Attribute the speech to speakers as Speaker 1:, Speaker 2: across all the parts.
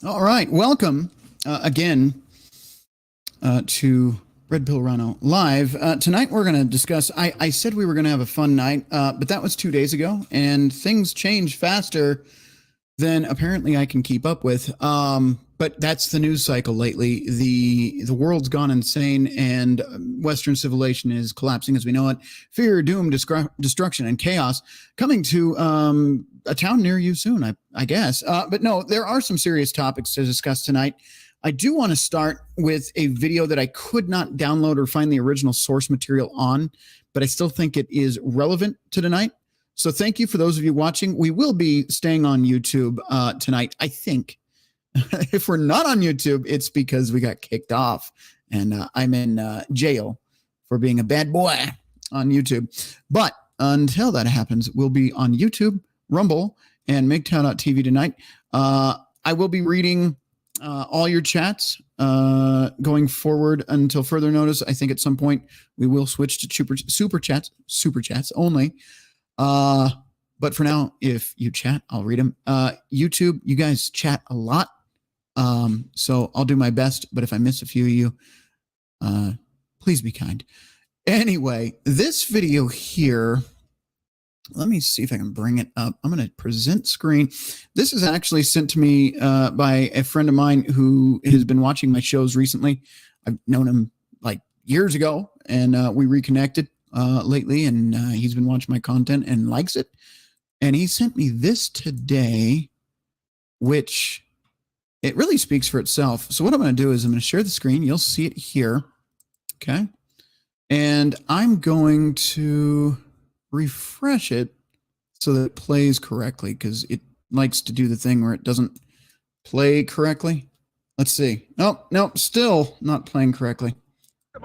Speaker 1: All right. Welcome again to Red Pill Rano Live. Tonight we're going to discuss. I said we were going to have a fun night, but that was 2 days ago, and things change faster than apparently I can keep up with. But that's the news cycle lately. The world's gone insane, and Western civilization is collapsing as we know it. Fear, doom, destruction, and chaos coming to a town near you soon, I guess. But no, there are some serious topics to discuss tonight. I do want to start with a video that I could not download or find the original source material on, but I still think it is relevant to tonight. So thank you for those of you watching. We will be staying on YouTube tonight, I think. If we're not on YouTube, it's because we got kicked off, and I'm in jail for being a bad boy on YouTube. But until that happens, we'll be on YouTube, Rumble, and MGTOW.tv tonight. I will be reading all your chats going forward until further notice. I think at some point we will switch to super chats only. But for now, if you chat, I'll read them. YouTube, you guys chat a lot. So I'll do my best, but if I miss a few of you, please be kind. Anyway, this video here, let me see if I can bring it up. I'm going to present screen. This is actually sent to me by a friend of mine who has been watching my shows recently. I've known him like years ago, and we reconnected lately, and he's been watching my content and likes it. And he sent me this today, which it really speaks for itself. So what I'm going to do is I'm going to share the screen. You'll see it here. Okay. And I'm going to refresh it so that it plays correctly, because it likes to do the thing where it doesn't play correctly. Let's see. Nope, still not playing correctly.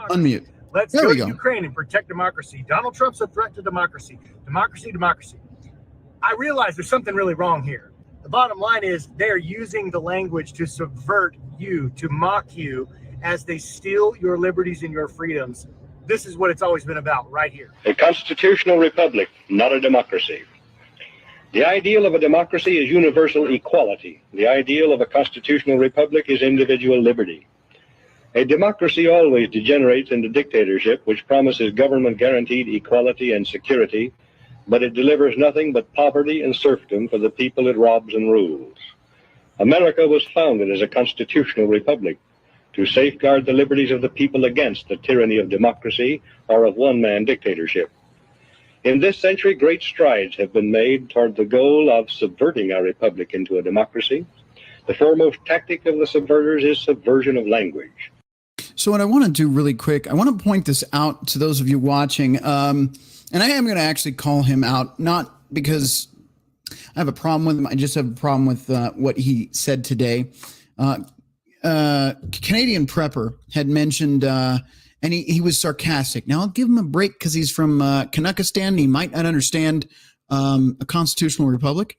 Speaker 1: Unmute.
Speaker 2: Let's go to Ukraine and protect democracy. Donald Trump's a threat to democracy. Democracy. I realize there's something really wrong here. The bottom line is they're using the language to subvert you, to mock you, as they steal your liberties and your freedoms. This is what it's always been about right here.
Speaker 3: A constitutional republic, not a democracy. The ideal of a democracy is universal equality. The ideal of a constitutional republic is individual liberty. A democracy always degenerates into dictatorship, which promises government-guaranteed equality and security, but it delivers nothing but poverty and serfdom for the people it robs and rules. America was founded as a constitutional republic to safeguard the liberties of the people against the tyranny of democracy or of one-man dictatorship. In this century, great strides have been made toward the goal of subverting our republic into a democracy. The foremost tactic of the subverters is subversion of language.
Speaker 1: So what I want to do really quick, I want to point this out to those of you watching, and I am going to actually call him out, not because I have a problem with him. I just have a problem with what he said today. Canadian Prepper had mentioned, and he was sarcastic. Now, I'll give him a break because he's from Kanakistan, and he might not understand a constitutional republic.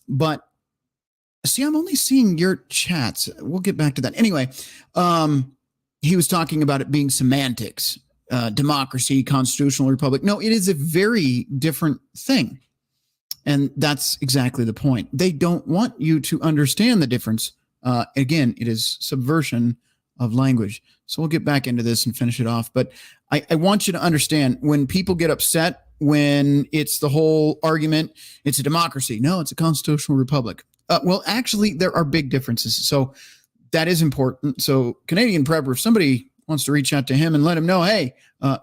Speaker 1: But, see, I'm only seeing your chats. We'll get back to that. Anyway, he was talking about it being semantics. Democracy, constitutional republic. No, it is a very different thing. And that's exactly the point. They don't want you to understand the difference. Again, it is subversion of language. So we'll get back into this and finish it off. But I want you to understand, when people get upset, when it's the whole argument, it's a democracy. No, it's a constitutional republic. Well, actually, there are big differences. So that is important. So Canadian Prepper, if somebody wants to reach out to him and let him know, hey,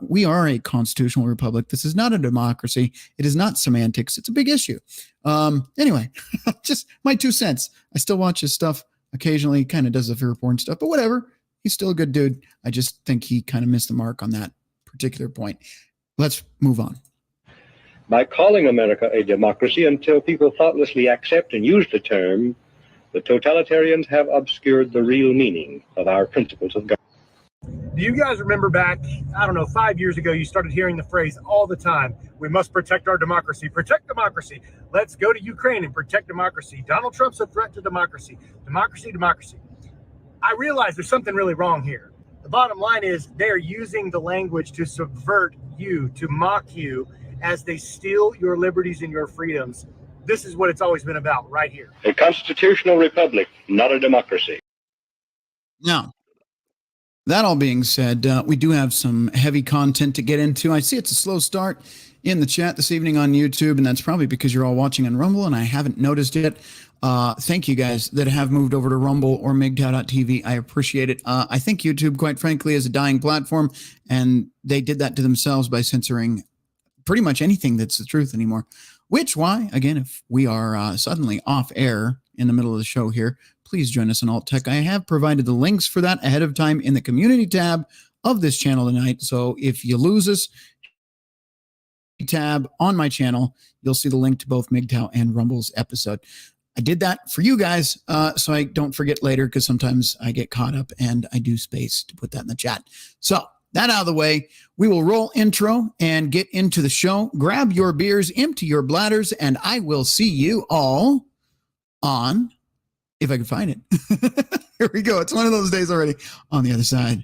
Speaker 1: we are a constitutional republic. This is not a democracy. It is not semantics. It's a big issue. Anyway, just my 2 cents. I still watch his stuff occasionally. He kind of does the fear porn stuff, but whatever. He's still a good dude. I just think he kind of missed the mark on that particular point. Let's move on.
Speaker 3: By calling America a democracy until people thoughtlessly accept and use the term, the totalitarians have obscured the real meaning of our principles of government.
Speaker 2: Do you guys remember back, 5 years ago, you started hearing the phrase all the time, we must protect our democracy, protect democracy. Let's go to Ukraine and protect democracy. Donald Trump's a threat to democracy. Democracy. I realize there's something really wrong here. The bottom line is they're using the language to subvert you, to mock you, as they steal your liberties and your freedoms. This is what it's always been about right here.
Speaker 3: A constitutional republic, not a democracy.
Speaker 1: Now, that all being said, we do have some heavy content to get into. I see it's a slow start in the chat this evening on YouTube, and that's probably because you're all watching on Rumble, and I haven't noticed it. Thank you guys that have moved over to Rumble or MGTOW.tv. I appreciate it. I think YouTube, quite frankly, is a dying platform, and they did that to themselves by censoring pretty much anything that's the truth anymore. Which why, again, if we are suddenly off air in the middle of the show here, please join us on Alt Tech. I have provided the links for that ahead of time in the community tab of this channel tonight. So if you lose us, tab on my channel, you'll see the link to both MGTOW and Rumble's episode. I did that for you guys, so I don't forget later, because sometimes I get caught up and I do space to put that in the chat. So that out of the way, we will roll intro and get into the show. Grab your beers, empty your bladders, and I will see you all on, if I can find it. Here we go. It's one of those days already. On the other side.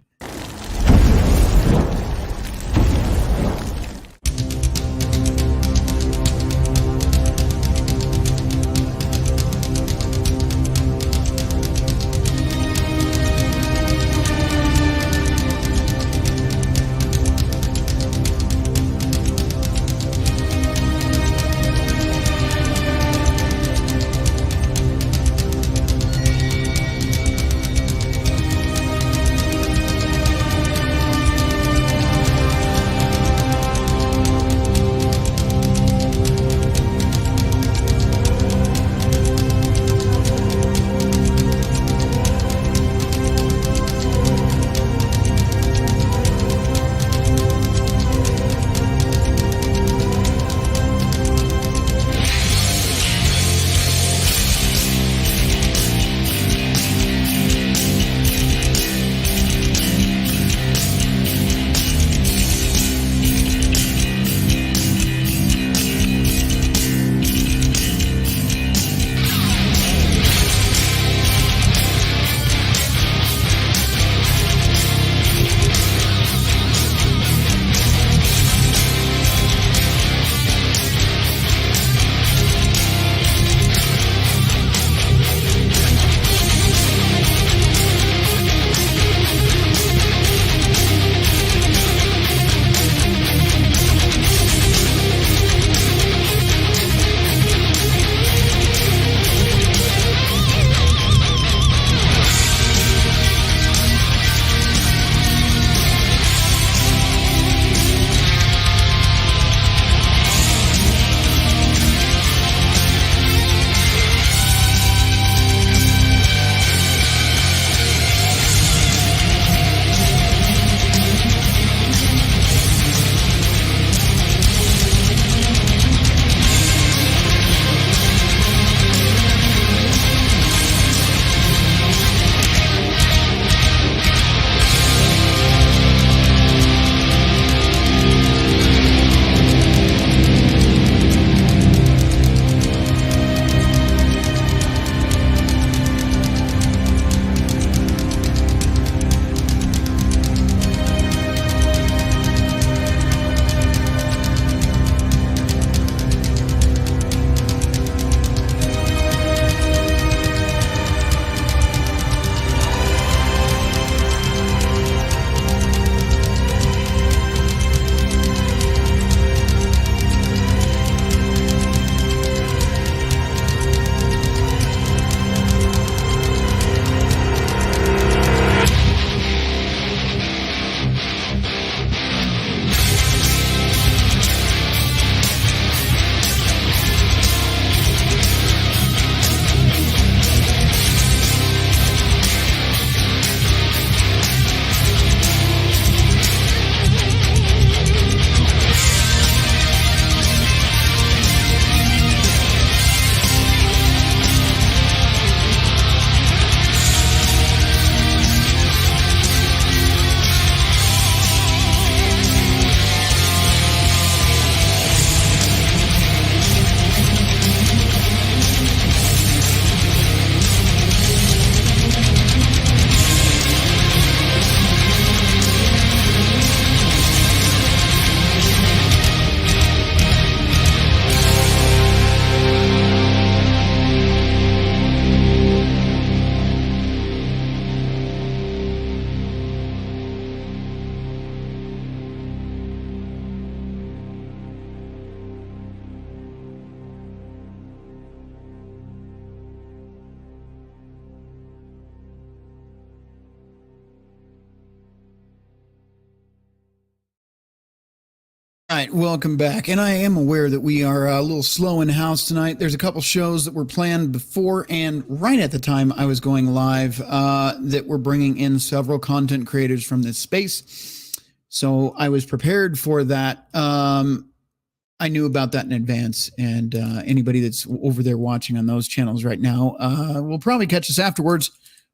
Speaker 1: All right, welcome back. And I am aware that we are a little slow in house tonight. There's a couple shows that were planned before and right at the time I was going live that were bringing in several content creators from this space. So I was prepared for that. I knew about that in advance, and anybody that's over there watching on those channels right now will probably catch us afterwards,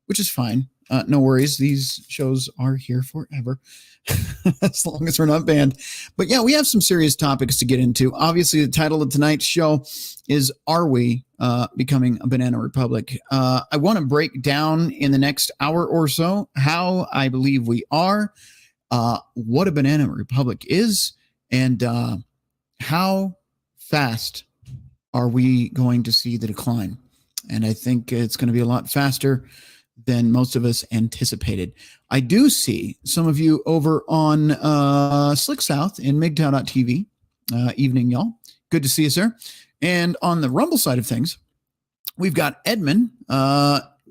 Speaker 1: which is fine. No worries. These shows are here forever, as long as we're not banned. But yeah, we have some serious topics to get into. Obviously, the title of tonight's show is Are We Becoming a Banana Republic? I want to break down in the next hour or so how I believe we are, what a banana republic is, and how fast are we going to see the decline? And I think it's going to be a lot faster than most of us anticipated. I do see some of you over on Slick South in MGTOW.tv. Evening, y'all. Good to see you, sir. And on the Rumble side of things, we've got Edmund.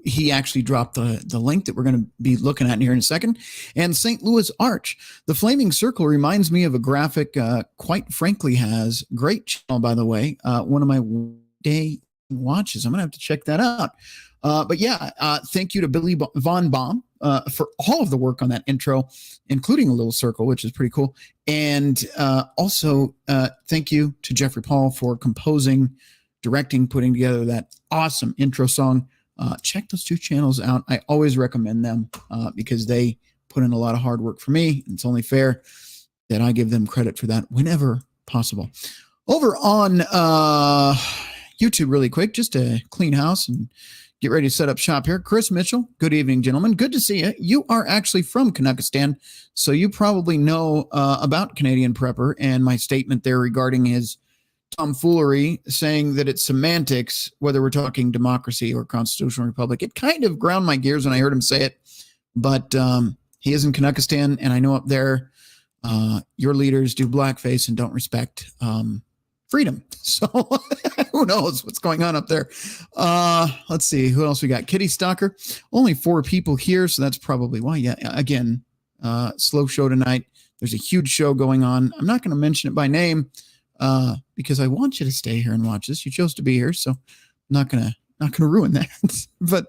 Speaker 1: He actually dropped the link that we're going to be looking at here in a second. And St. Louis Arch. The flaming circle reminds me of a graphic, quite frankly, has great channel, by the way. One of my day watches. I'm going to have to check that out. But yeah, thank you to Billy Von Baum for all of the work on that intro, including a little circle, which is pretty cool. And also thank you to Jeffrey Paul for composing, directing, putting together that awesome intro song. Check those two channels out. I always recommend them because they put in a lot of hard work for me. It's only fair that I give them credit for that whenever possible. Over on YouTube, really quick, just to clean house and get ready to set up shop here. Chris Mitchell, good evening, gentlemen. Good to see you. You are actually from Canuckistan, so you probably know about Canadian Prepper and my statement there regarding his tomfoolery, saying that it's semantics, whether we're talking democracy or constitutional republic. It kind of ground my gears when I heard him say it, but he is in Canuckistan, and I know up there your leaders do blackface and don't respect freedom. So who knows what's going on up there. Let's see who else we got. Kitty Stalker, only 4 people here, so that's probably why. Yeah, again, slow show tonight. There's a huge show going on. I'm not going to mention it by name because I want you to stay here and watch this. You chose to be here, so I'm not gonna ruin that. But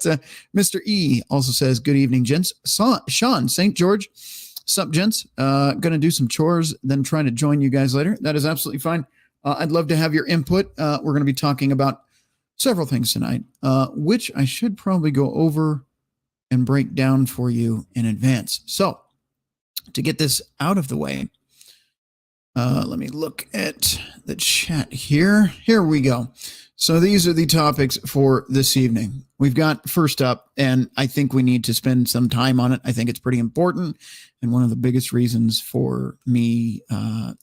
Speaker 1: Mr. E also says, good evening, gents. Sean St. George, sup, gents. Gonna do some chores, then try to join you guys later. That is absolutely fine. I'd love to have your input. We're going to be talking about several things tonight, which I should probably go over and break down for you in advance. So to get this out of the way, let me look at the chat here. Here we go. So these are the topics for this evening. We've got first up, and I think we need to spend some time on it. I think it's pretty important, and one of the biggest reasons for me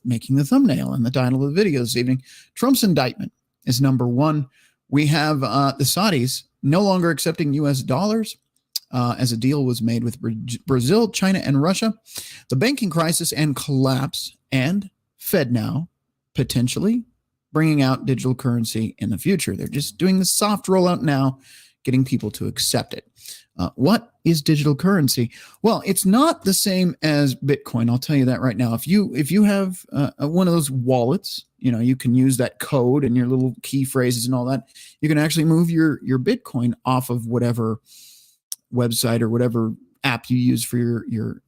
Speaker 1: making the thumbnail and the title of the video this evening. Trump's indictment is number one. We have the Saudis no longer accepting U.S. dollars as a deal was made with Brazil, China, and Russia. The banking crisis and collapse, and FedNow potentially bringing out digital currency in the future. They're just doing the soft rollout now, getting people to accept it. What is digital currency? Well, it's not the same as Bitcoin. I'll tell you that right now. If you have one of those wallets, you can use that code and your little key phrases and all that. You can actually move your Bitcoin off of whatever website or whatever app you use for your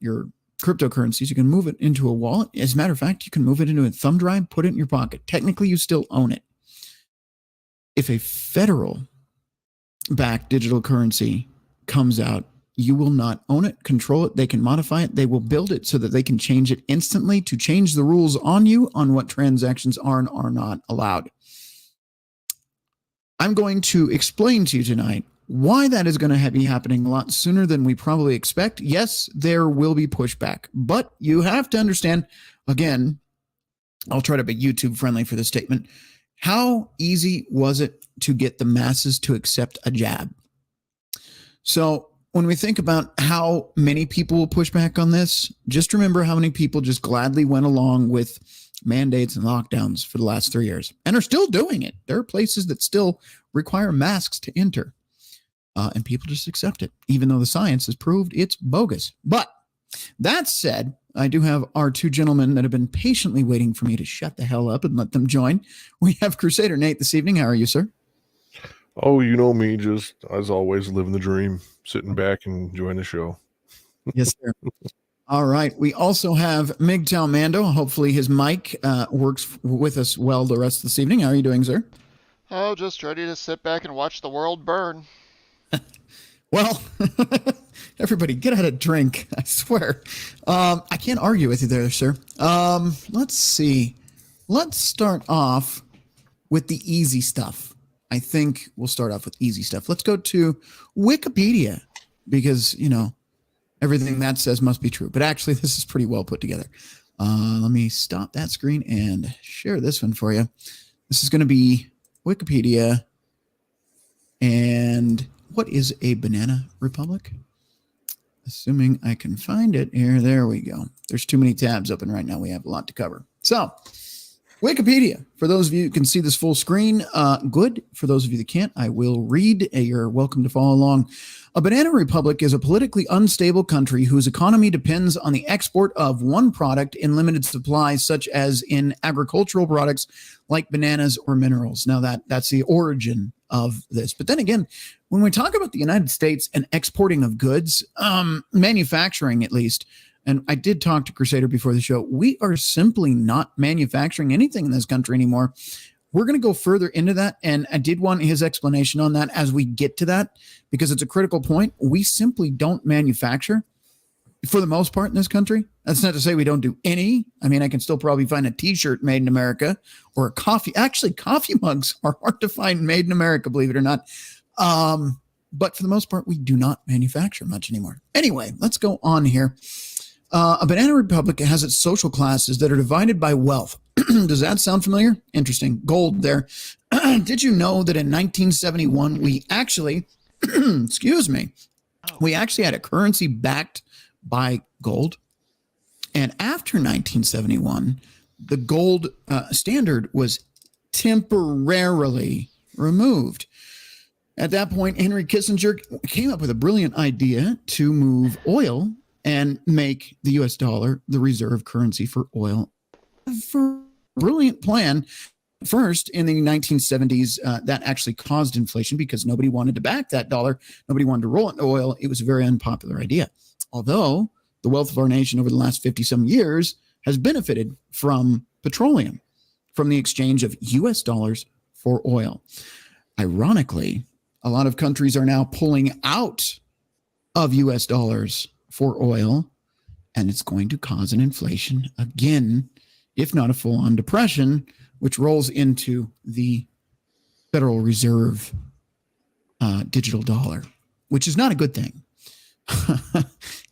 Speaker 1: cryptocurrencies. You can move it into a wallet. As a matter of fact, you can move it into a thumb drive, put it in your pocket. Technically, you still own it. If a federal backed digital currency comes out, you will not own it, control it. They can modify it. They will build it so that they can change it instantly to change the rules on you on what transactions are and are not allowed. I'm going to explain to you tonight why that is going to be happening a lot sooner than we probably expect. Yes, there will be pushback, but you have to understand, again, I'll try to be YouTube friendly for this statement. How easy was it to get the masses to accept a jab? So when we think about how many people will push back on this, just remember how many people just gladly went along with mandates and lockdowns for the last 3 years and are still doing it. There are places that still require masks to enter. And people just accept it, even though the science has proved it's bogus. But That said, I do have our two gentlemen that have been patiently waiting for me to shut the hell up and let them join. We have Crusader Nate this evening. How are you, sir?
Speaker 4: Oh, you know me, just as always, living the dream, sitting back and enjoying the show.
Speaker 1: Yes, sir. All right. We also have MGTOW Mando. Hopefully his mic works with us well the rest of this evening. How are you doing, sir?
Speaker 5: Oh, just ready to sit back and watch the world burn.
Speaker 1: Well, everybody get out a drink. I swear. I can't argue with you there, sir. Let's see. Let's start off with the easy stuff. I think we'll start off with easy stuff. Let's go to Wikipedia because, you know, everything that says must be true. But actually, this is pretty well put together. Let me stop that screen and share this one for you. This is going to be Wikipedia. And what is a banana republic? Assuming I can find it here. There we go. There's too many tabs open right now. We have a lot to cover. So, Wikipedia. For those of you who can see this full screen, good. For those of you that can't, I will read. You're welcome to follow along. A banana republic is a politically unstable country whose economy depends on the export of one product in limited supply, such as in agricultural products like bananas or minerals. Now, that's the origin of this. But then again, when we talk about the United States and exporting of goods, manufacturing at least, and I did talk to Crusader before the show, we are simply not manufacturing anything in this country anymore. We're going to go further into that, and I did want his explanation on that as we get to that, because it's a critical point. We simply don't manufacture for the most part in this country. That's not to say we don't do any. I mean, I can still probably find a T-shirt made in America or a coffee. Actually, coffee mugs are hard to find made in America, believe it or not. But for the most part, we do not manufacture much anymore. Anyway, let's go on here. A banana republic has its social classes that are divided by wealth. Does that sound familiar? Interesting. Gold there. Did you know that in 1971, we actually, excuse me, we actually had a currency backed by gold? And after 1971, the gold standard was temporarily removed. At that point, Henry Kissinger came up with a brilliant idea to move oil and make the U.S. dollar the reserve currency for oil. For a brilliant plan. First, in the 1970s, that actually caused inflation because nobody wanted to back that dollar. Nobody wanted to roll it in oil. It was a very unpopular idea. Although the wealth of our nation over the last 50-some years has benefited from petroleum, from the exchange of U.S. dollars for oil. Ironically, a lot of countries are now pulling out of U.S. dollars for oil, and it's going to cause an inflation again, if not a full-on depression, which rolls into the Federal Reserve digital dollar, which is not a good thing.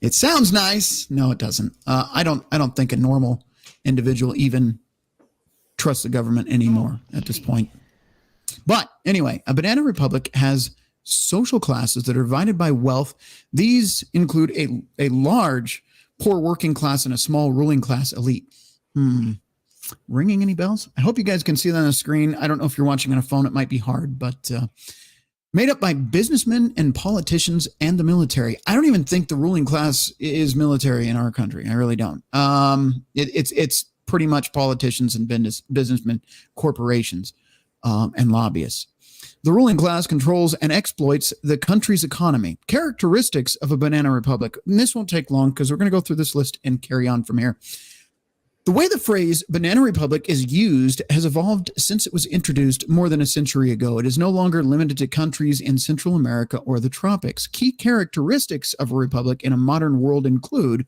Speaker 1: It sounds nice. No, it doesn't. I don't think a normal individual even trusts the government anymore at this point. But anyway, a banana republic has social classes that are divided by wealth. These include a large poor working class and a small ruling class elite. Ringing any bells? I hope you guys can see that on the screen. I don't know if you're watching on a phone. It might be hard, but made up by businessmen and politicians and the military. I don't even think the ruling class is military in our country. I really don't. It's pretty much politicians and businessmen, corporations, and lobbyists. The ruling class controls and exploits the country's economy. Characteristics of a banana republic. And this won't take long because we're going to go through this list and carry on from here. The way the phrase banana republic is used has evolved since it was introduced more than a century ago. It is no longer limited to countries in Central America or the tropics. Key characteristics of a republic in a modern world include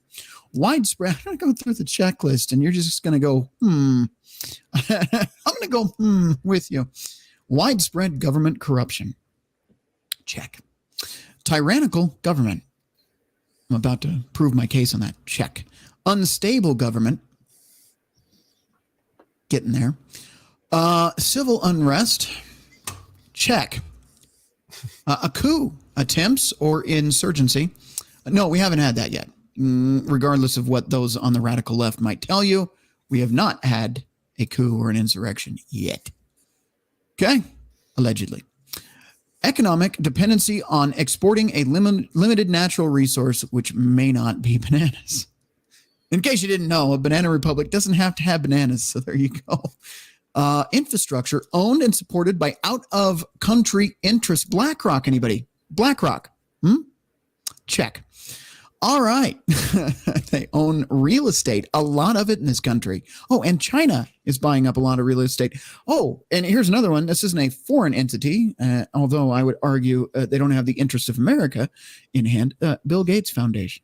Speaker 1: widespread. I'm going to go through the checklist and you're just going to go, I'm going to go, with you. Widespread government corruption. Check. Tyrannical government. I'm about to prove my case on that. Check. Unstable government. Getting there. Civil unrest. Check. A coup. Attempts or insurgency. No, we haven't had that yet. Regardless of what those on the radical left might tell you, we have not had a coup or an insurrection yet. Okay? Allegedly. economic dependency on exporting a limited natural resource, which may not be bananas. In case you didn't know, a banana republic doesn't have to have bananas. So there you go. Infrastructure owned and supported by out-of-country interests. BlackRock, anybody? BlackRock. Check. All right. They own real estate, a lot of it in this country. Oh, and China is buying up a lot of real estate. Oh, and here's another one. This isn't a foreign entity, although I would argue they don't have the interests of America in hand. Bill Gates Foundation.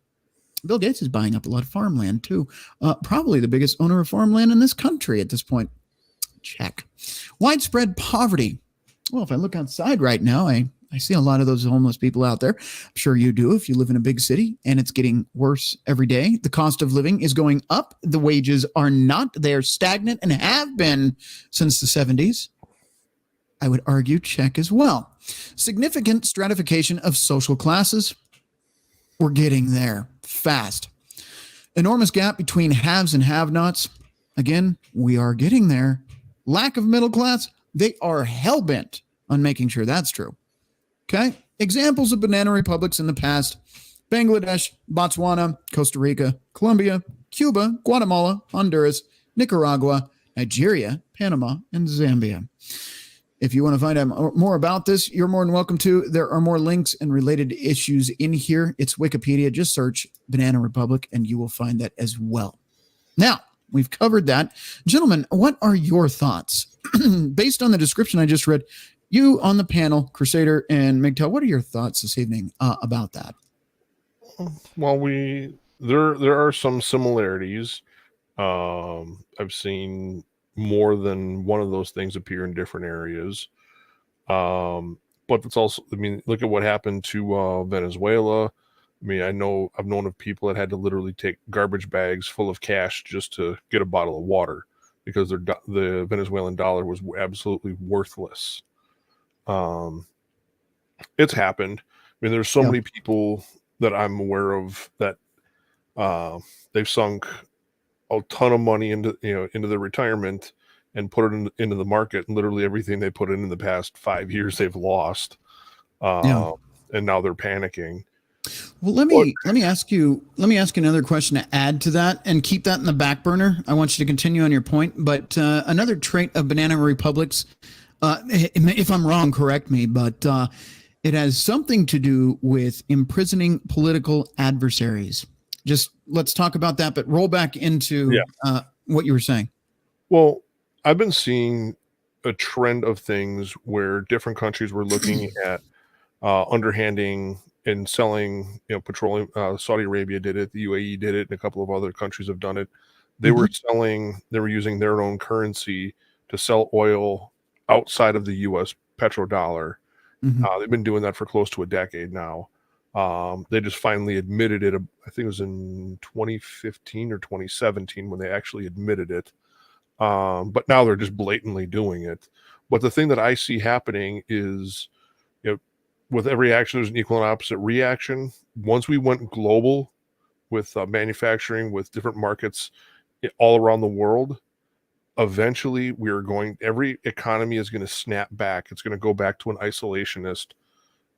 Speaker 1: Bill Gates is buying up a lot of farmland, too. Probably the biggest owner of farmland in this country at this point. Check. Widespread poverty. Well, if I look outside right now, I see a lot of those homeless people out there. I'm sure you do if you live in a big city, and it's getting worse every day. The cost of living is going up. The wages are not. They're stagnant and have been since the 70s. I would argue check as well. Significant stratification of social classes. We're getting there fast. Enormous gap between haves and have-nots. Again, we are getting there. Lack of middle class. They are hell-bent on making sure that's true. Okay. Examples of banana republics in the past: Bangladesh, Botswana, Costa Rica, Colombia, Cuba, Guatemala, Honduras, Nicaragua, Nigeria, Panama, and Zambia. If you want to find out more about this, you're more than welcome to. There are more links and related issues in here. It's Wikipedia. Just search Banana Republic and you will find that as well. Now, we've covered that. Gentlemen, what are your thoughts? Based on the description I just read, you on the panel, Crusader and MGTOW, what are your thoughts this evening about that?
Speaker 4: Well, there are some similarities. I've seen more than one of those things appear in different areas. But it's also, I mean, look at what happened to Venezuela. I mean, I've known of people that had to literally take garbage bags full of cash just to get a bottle of water because the Venezuelan dollar was absolutely worthless. It's happened. I mean, there's so many people that I'm aware of that they've sunk a ton of money into their retirement and put it into the market, and literally everything they put in the past 5 years they've lost, and now they're panicking.
Speaker 1: Well, let me ask you another question to add to that, and keep that in the back burner. I want you to continue on your point, but another trait of banana republics, if I'm wrong, correct me, but it has something to do with imprisoning political adversaries. Just let's talk about that, but roll back into what you were saying.
Speaker 4: Well, I've been seeing a trend of things where different countries were looking at underhanding and selling, petroleum. Saudi Arabia did it, the UAE did it, and a couple of other countries have done it. They were using their own currency to sell oil outside of the U.S. petrodollar. They've been doing that for close to a decade now. They just finally admitted it. I think it was in 2015 or 2017 when they actually admitted it. But now they're just blatantly doing it. But the thing that I see happening is, with every action, there's an equal and opposite reaction. Once we went global with manufacturing, with different markets all around the world, eventually every economy is going to snap back. It's going to go back to an isolationist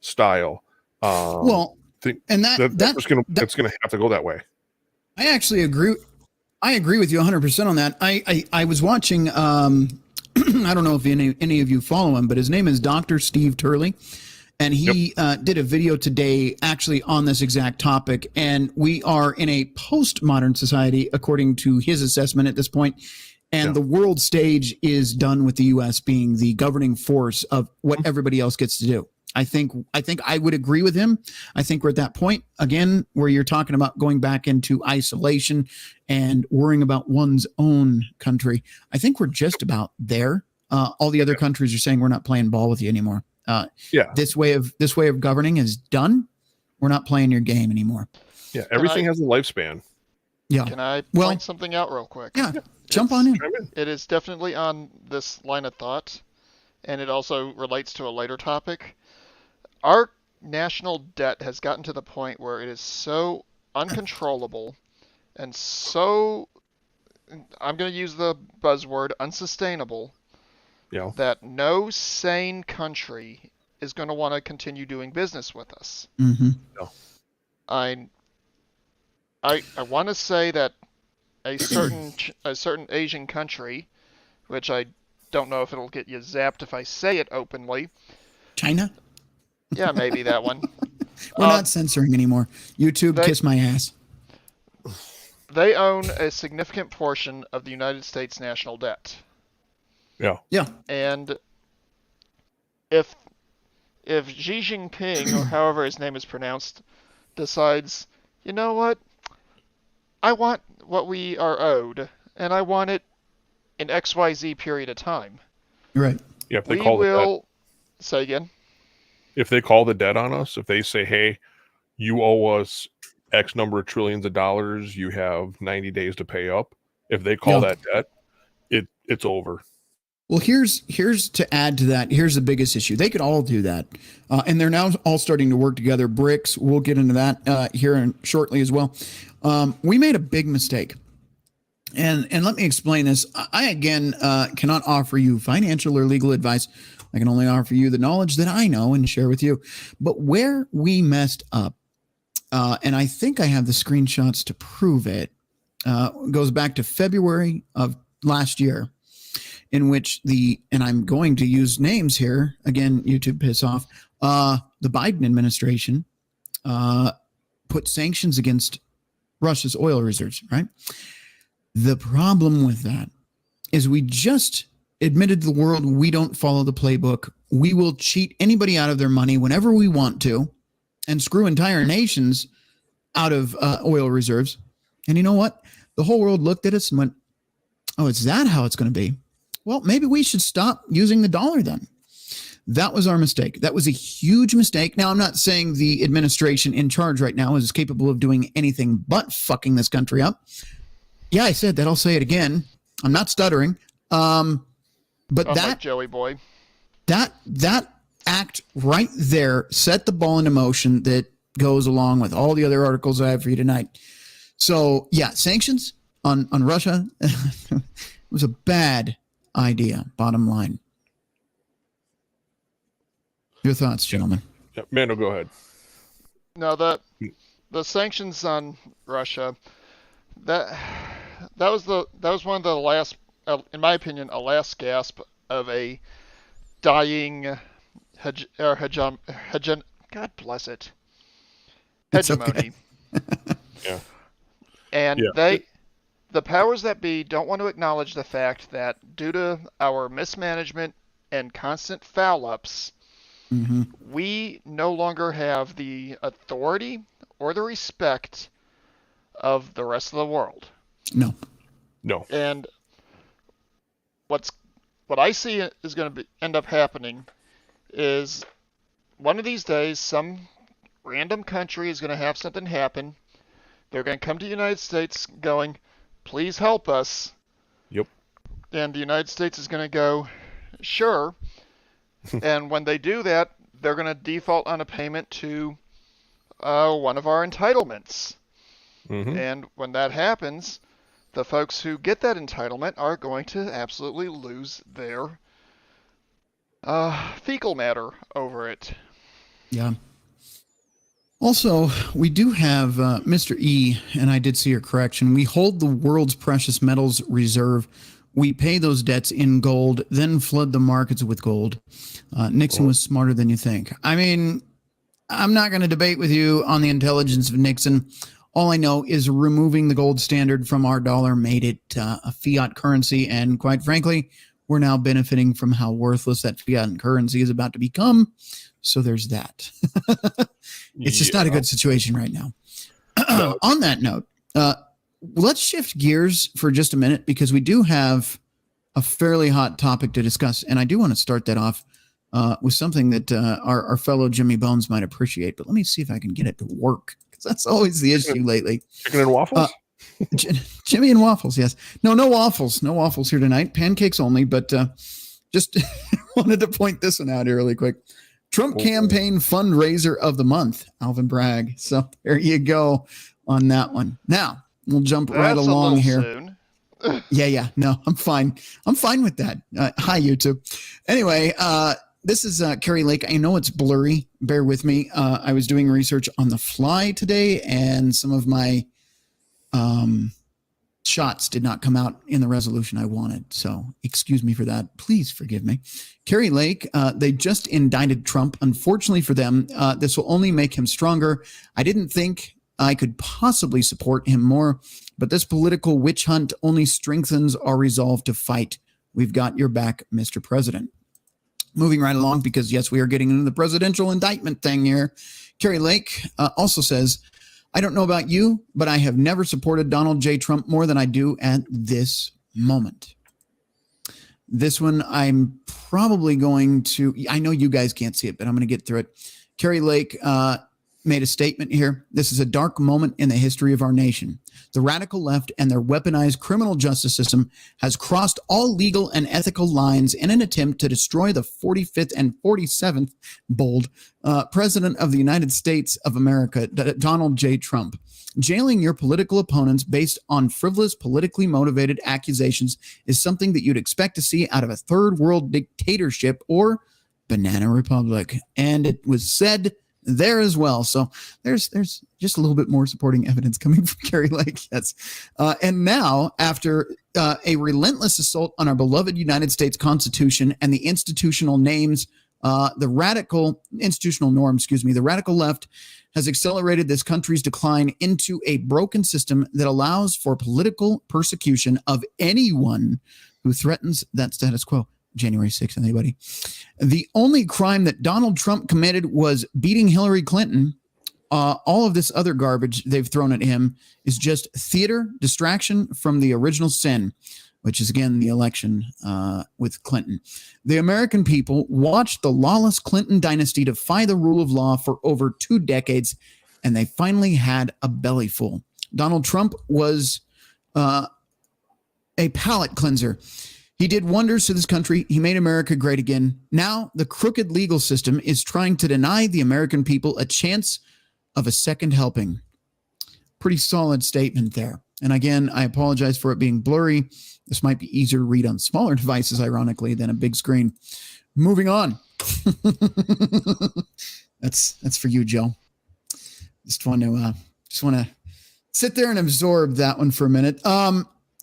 Speaker 4: style. It's going to have to go that way.
Speaker 1: I actually agree. I agree with you 100% on that. I was watching, I don't know if any of you follow him, but his name is Dr. Steve Turley. And he did a video today actually on this exact topic. And we are in a postmodern society, according to his assessment at this point. And the world stage is done with the U.S. being the governing force of what everybody else gets to do. I think I would agree with him. I think we're at that point again where you're talking about going back into isolation and worrying about one's own country. I think we're just about there. All the other countries are saying we're not playing ball with you anymore. This way of governing is done. We're not playing your game anymore.
Speaker 4: Yeah, everything has a lifespan.
Speaker 1: Yeah.
Speaker 5: Can I point something out real quick?
Speaker 1: Yeah, jump on in.
Speaker 5: It is definitely on this line of thought, and it also relates to a later topic. Our national debt has gotten to the point where it is so uncontrollable and so, I'm going to use the buzzword, unsustainable, that no sane country is going to want to continue doing business with us.
Speaker 1: Mm-hmm.
Speaker 4: No.
Speaker 5: I want to say that a certain Asian country, which I don't know if it'll get you zapped if I say it openly.
Speaker 1: China?
Speaker 5: Yeah, maybe that one.
Speaker 1: We're not censoring anymore. YouTube, kiss my ass.
Speaker 5: They own a significant portion of the United States national debt.
Speaker 4: Yeah.
Speaker 1: Yeah.
Speaker 5: And if Xi Jinping, or however his name is pronounced, decides, you know what, I want what we are owed, and I want it in XYZ period of time.
Speaker 1: Right.
Speaker 4: Yeah. If they
Speaker 5: We
Speaker 4: call
Speaker 5: will say again.
Speaker 4: if they call the debt on us, if they say, hey, you owe us X number of trillions of dollars, you have 90 days to pay up. If they call that debt, it's over.
Speaker 1: Well, here's to add to that. Here's the biggest issue. They could all do that, and they're now all starting to work together. BRICS. We'll get into that here shortly as well. We made a big mistake, and let me explain this. I again cannot offer you financial or legal advice. I can only offer you the knowledge that I know and share with you. But where we messed up, and I think I have the screenshots to prove it, goes back to February of last year, in which and I'm going to use names here, again, YouTube piss off, the Biden administration put sanctions against Russia's oil reserves, right? The problem with that is we just admitted to the world we don't follow the playbook. We will cheat anybody out of their money whenever we want to and screw entire nations out of oil reserves. And you know what? The whole world looked at us and went, oh, is that how it's going to be? Well, maybe we should stop using the dollar then. That was our mistake. That was a huge mistake. Now, I'm not saying the administration in charge right now is capable of doing anything but fucking this country up. Yeah, I said that. I'll say it again. I'm not stuttering. But
Speaker 5: Unlike
Speaker 1: that
Speaker 5: Joey Boy.
Speaker 1: That act right there set the ball into motion that goes along with all the other articles I have for you tonight. So, yeah, sanctions on Russia was a bad idea, bottom line. Your thoughts, gentlemen?
Speaker 4: Yeah, Mando, go ahead.
Speaker 5: No, the sanctions on Russia, that was one of the last, in my opinion, a last gasp of a dying God bless it, hegemony.
Speaker 1: Okay.
Speaker 4: Yeah.
Speaker 5: And the powers that be don't want to acknowledge the fact that due to our mismanagement and constant foul-ups, we no longer have the authority or the respect of the rest of the world.
Speaker 1: No.
Speaker 5: And what I see is going to end up happening is one of these days some random country is going to have something happen. They're going to come to the United States going, please help us.
Speaker 4: Yep.
Speaker 5: And the United States is going to go, sure. And when they do that, they're going to default on a payment to one of our entitlements. And when that happens, the folks who get that entitlement are going to absolutely lose their fecal matter over it.
Speaker 1: Yeah. Also, we do have Mr. E, and I did see your correction. We hold the world's precious metals reserve. We pay those debts in gold, then flood the markets with gold. Nixon was smarter than you think. I mean, I'm not going to debate with you on the intelligence of Nixon. All I know is removing the gold standard from our dollar made it a fiat currency. And quite frankly, we're now benefiting from how worthless that fiat currency is about to become. So there's that. It's just not a good situation right now. On that note, let's shift gears for just a minute because we do have a fairly hot topic to discuss. And I do want to start that off with something that our fellow Jimmy Bones might appreciate. But let me see if I can get it to work because that's always the issue lately.
Speaker 4: Chicken and waffles?
Speaker 1: Jimmy and waffles, yes. No waffles. No waffles here tonight. Pancakes only. But just wanted to point this one out here really quick. Trump campaign fundraiser of the month, Alvin Bragg. So there you go on that one. Now we'll jump right along here.
Speaker 5: Soon.
Speaker 1: Yeah. No, I'm fine. I'm fine with that. Hi, YouTube. Anyway, this is Carrie Lake. I know it's blurry. Bear with me. I was doing research on the fly today, and some of my shots did not come out in the resolution I wanted. So excuse me for that. Please forgive me. Carrie Lake, they just indicted Trump. Unfortunately for them, this will only make him stronger. I didn't think I could possibly support him more, but this political witch hunt only strengthens our resolve to fight. We've got your back, Mr. President. Moving right along, because yes, we are getting into the presidential indictment thing here. Carrie Lake also says, I don't know about you, but I have never supported Donald J. Trump more than I do at this moment. This one, I'm probably going to, I know you guys can't see it, but I'm going to get through it. Carrie Lake made a statement here. This is a dark moment in the history of our nation. The radical left and their weaponized criminal justice system has crossed all legal and ethical lines in an attempt to destroy the 45th and 47th bold president of the United States of America, Donald J. Trump. Jailing your political opponents based on frivolous, politically motivated accusations is something that you'd expect to see out of a third world dictatorship or banana republic. And it was said there as well. So there's just a little bit more supporting evidence coming from Carrie Lake. Yes. And now, after a relentless assault on our beloved United States Constitution and the institutional norms, the radical left has accelerated this country's decline into a broken system that allows for political persecution of anyone who threatens that status quo. January 6th, anybody? The only crime that Donald Trump committed was beating Hillary Clinton. All of this other garbage they've thrown at him is just theater, distraction from the original sin, which is, again, the election with Clinton. The American people watched the lawless Clinton dynasty defy the rule of law for over 2 decades, and they finally had a bellyful. Donald Trump was a palate cleanser. He did wonders to this country. He made America great again. Now, the crooked legal system is trying to deny the American people a chance of a second helping. Pretty solid statement there. And again, I apologize for it being blurry. This might be easier to read on smaller devices, ironically, than a big screen. Moving on. That's for you, Joe. Just want to sit there and absorb that one for a minute.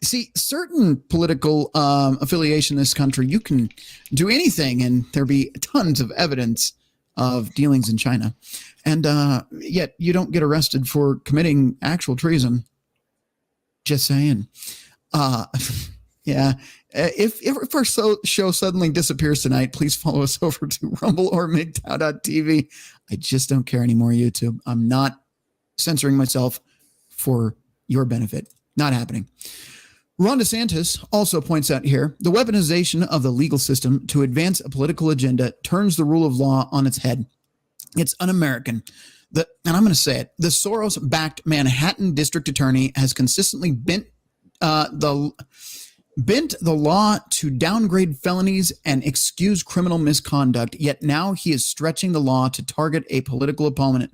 Speaker 1: See, certain political affiliation in this country, you can do anything and there be tons of evidence of dealings in China. And yet you don't get arrested for committing actual treason. Just saying. Yeah. If our show suddenly disappears tonight, please follow us over to Rumble or MGTOW.tv. I just don't care anymore, YouTube. I'm not censoring myself for your benefit. Not happening. Ron DeSantis also points out here, the weaponization of the legal system to advance a political agenda turns the rule of law on its head. It's un-American. And I'm going to say it, the Soros-backed Manhattan district attorney has consistently bent the law to downgrade felonies and excuse criminal misconduct, yet now he is stretching the law to target a political opponent.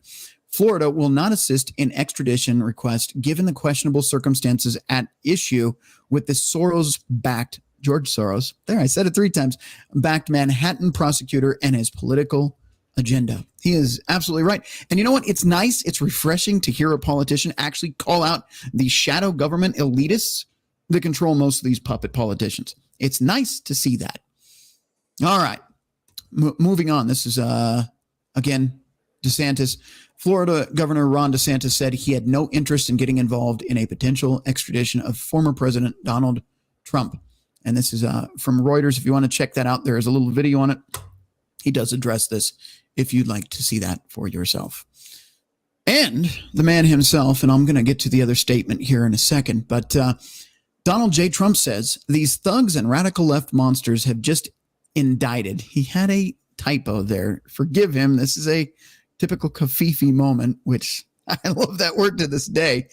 Speaker 1: Florida will not assist in extradition request given the questionable circumstances at issue with the Soros-backed, George Soros, there I said it 3 times, backed Manhattan prosecutor and his political agenda. He is absolutely right. And you know what? It's nice. It's refreshing to hear a politician actually call out the shadow government elitists that control most of these puppet politicians. It's nice to see that. All right. Moving on. This is, again, DeSantis. Florida Governor Ron DeSantis said he had no interest in getting involved in a potential extradition of former President Donald Trump. And this is from Reuters. If you want to check that out, there is a little video on it. He does address this if you'd like to see that for yourself. And the man himself, and I'm going to get to the other statement here in a second, but Donald J. Trump says these thugs and radical left monsters have just indicted. He had a typo there. Forgive him. This is a typical Kafifi moment, which I love that word to this day,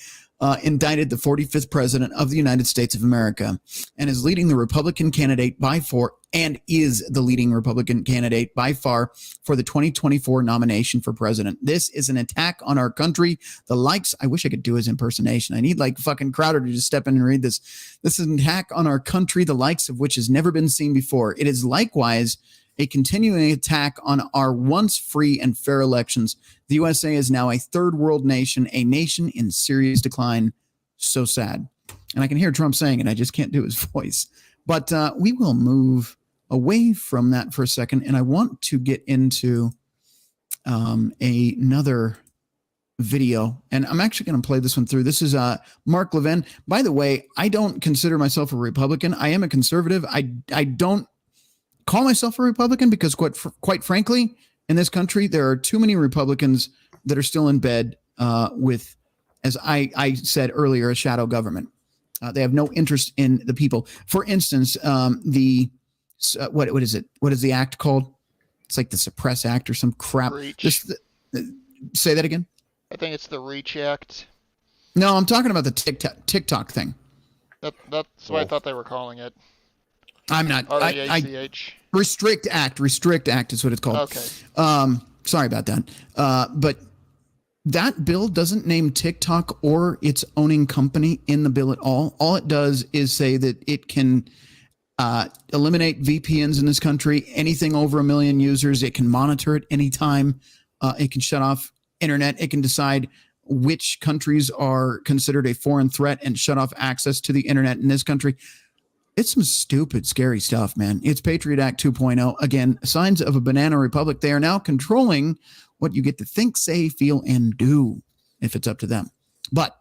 Speaker 1: indicted the 45th president of the United States of America and is leading the Republican candidate by far and is the leading Republican candidate by far for the 2024 nomination for president. This is an attack on our country. The likes, I wish I could do his impersonation. I need like fucking Crowder to just step in and read this. This is an attack on our country, the likes of which has never been seen before. It is likewise a continuing attack on our once free and fair elections. The USA is now a third world nation, a nation in serious decline. So sad. And I can hear Trump saying it. I just can't do his voice. But we will move away from that for a second. And I want to get into another video, and I'm actually going to play this one through. This is Mark Levin. By the way, I don't consider myself a Republican. I am a conservative. I don't call myself a Republican because quite frankly, in this country, there are too many Republicans that are still in bed with, as I said earlier, a shadow government. They have no interest in the people. For instance, what is it? What is the act called? It's like the Suppress Act or some crap. Say that again.
Speaker 5: I think it's the Reach Act.
Speaker 1: No, I'm talking about the TikTok thing.
Speaker 5: That's what I thought they were calling it.
Speaker 1: I'm not.
Speaker 5: R-E-A-C-H.
Speaker 1: Restrict Act is what it's called.
Speaker 5: Okay.
Speaker 1: Sorry about that. But that bill doesn't name TikTok or its owning company in the bill at all. All it does is say that it can eliminate VPNs in this country. Anything over 1 million users, it can monitor it anytime. It can shut off internet. It can decide which countries are considered a foreign threat and shut off access to the internet in this country. It's some stupid, scary stuff, man. It's Patriot Act 2.0. Again, signs of a banana republic. They are now controlling what you get to think, say, feel, and do if it's up to them. But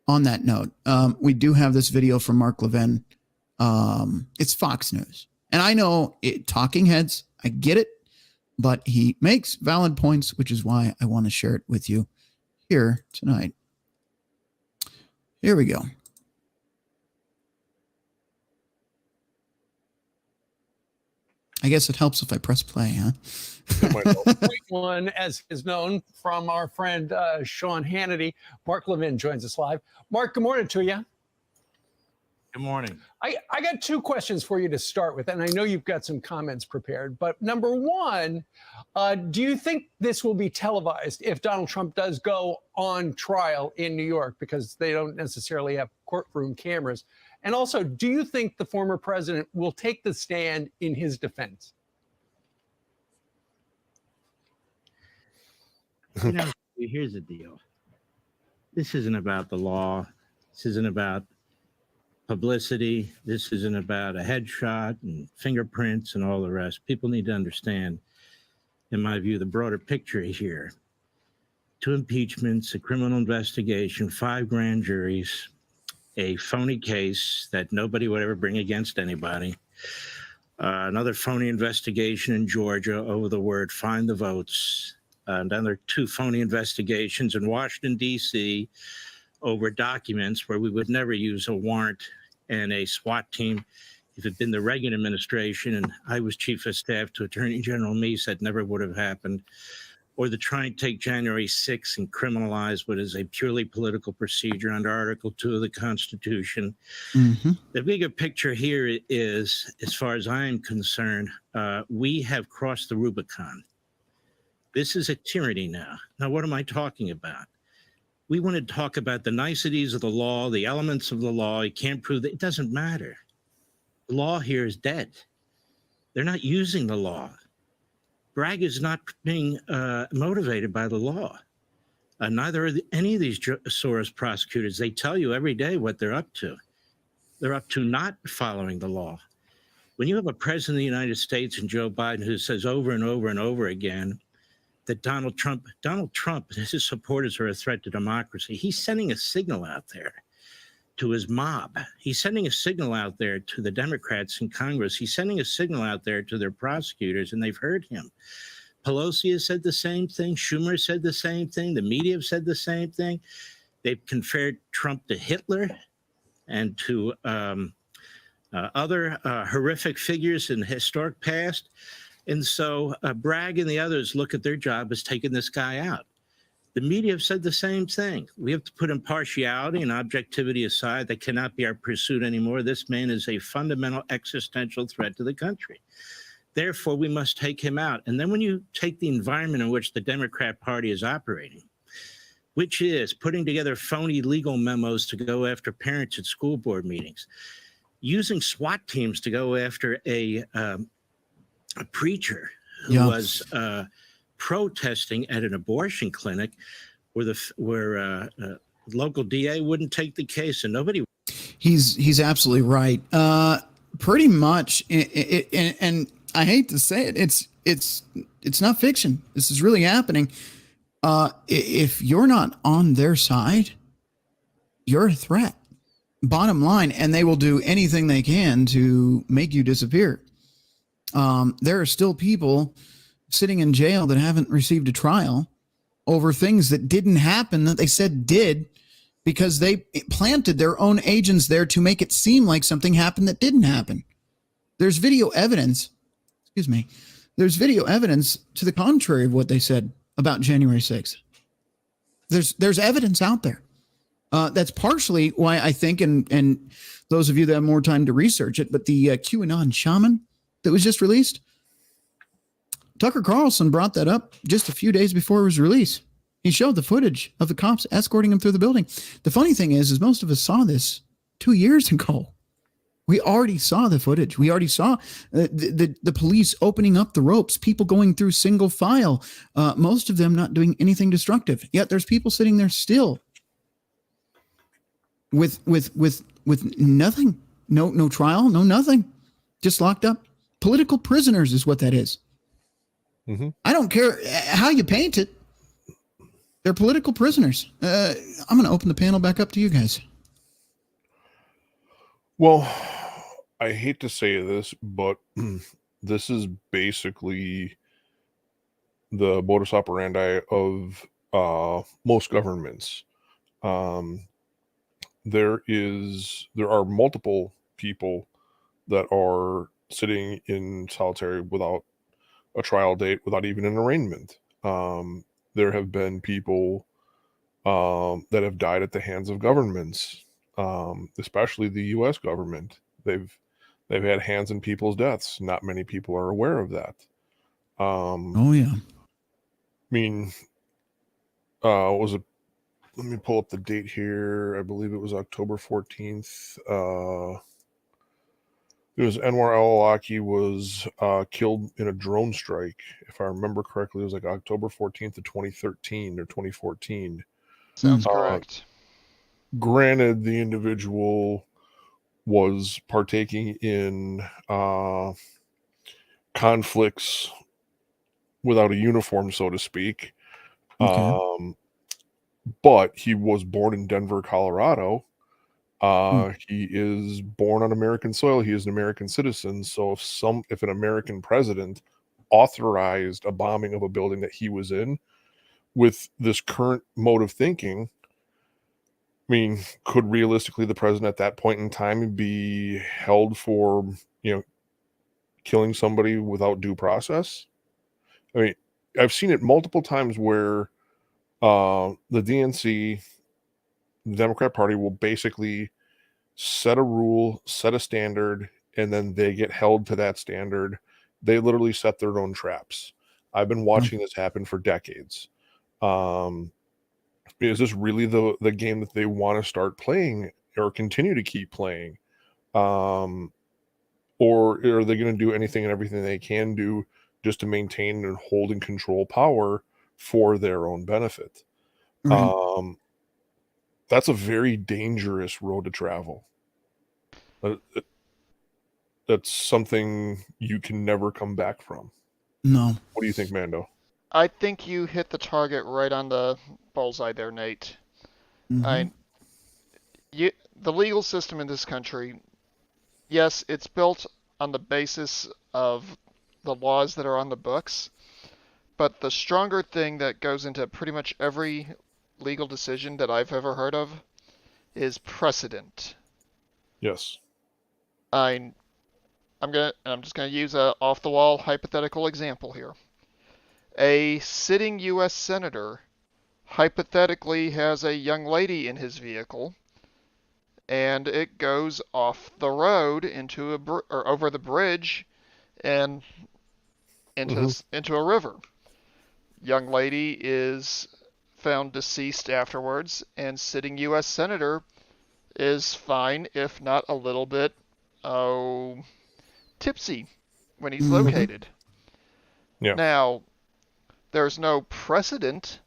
Speaker 1: on that note, we do have this video from Mark Levin. It's Fox News. And I know talking heads, I get it. But he makes valid points, which is why I want to share it with you here tonight. Here we go. I guess it helps if I press play, huh?
Speaker 6: Great one, as is known from our friend Sean Hannity. Mark Levin joins us live. Mark, good morning to you.
Speaker 7: Good morning.
Speaker 6: I got two questions for you to start with, and I know you've got some comments prepared. But number one, do you think this will be televised if Donald Trump does go on trial in New York, because they don't necessarily have courtroom cameras? And also, do you think the former president will take the stand in his defense?
Speaker 7: You know, here's the deal. This isn't about the law. This isn't about publicity. This isn't about a headshot and fingerprints and all the rest. People need to understand, in my view, the broader picture here. 2 impeachments, a criminal investigation, 5 grand juries, a phony case that nobody would ever bring against anybody, another phony investigation in Georgia over the word find the votes, another 2 phony investigations in Washington, D.C. over documents where we would never use a warrant and a SWAT team. If it had been the Reagan administration and I was chief of staff to Attorney General Meese, that never would have happened. Or the try and take January 6th and criminalize what is a purely political procedure under Article 2 of the Constitution. Mm-hmm. The bigger picture here is, as far as I am concerned, we have crossed the Rubicon. This is a tyranny now. Now, what am I talking about? We want to talk about the niceties of the law, the elements of the law. You can't prove that. It doesn't matter. The law here is dead. They're not using the law. Bragg is not being motivated by the law. Neither are any of these Soros prosecutors. They tell you every day what they're up to. They're up to not following the law. When you have a president of the United States and Joe Biden who says over and over and over again that Donald Trump, his supporters are a threat to democracy, he's sending a signal out there to his mob. He's sending a signal out there to the Democrats in Congress. He's sending a signal out there to their prosecutors, and they've heard him. Pelosi has said the same thing. Schumer said the same thing. The media have said the same thing. They've compared Trump to Hitler and to other horrific figures in the historic past. And so Bragg and the others look at their job as taking this guy out. The media have said the same thing. We have to put impartiality and objectivity aside. That cannot be our pursuit anymore. This man is a fundamental existential threat to the country. Therefore, we must take him out. And then when you take the environment in which the Democrat Party is operating, which is putting together phony legal memos to go after parents at school board meetings, using SWAT teams to go after a a preacher who
Speaker 1: Yeah.
Speaker 7: was protesting at an abortion clinic where local DA wouldn't take the case, and nobody.
Speaker 1: He's absolutely right. Pretty much, and I hate to say it, it's not fiction. This is really happening. If you're not on their side, you're a threat. Bottom line, and they will do anything they can to make you disappear. There are still people sitting in jail that haven't received a trial over things that didn't happen that they said did, because they planted their own agents there to make it seem like something happened that didn't happen. There's video evidence, there's video evidence to the contrary of what they said about January 6th. There's evidence out there. That's partially why I think, and those of you that have more time to research it, but the QAnon shaman that was just released, Tucker Carlson brought that up just a few days before it was released. He showed the footage of the cops escorting him through the building. The funny thing is most of us saw this 2 years ago. We already saw the footage. We already saw the police opening up the ropes, people going through single file, most of them not doing anything destructive. Yet there's people sitting there still with nothing, no trial, no nothing, just locked up. Political prisoners is what that is.
Speaker 4: Mm-hmm.
Speaker 1: I don't care how you paint it. They're political prisoners. I'm going to open the panel back up to you guys.
Speaker 4: Well, I hate to say this, but this is basically the modus operandi of most governments. There are multiple people that are sitting in solitary without a trial date, without even an arraignment. There have been people that have died at the hands of governments, especially the U.S. government. They've had hands in people's deaths. Not many people are aware of that.
Speaker 1: Oh yeah.
Speaker 4: I mean, let me pull up the date here. I believe it was October 14th. It was Anwar al-Awlaki was killed in a drone strike. If I remember correctly, it was like October 14th of 2013 or 2014.
Speaker 5: Sounds correct.
Speaker 4: Granted, the individual was partaking in conflicts without a uniform, so to speak.
Speaker 1: Okay.
Speaker 4: But he was born in Denver, Colorado. He is born on American soil. He is an American citizen. So if an American president authorized a bombing of a building that he was in with this current mode of thinking, I mean, could realistically the president at that point in time be held for, killing somebody without due process? I mean, I've seen it multiple times where the DNC, the Democrat Party, will basically set a rule, set a standard, and then they get held to that standard. They literally set their own traps. I've been watching this happen for decades. Is this really the game that they want to start playing or continue to keep playing? Or are they going to do anything and everything they can do just to maintain and hold and control power for their own benefit?
Speaker 1: Right.
Speaker 4: That's a very dangerous road to travel. That's something you can never come back from.
Speaker 1: No.
Speaker 4: What do you think, Mando?
Speaker 5: I think you hit the target right on the bullseye there, Nate.
Speaker 1: Mm-hmm.
Speaker 5: The legal system in this country, yes, it's built on the basis of the laws that are on the books, but the stronger thing that goes into pretty much every legal decision that I've ever heard of is precedent.
Speaker 4: Yes.
Speaker 5: I'm just gonna use a off-the-wall hypothetical example here. A sitting U.S. senator hypothetically has a young lady in his vehicle, and it goes off the road into or over the bridge and into a river. Young lady is found deceased afterwards, and sitting U.S. senator is fine, if not a little bit tipsy when he's located.
Speaker 4: Yeah.
Speaker 5: Now, there's no precedent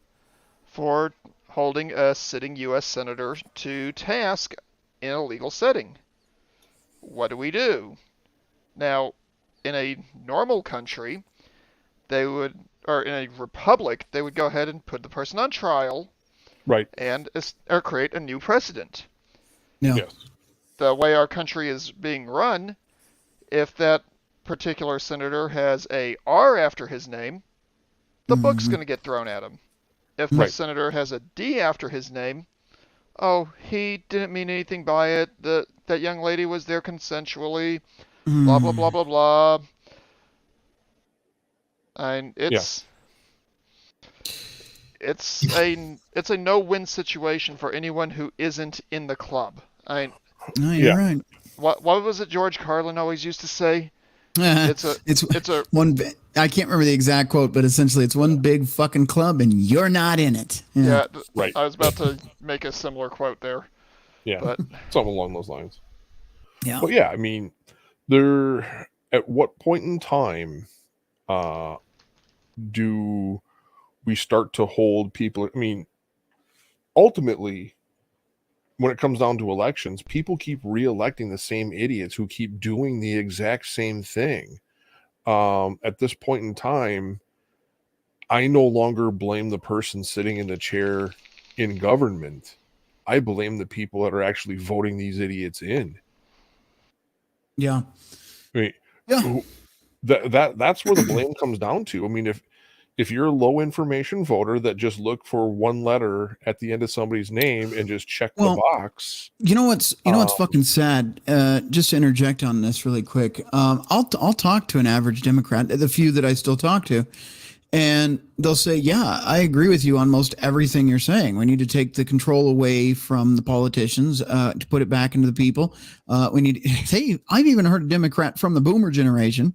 Speaker 5: for holding a sitting U.S. senator to task in a legal setting. What do we do? Now, in a normal country, they would, or in a republic, they would go ahead and put the person on trial
Speaker 4: Right.
Speaker 5: and or create a new precedent.
Speaker 1: Yeah.
Speaker 4: Yes.
Speaker 5: The way our country is being run, if that particular senator has a R after his name, the book's going to get thrown at him. If the
Speaker 4: Right.
Speaker 5: senator has a D after his name, oh, he didn't mean anything by it. That young lady was there consensually. Blah blah blah blah blah. And it's a no-win situation for anyone who isn't in the club.
Speaker 1: No, you're right.
Speaker 5: What was it George Carlin always used to say?
Speaker 1: It's
Speaker 5: a
Speaker 1: one. I can't remember the exact quote, but essentially, it's one big fucking club, and you're not in it.
Speaker 5: yeah.
Speaker 4: Right.
Speaker 5: I was about to make a similar quote there.
Speaker 4: Yeah.
Speaker 5: But
Speaker 4: Something along those lines.
Speaker 1: Yeah.
Speaker 4: But yeah, I mean, at what point in time do we start to hold people? I mean, ultimately, when it comes down to elections, people keep re-electing the same idiots who keep doing the exact same thing. At this point in time, I no longer blame the person sitting in the chair in government. I blame the people that are actually voting these idiots in.
Speaker 1: Yeah.
Speaker 4: I mean,
Speaker 1: Yeah.
Speaker 4: that's where the blame comes down to. I mean, if you're a low information voter that just look for one letter at the end of somebody's name and just check the box.
Speaker 1: You know what's fucking sad? Just to interject on this really quick. I'll talk to an average Democrat, the few that I still talk to, and they'll say, "Yeah, I agree with you on most everything you're saying. We need to take the control away from the politicians to put it back into the people. We need." Hey, I've even heard a Democrat from the Boomer generation,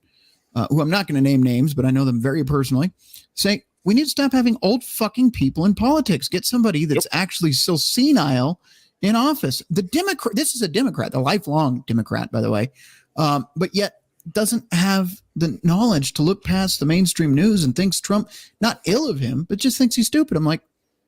Speaker 1: who I'm not going to name names, but I know them very personally, say we need to stop having old fucking people in politics. Get somebody that's actually still senile in office. The Democrat, this is a Democrat, a lifelong Democrat, by the way, but yet doesn't have the knowledge to look past the mainstream news and thinks Trump, not ill of him, but just thinks he's stupid. I'm like,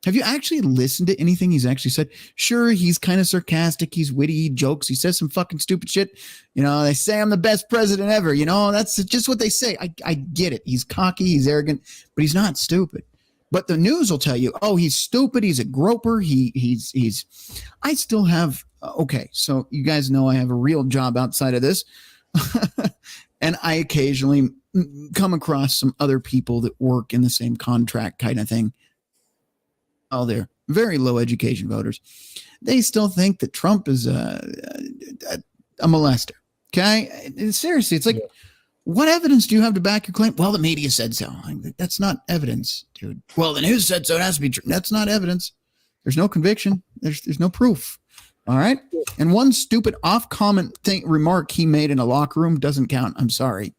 Speaker 1: have you actually listened to anything he's actually said? Sure, he's kind of sarcastic. He's witty. He jokes. He says some fucking stupid shit. You know, they say I'm the best president ever. You know, that's just what they say. I get it. He's cocky. He's arrogant, but he's not stupid. But the news will tell you, oh, he's stupid. He's a groper. He's. I still have. Okay, so you guys know I have a real job outside of this, and I occasionally come across some other people that work in the same contract kind of thing. Oh, they're very low education voters. They still think that Trump is a molester. Okay, seriously, it's like. Yeah. What evidence do you have to back your claim? Well, the media said so. That's not evidence, dude. Well, the news said so. It has to be true. That's not evidence. There's no conviction. There's no proof. All right. And one stupid off-comment remark he made in a locker room doesn't count. I'm sorry.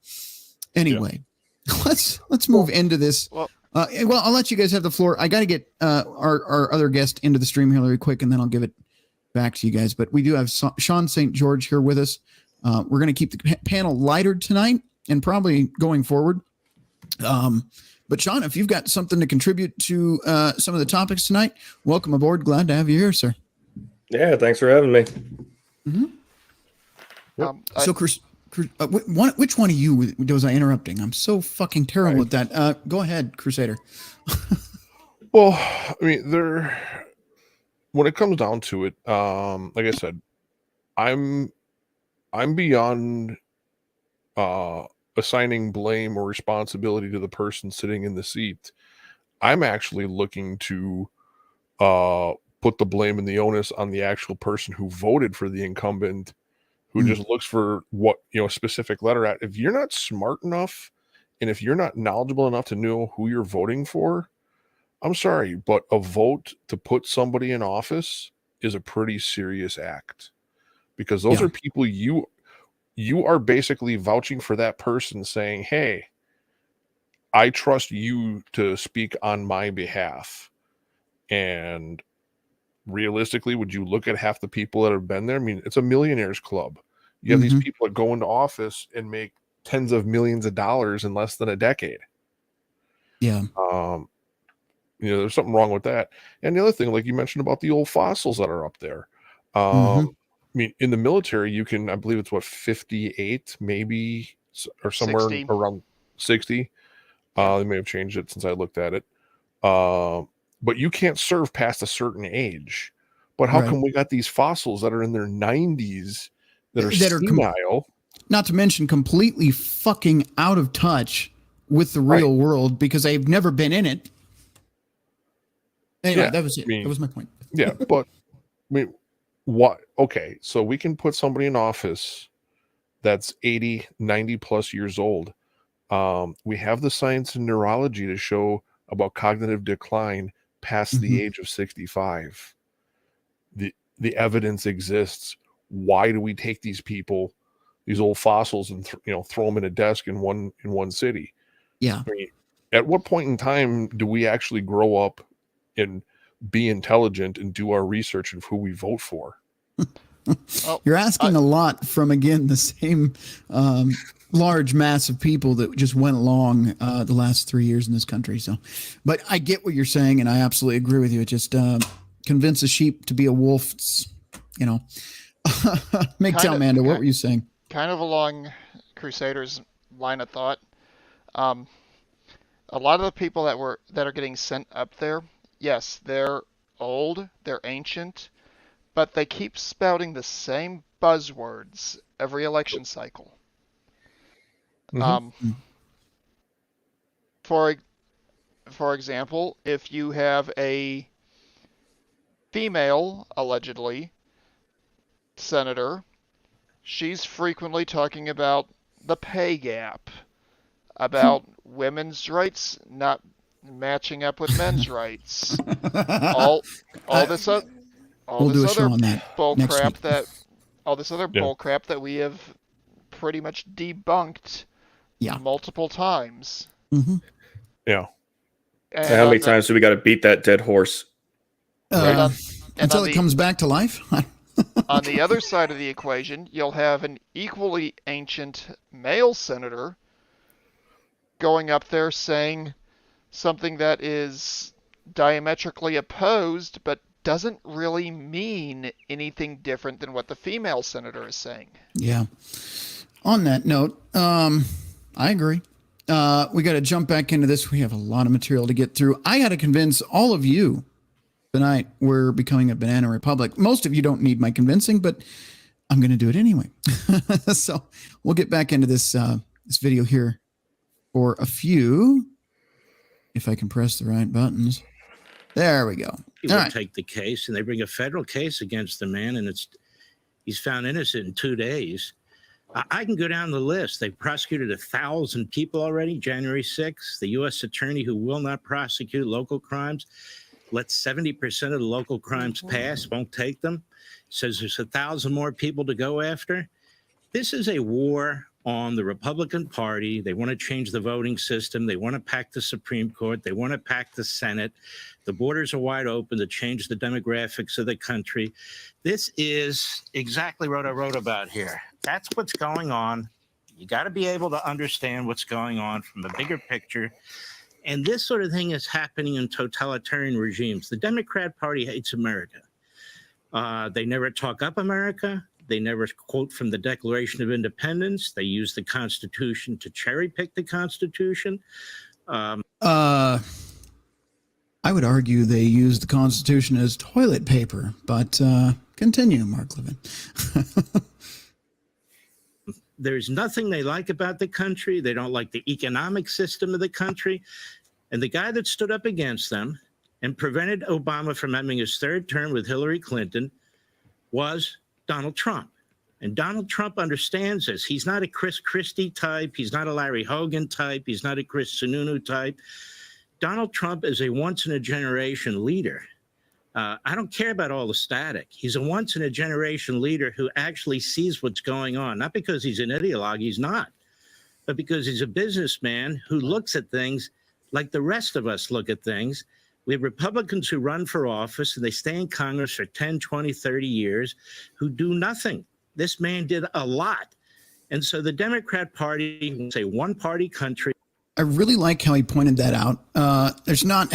Speaker 1: Anyway, let's move into this. Well, I'll let you guys have the floor. I got to get our other guest into the stream here really quick, and then I'll give it back to you guys. But we do have Sean St. George here with us. We're going to keep the panel lighter tonight and probably going forward. But Sean, if you've got something to contribute to some of the topics tonight, welcome aboard. Glad to have you here, sir.
Speaker 8: Yeah, thanks for having me.
Speaker 1: Mm-hmm. So, Chris, which one of you was I interrupting? I'm so fucking terrible at that. Go ahead, Crusader.
Speaker 4: Well, I mean, when it comes down to it, like I said, I'm beyond assigning blame or responsibility to the person sitting in the seat. I'm actually looking to put the blame and the onus on the actual person who voted for the incumbent, who just looks for what, a specific letter at. If you're not smart enough and if you're not knowledgeable enough to know who you're voting for, I'm sorry, but a vote to put somebody in office is a pretty serious act, because those are people you are basically vouching for that person, saying, hey, I trust you to speak on my behalf. And realistically, would you look at half the people that have been there? I mean, it's a millionaires club. You have these people that go into office and make tens of millions of dollars in less than a decade.
Speaker 1: Yeah.
Speaker 4: There's something wrong with that. And the other thing, like you mentioned about the old fossils that are up there.
Speaker 1: Mhm.
Speaker 4: I mean, in the military, you can, I believe it's 58, maybe, or somewhere
Speaker 5: 60.
Speaker 4: around 60. They may have changed it since I looked at it. But you can't serve past a certain age. But how
Speaker 1: Right.
Speaker 4: come we got these fossils that are in their 90s that are
Speaker 1: That are
Speaker 4: senile?
Speaker 1: Not to mention completely fucking out of touch with the real world because they've never been in it. Anyway,
Speaker 4: Yeah,
Speaker 1: that was it.
Speaker 4: I mean,
Speaker 1: That was my point.
Speaker 4: Yeah, but I mean, what? Okay, so we can put somebody in office that's 80, 90 plus years old. We have the science and neurology to show about cognitive decline past the age of 65. The evidence exists. Why do we take these people, these old fossils, and throw them in a desk in one city?
Speaker 1: Yeah.
Speaker 4: I mean, at what point in time do we actually grow up and be intelligent and do our research of who we vote for?
Speaker 1: You're asking a lot from, again, the same large mass of people that just went along the last 3 years in this country. So, but I get what you're saying, and I absolutely agree with you. It just convince a sheep to be a wolf. MGTOW Amanda, what were you saying?
Speaker 5: Kind of along Crusader's line of thought. A lot of the people that are getting sent up there, yes, they're old, they're ancient, but they keep spouting the same buzzwords every election cycle. For example, if you have a female, allegedly, senator, she's frequently talking about the pay gap, about women's rights not matching up with men's rights, all this other bull crap that we have pretty much debunked multiple times.
Speaker 4: Yeah.
Speaker 8: And how many times do we got to beat that dead horse?
Speaker 1: Until it comes back to life?
Speaker 5: On the other side of the equation, you'll have an equally ancient male senator going up there saying something that is diametrically opposed, but doesn't really mean anything different than what the female senator is saying.
Speaker 1: Yeah. On that note, I agree. We got to jump back into this. We have a lot of material to get through. I got to convince all of you tonight we're becoming a banana republic. Most of you don't need my convincing, but I'm going to do it anyway. So we'll get back into this video here for a few, if I can press the right buttons. There we go.
Speaker 7: People take the case and they bring a federal case against the man, and he's found innocent in 2 days. I can go down the list. They've prosecuted 1,000 people already. January 6th, the U.S. attorney who will not prosecute local crimes lets 70% of the local crimes pass, won't take them, says there's 1,000 more people to go after. This is a war on the Republican Party. They want to change the voting system. They want to pack the Supreme Court. They want to pack the Senate. The borders are wide open to change the demographics of the country. This is exactly what I wrote about here. That's what's going on. You got to be able to understand what's going on from a bigger picture. And this sort of thing is happening in totalitarian regimes. The Democrat Party hates America. They never talk up America. They never quote from the Declaration of Independence. They use the Constitution to cherry pick the Constitution.
Speaker 1: I would argue they use the Constitution as toilet paper, but continue, Mark Levin.
Speaker 7: There's nothing they like about the country. They don't like the economic system of the country. And the guy that stood up against them and prevented Obama from having his third term with Hillary Clinton was Donald Trump. And Donald Trump understands this. He's not a Chris Christie type. He's not a Larry Hogan type. He's not a Chris Sununu type. Donald Trump is a once-in-a-generation leader. I don't care about all the static. He's a once-in-a-generation leader who actually sees what's going on, not because he's an ideologue, he's not, but because he's a businessman who looks at things like the rest of us look at things. We have Republicans who run for office and they stay in Congress for 10, 20, 30 years who do nothing. This man did a lot. And so the Democrat Party is a one-party country.
Speaker 1: I really like how he pointed that out. There's not,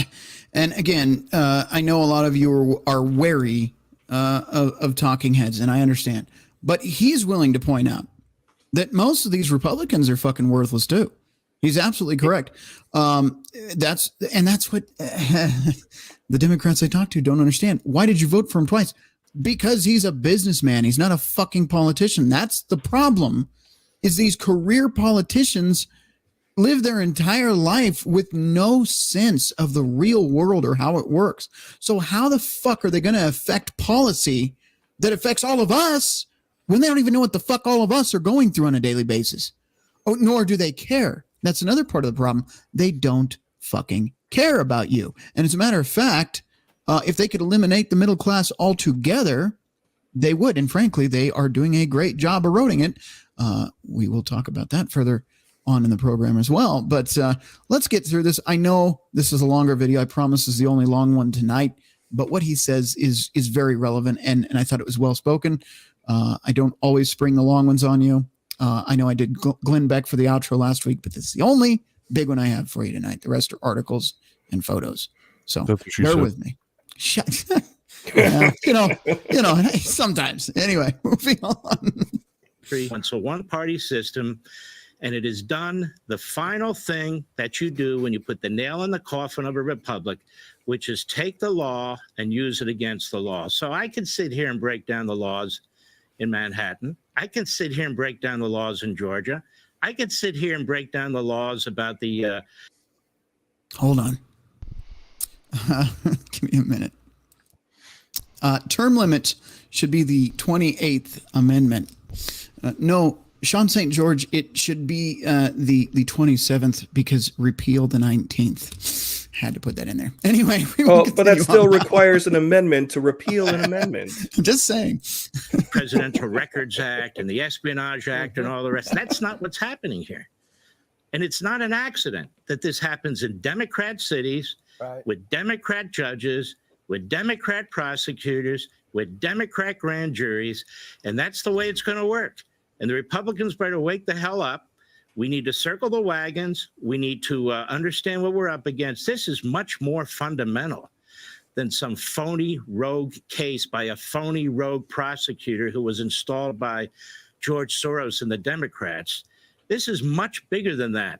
Speaker 1: and again, I know a lot of you are wary of talking heads, and I understand. But he's willing to point out that most of these Republicans are fucking worthless too. He's absolutely correct. That's what the Democrats I talk to don't understand. Why did you vote for him twice? Because he's a businessman. He's not a fucking politician. That's the problem. Is these career politicians live their entire life with no sense of the real world or how it works. So how the fuck are they going to affect policy that affects all of us when they don't even know what the fuck all of us are going through on a daily basis? Oh, nor do they care. That's another part of the problem. They don't fucking care about you. And as a matter of fact, if they could eliminate the middle class altogether, they would. And frankly, they are doing a great job eroding it. We will talk about that further on in the program as well. But let's get through this. I know this is a longer video. I promise this is the only long one tonight. But what he says is very relevant, and I thought it was well spoken. I don't always spring the long ones on you. I know I did Glenn Beck for the outro last week, but this is the only big one I have for you tonight. The rest are articles and photos. So bear with me. Shut. You know, sometimes. Anyway, moving on.
Speaker 7: It's a one-party system, and it is done. The final thing that you do when you put the nail in the coffin of a republic, which is take the law and use it against the law. So I can sit here and break down the laws in Manhattan. I can sit here and break down the laws in Georgia. I could sit here and break down the laws about the.
Speaker 1: Hold on. Give me a minute. Term limits should be the 28th Amendment. No, Sean St. George, it should be the 27th because repeal the 19th. Had to put that in there. Anyway.
Speaker 8: But that still requires an amendment to repeal an amendment.
Speaker 1: Just saying.
Speaker 7: Presidential Records Act and the Espionage Act and all the rest. That's not what's happening here. And it's not an accident that this happens in Democrat cities, right, with Democrat judges, with Democrat prosecutors, with Democrat grand juries. And that's the way it's going to work. And the Republicans better wake the hell up. We need to circle the wagons. We need to understand what we're up against. This is much more fundamental than some phony rogue case by a phony rogue prosecutor who was installed by George Soros and the Democrats. This is much bigger than that.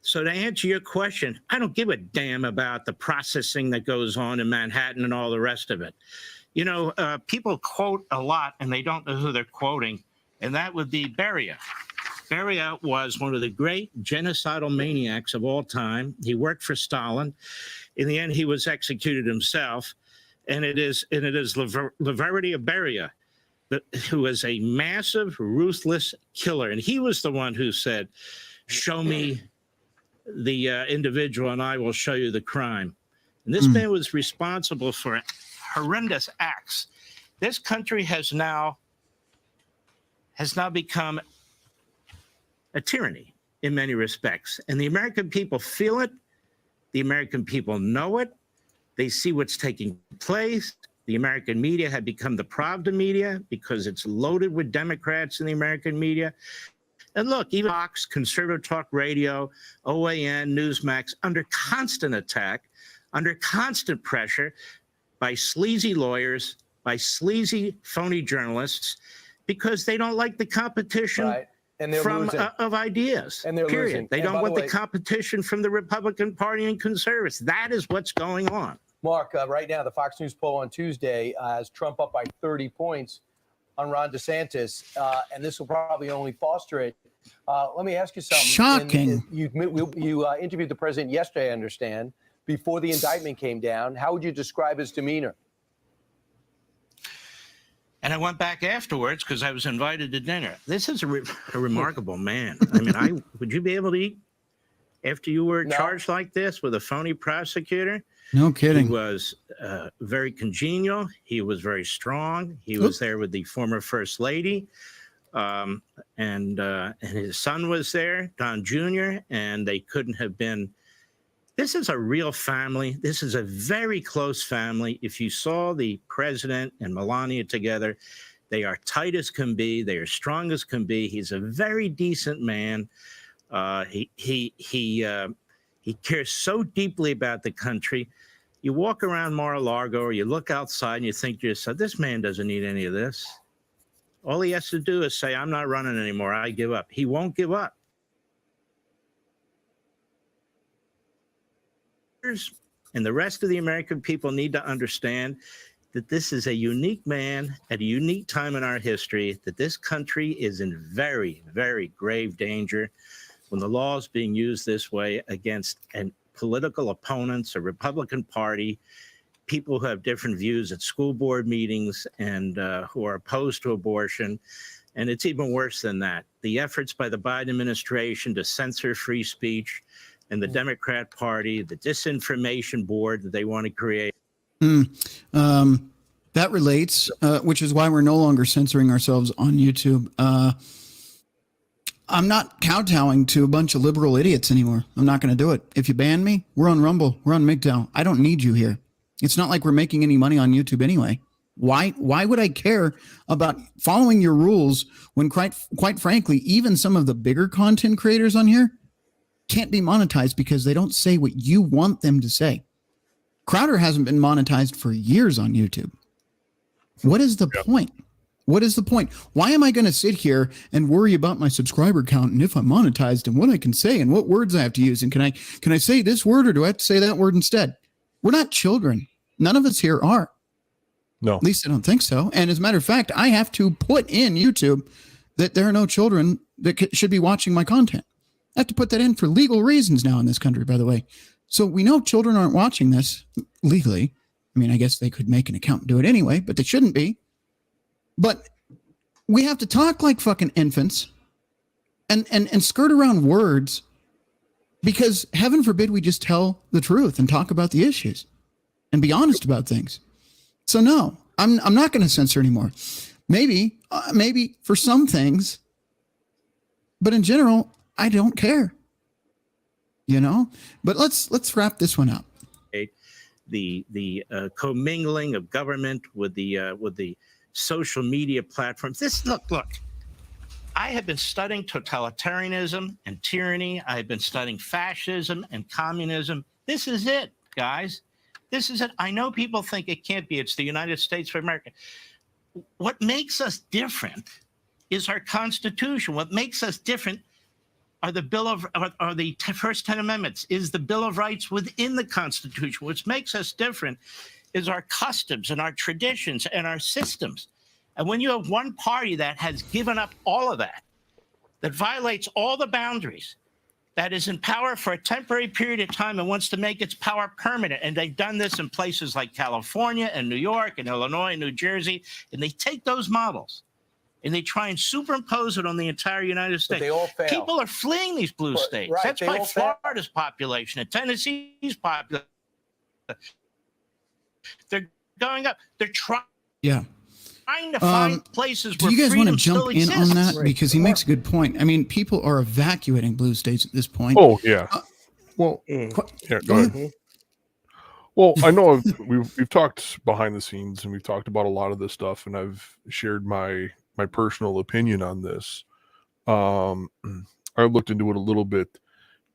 Speaker 7: So to answer your question, I don't give a damn about the processing that goes on in Manhattan and all the rest of it. You know, people quote a lot and they don't know who they're quoting, and that would be Beria. Beria was one of the great genocidal maniacs of all time. He worked for Stalin. In the end, he was executed himself. And it is Laverty of Beria, who was a massive, ruthless killer. And he was the one who said, show me the individual and I will show you the crime. And this man was responsible for horrendous acts. This country has now become a tyranny in many respects. And the American people feel it. The American people know it. They see what's taking place. The American media had become the Pravda media because it's loaded with Democrats in the American media. And look, even Fox, Conservative Talk Radio, OAN, Newsmax, under constant attack, under constant pressure by sleazy lawyers, by sleazy, phony journalists, because they don't like the competition. Right. And they're of ideas, and they're period. Losing. They don't want the competition from the Republican Party and conservatives. That is what's going on.
Speaker 9: Mark, right now, the Fox News poll on Tuesday has Trump up by 30 points on Ron DeSantis, and this will probably only foster it. Let me ask you something.
Speaker 1: Shocking.
Speaker 9: You interviewed the president yesterday, I understand, before the indictment came down. How would you describe his demeanor?
Speaker 7: And I went back afterwards because I was invited to dinner. This is a remarkable man. I mean, would you be able to eat after you were charged like this with a phony prosecutor?
Speaker 1: No kidding.
Speaker 7: He was very congenial. He was very strong. He was there with the former First Lady. And his son was there, Don Jr., and they couldn't have been. This is a real family. This is a very close family. If you saw the president and Melania together, they are tight as can be. They are strong as can be. He's a very decent man. He cares so deeply about the country. You walk around Mar-a-Lago or you look outside and you think to yourself, this man doesn't need any of this. All he has to do is say, I'm not running anymore. I give up. He won't give up. And the rest of the American people need to understand that this is a unique man at a unique time in our history, that this country is in very, very grave danger when the law is being used this way against political opponents, a Republican Party, people who have different views at school board meetings and who are opposed to abortion. And it's even worse than that. The efforts by the Biden administration to censor free speech and the Democrat Party, the disinformation board that they want to create.
Speaker 1: That relates, which is why we're no longer censoring ourselves on YouTube. I'm not kowtowing to a bunch of liberal idiots anymore. I'm not going to do it. If you ban me, we're on Rumble. We're on MGTOW. I don't need you here. It's not like we're making any money on YouTube anyway. Why would I care about following your rules when quite frankly, even some of the bigger content creators on here can't be monetized because they don't say what you want them to say. Crowder hasn't been monetized for years on YouTube. What is the point? What is the point? Why am I going to sit here and worry about my subscriber count and if I'm monetized and what I can say and what words I have to use? And can I say this word or do I have to say that word instead? We're not children. None of us here are.
Speaker 4: No.
Speaker 1: At least I don't think so. And as a matter of fact, I have to put in YouTube that there are no children that should be watching my content. I have to put that in for legal reasons now in this country, by the way. So we know children aren't watching this legally. I mean, I guess they could make an account and do it anyway, but they shouldn't be. But we have to talk like fucking infants and skirt around words because heaven forbid we just tell the truth and talk about the issues and be honest about things. So no, I'm not going to censor anymore. Maybe for some things, but in general, I don't care. You know, but let's wrap this one up.
Speaker 7: The commingling of government with the social media platforms. Look. I have been studying totalitarianism and tyranny. I have been studying fascism and communism. This is it, guys. This is it. I know people think it can't be. It's the United States of America. What makes us different is our Constitution. What makes us different are the first 10 amendments, is the Bill of Rights within the Constitution. What makes us different is our customs and our traditions and our systems. And when you have one party that has given up all of that, that violates all the boundaries, that is in power for a temporary period of time and wants to make its power permanent, and they've done this in places like California and New York and Illinois and New Jersey, and they take those models and they try and superimpose it on the entire United States.
Speaker 9: But they all fail.
Speaker 7: People are fleeing these blue states.
Speaker 9: Right,
Speaker 7: That's
Speaker 9: they
Speaker 7: why
Speaker 9: all fail.
Speaker 7: Florida's population and Tennessee's population, they're going up. They're trying to find places
Speaker 1: do
Speaker 7: where
Speaker 1: you guys want to
Speaker 7: freedom
Speaker 1: jump
Speaker 7: still
Speaker 1: in
Speaker 7: exists.
Speaker 1: on that? Because he makes a good point. I mean, people are evacuating blue states at this point.
Speaker 4: Oh yeah. Well, yeah. Go ahead. Well, I know we've talked behind the scenes and we've talked about a lot of this stuff, and I've shared my personal opinion on this. I looked into it a little bit.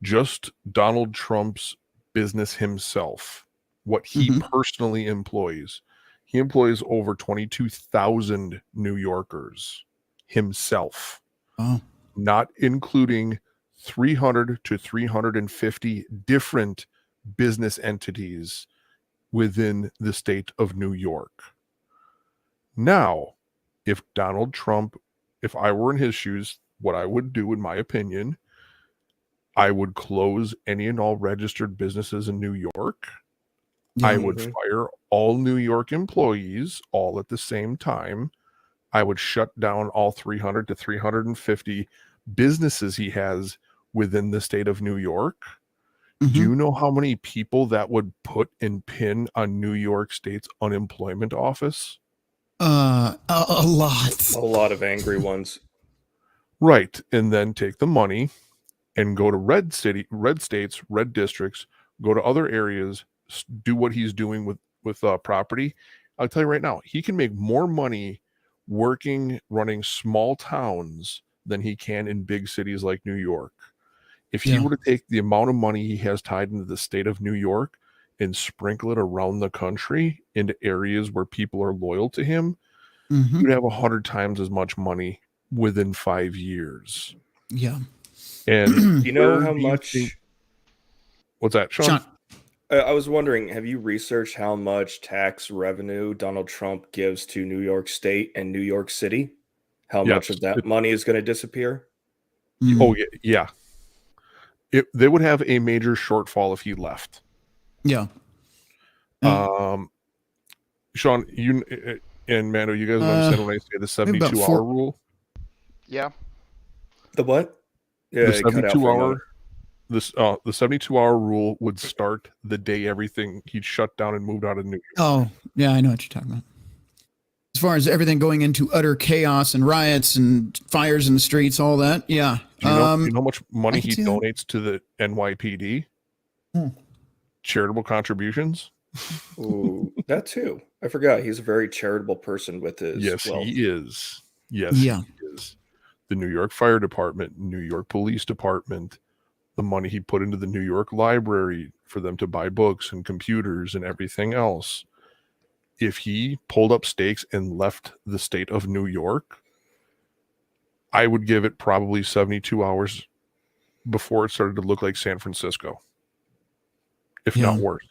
Speaker 4: Just Donald Trump's business himself, what he personally employs. He employs over 22,000 New Yorkers himself, not including 300 to 350 different business entities within the state of New York. Now, if Donald Trump, if I were in his shoes, what I would do, in my opinion, I would close any and all registered businesses in New York. I would fire all New York employees all at the same time. I would shut down all 300 to 350 businesses he has within the state of New York. Do you know how many people that would put and pin on New York State's unemployment office?
Speaker 1: A lot.
Speaker 8: A lot of angry ones.
Speaker 4: Right. And then take the money and go to red states, red districts, go to other areas, do what he's doing with property. I'll tell you right now, he can make more money running small towns than he can in big cities like New York. If he were to take the amount of money he has tied into the state of New York and sprinkle it around the country into areas where people are loyal to him, you'd have 100 times as much money within 5 years.
Speaker 1: Yeah.
Speaker 8: Do
Speaker 4: And
Speaker 8: you know
Speaker 4: where
Speaker 8: how
Speaker 4: do you
Speaker 8: much?
Speaker 4: think- What's that, Sean?
Speaker 8: I was wondering, have you researched how much tax revenue Donald Trump gives to New York State and New York City? How much of that money is going to disappear?
Speaker 4: Oh, yeah. They would have a major shortfall if he left.
Speaker 1: Yeah.
Speaker 4: Sean, you and Mando, you guys understand when I say the 72-hour rule?
Speaker 5: Yeah.
Speaker 8: The what?
Speaker 4: The 72-hour. The 72-hour rule would start the day everything he'd shut down and moved out of New York.
Speaker 1: Oh, yeah, I know what you're talking about. As far as everything going into utter chaos and riots and fires in the streets, all that, yeah.
Speaker 4: Do you know how much money he donates to the NYPD? Charitable contributions?
Speaker 8: Ooh, that too. I forgot. He's a very charitable person with his wealth.
Speaker 4: He is. Yes, he is. The New York Fire Department, New York Police Department, the money he put into the New York Library for them to buy books and computers and everything else. If he pulled up stakes and left the state of New York, I would give it probably 72 hours before it started to look like San Francisco, if not worse.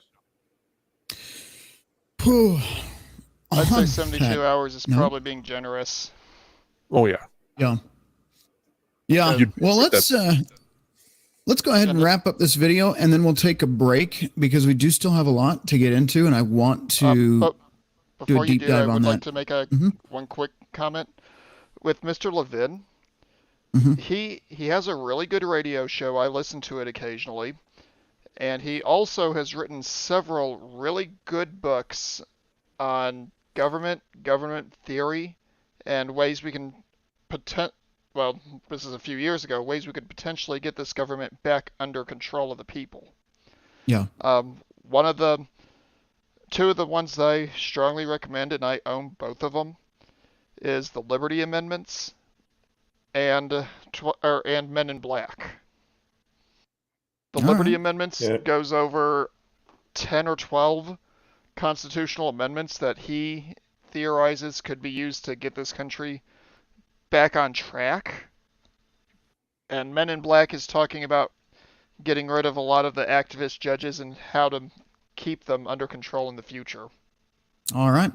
Speaker 5: I'd say 72 hours is probably being generous.
Speaker 4: Oh, yeah.
Speaker 1: Yeah. Yeah. Well, let's go ahead and wrap up this video, and then we'll take a break because we do still have a lot to get into, and I want to do a deep dive on that.
Speaker 5: I would like to make one quick comment. With Mr. Levin, he has a really good radio show. I listen to it occasionally. And he also has written several really good books on government theory, and ways we can well, this is a few years ago, ways we could potentially get this government back under control of the people.
Speaker 1: Yeah.
Speaker 5: Two of the ones that I strongly recommend, and I own both of them, is the Liberty Amendments and Men in Black. The Liberty Amendments goes over 10 or 12 constitutional amendments that he theorizes could be used to get this country back on track. And Men in Black is talking about getting rid of a lot of the activist judges and how to keep them under control in the future.
Speaker 1: All right.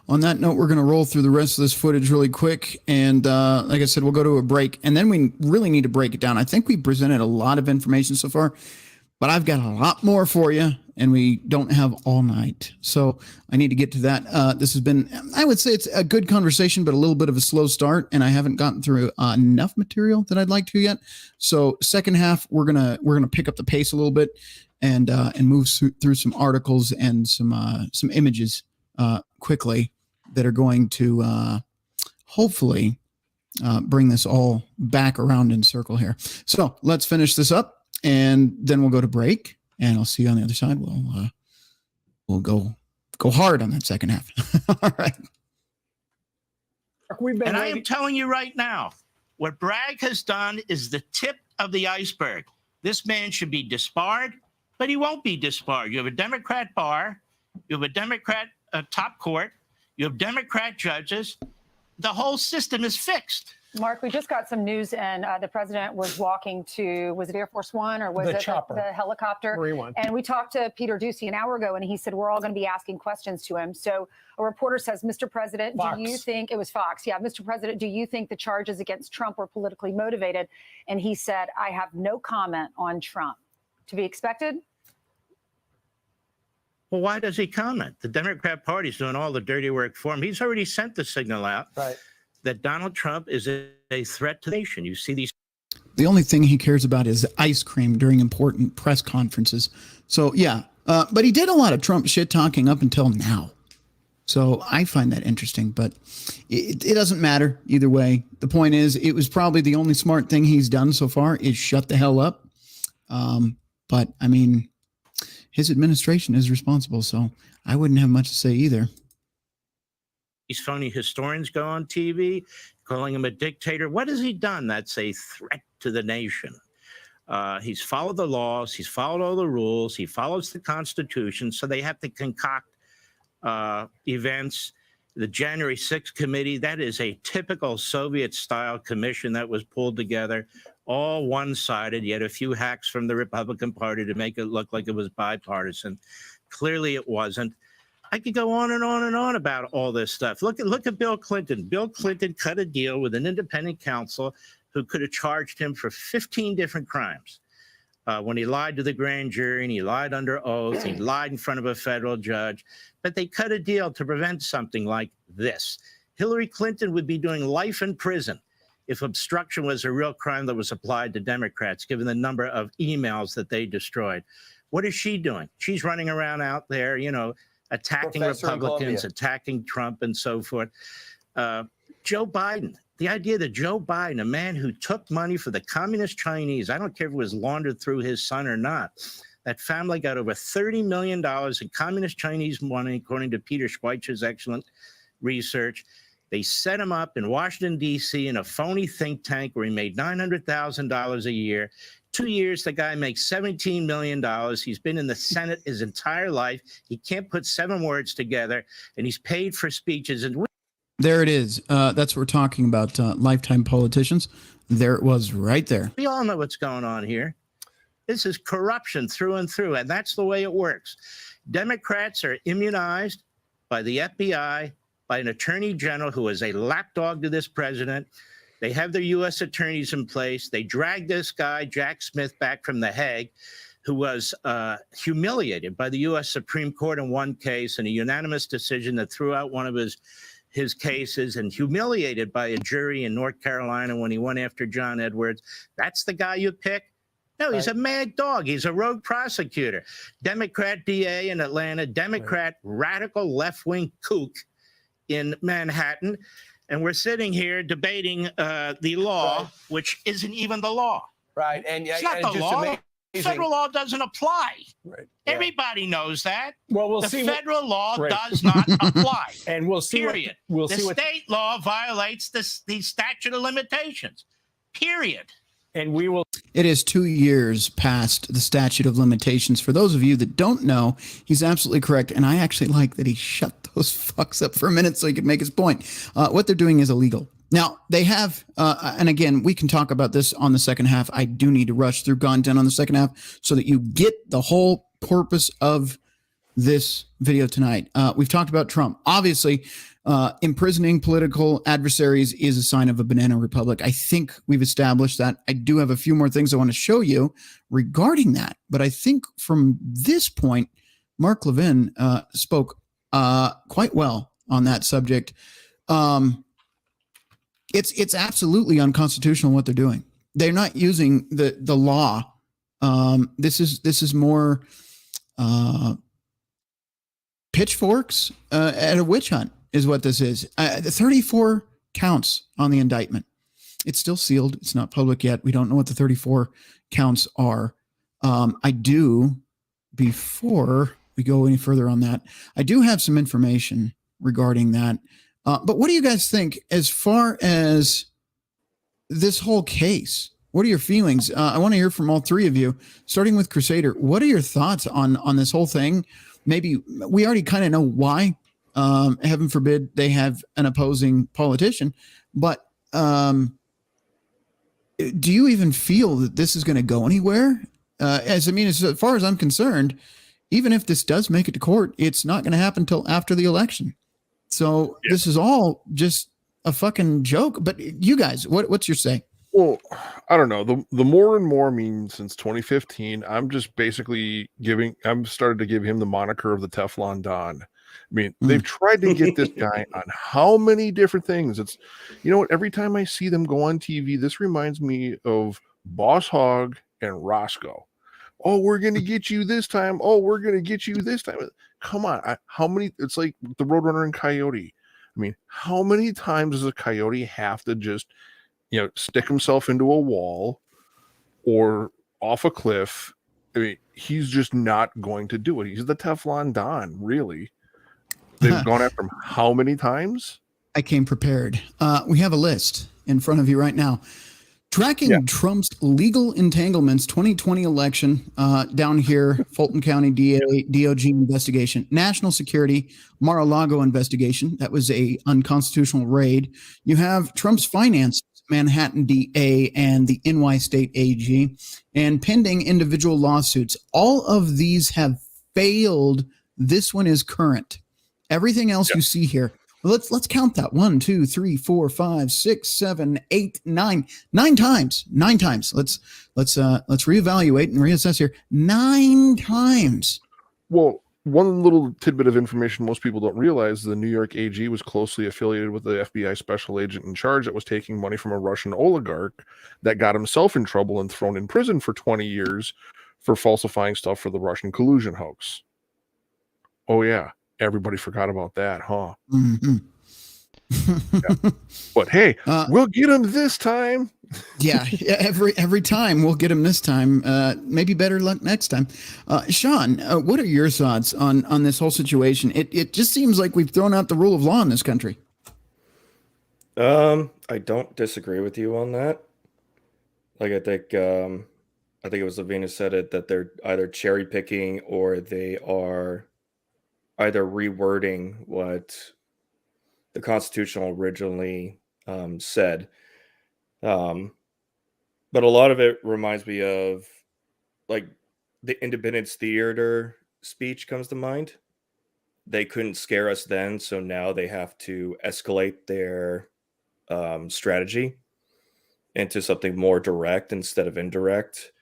Speaker 1: On that note, we're going to roll through the rest of this footage really quick. And like I said, we'll go to a break. And then we really need to break it down. I think we presented a lot of information so far, but I've got a lot more for you, and we don't have all night. So I need to get to that. This has been, I would say it's a good conversation, but a little bit of a slow start. And I haven't gotten through enough material that I'd like to yet. So second half, we're going to pick up the pace a little bit and move through some articles and some images quickly that are going to hopefully bring this all back around in circle here. So let's finish this up, and then we'll go to break, and I'll see you on the other side. We'll go hard on that second half. All right.
Speaker 7: And I am telling you right now, what Bragg has done is the tip of the iceberg. This man should be disbarred, but he won't be disbarred. You have a Democrat bar, you have a Democrat top court, you have Democrat judges. The whole system is fixed.
Speaker 10: Mark, we just got some news, and the president was walking to, was it Air Force One or was it the helicopter?
Speaker 6: Marine One.
Speaker 10: And we talked to Peter Doocy an hour ago, and he said we're all going to be asking questions to him. So a reporter says, Mr. President, do you think, it was Fox, yeah, Mr. President, do you think the charges against Trump were politically motivated? And he said, I have no comment on Trump. To be expected?
Speaker 7: Well, why does he comment? The Democrat Party's doing all the dirty work for him. He's already sent the signal out that Donald Trump is a threat to the nation. You see these.
Speaker 1: The only thing he cares about is ice cream during important press conferences. So, yeah, but he did a lot of Trump shit talking up until now. So I find that interesting, but it doesn't matter either way. The point is, it was probably the only smart thing he's done so far is shut the hell up. But I mean, his administration is responsible, so I wouldn't have much to say either.
Speaker 7: These phony historians go on TV calling him a dictator. What has he done that's a threat to the nation? He's followed the laws. He's followed all the rules. He follows the Constitution. So they have to concoct events. The January 6th committee, that is a typical Soviet-style commission that was pulled together, all one-sided, yet a few hacks from the Republican Party to make it look like it was bipartisan. Clearly it wasn't. I could go on and on and on about all this stuff. Look at Bill Clinton. Bill Clinton cut a deal with an independent counsel who could have charged him for 15 different crimes. When he lied to the grand jury and he lied under oath, he lied in front of a federal judge, but they cut a deal to prevent something like this. Hillary Clinton would be doing life in prison if obstruction was a real crime that was applied to Democrats, given the number of emails that they destroyed. What is she doing? She's running around out there, attacking Republicans, attacking Trump and so forth. Joe Biden. The idea that Joe Biden, a man who took money for the communist Chinese, I don't care if it was laundered through his son or not, that family got over $30 million in communist Chinese money, according to Peter Schweitzer's excellent research. They set him up in Washington, D.C. in a phony think tank where he made $900,000 a year. 2 years, the guy makes $17 million. He's been in the Senate his entire life. He can't put 7 words together, and he's paid for speeches. And
Speaker 1: there it is. That's what we're talking about, lifetime politicians. There it was right there.
Speaker 7: We all know what's going on here. This is corruption through and through, and that's the way it works. Democrats are immunized by the FBI, by an attorney general who is a lapdog to this president. They have their U.S. attorneys in place. They dragged this guy, Jack Smith, back from The Hague, who was humiliated by the U.S. Supreme Court in one case in a unanimous decision that threw out one of his cases, and humiliated by a jury in North Carolina when he went after John Edwards. That's the guy you pick? No, he's a mad dog. He's a rogue prosecutor. Democrat DA in Atlanta, Democrat radical left-wing kook in Manhattan. And we're sitting here debating the law, which isn't even the law.
Speaker 9: Right. And
Speaker 7: it's not the law. Federal law doesn't apply.
Speaker 6: Right.
Speaker 7: Everybody knows that.
Speaker 6: Well, we'll
Speaker 7: the
Speaker 6: see.
Speaker 7: Federal law does not apply.
Speaker 6: And we'll see.
Speaker 7: Period. The state law violates the statute of limitations. Period.
Speaker 6: And we will.
Speaker 1: It is 2 years past the statute of limitations. For those of you that don't know, he's absolutely correct. And I actually like that he shut those fucks up for a minute so he could make his point. What they're doing is illegal. Now, they have, and again, we can talk about this on the second half. I do need to rush through content on the second half so that you get the whole purpose of this video tonight. We've talked about Trump. Obviously, imprisoning political adversaries is a sign of a banana republic. I think we've established that. I do have a few more things I want to show you regarding that. But I think from this point, Mark Levin spoke quite well on that subject. It's absolutely unconstitutional what they're doing. They're not using the law. This is more pitchforks at a witch hunt is what this is. 34 counts on the indictment. It's still sealed. It's not public yet. We don't know what the 34 counts are. Before we go any further on that, I do have some information regarding that. But what do you guys think as far as this whole case? What are your feelings? I want to hear from all three of you, starting with Crusader. What are your thoughts on this whole thing? Maybe we already kind of know why. Heaven forbid they have an opposing politician. But do you even feel that this is going to go anywhere? As far as I'm concerned, even if this does make it to court, it's not going to happen until after the election. So This is all just a fucking joke. But you guys, what's your say?
Speaker 4: Well, I don't know. The more and more since 2015, I'm just basically I'm started to give him the moniker of the Teflon Don. I mean, they've tried to get this guy on how many different things. It's, you know what? Every time I see them go on TV, this reminds me of Boss Hogg and Roscoe. Oh, we're going to get you this time. Oh, we're going to get you this time. Come on. How many? It's like the Roadrunner and Coyote. I mean, how many times does a coyote have to just, stick himself into a wall or off a cliff? I mean, he's just not going to do it. He's the Teflon Don, really. They've gone after him how many times?
Speaker 1: I came prepared. We have a list in front of you right now. Tracking Trump's legal entanglements 2020 election down here, Fulton County DOJ investigation, national security, Mar-a-Lago investigation. That was a unconstitutional raid. You have Trump's finances, Manhattan DA and the NY State AG, and pending individual lawsuits. All of these have failed. This one is current. Everything else you see here. Well, let's count that. 1, 2, 3, 4, 5, 6, 7, 8, 9. 9 times. 9 times. Let's reevaluate and reassess here. 9 times.
Speaker 4: Well, one little tidbit of information most people don't realize: the New York AG was closely affiliated with the FBI special agent in charge that was taking money from a Russian oligarch that got himself in trouble and thrown in prison for 20 years for falsifying stuff for the Russian collusion hoax. Oh yeah. Everybody forgot about that, huh?
Speaker 1: Mm-hmm.
Speaker 4: Yeah. But hey, we'll get him this time.
Speaker 1: Yeah, every time we'll get him this time. Maybe better luck next time. Sean, what are your thoughts on this whole situation? It just seems like we've thrown out the rule of law in this country.
Speaker 8: I don't disagree with you on that. Like, I think it was Levine who said it, that they're either cherry picking or they are either rewording what the Constitution originally said. But a lot of it reminds me of, like, the Independence Theater speech comes to mind. They couldn't scare us then, so now they have to escalate their strategy into something more direct instead of indirect.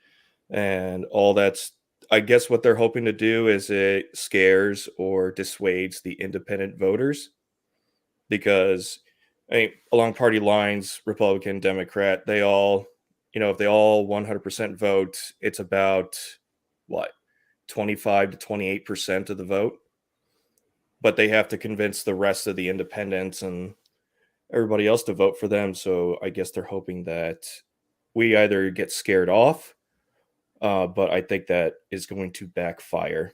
Speaker 8: And all that's, I guess what they're hoping to do is it scares or dissuades the independent voters, because I mean, along party lines, Republican, Democrat, they all, if they all 100% vote, it's about 25 to 28% of the vote. But they have to convince the rest of the independents and everybody else to vote for them. So I guess they're hoping that we either get scared off, but I think that is going to backfire,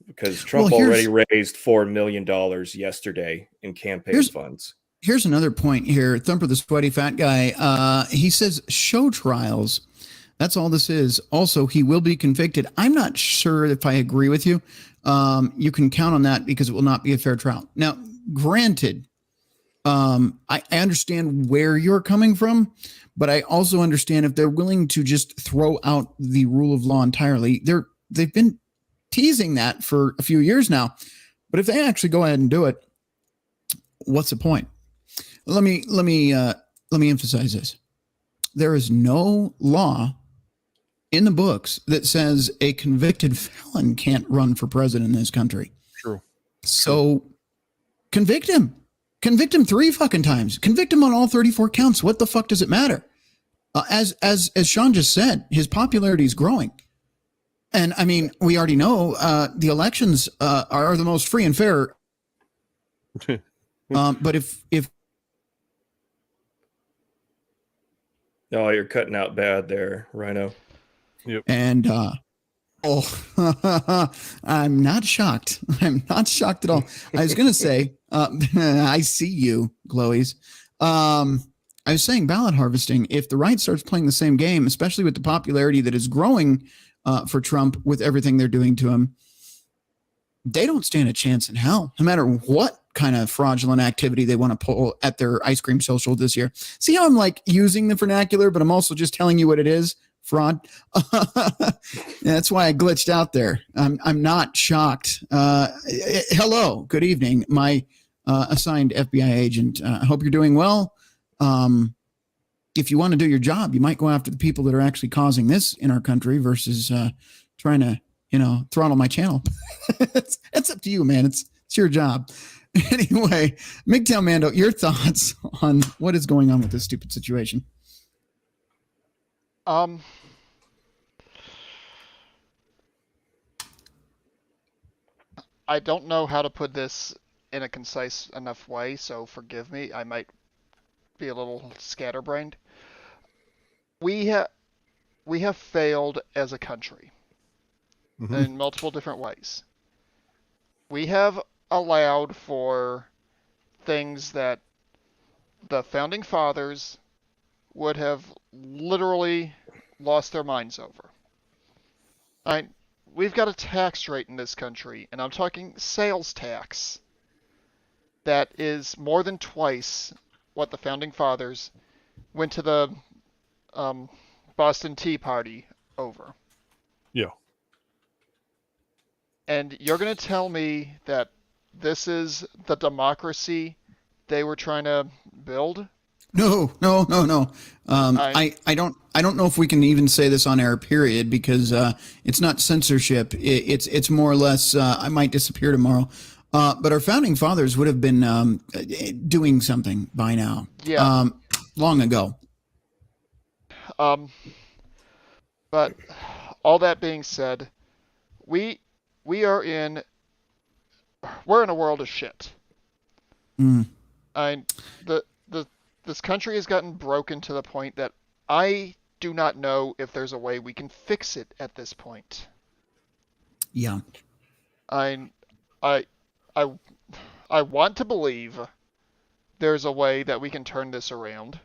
Speaker 8: because Trump already raised $4 million yesterday in campaign funds.
Speaker 1: Here's another point here. Thumper, the sweaty fat guy, he says show trials. That's all this is. Also, he will be convicted. I'm not sure if I agree with you. You can count on that because it will not be a fair trial. Now, granted, I understand where you're coming from, but I also understand if they're willing to just throw out the rule of law entirely. They've been teasing that for a few years now, but if they actually go ahead and do it, what's the point? Let me emphasize this. There is no law in the books that says a convicted felon can't run for president in this country.
Speaker 4: True.
Speaker 1: So convict him. Convict him 3 fucking times. Convict him on all 34 counts. What the fuck does it matter? As Sean just said, his popularity is growing. And I mean, we already know the elections are the most free and fair. But if
Speaker 8: oh, you're cutting out bad there, Rhino.
Speaker 4: Yep.
Speaker 1: And I'm not shocked. I'm not shocked at all. I was going to say, I see you, Glowies. I was saying ballot harvesting. If the right starts playing the same game, especially with the popularity that is growing for Trump with everything they're doing to him, they don't stand a chance in hell, no matter what kind of fraudulent activity they want to pull at their ice cream social this year. See how I'm like using the vernacular, but I'm also just telling you what it is. Fraud. That's why I glitched out there. I'm not shocked. Hello, good evening, my assigned FBI agent. I hope you're doing well. If you want to do your job, you might go after the people that are actually causing this in our country versus trying to, throttle my channel. It's up to you, man. It's your job. Anyway, MGTOW Mando, your thoughts on what is going on with this stupid situation?
Speaker 5: I don't know how to put this in a concise enough way, so forgive me. I might be a little scatterbrained. We have failed as a country in multiple different ways. We have allowed for things that the founding fathers would have literally lost their minds over. We've got a tax rate in this country, and I'm talking sales tax, that is more than twice what the Founding Fathers went to the Boston Tea Party over.
Speaker 4: Yeah.
Speaker 5: And you're going to tell me that this is the democracy they were trying to build?
Speaker 1: No. I don't know if we can even say this on air, period, because it's not censorship. It's more or less, I might disappear tomorrow. But our founding fathers would have been doing something by now.
Speaker 5: Yeah.
Speaker 1: Long ago.
Speaker 5: But all that being said, we're in a world of shit. This country has gotten broken to the point that I do not know if there's a way we can fix it at this point.
Speaker 1: Yeah.
Speaker 5: I want to believe there's a way that we can turn this around.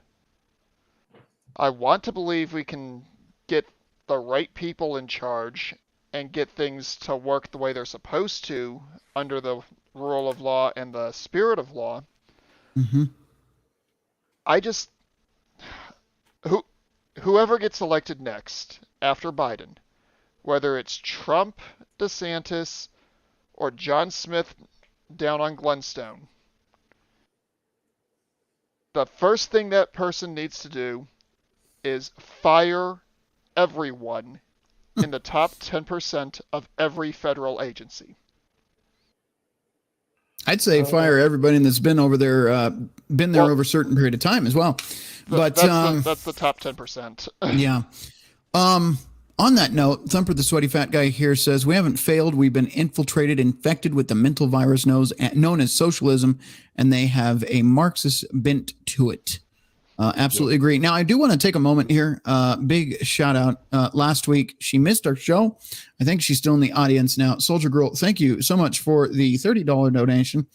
Speaker 5: I want to believe we can get the right people in charge and get things to work the way they're supposed to under the rule of law and the spirit of law.
Speaker 1: Mm-hmm.
Speaker 5: Whoever gets elected next after Biden, whether it's Trump, DeSantis, or John Smith down on Glenstone, the first thing that person needs to do is fire everyone in the top 10% of every federal agency.
Speaker 1: I'd say fire everybody that's been over there, over a certain period of time as well. But
Speaker 5: that's the top 10%.
Speaker 1: Yeah. On that note, Thumper the Sweaty Fat Guy here says, we haven't failed. We've been infiltrated, infected with the mental virus known as socialism, and they have a Marxist bent to it. Absolutely agree. Now, I do want to take a moment here. Big shout out. Last week, she missed our show. I think she's still in the audience now. Soldier Girl, thank you so much for the $30 donation.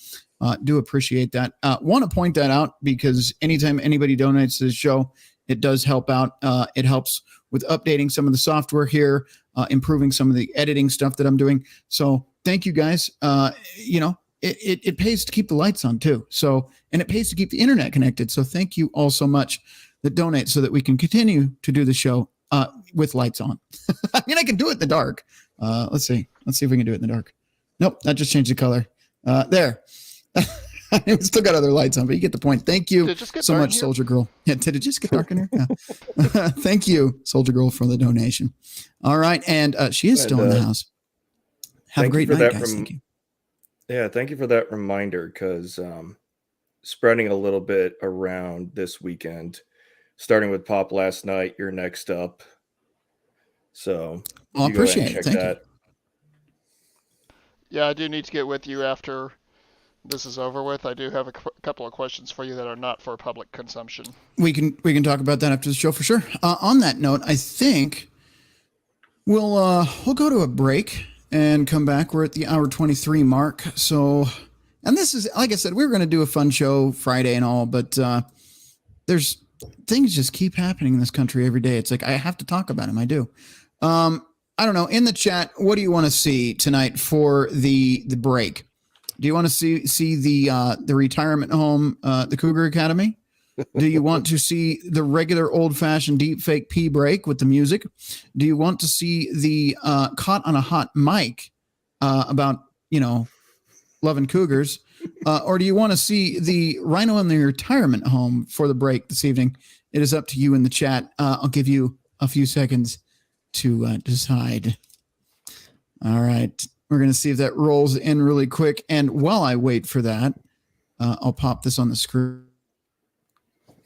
Speaker 1: Do appreciate that. Want to point that out because anytime anybody donates to the show, it does help out. It helps with updating some of the software here, improving some of the editing stuff that I'm doing. So thank you guys. It pays to keep the lights on too. So, and it pays to keep the internet connected. So thank you all so much that donate so that we can continue to do the show with lights on. I mean, I can do it in the dark. Let's see if we can do it in the dark. Nope. That just changed the color. There. We still got other lights on, but you get the point. Thank you so much, Soldier Girl. Yeah, did it just get dark in here? Yeah. Thank you, Soldier Girl, for the donation. All right, and she is still in the house. Have a great night, guys. Thank you.
Speaker 8: Yeah, thank you for that reminder, because spreading a little bit around this weekend, starting with Pop last night, you're next up. So
Speaker 1: I appreciate it. Thank you.
Speaker 5: Yeah, I do need to get with you after this is over with. I do have a couple of questions for you that are not for public consumption. We can
Speaker 1: talk about that after the show for sure. On that note, I think we'll go to a break and come back. We're at the hour 23 mark. So, and this is, like I said, we were going to do a fun show Friday and all, but there's things just keep happening in this country every day. It's like, I have to talk about them. I do. I don't know. In the chat, what do you want to see tonight for the break? Do you want to see the retirement home, the Cougar Academy? Do you want to see the regular old-fashioned deep fake pee break with the music? Do you want to see the caught on a hot mic about, loving cougars? Or do you want to see the rhino in the retirement home for the break this evening? It is up to you in the chat. I'll give you a few seconds to decide. All right. We're going to see if that rolls in really quick. And while I wait for that, I'll pop this on the screen.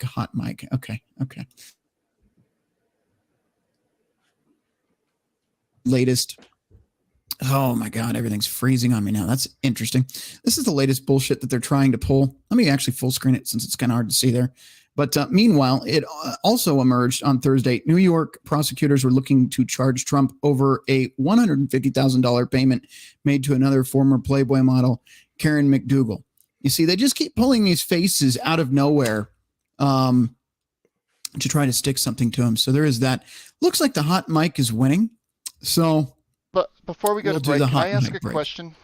Speaker 1: Hot mic. Okay. Latest. Oh my God, everything's freezing on me now. That's interesting. This is the latest bullshit that they're trying to pull. Let me actually full screen it since it's kind of hard to see there. But meanwhile, it also emerged on Thursday. New York prosecutors were looking to charge Trump over a $150,000 payment made to another former Playboy model, Karen McDougal. You see, they just keep pulling these faces out of nowhere. to try to stick something to him. So there is that. Looks like the hot mic is winning. So,
Speaker 5: But before we go
Speaker 1: we'll
Speaker 5: to
Speaker 1: do
Speaker 5: break,
Speaker 1: the
Speaker 5: can
Speaker 1: hot
Speaker 5: I ask
Speaker 1: mic
Speaker 5: a
Speaker 1: break.
Speaker 5: question?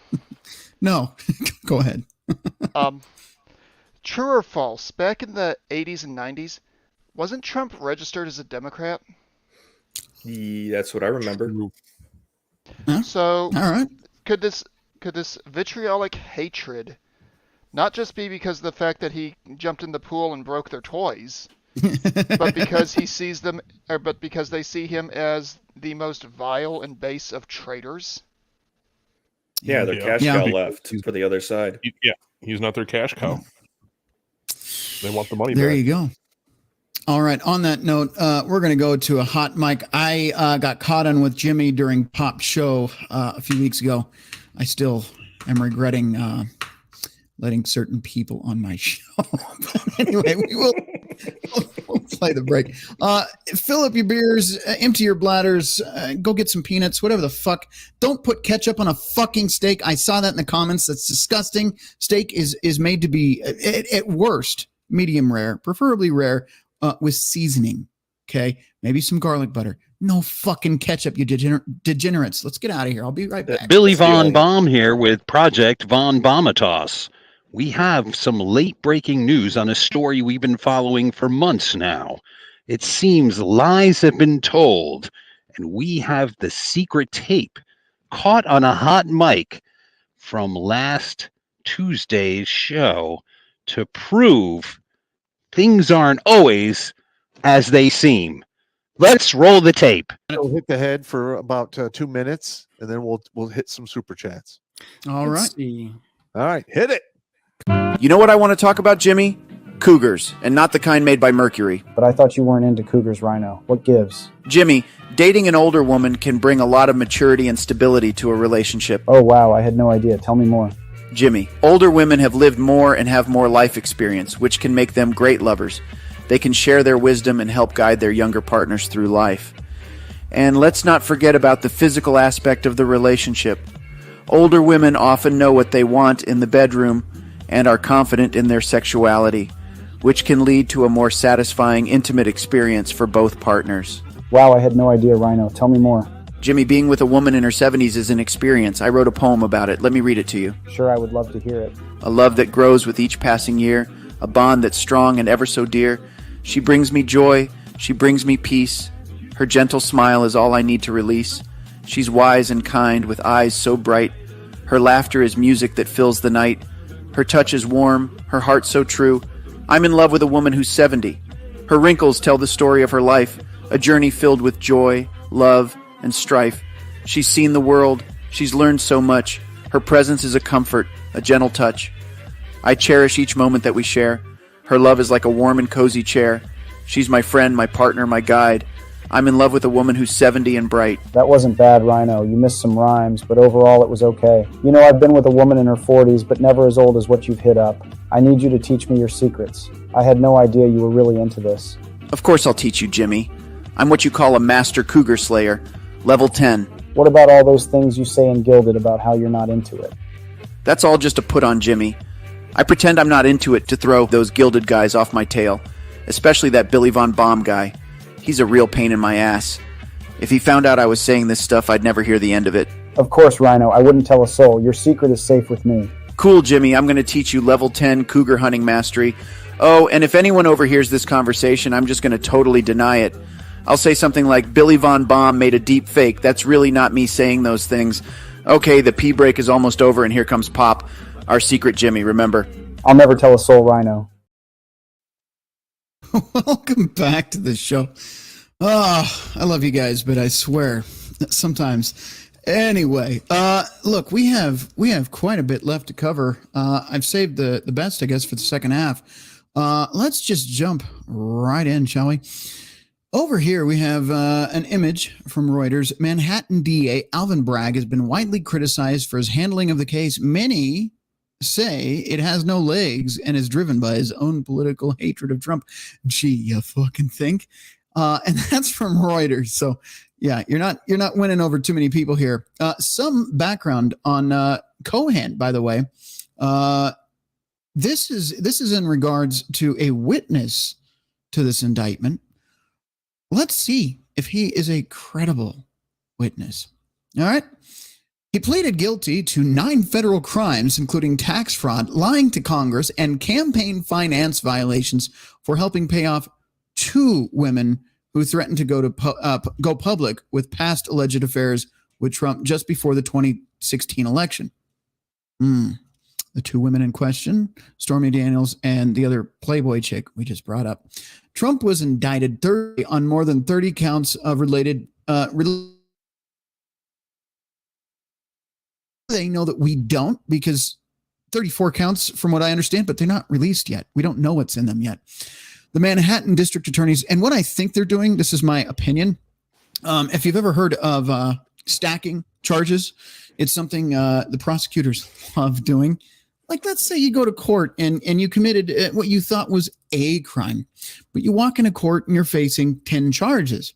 Speaker 1: No, go ahead.
Speaker 5: True or false? Back in the 80s and 90s, wasn't Trump registered as a Democrat?
Speaker 8: Yeah, that's what I remember.
Speaker 1: Huh?
Speaker 5: So
Speaker 1: All right.
Speaker 5: could this vitriolic hatred not just be because of the fact that he jumped in the pool and broke their toys, but because he sees them, but because they see him as the most vile and base of traitors?
Speaker 8: Yeah, their cash cow left for the other side.
Speaker 4: Yeah, he's not their cash cow. They want the money
Speaker 1: There
Speaker 4: back.
Speaker 1: you go. All right. On that note, we're going to go to a hot mic. I got caught on with Jimmy during Pop's show a few weeks ago. I still am regretting letting certain people on my show. But anyway, we'll play the break. Fill up your beers, empty your bladders, go get some peanuts, whatever the fuck. Don't put ketchup on a fucking steak. I saw that in the comments. That's disgusting. Steak is made to be, at worst, medium rare, preferably rare, with seasoning. Okay? Maybe some garlic butter. No fucking ketchup, you degenerates. Let's get out of here. I'll be right back.
Speaker 11: Billy Von Baum here with Project Von Bomitos. We have some late-breaking news on a story we've been following for months now. It seems lies have been told, and we have the secret tape caught on a hot mic from last Tuesday's show to prove things aren't always as they seem. Let's roll the tape.
Speaker 12: We'll hit the head for about 2 minutes, and then we'll hit some super chats.
Speaker 1: All right.
Speaker 12: All right, hit it.
Speaker 13: You know what I want to talk about, Jimmy? Cougars, and not the kind made by Mercury.
Speaker 14: But I thought you weren't into cougars, Rhino. What gives?
Speaker 13: Jimmy, dating an older woman can bring a lot of maturity and stability to a relationship.
Speaker 14: Oh, wow, I had no idea. Tell me more.
Speaker 13: Jimmy, older women have lived more and have more life experience, which can make them great lovers. They can share their wisdom and help guide their younger partners through life. And let's not forget about the physical aspect of the relationship. Older women often know what they want in the bedroom and are confident in their sexuality, which can lead to a more satisfying, intimate experience for both partners.
Speaker 14: Wow, I had no idea, Rhino. Tell me more.
Speaker 13: Jimmy, being with a woman in her 70s is an experience. I wrote a poem about it. Let me read it to you.
Speaker 14: Sure, I would love to hear it.
Speaker 13: A love that grows with each passing year, a bond that's strong and ever so dear. She brings me joy, she brings me peace. Her gentle smile is all I need to release. She's wise and kind with eyes so bright. Her laughter is music that fills the night. Her touch is warm, her heart so true. I'm in love with a woman who's 70. Her wrinkles tell the story of her life, a journey filled with joy, love, and strife. She's seen the world, she's learned so much. Her presence is a comfort, a gentle touch. I cherish each moment that we share. Her love is like a warm and cozy chair. She's my friend, my partner, my guide. I'm in love with a woman who's 70 and bright.
Speaker 14: That wasn't bad, Rhino. You missed some rhymes, but overall it was okay. You know, I've been with a woman in her 40s, but never as old as what you've hit up. I need you to teach me your secrets. I had no idea you were really into this.
Speaker 13: Of course I'll teach you, Jimmy. I'm what you call a master cougar slayer. Level 10.
Speaker 14: What about all those things you say in Gilded about how you're not into it?
Speaker 13: That's all just a put on, Jimmy. I pretend I'm not into it to throw those Gilded guys off my tail. Especially that Billy Von Baum guy. He's a real pain in my ass. If he found out I was saying this stuff, I'd never hear the end of it.
Speaker 14: Of course, Rhino. I wouldn't tell a soul. Your secret is safe with me.
Speaker 13: Cool, Jimmy. I'm going to teach you level 10 cougar hunting mastery. Oh, and if anyone overhears this conversation, I'm just going to totally deny it. I'll say something like, Billy Von Baum made a deep fake. That's really not me saying those things. Okay, the pee break is almost over, and here comes Pop. Our secret Jimmy, remember?
Speaker 14: I'll never tell a soul, Rhino.
Speaker 1: Welcome back to the show. Oh, I love you guys, but I swear, sometimes. Anyway, look, we have quite a bit left to cover. I've saved the best, I guess, for the second half. Let's just jump right in, shall we? Over here, we have an image from Reuters. Manhattan DA Alvin Bragg has been widely criticized for his handling of the case. Many say it has no legs and is driven by his own political hatred of Trump. Gee, you fucking think? And that's from Reuters. So, yeah, you're not winning over too many people here. Some background on Cohen, by the way. This is in regards to a witness to this indictment Let's see if he is a credible witness. All right. He pleaded guilty to 9 federal crimes, including tax fraud, lying to Congress, and campaign finance violations for helping pay off 2 women who threatened to go public with past alleged affairs with Trump just before the 2016 election. The 2 women in question, Stormy Daniels and the other Playboy chick we just brought up. Trump was indicted on more than 30 counts of related. They know that we don't, because 34 counts from what I understand, but they're not released yet. We don't know what's in them yet. The Manhattan district attorneys, and what I think they're doing, this is my opinion. If you've ever heard of stacking charges, it's something the prosecutors love doing. Like, let's say you go to court and you committed what you thought was a crime, but you walk into court and you're facing 10 charges,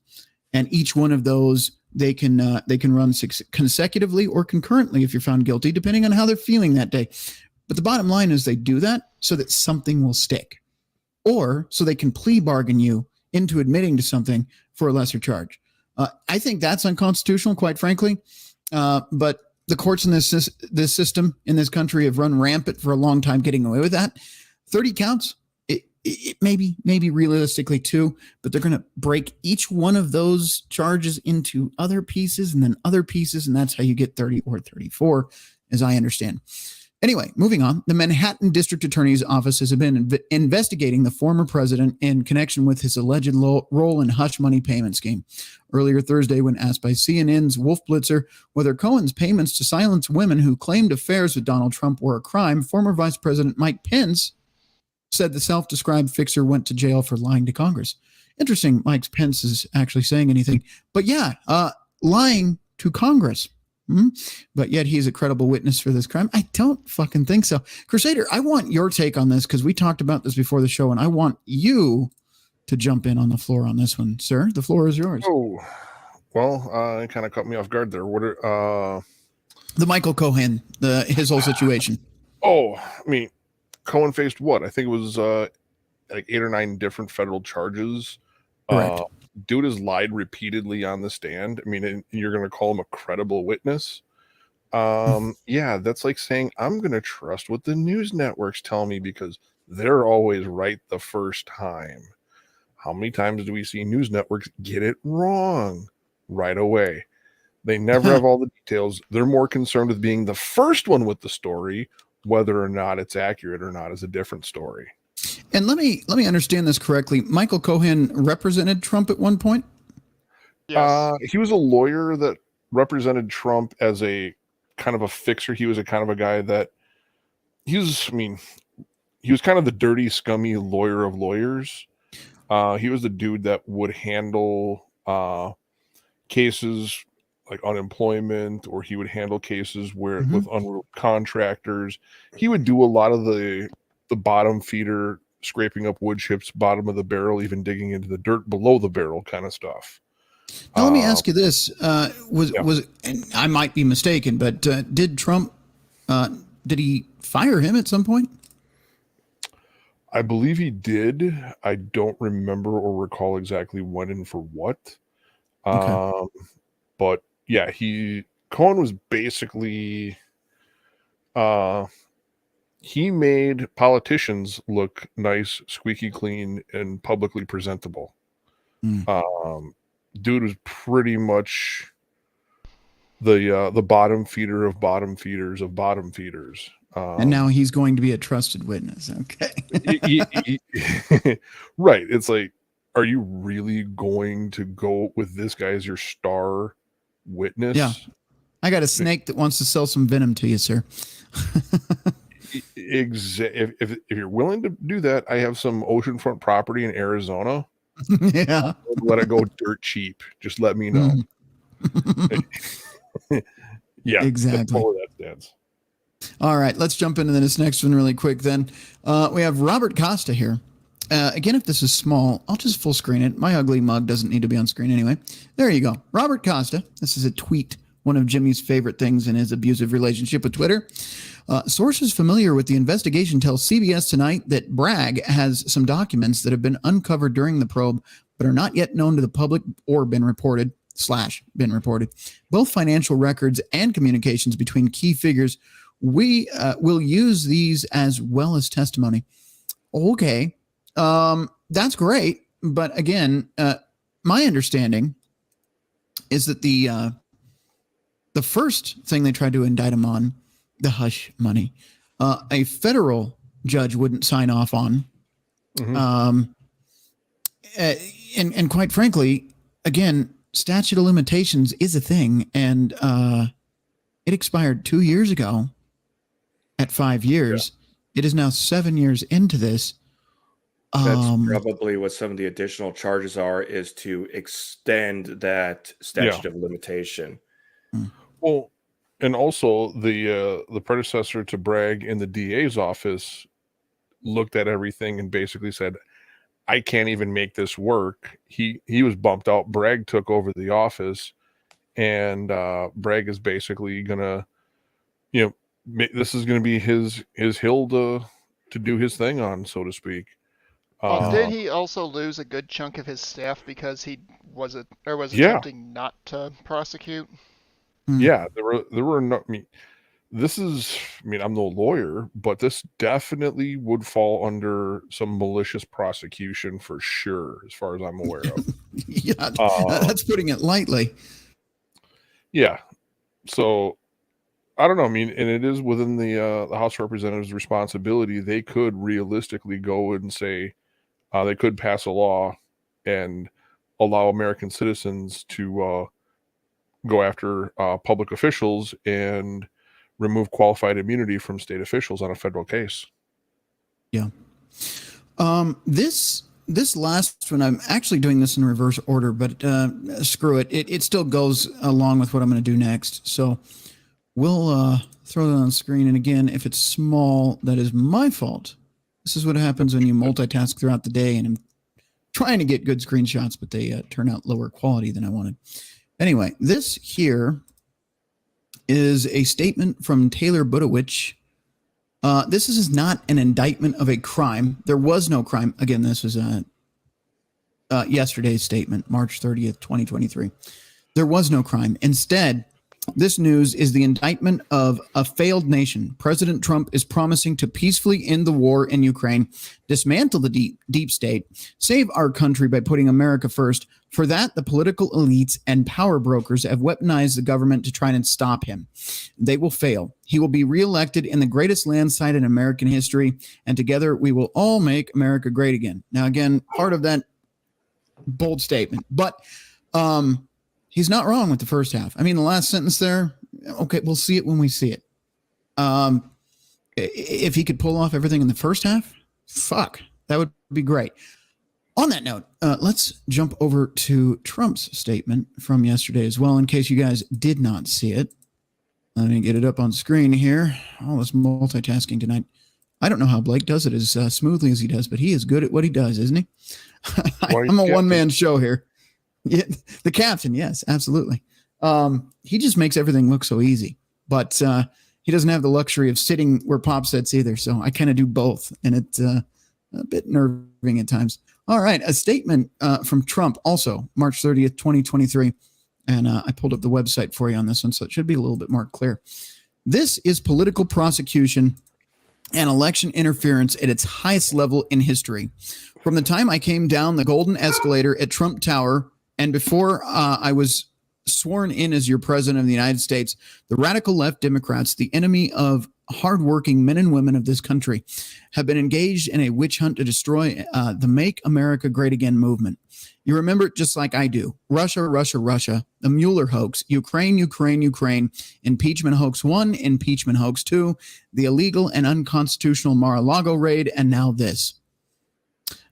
Speaker 1: and each one of those they can run consecutively or concurrently if you're found guilty, depending on how they're feeling that day. But the bottom line is they do that so that something will stick, or so they can plea bargain you into admitting to something for a lesser charge. I think that's unconstitutional, quite frankly. But the courts in this system in this country have run rampant for a long time getting away with that. 30 counts, it maybe realistically 2, but they're going to break each one of those charges into other pieces and then other pieces, and that's how you get 30 or 34, as I understand. Anyway, moving on. The Manhattan District Attorney's Office has been investigating the former president in connection with his alleged role in hush money payment scheme. Earlier Thursday, when asked by CNN's Wolf Blitzer whether Cohen's payments to silence women who claimed affairs with Donald Trump were a crime, former Vice President Mike Pence said the self-described fixer went to jail for lying to Congress. Interesting, Mike Pence is actually saying anything. But yeah, lying to Congress. But yet he's a credible witness for this crime. I don't fucking think so. Crusader, I want your take on this, because we talked about this before the show, and I want you to jump in on the floor on this one, sir. The floor is yours.
Speaker 4: Oh, well, it kind of caught me off guard there. The
Speaker 1: Michael Cohen, his whole situation.
Speaker 4: I mean, Cohen faced what? I think it was like 8 or 9 different federal charges.
Speaker 1: Correct.
Speaker 4: Dude has lied repeatedly on the stand. I mean, and you're going to call him a credible witness? Yeah, that's like saying I'm going to trust what the news networks tell me because they're always right the first time. How many times do we see news networks get it wrong right away? They never have all the details. They're more concerned with being the first one with the story. Whether or not it's accurate or not is a different story.
Speaker 1: And let me understand this correctly. Michael Cohen represented Trump at one point?
Speaker 4: Yes. He was a lawyer that represented Trump as a kind of a fixer. He was a kind of a guy that he was kind of the dirty, scummy lawyer of lawyers. He was the dude that would handle cases like unemployment, or he would handle cases where with contractors. He would do a lot of the bottom feeder, scraping up wood chips, bottom of the barrel, even digging into the dirt below the barrel kind of stuff.
Speaker 1: Now, let me ask you this. Was and I might be mistaken, but did Trump, did he fire him at some point?
Speaker 4: I believe he did. I don't remember or recall exactly when and for what. Okay. But yeah, Cohen was basically, he made politicians look nice, squeaky clean, and publicly presentable. Dude was pretty much the bottom feeder of bottom feeders of bottom feeders.
Speaker 1: And now he's going to be a trusted witness. Okay.
Speaker 4: Right. It's like, are you really going to go with this guy as your star witness?
Speaker 1: Yeah. I got a snake that wants to sell some venom to you, sir.
Speaker 4: If you're willing to do that, I have some oceanfront property in Arizona.
Speaker 1: Yeah.
Speaker 4: Let it go dirt cheap. Just let me know. Yeah.
Speaker 1: Exactly.
Speaker 4: That stance.
Speaker 1: All right. Let's jump into this next one really quick then. We have Robert Costa here. Again, if this is small, I'll just full screen it. My ugly mug doesn't need to be on screen anyway. There you go. Robert Costa. This is a tweet, one of Jimmy's favorite things in his abusive relationship with Twitter. Sources familiar with the investigation tell CBS Tonight that Bragg has some documents that have been uncovered during the probe but are not yet known to the public or been reported. Both financial records and communications between key figures. We will use these as well as testimony. Okay, that's great. But again, my understanding is that the first thing they tried to indict him on, the hush money, a federal judge wouldn't sign off on. And quite frankly, again, statute of limitations is a thing, and it expired 2 years ago at 5 years. Yeah. It is now 7 years into this.
Speaker 8: That's probably what some of the additional charges are, is to extend that statute of limitation.
Speaker 4: Well, and also the predecessor to Bragg in the DA's office looked at everything and basically said, I can't even make this work. He was bumped out. Bragg took over the office, and Bragg is basically gonna, this is gonna be his hill to do his thing on, so to speak.
Speaker 5: Did he also lose a good chunk of his staff because he was attempting not to prosecute?
Speaker 4: Yeah, there were no. I'm no lawyer, but this definitely would fall under some malicious prosecution for sure, as far as I'm aware of.
Speaker 1: Yeah, that's putting it lightly.
Speaker 4: Yeah, so I don't know. And it is within the House of Representatives' responsibility. They could realistically go and say they could pass a law and allow American citizens to go after public officials and remove qualified immunity from state officials on a federal case.
Speaker 1: Yeah. This last one, I'm actually doing this in reverse order, but screw it. It still goes along with what I'm going to do next. So we'll throw that on screen. And again, if it's small, that is my fault. This is what happens when you multitask throughout the day, and I'm trying to get good screenshots, but they turn out lower quality than I wanted. Anyway, this here is a statement from Taylor Budowich. This is not an indictment of a crime. There was no crime. Again, this was yesterday's statement, March 30th, 2023. There was no crime. Instead, this news is the indictment of a failed nation. President Trump is promising to peacefully end the war in Ukraine, dismantle the deep state, save our country by putting America first. For that, the political elites and power brokers have weaponized the government to try and stop him. They will fail. He will be reelected in the greatest landslide in American history, and together we will all make America great again. Now, again, part of that bold statement, but he's not wrong with the first half. I mean, the last sentence there, okay, we'll see it when we see it. If he could pull off everything in the first half, that would be great. On that note, let's jump over to Trump's statement from yesterday as well, in case you guys did not see it. Let me get it up on screen here. All this multitasking tonight. I don't know how Blake does it as smoothly as he does, but he is good at what he does, isn't he? I'm a one-man show here. Yeah, the captain, yes, absolutely. He just makes everything look so easy, but he doesn't have the luxury of sitting where Pop sits either. So I kind of do both, and it's a bit nerving at times. All right, a statement from Trump, also March 30th, 2023, and I pulled up the website for you on this one, so it should be a little bit more clear. This is political prosecution and election interference at its highest level in history. From the time I came down the golden escalator at Trump Tower, and before I was sworn in as your president of the United States, the radical left Democrats, the enemy of hardworking men and women of this country, have been engaged in a witch hunt to destroy the Make America Great Again movement. You remember it just like I do. Russia, Russia, Russia, the Mueller hoax, Ukraine, Ukraine, Ukraine, impeachment hoax 1, impeachment hoax 2, the illegal and unconstitutional Mar-a-Lago raid, and now this.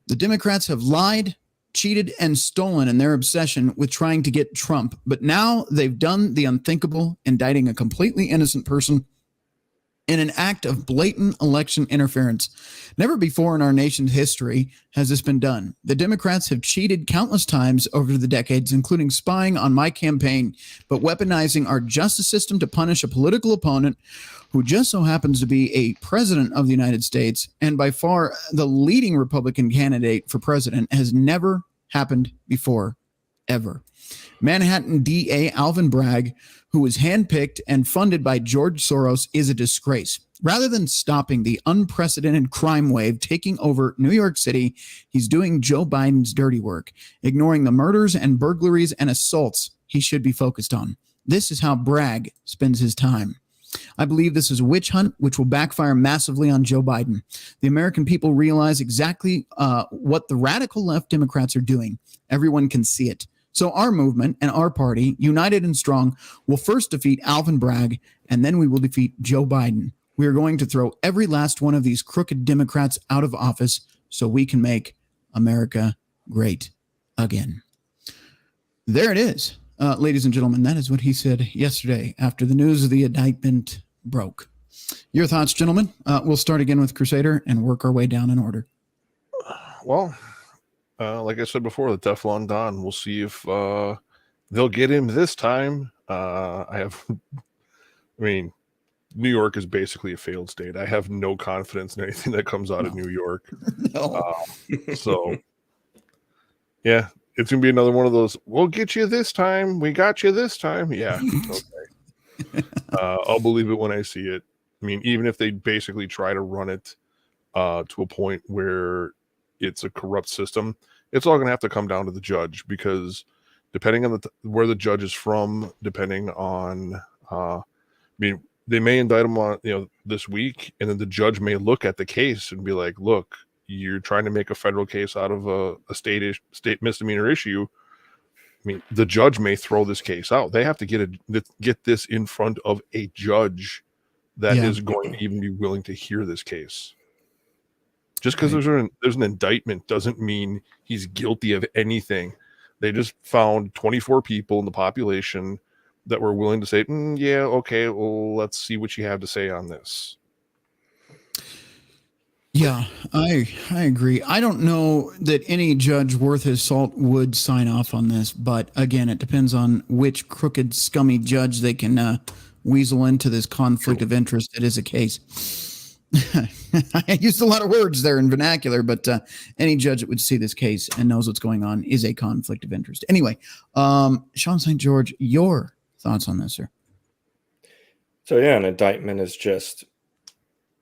Speaker 1: The Democrats have lied, cheated, and stolen in their obsession with trying to get Trump. But now they've done the unthinkable, indicting a completely innocent person in an act of blatant election interference. Never before in our nation's history has this been done. The Democrats have cheated countless times over the decades, including spying on my campaign, but weaponizing our justice system to punish a political opponent who just so happens to be a president of the United States and by far the leading Republican candidate for president, has never happened before, ever. Manhattan DA Alvin Bragg, who was handpicked and funded by George Soros, is a disgrace. Rather than stopping the unprecedented crime wave taking over New York City, he's doing Joe Biden's dirty work, ignoring the murders and burglaries and assaults he should be focused on. This is how Bragg spends his time. I believe this is a witch hunt, which will backfire massively on Joe Biden. The American people realize exactly what the radical left Democrats are doing. Everyone can see it. So our movement and our party, united and strong, will first defeat Alvin Bragg, and then we will defeat Joe Biden. We are going to throw every last one of these crooked Democrats out of office so we can make America great again. There it is. Ladies and gentlemen, that is what he said yesterday after the news of the indictment broke. Your thoughts, gentlemen? We'll start again with Crusader and work our way down in order.
Speaker 4: Well, like I said before, the Teflon Don. We'll see if they'll get him this time. I mean, New York is basically a failed state. I have no confidence in anything that comes out of New York.
Speaker 1: No.
Speaker 4: So, yeah, it's going to be another one of those, we'll get you this time. We got you this time. Yeah, okay. I'll believe it when I see it. I mean, even if they basically try to run it to a point where it's a corrupt system, it's all going to have to come down to the judge, because depending on where the judge is from, depending on, I mean, they may indict him on, this week, and then the judge may look at the case and be like, look, you're trying to make a federal case out of a state misdemeanor issue. I mean, the judge may throw this case out. They have to get this in front of a judge that is going to even be willing to hear this case. Just because there's an indictment doesn't mean he's guilty of anything. They just found 24 people in the population that were willing to say, yeah, okay, well, let's see what you have to say on this.
Speaker 1: Yeah, I agree. I don't know that any judge worth his salt would sign off on this, but again, it depends on which crooked, scummy judge they can weasel into this conflict of interest that is a case. I used a lot of words there in vernacular, but any judge that would see this case and knows what's going on is a conflict of interest. Anyway, Sean St. George, your thoughts on this, sir?
Speaker 8: So yeah, an indictment is just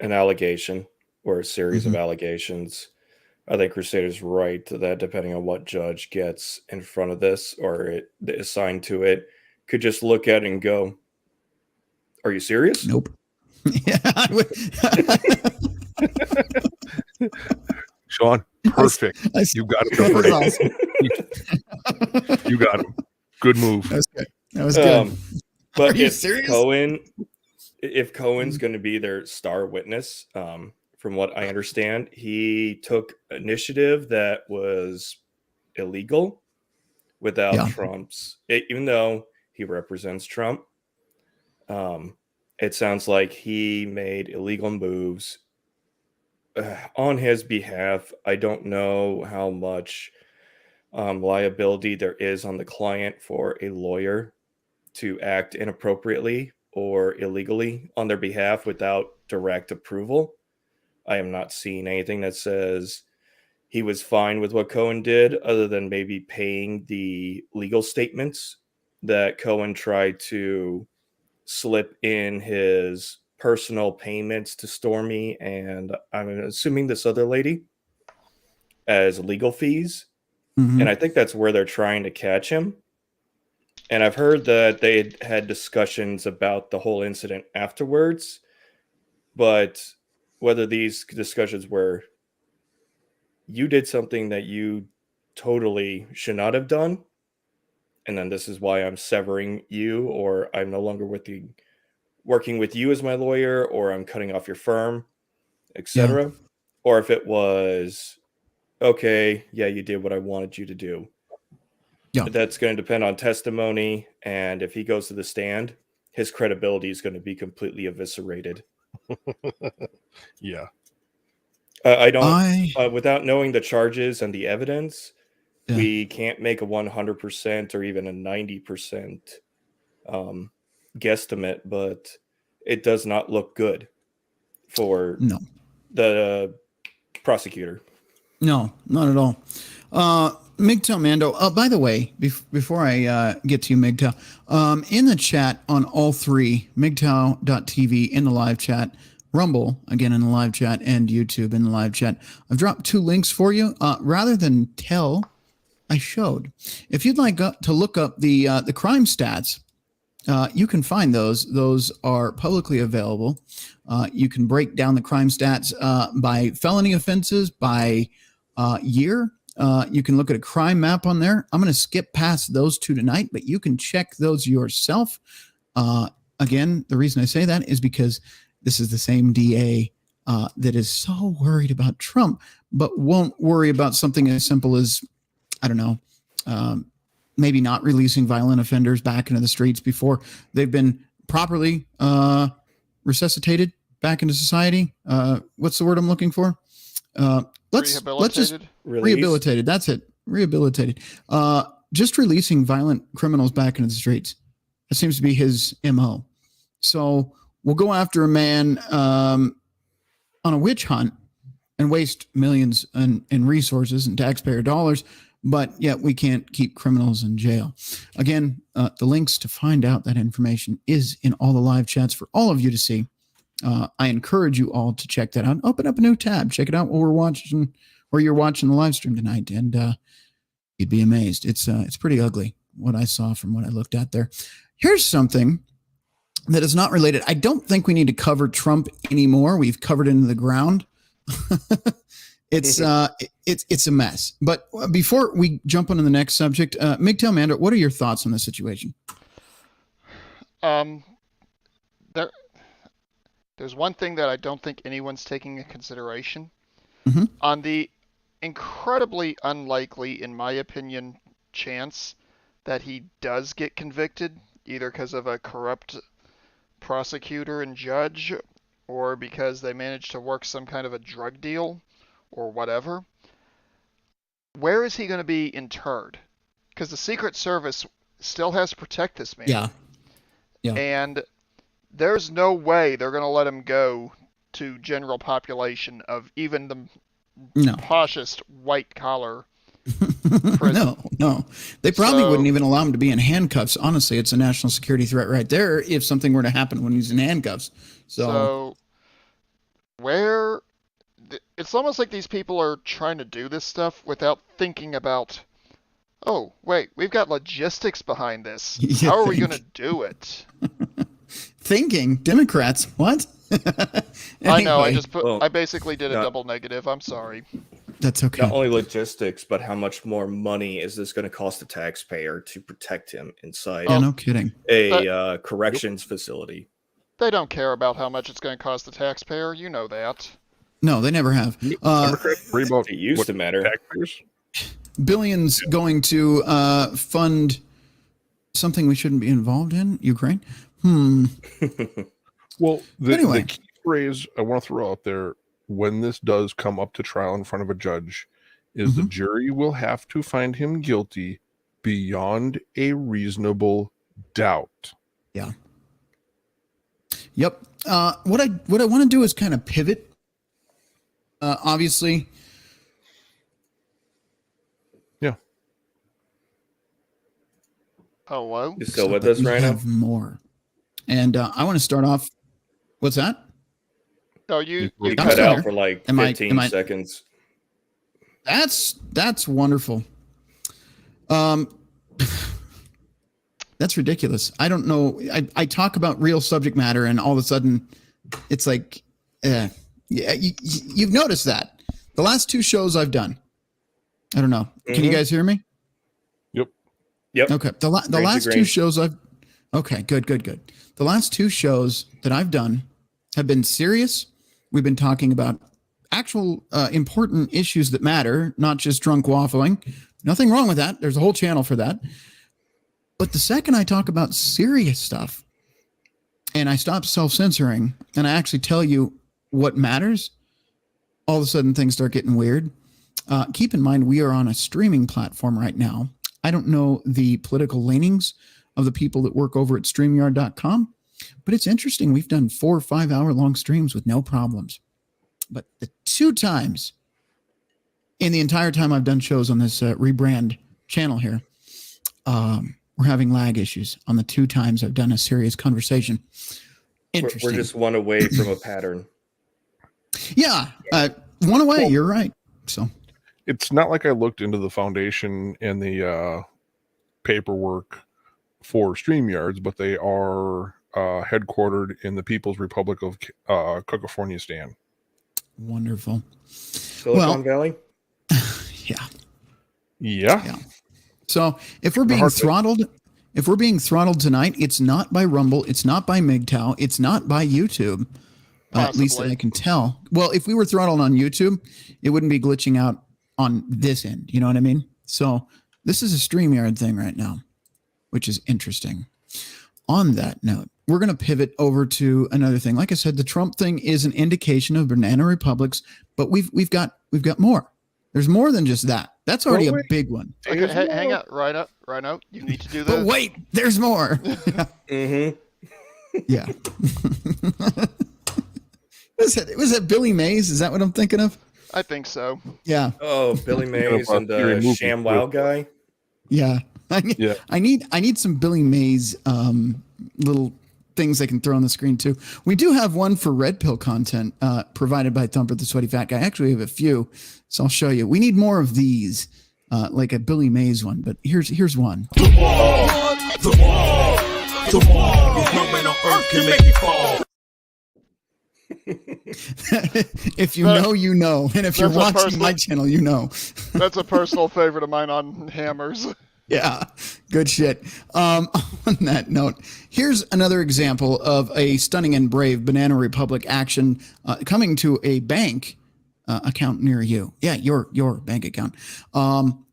Speaker 8: an allegation or a series of allegations. I think Crusader's right that depending on what judge gets in front of this or assigned to it, could just look at it and go, are you serious?
Speaker 1: Nope.
Speaker 4: Sean, perfect. You got him. You got him. Good move.
Speaker 1: That was good.
Speaker 8: But
Speaker 1: Are you serious?
Speaker 8: If Cohen's going to be their star witness, from what I understand, he took initiative that was illegal without Trump's, even though he represents Trump. It sounds like he made illegal moves on his behalf. I don't know how much liability there is on the client for a lawyer to act inappropriately or illegally on their behalf without direct approval. I am not seeing anything that says he was fine with what Cohen did, other than maybe paying the legal statements that Cohen tried to slip in his personal payments to Stormy, and I'm assuming this other lady, as legal fees. And I think that's where they're trying to catch him. And I've heard that they had discussions about the whole incident afterwards, but whether these discussions were, you did something that you totally should not have done, and then this is why I'm severing you, or I'm no longer working with you as my lawyer, or I'm cutting off your firm, etc. Or if it was, okay, yeah, you did what I wanted you to do. Yeah, that's going to depend on testimony, and if he goes to the stand, his credibility is going to be completely eviscerated.
Speaker 4: Yeah.
Speaker 8: I don't, without knowing the charges and the evidence, we can't make a 100% or even a 90% guesstimate, but it does not look good for the prosecutor.
Speaker 1: No, not at all. MGTOW Mando. By the way, before I get to you, MGTOW, in the chat on all three, MGTOW.tv in the live chat, Rumble, again in the live chat, and YouTube in the live chat, I've dropped 2 links for you. Rather than tell, I showed. If you'd like to look up the crime stats, you can find those. Those are publicly available. You can break down the crime stats by felony offenses, by year. You can look at a crime map on there. I'm going to skip past those 2 tonight, but you can check those yourself. Again, the reason I say that is because this is the same DA that is so worried about Trump, but won't worry about something as simple as, I don't know, maybe not releasing violent offenders back into the streets before they've been properly resuscitated back into society. What's the word I'm looking for? Let's just rehabilitated. That's it. Rehabilitated. Just releasing violent criminals back into the streets. That seems to be his MO. So we'll go after a man on a witch hunt and waste millions in resources and taxpayer dollars, but yet we can't keep criminals in jail. Again, the links to find out that information is in all the live chats for all of you to see. I encourage you all to check that out. Open up a new tab. Check it out while we're watching, or you're watching the live stream tonight, and you'd be amazed. It's pretty ugly what I saw from what I looked at there. Here's something that is not related. I don't think we need to cover Trump anymore. We've covered it into the ground. It's a mess. But before we jump on to the next subject, MGTOW Mando, what are your thoughts on the situation?
Speaker 5: There's one thing that I don't think anyone's taking into consideration.
Speaker 1: Mm-hmm.
Speaker 5: On the incredibly unlikely, in my opinion, chance that he does get convicted, either because of a corrupt prosecutor and judge, or because they managed to work some kind of a drug deal, or whatever, where is he going to be interred? Because the Secret Service still has to protect this man.
Speaker 1: Yeah.
Speaker 5: And there's no way they're going to let him go to general population of even the poshest white-collar prison.
Speaker 1: No. They probably wouldn't even allow him to be in handcuffs. Honestly, it's a national security threat right there if something were to happen when he's in handcuffs. So
Speaker 5: where... It's almost like these people are trying to do this stuff without thinking about, oh, wait, we've got logistics behind this. How are we going to do it?
Speaker 1: Thinking? Democrats? What?
Speaker 5: Anyway. I know, I basically did a double negative. I'm sorry.
Speaker 1: That's okay.
Speaker 8: Not only logistics, but how much more money is this going to cost the taxpayer to protect him inside
Speaker 1: no kidding.
Speaker 8: a corrections facility?
Speaker 5: They don't care about how much it's going to cost the taxpayer. You know that.
Speaker 1: No, they never have.
Speaker 8: It used to matter.
Speaker 1: Billions going to fund something we shouldn't be involved in, Ukraine.
Speaker 4: Well, the key phrase I want to throw out there when this does come up to trial in front of a judge is the jury will have to find him guilty beyond a reasonable doubt.
Speaker 1: Yeah. Yep. What I want to do is kind of pivot. Obviously.
Speaker 4: Yeah.
Speaker 5: Hello?
Speaker 8: You still with us right now?
Speaker 1: More. And I want to start off. What's that?
Speaker 5: No, you
Speaker 8: cut out for like 15 seconds.
Speaker 1: That's wonderful. That's ridiculous. I don't know. I talk about real subject matter, and all of a sudden, it's like, you've noticed that the last 2 shows I've done. I don't know. Can you guys hear me?
Speaker 8: Yep.
Speaker 1: Okay. The last 2 shows I've. Okay. Good. The last 2 shows that I've done have been serious. We've been talking about actual important issues that matter, not just drunk waffling. Nothing wrong with that. There's a whole channel for that. But the second I talk about serious stuff and I stop self-censoring and I actually tell you what matters, all of a sudden things start getting weird. Keep in mind, we are on a streaming platform right now. I don't know the political leanings of the people that work over at StreamYard.com, but it's interesting. We've done 4 or 5 hour long streams with no problems. But the 2 times in the entire time I've done shows on this rebrand channel here, we're having lag issues on the 2 times I've done a serious conversation. Interesting.
Speaker 8: We're just one away from a pattern.
Speaker 1: Yeah, one away.
Speaker 4: Well,
Speaker 1: you're right. So
Speaker 4: it's not like I looked into the foundation and the paperwork for StreamYards, but they are headquartered in the People's Republic of California.
Speaker 1: Wonderful.
Speaker 8: Silicon Valley?
Speaker 1: Yeah. So if we're being throttled, tonight, it's not by Rumble, it's not by MGTOW, it's not by YouTube. At least that I can tell. Well, if we were throttled on YouTube, it wouldn't be glitching out on this end. You know what I mean? So this is a StreamYard thing right now, which is interesting. On that note, we're going to pivot over to another thing. Like I said, the Trump thing is an indication of banana republics, but we've got more. There's more than just that. That's already a big one.
Speaker 5: Okay, hang out, Rhino. You need to do this.
Speaker 1: But wait, there's more.
Speaker 8: Mm-hmm.
Speaker 1: Yeah. Was that Billy Mays? Is that what I'm thinking of?
Speaker 5: I think so.
Speaker 1: Yeah.
Speaker 8: Oh, Billy Mays and Sham Wow guy.
Speaker 1: Yeah. I need some Billy Mays little things I can throw on the screen too. We do have one for Red Pill content provided by Thumper the Sweaty Fat Guy. Actually, we have a few, so I'll show you. We need more of these, like a Billy Mays one. But here's one.
Speaker 15: The wall. No man on earth can make it fall.
Speaker 1: If you know, you know. And if you're watching my channel, you know.
Speaker 5: That's a personal favorite of mine on Hammers.
Speaker 1: Yeah, good shit. On that note, here's another example of a stunning and brave Banana Republic action coming to a bank account near you. Yeah, your bank account.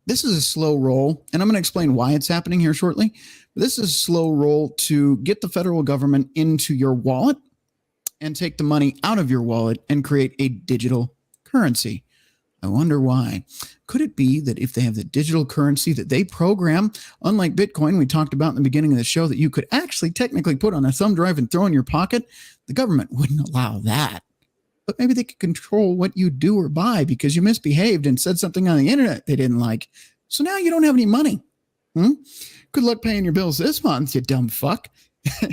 Speaker 1: This is a slow roll, and I'm going to explain why it's happening here shortly. This is a slow roll to get the federal government into your wallet and take the money out of your wallet and create a digital currency. I wonder why. Could it be that if they have the digital currency that they program, unlike Bitcoin, we talked about in the beginning of the show, that you could actually technically put on a thumb drive and throw in your pocket? The government wouldn't allow that. But maybe they could control what you do or buy because you misbehaved and said something on the internet they didn't like. So now you don't have any money. Good luck paying your bills this month, you dumb fuck.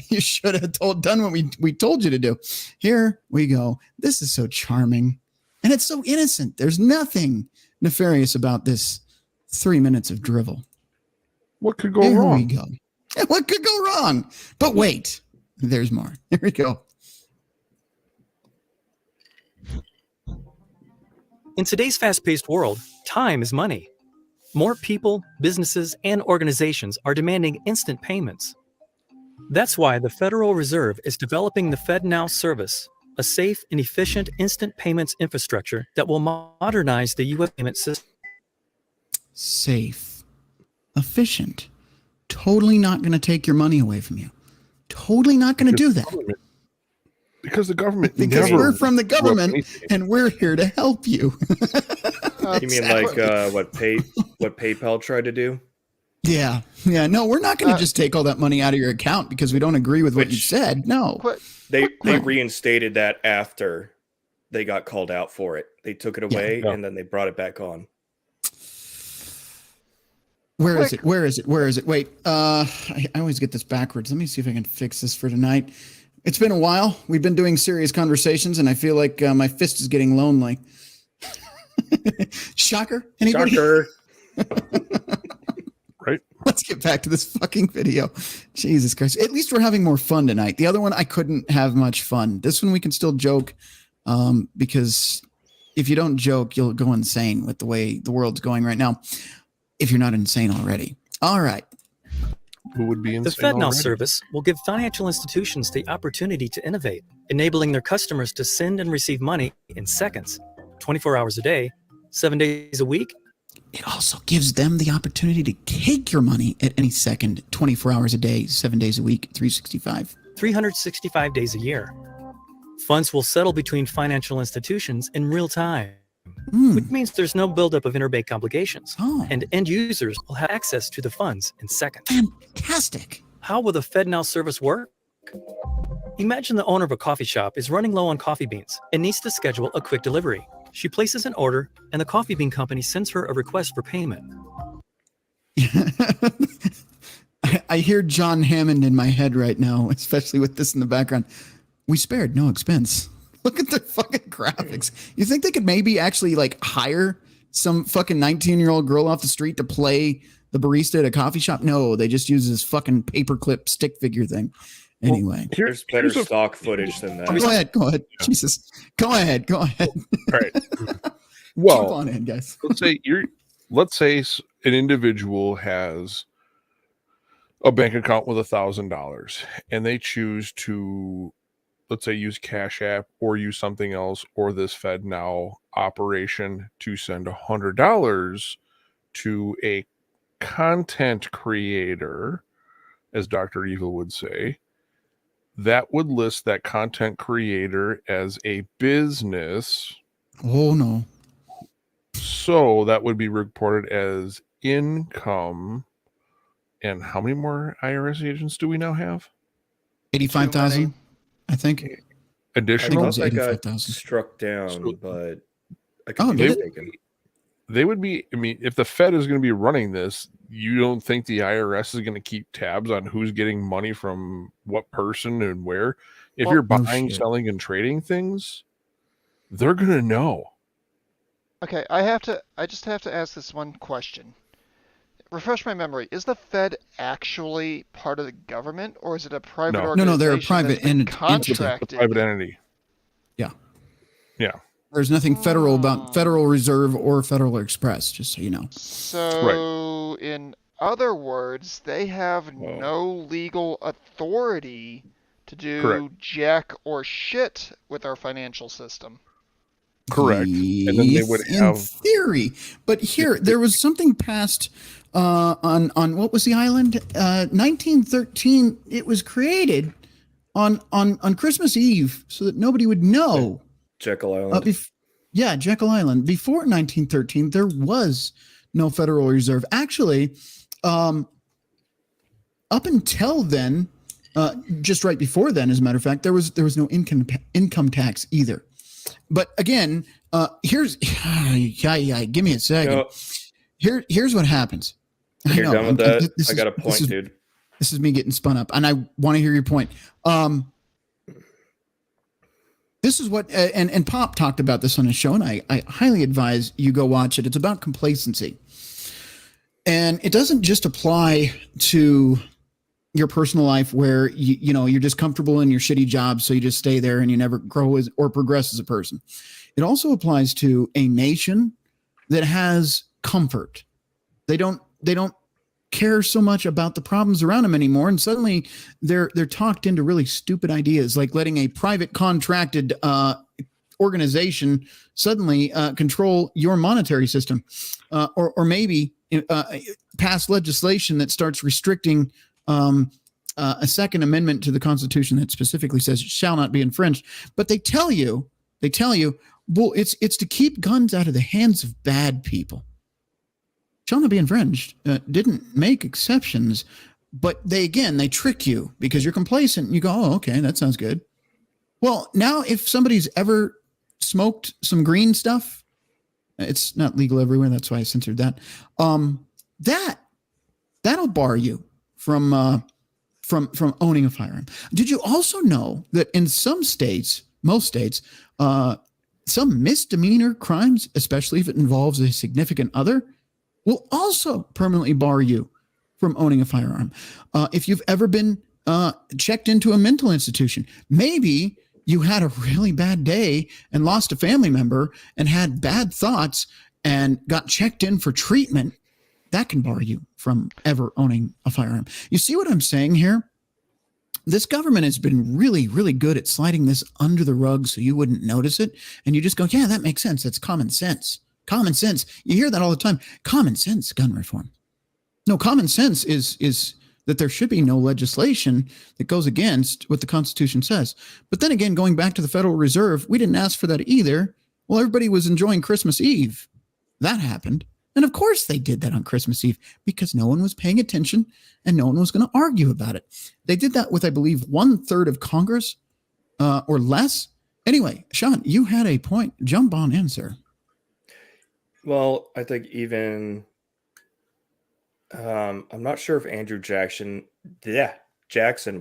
Speaker 1: You should have done what we told you to do. Here we go. This is so charming. And it's so innocent. There's nothing nefarious about this 3 minutes of drivel.
Speaker 4: What could go wrong?
Speaker 1: Here we go. What could go wrong? But wait, there's more. Here we go.
Speaker 16: In today's fast-paced world, time is money. More people, businesses, and organizations are demanding instant payments. That's why the Federal Reserve is developing the FedNow service, a safe and efficient instant payments infrastructure that will modernize the U.S. payment system.
Speaker 1: Safe, efficient, totally not going to take your money away from you. Totally not going to do that.
Speaker 4: Because the government
Speaker 1: because we're from the government and we're here to help you.
Speaker 8: You mean like what PayPal tried to do?
Speaker 1: Yeah. No, we're not going to just take all that money out of your account because we don't agree with what you said. No.
Speaker 8: They reinstated that after they got called out for it. They took it away and then they brought it back on.
Speaker 1: Where is it? Wait, I always get this backwards. Let me see if I can fix this for tonight. It's been a while. We've been doing serious conversations, and I feel like my fist is getting lonely. Shocker? Anybody?
Speaker 8: Shocker.
Speaker 4: Right.
Speaker 1: Let's get back to this fucking video. Jesus Christ. At least we're having more fun tonight. The other one, I couldn't have much fun. This one, we can still joke because if you don't joke, you'll go insane with the way the world's going right now. If you're not insane already. All right.
Speaker 4: Who would be insane?
Speaker 16: The FedNow service will give financial institutions the opportunity to innovate, enabling their customers to send and receive money in seconds, 24 hours a day, 7 days a week.
Speaker 1: It also gives them the opportunity to take your money at any second, 24 hours a day, 7 days a week, 365.
Speaker 16: 365 days a year. Funds will settle between financial institutions in real time, which means there's no buildup of interbank complications, and end users will have access to the funds in seconds.
Speaker 1: Fantastic.
Speaker 16: How will the FedNow service work? Imagine the owner of a coffee shop is running low on coffee beans and needs to schedule a quick delivery. She places an order, and the coffee bean company sends her a request for payment.
Speaker 1: I hear John Hammond in my head right now, especially with this in the background. We spared no expense. Look at the fucking graphics. You think they could maybe actually like hire some fucking 19-year-old girl off the street to play the barista at a coffee shop? No, they just use this fucking paperclip stick figure thing. Anyway,
Speaker 8: there's better stock footage than that.
Speaker 1: Go ahead. Jesus. Go ahead.
Speaker 4: All right. Well,
Speaker 1: jump on in, guys.
Speaker 4: let's say an individual has a bank account with $1,000 and they choose to, let's say, use Cash App or use something else or this FedNow operation to send $100 to a content creator, as Dr. Evil would say. That would list that content creator as a business.
Speaker 1: Oh, no.
Speaker 4: So that would be reported as income. And how many more IRS agents do we now have?
Speaker 1: 85,000, I think.
Speaker 4: Additional?
Speaker 8: I thought that got struck down, but I could be mistaken.
Speaker 4: They would be, I mean, if the Fed is going to be running this, you don't think the IRS is going to keep tabs on who's getting money from what person and where? If you're buying, selling, and trading things, they're going to know.
Speaker 5: Okay, I just have to ask this one question. Refresh my memory. Is the Fed actually part of the government, or is it a private organization?
Speaker 1: No, they're a private entity.
Speaker 5: Contracted.
Speaker 4: Private entity.
Speaker 1: Yeah.
Speaker 4: Yeah.
Speaker 1: There's nothing federal about Federal Reserve or Federal Express, just so you know.
Speaker 5: So, in other words, they have no legal authority to do jack or shit with our financial system.
Speaker 4: Correct. And then they would have,
Speaker 1: in theory. But here, there was something passed on what was the island? 1913. It was created on Christmas Eve so that nobody would know.
Speaker 8: Jekyll Island.
Speaker 1: Jekyll Island. Before 1913, there was no Federal Reserve. Actually, up until then, just right before then, as a matter of fact, there was no income tax either. But again, here's give me a second. Here's what happens.
Speaker 8: You're done with that? I got a point, dude.
Speaker 1: This is me getting spun up, and I want to hear your point. This is what, and Pop talked about this on his show, and I highly advise you go watch it. It's about complacency. And it doesn't just apply to your personal life where you're just comfortable in your shitty job, so you just stay there and you never grow or progress as a person. It also applies to a nation that has comfort. They don't care so much about the problems around them anymore, and suddenly they're talked into really stupid ideas, like letting a private contracted organization suddenly control your monetary system, or maybe pass legislation that starts restricting a Second Amendment to the Constitution that specifically says it shall not be infringed. But they tell you, well, it's to keep guns out of the hands of bad people. Shall not be infringed. Didn't make exceptions, but they trick you because you're complacent. And you go, oh, okay, that sounds good. Well, now if somebody's ever smoked some green stuff, it's not legal everywhere. That's why I censored that. That'll bar you from owning a firearm. Did you also know that in some states, most states, some misdemeanor crimes, especially if it involves a significant other, will also permanently bar you from owning a firearm. If you've ever been checked into a mental institution, maybe you had a really bad day and lost a family member and had bad thoughts and got checked in for treatment, that can bar you from ever owning a firearm. You see what I'm saying here? This government has been really, really good at sliding this under the rug so you wouldn't notice it. And you just go, yeah, that makes sense. That's common sense. Common sense. You hear that all the time. Common sense gun reform. No, common sense is that there should be no legislation that goes against what the Constitution says. But then again, going back to the Federal Reserve, we didn't ask for that either. Well, everybody was enjoying Christmas Eve. That happened. And of course they did that on Christmas Eve because no one was paying attention and no one was going to argue about it. They did that with, I believe, 1/3 of Congress or less. Anyway, Sean, you had a point. Jump on in, sir.
Speaker 8: Well, I think even I'm not sure if Andrew Jackson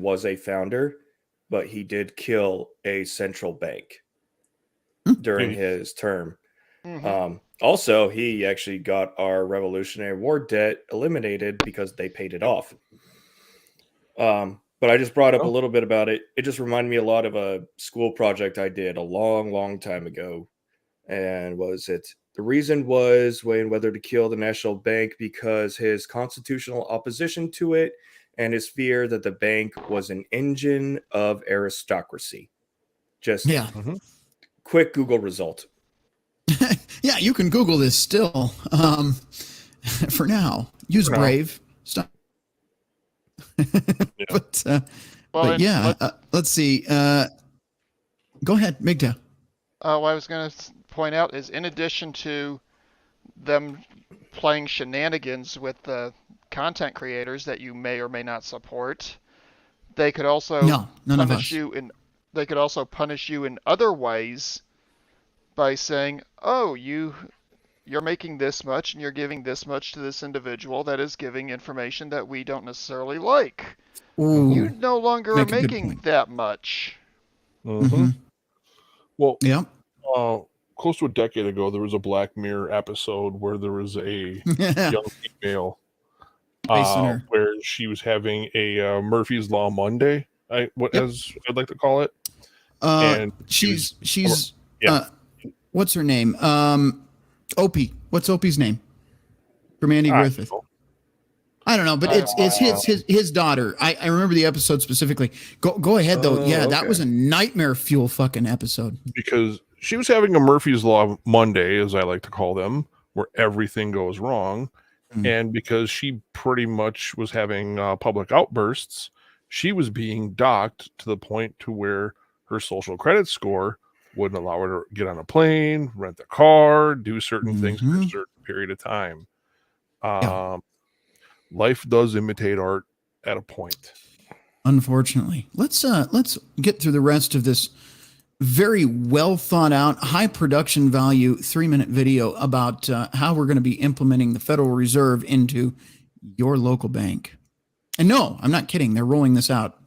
Speaker 8: was a founder, but he did kill a central bank during his term. Also, he actually got our Revolutionary War debt eliminated because they paid it off. But I just brought up a little bit about it. It just reminded me a lot of a school project I did a long, long time ago. And the reason was weighing whether to kill the national bank because his constitutional opposition to it and his fear that the bank was an engine of aristocracy. Just quick Google result.
Speaker 1: Yeah, you can Google this still. For now, use Brave. Stop. But yeah, let's see. Go ahead, Migda.
Speaker 5: What I was going to point out is, in addition to them playing shenanigans with the content creators that you may or may not support, they could also punish you in other ways by saying, "Oh, you're making this much and you're giving this much to this individual that is giving information that we don't necessarily like.
Speaker 1: Ooh,
Speaker 5: you no longer are making that much."
Speaker 4: Well, close to a decade ago, there was a Black Mirror episode where there was a young female where she was having a Murphy's Law Monday, as I'd like to call it. And
Speaker 1: she's what's her name? Opie. What's Opie's name? From Andy Griffith. I don't know, but it's his daughter. I remember the episode specifically. Go ahead though. That was a nightmare fuel fucking episode.
Speaker 4: Because she was having a Murphy's Law Monday, as I like to call them, where everything goes wrong. And because she pretty much was having public outbursts, she was being docked to the point to where her social credit score wouldn't allow her to get on a plane, rent a car, do certain things for a certain period of time. Life does imitate art at a point.
Speaker 1: Unfortunately. Let's get through the rest of this very well thought out, high production value 3-minute video about how we're going to be implementing the Federal Reserve into your local bank. And no, I'm not kidding. They're rolling this out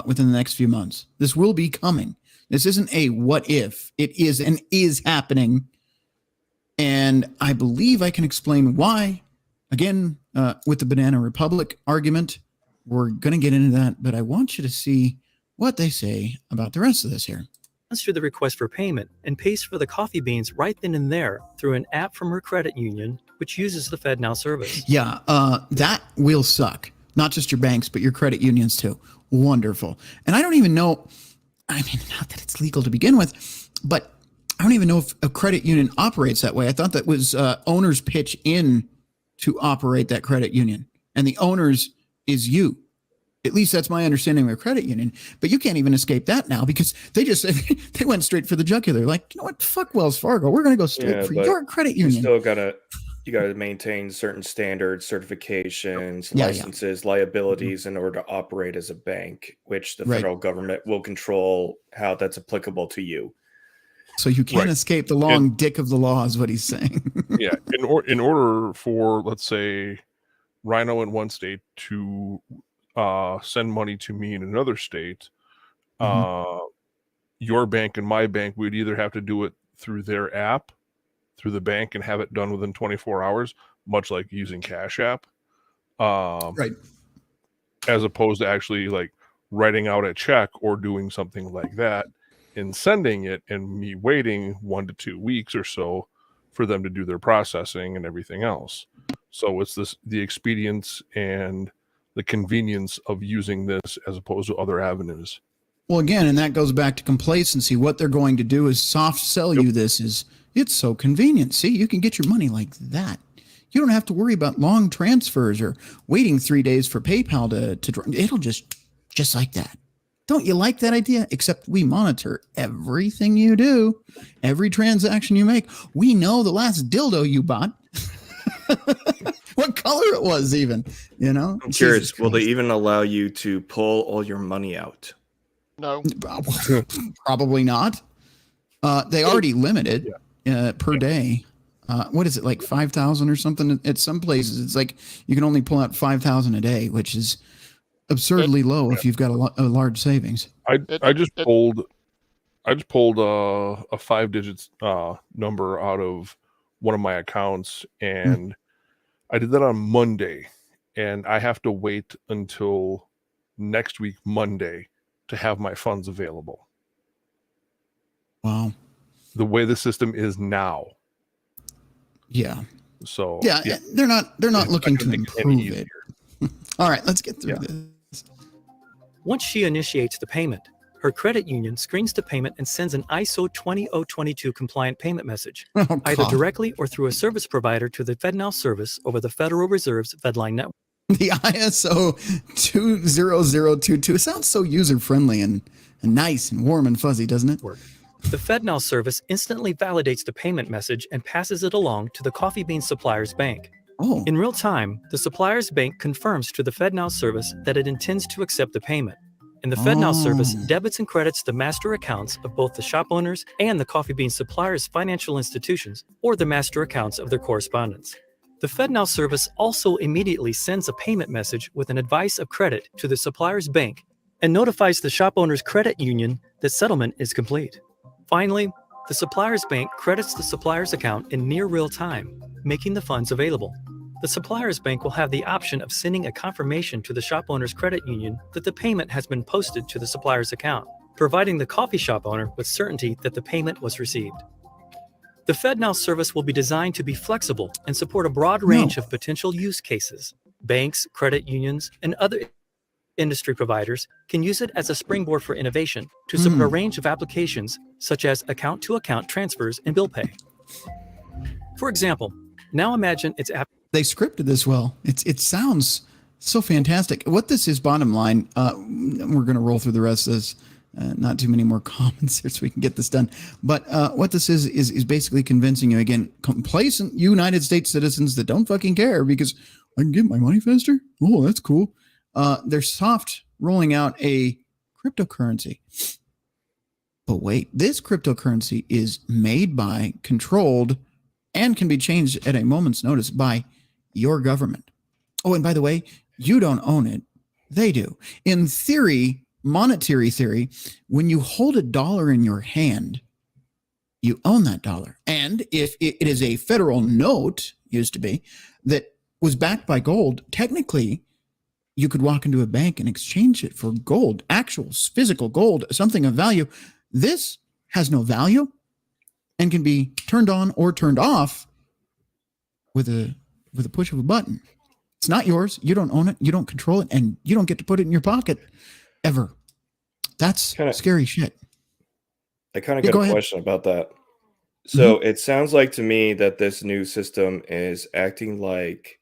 Speaker 1: within the next few months. This will be coming. This isn't a what if. It is and is happening. And I believe I can explain why. Again, with the Banana Republic argument, we're going to get into that, but I want you to see what they say about the rest of this here.
Speaker 16: Through the request for payment and pays for the coffee beans right then and there through an app from her credit union, which uses the FedNow service.
Speaker 1: Yeah, that will suck. Not just your banks, but your credit unions too. Wonderful. And I don't even know, I mean, not that it's legal to begin with, but I don't even know if a credit union operates that way. I thought that was owners pitch in to operate that credit union. And the owners is you. At least that's my understanding of a credit union. But you can't even escape that now because they just they went straight for the jugular. Like, you know what? Fuck Wells Fargo. We're going to go straight for your credit union.
Speaker 8: You gotta maintain certain standards, certifications, licenses, liabilities in order to operate as a bank, which the federal government will control how that's applicable to you.
Speaker 1: So you can't escape the long dick of the law is what he's saying.
Speaker 4: Yeah. In order for, let's say, Rhino in one state to send money to me in another state, your bank and my bank, we'd either have to do it through their app, through the bank, and have it done within 24 hours, much like using Cash App.
Speaker 1: Right.
Speaker 4: As opposed to actually like writing out a check or doing something like that and sending it and me waiting 1 to 2 weeks or so for them to do their processing and everything else. So it's the expedience and the convenience of using this as opposed to other avenues.
Speaker 1: Well, again, and that goes back to complacency. What they're going to do is soft sell you this is, it's so convenient. See, you can get your money like that. You don't have to worry about long transfers or waiting 3 days for PayPal to it'll just like that. Don't you like that idea? Except we monitor everything you do, every transaction you make. We know the last dildo you bought. What color it was even, you know?
Speaker 8: I'm curious, will they even allow you to pull all your money out?
Speaker 5: No.
Speaker 1: Probably not. They already limited per day. what is it, like 5,000 or something? At some places, it's like you can only pull out 5,000 a day, which is absurdly low if you've got a large savings.
Speaker 4: I just pulled a 5-digit number out of one of my accounts, and I did that on Monday, and I have to wait until next week Monday to have my funds available.
Speaker 1: Wow.
Speaker 4: The way the system is now.
Speaker 1: Yeah.
Speaker 4: So
Speaker 1: yeah. they're not looking to improve it. All right, let's get through this.
Speaker 16: Once she initiates the payment, her credit union screens the payment and sends an ISO 20022 compliant payment message, either directly or through a service provider to the FedNow service over the Federal Reserve's FedLine network.
Speaker 1: The ISO 20022 sounds so user-friendly and nice and warm and fuzzy, doesn't it?
Speaker 16: The FedNow service instantly validates the payment message and passes it along to the Coffee Bean supplier's bank.
Speaker 1: Oh.
Speaker 16: In real time, the supplier's bank confirms to the FedNow service that it intends to accept the payment, and the FedNow service debits and credits the master accounts of both the shop owners and the Coffee Bean supplier's financial institutions, or the master accounts of their correspondents. The FedNow service also immediately sends a payment message with an advice of credit to the supplier's bank and notifies the shop owner's credit union that settlement is complete. Finally, the supplier's bank credits the supplier's account in near real time, making the funds available. The supplier's bank will have the option of sending a confirmation to the shop owner's credit union that the payment has been posted to the supplier's account, providing the coffee shop owner with certainty that the payment was received. The FedNow service will be designed to be flexible and support a broad range of potential use cases. Banks, credit unions, and other industry providers can use it as a springboard for innovation to support a range of applications such as account-to-account transfers and bill pay. For example, now imagine it's
Speaker 1: they scripted this well. It sounds so fantastic. What this is, bottom line, we're going to roll through the rest of this. Not too many more comments here so we can get this done. But what this is basically convincing you, again, complacent United States citizens that don't fucking care because I can get my money faster. Oh, that's cool. They're soft rolling out a cryptocurrency. But wait, this cryptocurrency is made by, controlled, and can be changed at a moment's notice by your government. Oh, and by the way, you don't own it. They do. In theory, monetary theory, when you hold $1 in your hand, you own that dollar. And if it is a federal note, used to be, that was backed by gold, technically, you could walk into a bank and exchange it for gold, actual physical gold, something of value. This has no value and can be turned on or turned off with a push of a button. It's not yours. You don't own it. You don't control it, and you don't get to put it in your pocket ever. That's scary shit.
Speaker 8: I kind of got a question about that. So it sounds like to me that this new system is acting like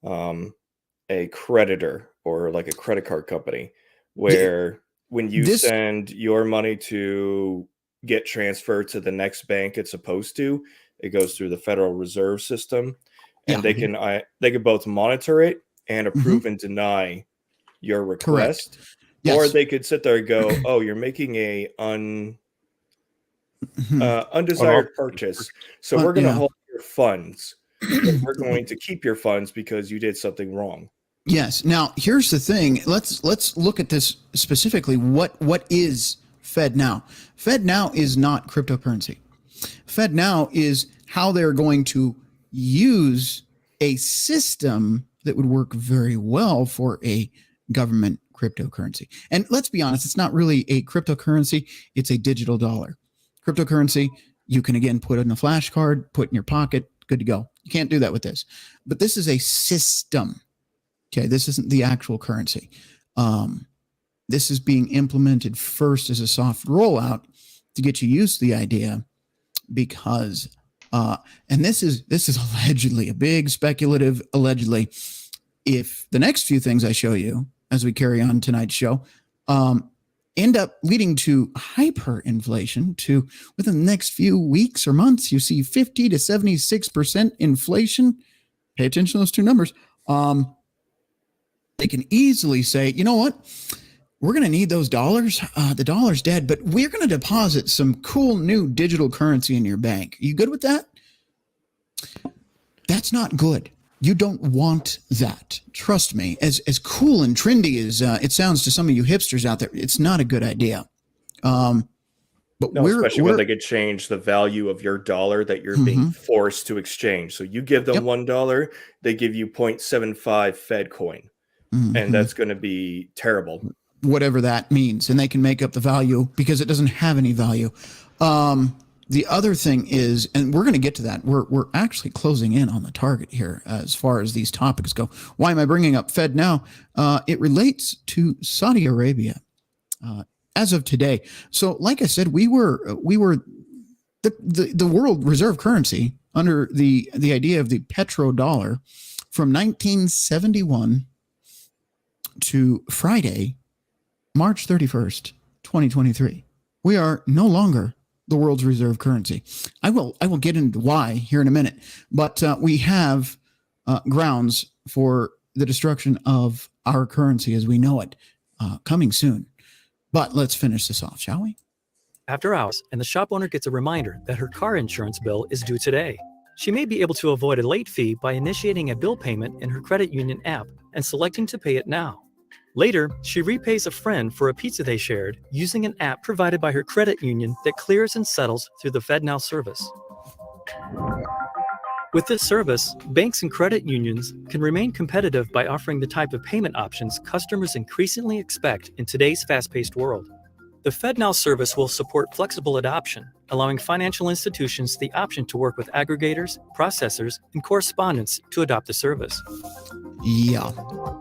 Speaker 8: a creditor or like a credit card company, where when you send your money to get transferred to the next bank it's supposed to, it goes through the Federal Reserve System, and they can both monitor it and approve and deny your request.
Speaker 1: Yes.
Speaker 8: Or they could sit there and go, oh, you're making a undesired purchase, so we're going to hold your funds. We're going to keep your funds because you did something wrong.
Speaker 1: Yes. Now, here's the thing. Let's look at this specifically. What is FedNow? FedNow is not cryptocurrency. FedNow is how they're going to use a system that would work very well for a government cryptocurrency. And let's be honest, it's not really a cryptocurrency. It's a digital dollar. Cryptocurrency, you can, again, put in a flash card, put in your pocket, good to go. You can't do that with this. But this is a system. Okay, this isn't the actual currency. This is being implemented first as a soft rollout to get you used to the idea, because, and this is allegedly a big speculative, allegedly, if the next few things I show you as we carry on tonight's show end up leading to hyperinflation, to within the next few weeks or months, you see 50 to 76% inflation. Pay attention to those two numbers. They can easily say, you know what? We're going to need those dollars. The dollar's dead, but we're going to deposit some cool new digital currency in your bank. Are you good with that? That's not good. You don't want that. Trust me. As cool and trendy as it sounds to some of you hipsters out there, it's not a good idea. But
Speaker 8: No, especially when they could change the value of your dollar that you're being forced to exchange. So you give them $1, they give you 0.75 Fed coin. And that's going to be terrible.
Speaker 1: Whatever that means. And they can make up the value because it doesn't have any value. The other thing is, and we're going to get to that, we're actually closing in on the target here as far as these topics go. Why am I bringing up Fed now? It relates to Saudi Arabia as of today. So like I said, we were the world reserve currency under the idea of the petrodollar from 1971 to Friday, March 31st, 2023. We are no longer the world's reserve currency. I will get into why here in a minute, but we have grounds for the destruction of our currency as we know it coming soon. But let's finish this off, shall we?
Speaker 16: After hours, and the shop owner gets a reminder that her car insurance bill is due today. She may be able to avoid a late fee by initiating a bill payment in her credit union app and selecting to pay it now. Later, she repays a friend for a pizza they shared using an app provided by her credit union that clears and settles through the FedNow service. With this service, banks and credit unions can remain competitive by offering the type of payment options customers increasingly expect in today's fast-paced world. The FedNow service will support flexible adoption, allowing financial institutions the option to work with aggregators, processors, and correspondents to adopt the service.
Speaker 1: Yeah.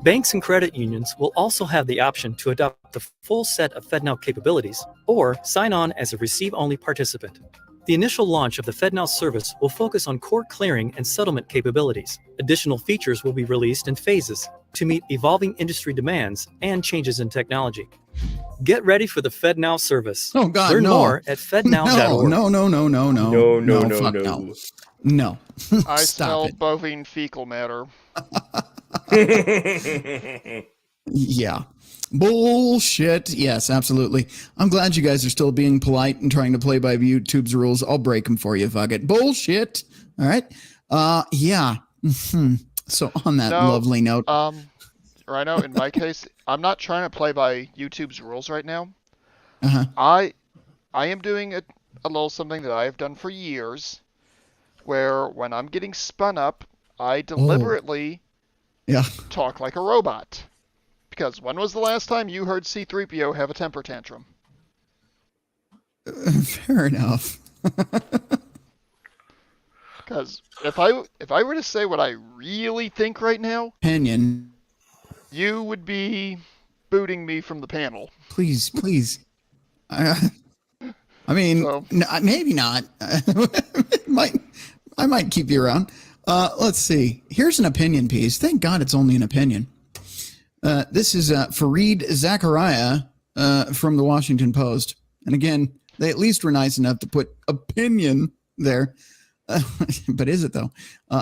Speaker 16: Banks and credit unions will also have the option to adopt the full set of FedNow capabilities or sign on as a receive-only participant. The initial launch of the FedNow service will focus on core clearing and settlement capabilities. Additional features will be released in phases to meet evolving industry demands and changes in technology. Get ready for the FedNow service.
Speaker 1: Oh, God,
Speaker 16: Learn
Speaker 1: no.
Speaker 16: more at fednow.org.
Speaker 1: No.
Speaker 5: I
Speaker 1: Stop
Speaker 5: smell
Speaker 1: it.
Speaker 5: bovine fecal matter.
Speaker 1: Yeah. Bullshit. Yes, absolutely. I'm glad you guys are still being polite and trying to play by YouTube's rules. I'll break them for you, fuck it. Bullshit. All right. Yeah. So on that lovely note.
Speaker 5: Rhino, in my case, I'm not trying to play by YouTube's rules right now.
Speaker 1: Uh-huh.
Speaker 5: I am doing a little something that I have done for years, where when I'm getting spun up, I deliberately talk like a robot. Because when was the last time you heard C-3PO have a temper tantrum?
Speaker 1: Fair enough.
Speaker 5: Because if I were to say what I really think right now,
Speaker 1: Opinion.
Speaker 5: You would be booting me from the panel.
Speaker 1: Please. I mean, maybe not. I might keep you around. Let's see. Here's an opinion piece. Thank God it's only an opinion. This is Fareed Zakaria from the Washington Post. And again, they at least were nice enough to put opinion there. But is it though?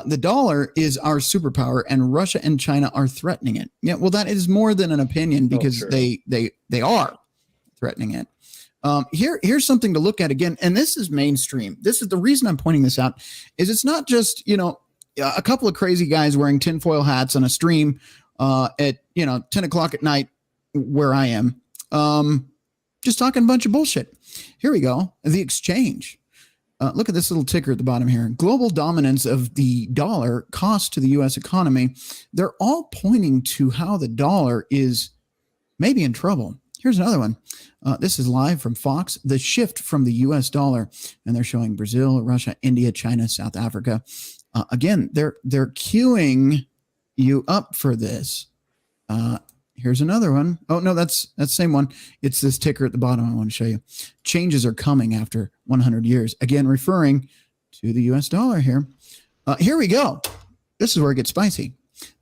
Speaker 1: The dollar is our superpower, and Russia and China are threatening it. Yeah, well, that is more than an opinion because they are threatening it. Here's something to look at again, and this is mainstream. This is the reason I'm pointing this out. Is it's not just a couple of crazy guys wearing tinfoil hats on a stream at 10 o'clock at night where I am, just talking a bunch of bullshit. Here we go. The exchange. Look at this little ticker at the bottom here. Global dominance of the dollar cost to the U.S. economy. They're all pointing to how the dollar is maybe in trouble. Here's another one. This is live from Fox. The shift from the U.S. dollar, and they're showing Brazil, Russia, India, China, South Africa. Again, they're queuing you up for this. Here's another one. Oh, no, that's the same one. It's this ticker at the bottom I want to show you. Changes are coming after 100 years. Again, referring to the U.S. dollar here. Here we go. This is where it gets spicy.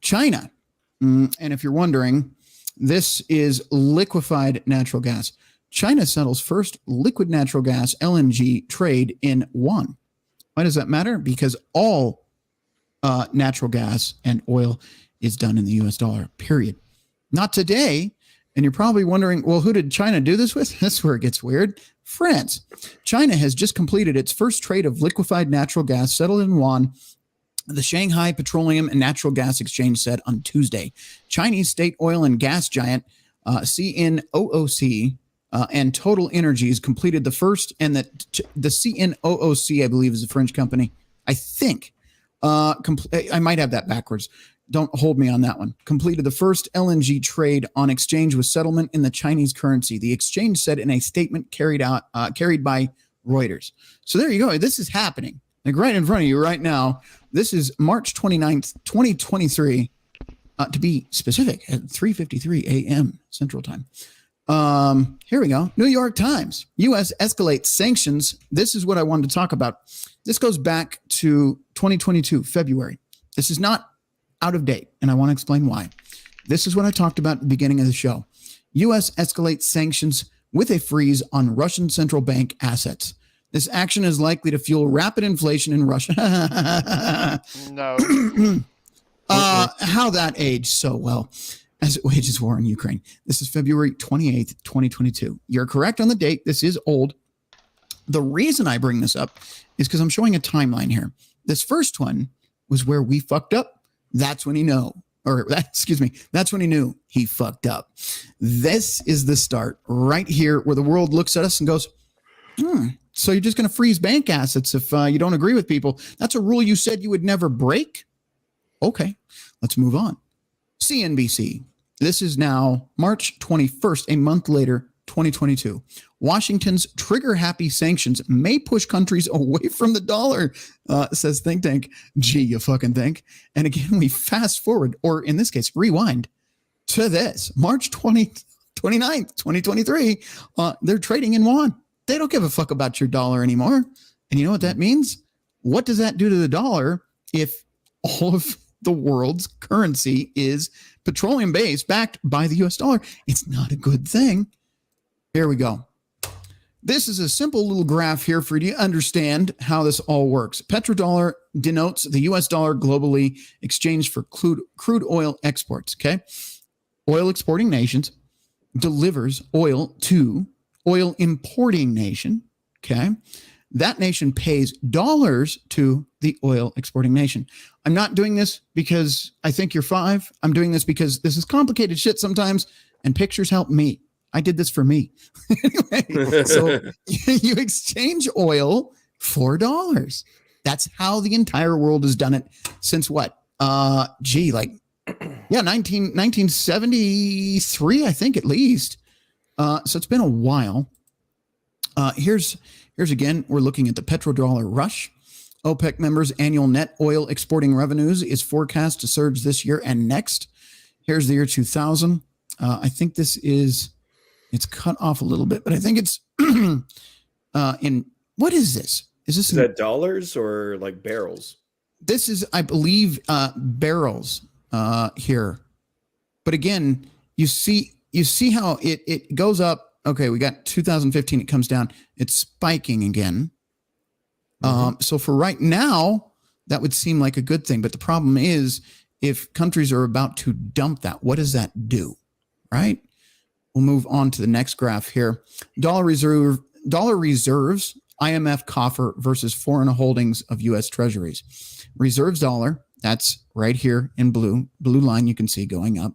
Speaker 1: China. And if you're wondering, this is liquefied natural gas. China settles first liquid natural gas, LNG, trade in yuan. Why does that matter? Because all natural gas and oil is done in the U.S. dollar, period. Not today. And you're probably wondering, well, who did China do this with? That's where it gets weird. France. China has just completed its first trade of liquefied natural gas settled in yuan The Shanghai Petroleum and Natural Gas Exchange said on Tuesday, Chinese state oil and gas giant CNOOC and Total Energies completed the first, and the CNOOC, I believe, is a French company. I think. I might have that backwards. Don't hold me on that one. Completed the first LNG trade on exchange with settlement in the Chinese currency. The exchange said in a statement carried by Reuters. So there you go. This is happening. Like right in front of you right now. This is March 29th, 2023, to be specific, at 3:53 a.m. Central Time. Here we go. New York Times. U.S. escalates sanctions. This is what I wanted to talk about. This goes back to 2022, February. This is not out of date, and I want to explain why. This is what I talked about at the beginning of the show. U.S. escalates sanctions with a freeze on Russian central bank assets. This action is likely to fuel rapid inflation in Russia.
Speaker 5: No.
Speaker 1: How that aged so well as it wages war in Ukraine. This is February 28th, 2022. You're correct on the date. This is old. The reason I bring this up is because I'm showing a timeline here. This first one was where we fucked up. That's when he knew. That's when he knew he fucked up. This is the start right here where the world looks at us and goes, so you're just going to freeze bank assets if you don't agree with people. That's a rule you said you would never break. Okay, let's move on. CNBC. This is now March 21st, a month later, 2022. Washington's trigger-happy sanctions may push countries away from the dollar, says think tank. Gee, you fucking think. And again, we fast forward, or in this case, rewind to this. March 29th, 2023. They're trading in yuan. They don't give a fuck about your dollar anymore. And you know what that means? What does that do to the dollar if all of the world's currency is petroleum based, backed by the US dollar? It's not a good thing. Here we go. This is a simple little graph here for you to understand how this all works. Petrodollar denotes the US dollar globally exchanged for crude oil exports. Okay. Oil exporting nations delivers oil to oil importing nation. Okay. That nation pays dollars to the oil exporting nation. I'm not doing this because I think you're five. I'm doing this because this is complicated shit sometimes, and pictures help me. I did this for me. Anyway, so you exchange oil for dollars. That's how the entire world has done it since what? 1973, I think, at least. So it's been a while. Here's again, we're looking at the petrodollar rush. OPEC members' annual net oil exporting revenues is forecast to surge this year and next. Here's the year 2000. I think it's cut off a little bit, but I think it's what is this? Is
Speaker 8: that dollars or like barrels?
Speaker 1: This is, I believe, barrels here. But again, you see how it goes up. Okay, we got 2015. It comes down. It's spiking again. So for right now, that would seem like a good thing. But the problem is, if countries are about to dump that, what does that do? Right? We'll move on to the next graph here. Dollar reserves, IMF coffer versus foreign holdings of U.S. treasuries. Reserves dollar, that's right here in blue line you can see going up.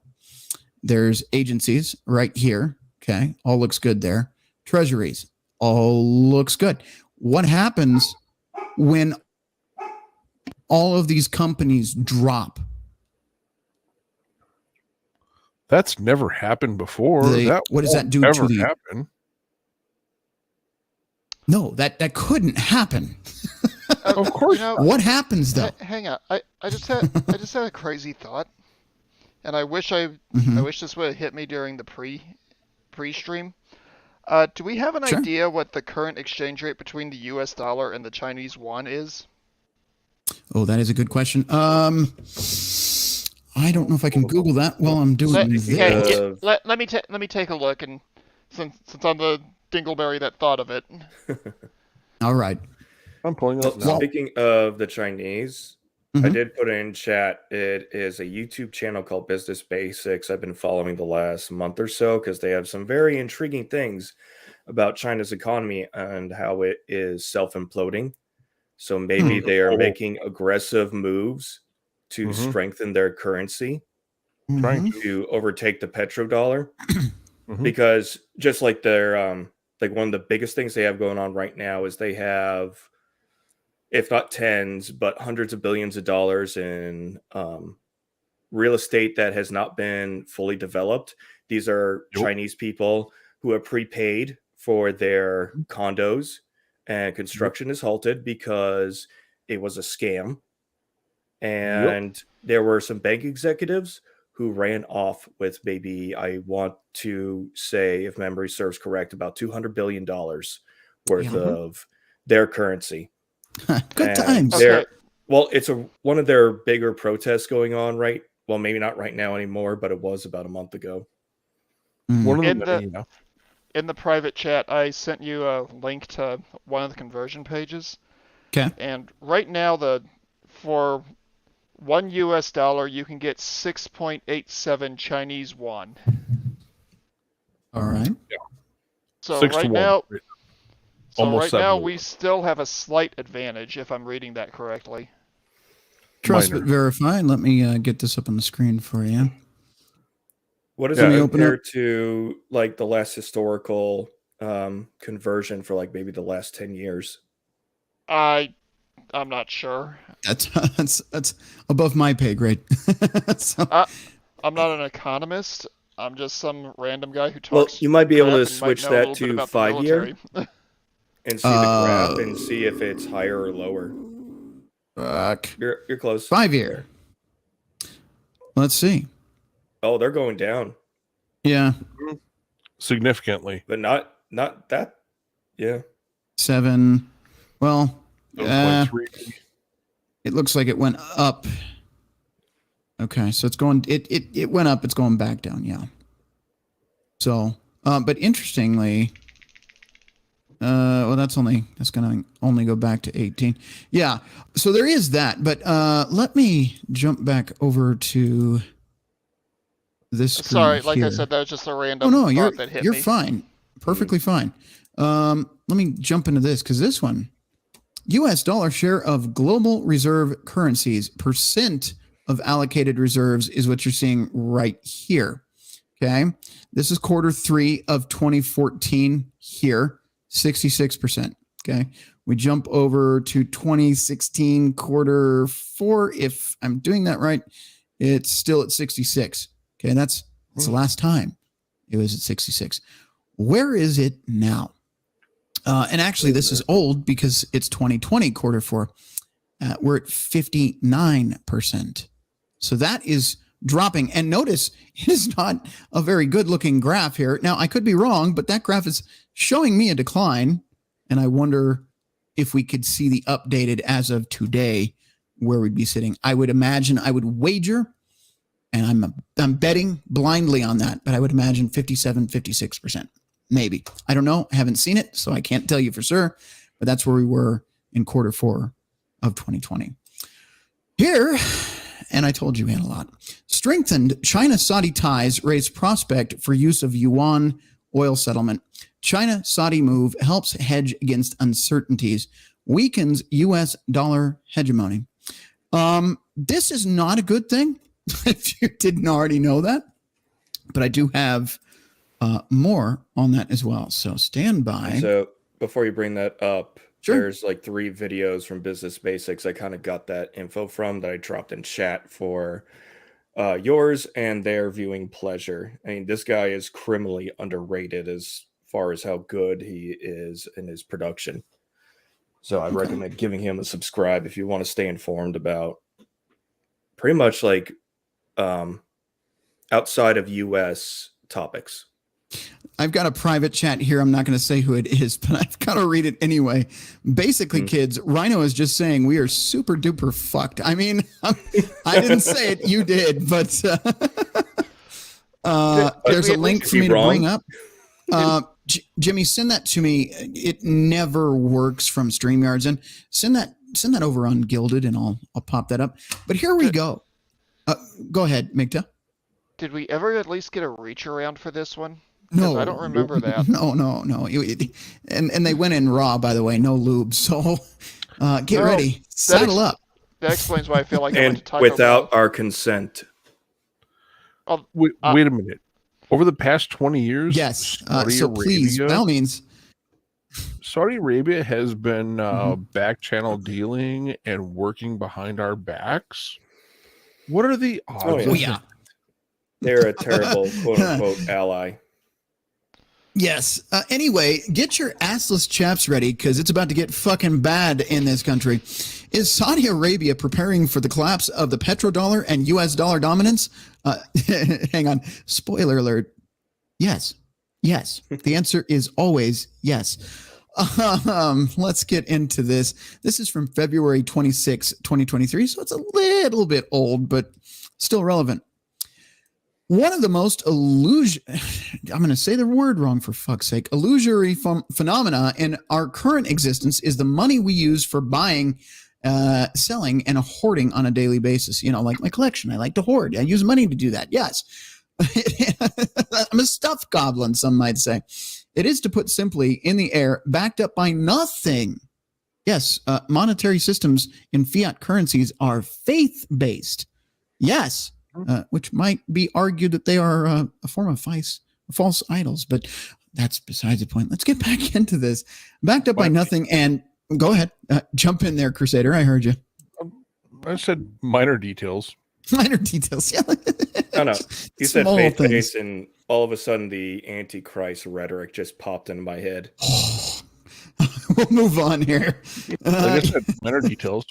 Speaker 1: There's agencies right here. Okay, all looks good there. Treasuries, all looks good. What happens when all of these companies drop?
Speaker 4: That's never happened before.
Speaker 1: What does that do to the
Speaker 4: happen?
Speaker 1: No, that couldn't happen.
Speaker 4: Of course.
Speaker 1: What happens though?
Speaker 5: Hang on. I just had a crazy thought, and I wish this would have hit me during the pre-stream. Do we have an idea what the current exchange rate between the U.S. dollar and the Chinese yuan is?
Speaker 1: Oh, that is a good question. I don't know if I can Google that while I'm doing this.
Speaker 5: Let me take a look, and since I'm the dingleberry that thought of it.
Speaker 1: All right.
Speaker 4: I'm pulling it up now.
Speaker 8: Speaking of the Chinese, I did put it in chat. It is a YouTube channel called Business Basics. I've been following the last month or so because they have some very intriguing things about China's economy and how it is self-imploding. So maybe they are
Speaker 4: Oh.
Speaker 8: making aggressive moves to
Speaker 4: Mhm.
Speaker 8: strengthen their currency
Speaker 4: Trying
Speaker 1: Mhm.
Speaker 8: to overtake the petrodollar.
Speaker 4: Mhm.
Speaker 8: Because just like their like one of the biggest things they have going on right now is they have, if not tens, but hundreds of billions of dollars in real estate that has not been fully developed. These are
Speaker 4: Yep.
Speaker 8: Chinese people who have prepaid for their condos, and construction is halted because it was a scam. And there were some bank executives who ran off with maybe, I want to say, if memory serves correct, about $200 billion worth
Speaker 1: Yeah.
Speaker 8: of their currency.
Speaker 1: Good
Speaker 8: And
Speaker 1: times.
Speaker 8: they're, well, it's one of their bigger protests going on, right? Well, maybe not right now anymore, but it was about a month ago.
Speaker 4: One of
Speaker 5: In
Speaker 4: the
Speaker 5: the
Speaker 4: many, yeah.
Speaker 5: in the private chat, I sent you a link to one of the conversion pages.
Speaker 1: Okay.
Speaker 5: And right now, for $1 you can get 6.87 Chinese yuan.
Speaker 1: All right.
Speaker 4: Yeah.
Speaker 5: So
Speaker 4: 6 to
Speaker 5: right
Speaker 4: 1.
Speaker 5: now,
Speaker 4: Almost 7 to
Speaker 5: we
Speaker 4: 1.
Speaker 5: still have a slight advantage, if I'm reading that correctly.
Speaker 1: Trust
Speaker 4: Minor.
Speaker 1: but verify. Let me get this up on the screen for you.
Speaker 8: What does
Speaker 1: Yeah,
Speaker 8: it
Speaker 1: open
Speaker 8: compare
Speaker 1: up-
Speaker 8: to like the last historical conversion for like maybe the last 10 years?
Speaker 5: I'm not sure.
Speaker 1: That's above my pay grade. So-
Speaker 5: I'm not an economist. I'm just some random guy who
Speaker 8: Well,
Speaker 5: talks.
Speaker 8: you might be able
Speaker 5: crap
Speaker 8: to
Speaker 5: and might
Speaker 8: switch
Speaker 5: know a
Speaker 8: that
Speaker 5: little bit
Speaker 8: to
Speaker 5: about the
Speaker 8: 5 year
Speaker 5: military.
Speaker 8: and see the graph and see if it's higher or lower.
Speaker 1: Fuck.
Speaker 8: You're close.
Speaker 1: 5 year. Let's see.
Speaker 8: Oh, they're going down,
Speaker 1: Yeah.
Speaker 4: Significantly.
Speaker 8: but not that. Yeah.
Speaker 1: 7. Well,
Speaker 4: 7.3.
Speaker 1: it looks like it went up. Okay, so it's going. It went up. It's going back down. Yeah. So, but interestingly, well, that's going to only go back to 18. Yeah. So there is that. But let me jump back over to this screen.
Speaker 5: Sorry, like
Speaker 1: here.
Speaker 5: I said, that was just a
Speaker 1: Oh
Speaker 5: random
Speaker 1: no,
Speaker 5: thought that hit
Speaker 1: you're
Speaker 5: me.
Speaker 1: fine. Perfectly fine. Let me jump into this because this one, U.S. dollar share of global reserve currencies, percent of allocated reserves is what you're seeing right here. Okay. This is Q3 of 2014 here, 66%. Okay. We jump over to 2016 Q4. If I'm doing that right, it's still at 66. Okay. That's the last time it was at 66. Where is it now? And actually, this is old because it's 2020 Q4. We're at 59%. So that is dropping. And notice it is not a very good looking graph here. Now, I could be wrong, but that graph is showing me a decline. And I wonder if we could see the updated as of today where we'd be sitting. I would imagine, I would wager, and I'm betting blindly on that, but I would imagine 57, 56%. Maybe. I don't know. I haven't seen it, so I can't tell you for sure. But that's where we were in Q4 of 2020. Here, and I told you we had a lot. Strengthened China-Saudi ties raise prospect for use of yuan oil settlement. China-Saudi move helps hedge against uncertainties. Weakens U.S. dollar hegemony. This is not a good thing, if you didn't already know that. But I do have more on that as well. So stand by.
Speaker 8: So before you bring that up,
Speaker 1: Sure.
Speaker 8: there's like 3 videos from Business Basics. I kind of got that info from that I dropped in chat for yours and their viewing pleasure. I mean, this guy is criminally underrated as far as how good he is in his production. So I recommend giving him a subscribe if you want to stay informed about pretty much like outside of US topics.
Speaker 1: I've got a private chat here. I'm not going to say who it is, but I've got to read it anyway. Basically, kids, Rhino is just saying we are super duper fucked. I mean, I didn't say it. You did, but there's a link for me to bring up. Jimmy, send that to me. It never works from StreamYards, and send that over on Gilded, and I'll pop that up. But here we go. Go ahead, Mikta.
Speaker 5: Did we ever at least get a reach around for this one?
Speaker 1: No,
Speaker 5: I don't remember that.
Speaker 1: No. And they went in raw, by the way, no lube. So Get
Speaker 5: No,
Speaker 1: ready. Saddle up.
Speaker 5: That explains why I feel like I went to
Speaker 8: And
Speaker 5: Taco
Speaker 8: without
Speaker 5: Bell.
Speaker 8: our consent.
Speaker 5: Oh,
Speaker 4: Wait a minute. Over the past 20 years,
Speaker 1: Yes.
Speaker 4: Saudi
Speaker 1: So please, by all means.
Speaker 4: Saudi Arabia has been back channel dealing and working behind our backs. What are the odds?
Speaker 8: Oh, yeah. They're a terrible quote unquote ally.
Speaker 1: Yes. Anyway, get your assless chaps ready because it's about to get fucking bad in this country. Is Saudi Arabia preparing for the collapse of the petrodollar and U.S. dollar dominance? Hang on. Spoiler alert. Yes. Yes. The answer is always yes. Let's get into this. This is from February 26, 2023. So it's a little bit old, but still relevant. One of the most I'm going to say the word wrong for fuck's sake, illusory phenomena in our current existence is the money we use for buying, selling, and hoarding on a daily basis. You know, like my collection. I like to hoard. I use money to do that. Yes. I'm a stuffed goblin, some might say. It is, to put simply, in the air, backed up by nothing. Yes, monetary systems in fiat currencies are faith-based. Yes. Which might be argued that they are a form of false idols, but that's besides the point. Let's get back into this. Backed up by nothing, and go ahead, jump in there, Crusader. I heard you.
Speaker 4: I said minor details.
Speaker 1: Minor details, yeah.
Speaker 8: No. You said
Speaker 1: Small
Speaker 8: faith
Speaker 1: things.
Speaker 8: based, and all of a sudden the Antichrist rhetoric just popped into my head.
Speaker 1: We'll move on here.
Speaker 4: Like I said, minor details.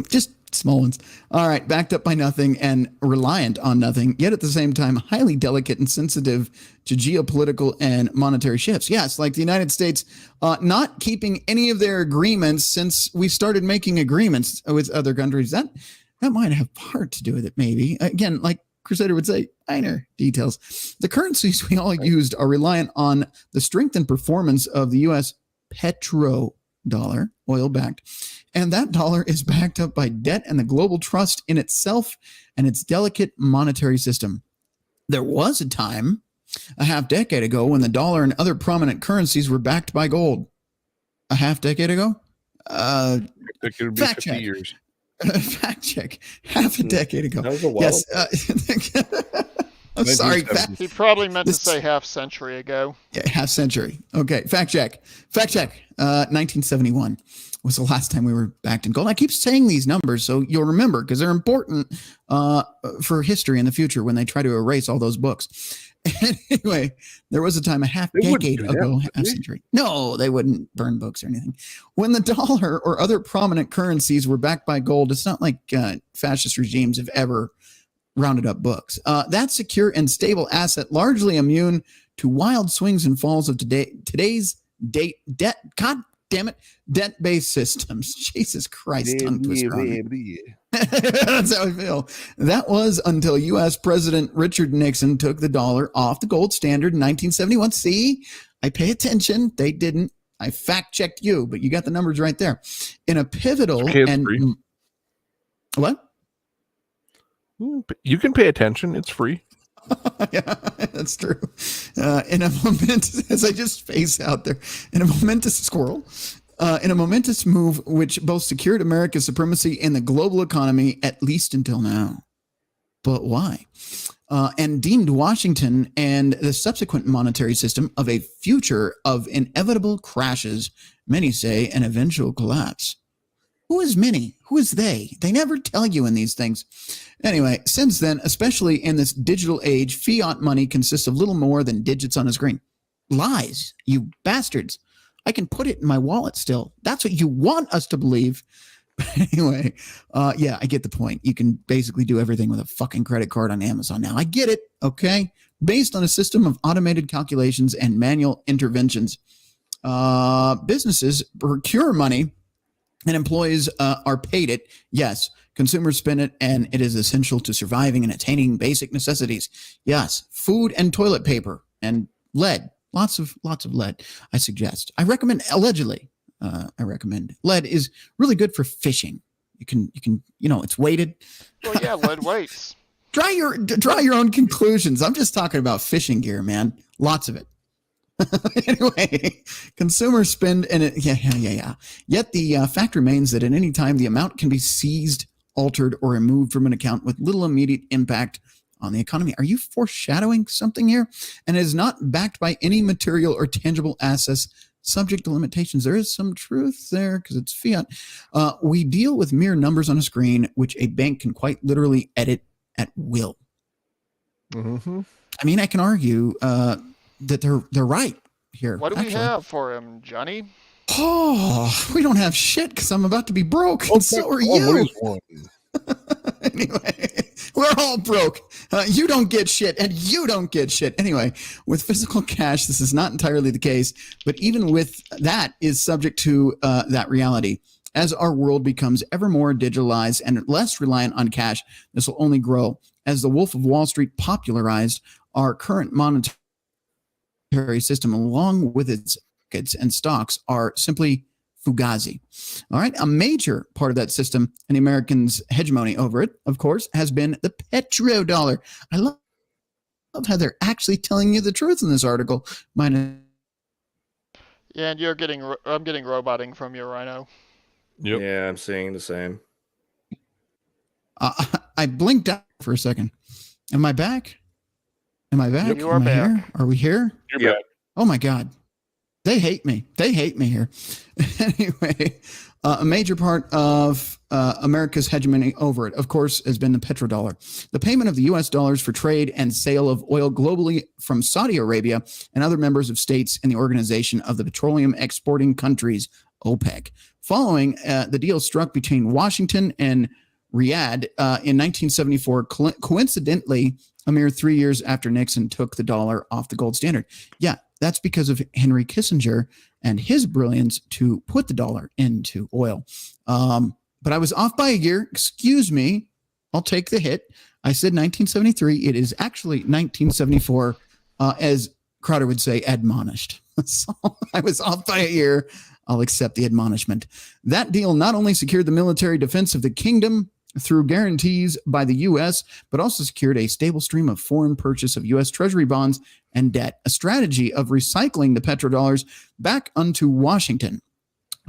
Speaker 1: Just small ones. All right. Backed up by nothing and reliant on nothing, yet at the same time, highly delicate and sensitive to geopolitical and monetary shifts. Yes, like the United States not keeping any of their agreements since we started making agreements with other countries. That might have part to do with it, maybe. Again, like Crusader would say, minor details. The currencies we all used are reliant on the strength and performance of the U.S. petrodollar, oil-backed. And that dollar is backed up by debt and the global trust in itself and its delicate monetary system. There was a time, a half decade ago, when the dollar and other prominent currencies were backed by gold. A half decade ago?
Speaker 4: It could be
Speaker 1: fact
Speaker 4: 50
Speaker 1: check.
Speaker 4: years.
Speaker 1: Fact check. Half a decade ago.
Speaker 8: That was a while.
Speaker 1: Yes. I'm sorry.
Speaker 5: He probably meant to say half century ago.
Speaker 1: Yeah, half century. Okay. Fact check. 1971 was the last time we were backed in gold. I keep saying these numbers so you'll remember because they're important for history in the future when they try to erase all those books. Anyway, there was a time a half decade ago, half century. No, they wouldn't burn books or anything. When the dollar or other prominent currencies were backed by gold, it's not like fascist regimes have ever rounded up books. That secure and stable asset, largely immune to wild swings and falls of today's debt. God damn it, debt-based systems. Jesus Christ, tongue twister on me. That's how I feel. That was until U.S. President Richard Nixon took the dollar off the gold standard in 1971. See, I pay attention. They didn't. I fact-checked you, but you got the numbers right there. In a pivotal and what?
Speaker 4: You can pay attention. It's free.
Speaker 1: Yeah, that's true. In a momentous, as I just face out there, in a momentous move which both secured America's supremacy in the global economy, at least until now. But why? And deemed Washington and the subsequent monetary system of a future of inevitable crashes, many say an eventual collapse. Who is many? Who is they? They never tell you in these things. Anyway, since then, especially in this digital age, fiat money consists of little more than digits on a screen. Lies, you bastards. I can put it in my wallet still. That's what you want us to believe. But anyway, yeah, I get the point. You can basically do everything with a fucking credit card on Amazon now. I get it, okay? Based on a system of automated calculations and manual interventions. Businesses procure money and employees are paid it. Yes, consumers spend it, and it is essential to surviving and attaining basic necessities. Yes, food and toilet paper and lead. Lots of lead, I suggest. I recommend, allegedly, lead is really good for fishing. You can, it's weighted.
Speaker 5: Well, yeah, lead weights.
Speaker 1: Draw your own conclusions. I'm just talking about fishing gear, man. Lots of it. Anyway, consumers spend, and yeah. Yet the fact remains that at any time the amount can be seized, altered, or removed from an account with little immediate impact on the economy. Are you foreshadowing something here? And it is not backed by any material or tangible assets subject to limitations. There is some truth there because it's fiat. We deal with mere numbers on a screen, which a bank can quite literally edit at will.
Speaker 4: Mm-hmm.
Speaker 1: I mean, I can argue that they're right here.
Speaker 5: What do we have for him, Johnny?
Speaker 1: Oh, we don't have shit because I'm about to be broke, and so are you. Anyway, we're all broke. You don't get shit, and you don't get shit. Anyway, with physical cash, this is not entirely the case, but even with that is subject to that reality. As our world becomes ever more digitalized and less reliant on cash, this will only grow. As the Wolf of Wall Street popularized our current monetary system, along with its markets and stocks, are simply fugazi. All right. A major part of that system and the Americans' hegemony over it, of course, has been the petrodollar. I love how they're actually telling you the truth in this article.
Speaker 5: Yeah, and I'm getting roboting from you, Rhino.
Speaker 8: Yep. Yeah, I'm seeing the same.
Speaker 1: I blinked out for a second. Am I back? Am I back?
Speaker 5: Yep. You are back.
Speaker 1: Here? Are we here?
Speaker 4: You're back.
Speaker 1: Oh my God. They hate me. They hate me here. Anyway, a major part of America's hegemony over it, of course, has been the petrodollar. The payment of the U.S. dollars for trade and sale of oil globally from Saudi Arabia and other members of states in the Organization of the Petroleum Exporting Countries, OPEC. Following the deal struck between Washington and Riyadh in 1974, coincidentally, a mere 3 years after Nixon took the dollar off the gold standard. Yeah, that's because of Henry Kissinger and his brilliance to put the dollar into oil. But I was off by a year. Excuse me. I'll take the hit. I said 1973. It is actually 1974, as Crowder would say, admonished. So I was off by a year. I'll accept the admonishment. That deal not only secured the military defense of the kingdom through guarantees by the U.S., but also secured a stable stream of foreign purchase of U.S. Treasury bonds and debt, a strategy of recycling the petrodollars back unto Washington.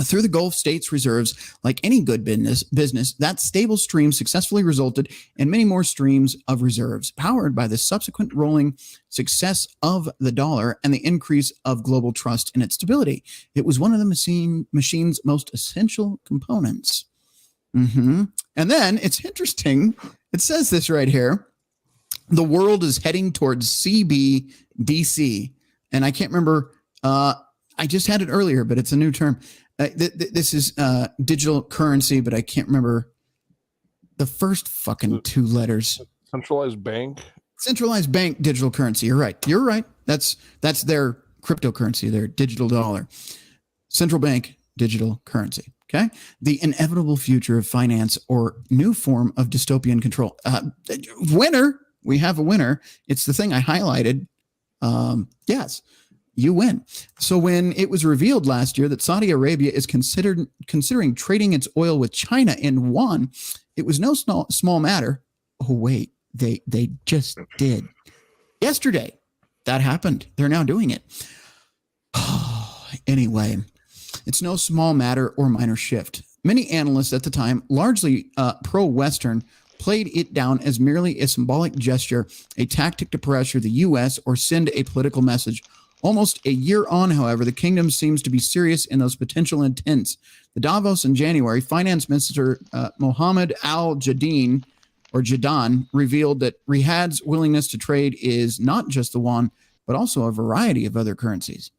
Speaker 1: Through the Gulf states' reserves, like any good business, that stable stream successfully resulted in many more streams of reserves, powered by the subsequent rolling success of the dollar and the increase of global trust in its stability. It was one of the machine's most essential components. Mm-hmm. And then it's interesting. It says this right here. The world is heading towards CBDC. And I can't remember. I just had it earlier, but it's a new term. This is digital currency, but I can't remember the first fucking two letters.
Speaker 4: Centralized bank.
Speaker 1: Centralized bank digital currency. You're right. You're right. That's their cryptocurrency, their digital dollar. Central bank digital currency. Okay. The inevitable future of finance or new form of dystopian control. Winner. We have a winner. It's the thing I highlighted. Yes, you win. So when it was revealed last year that Saudi Arabia is considering trading its oil with China in yuan, it was no small matter. Oh, wait, they just did. Yesterday, that happened. They're now doing it. Anyway, it's no small matter or minor shift. Many analysts at the time, largely pro-Western, played it down as merely a symbolic gesture, a tactic to pressure the U.S. or send a political message. Almost a year on, however, the kingdom seems to be serious in those potential intents. The Davos in January, Finance Minister Mohammed Al-Jadeen, or Jadaan, revealed that Riyadh's willingness to trade is not just the yuan, but also a variety of other currencies,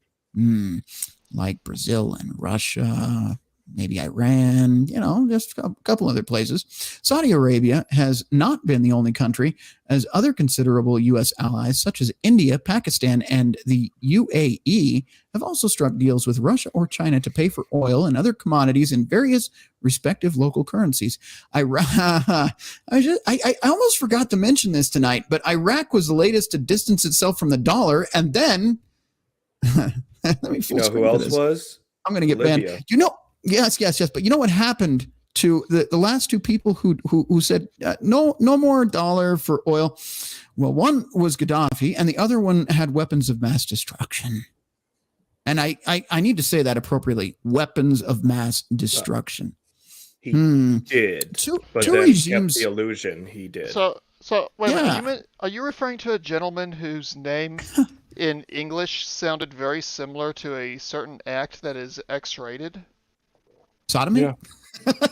Speaker 1: like Brazil and Russia, maybe Iran, just a couple other places. Saudi Arabia has not been the only country, as other considerable U.S. allies, such as India, Pakistan, and the UAE, have also struck deals with Russia or China to pay for oil and other commodities in various respective local currencies. I almost forgot to mention this tonight, but Iraq was the latest to distance itself from the dollar, and then let me full screen
Speaker 8: who else
Speaker 1: this.
Speaker 8: was?
Speaker 1: I'm going to get
Speaker 8: Libya.
Speaker 1: banned. Yes. But you know what happened to the last two people who said no more dollar for oil? Well, one was Gaddafi, and the other one had weapons of mass destruction. And I need to say that appropriately. Weapons of mass destruction.
Speaker 8: He
Speaker 1: Hmm.
Speaker 8: did,
Speaker 1: Two
Speaker 8: but then
Speaker 1: regimes.
Speaker 8: kept the illusion he did.
Speaker 5: So wait a
Speaker 1: Yeah.
Speaker 5: minute. Are you referring to a gentleman whose name in English sounded very similar to a certain act that is X-rated?
Speaker 1: Sodomy?
Speaker 4: Yeah.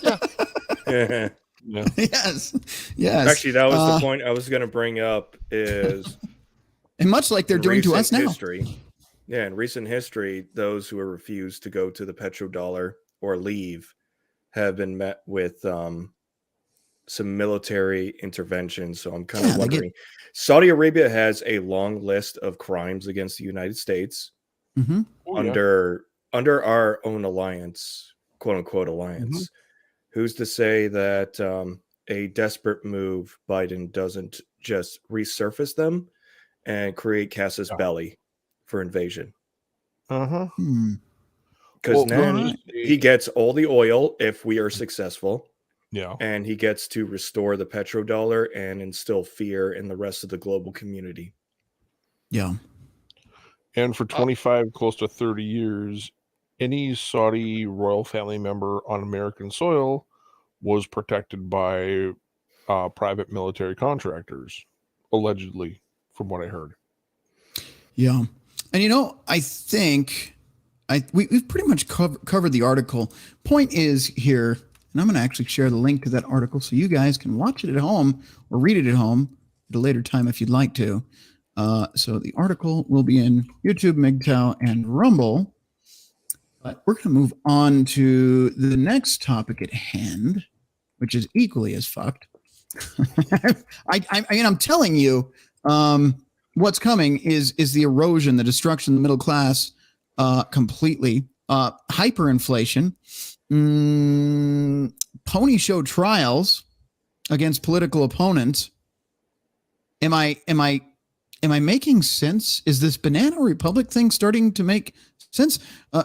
Speaker 5: Yeah.
Speaker 4: Yeah.
Speaker 1: Yes. Yes.
Speaker 8: Actually, that was the point I was going to bring up. Is
Speaker 1: and much like they're
Speaker 8: in
Speaker 1: doing to us
Speaker 8: recent
Speaker 1: now.
Speaker 8: history, yeah, in recent history, those who have refused to go to the petrodollar or leave have been met with some military intervention. So I'm kind of wondering, Saudi Arabia has a long list of crimes against the United States
Speaker 1: Mhm.
Speaker 8: under our own alliance, quote unquote alliance. Who's to say that a desperate move Biden doesn't just resurface them and create casus belli for invasion? Because then he gets all the oil if we are successful.
Speaker 4: Yeah.
Speaker 8: And he gets to restore the petrodollar and instill fear in the rest of the global community.
Speaker 1: Yeah.
Speaker 4: And for 25, close to 30 years, any Saudi royal family member on American soil was protected by private military contractors, allegedly, from what I heard.
Speaker 1: Yeah. And I think we've pretty much covered the article. Point is here, and I'm going to actually share the link to that article so you guys can watch it at home or read it at home at a later time if you'd like to. So the article will be in YouTube, MGTOW, and Rumble. But we're going to move on to the next topic at hand, which is equally as fucked. I mean, I'm telling you, what's coming is the erosion, the destruction of the middle class, completely. Hyperinflation, pony show trials against political opponents. Am I making sense? Is this banana republic thing starting to make sense?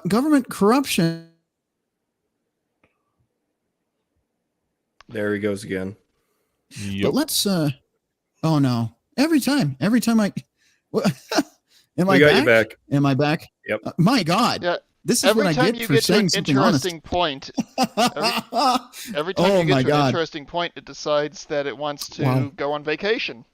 Speaker 1: Government corruption.
Speaker 8: There he goes again.
Speaker 1: But let's oh no. Every time I am
Speaker 8: We
Speaker 1: I
Speaker 8: got
Speaker 1: back?
Speaker 8: you back.
Speaker 1: Am I back?
Speaker 8: Yep.
Speaker 1: My God.
Speaker 5: Yeah.
Speaker 1: This is what I get for saying something honest.
Speaker 5: Every time
Speaker 1: Oh
Speaker 5: you
Speaker 1: my
Speaker 5: get to an
Speaker 1: God.
Speaker 5: interesting point, it decides that it wants to
Speaker 1: Wow.
Speaker 5: go on vacation.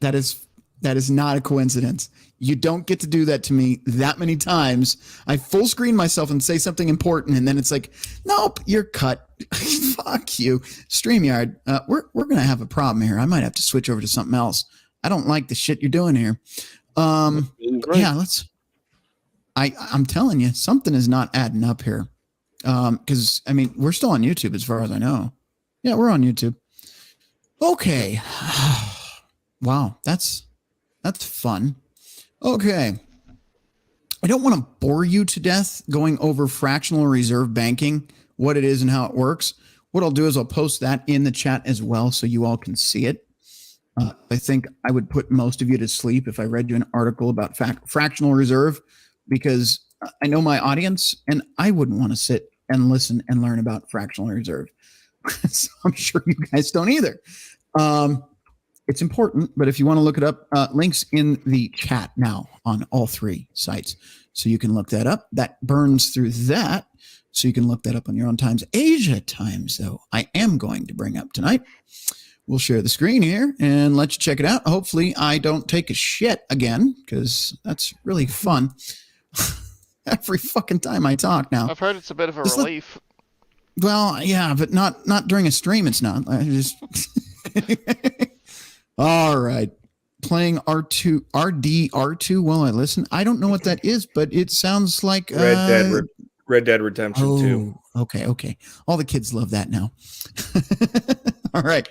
Speaker 1: That is not a coincidence. You don't get to do that to me that many times. I full screen myself and say something important, and then it's like, nope, you're cut. Fuck you. StreamYard, we're gonna have a problem here. I might have to switch over to something else. I don't like the shit you're doing here. Yeah, I'm telling you, something is not adding up here. Because I mean, we're still on YouTube as far as I know. Yeah, we're on YouTube. Okay. Wow, that's fun. Okay. I don't want to bore you to death going over fractional reserve banking, what it is and how it works. What I'll do is I'll post that in the chat as well so you all can see it. I think I would put most of you to sleep if I read you an article about fractional reserve, because I know my audience and I wouldn't want to sit and listen and learn about fractional reserve. So I'm sure you guys don't either. It's important, but if you want to look it up, links in the chat now on all three sites. So you can look that up. That burns through that. So you can look that up on your own times. Asia times, though, I am going to bring up tonight. We'll share the screen here and let you check it out. Hopefully I don't take a shit again, because that's really fun. Every fucking time I talk now.
Speaker 5: I've heard it's a bit of a relief.
Speaker 1: Well, yeah, but not during a stream. It's not. I just... All right. Playing RDR2 while I listen. I don't know what that is, but it sounds like
Speaker 8: Red Dead Redemption 2.
Speaker 1: Okay. All the kids love that now. All right.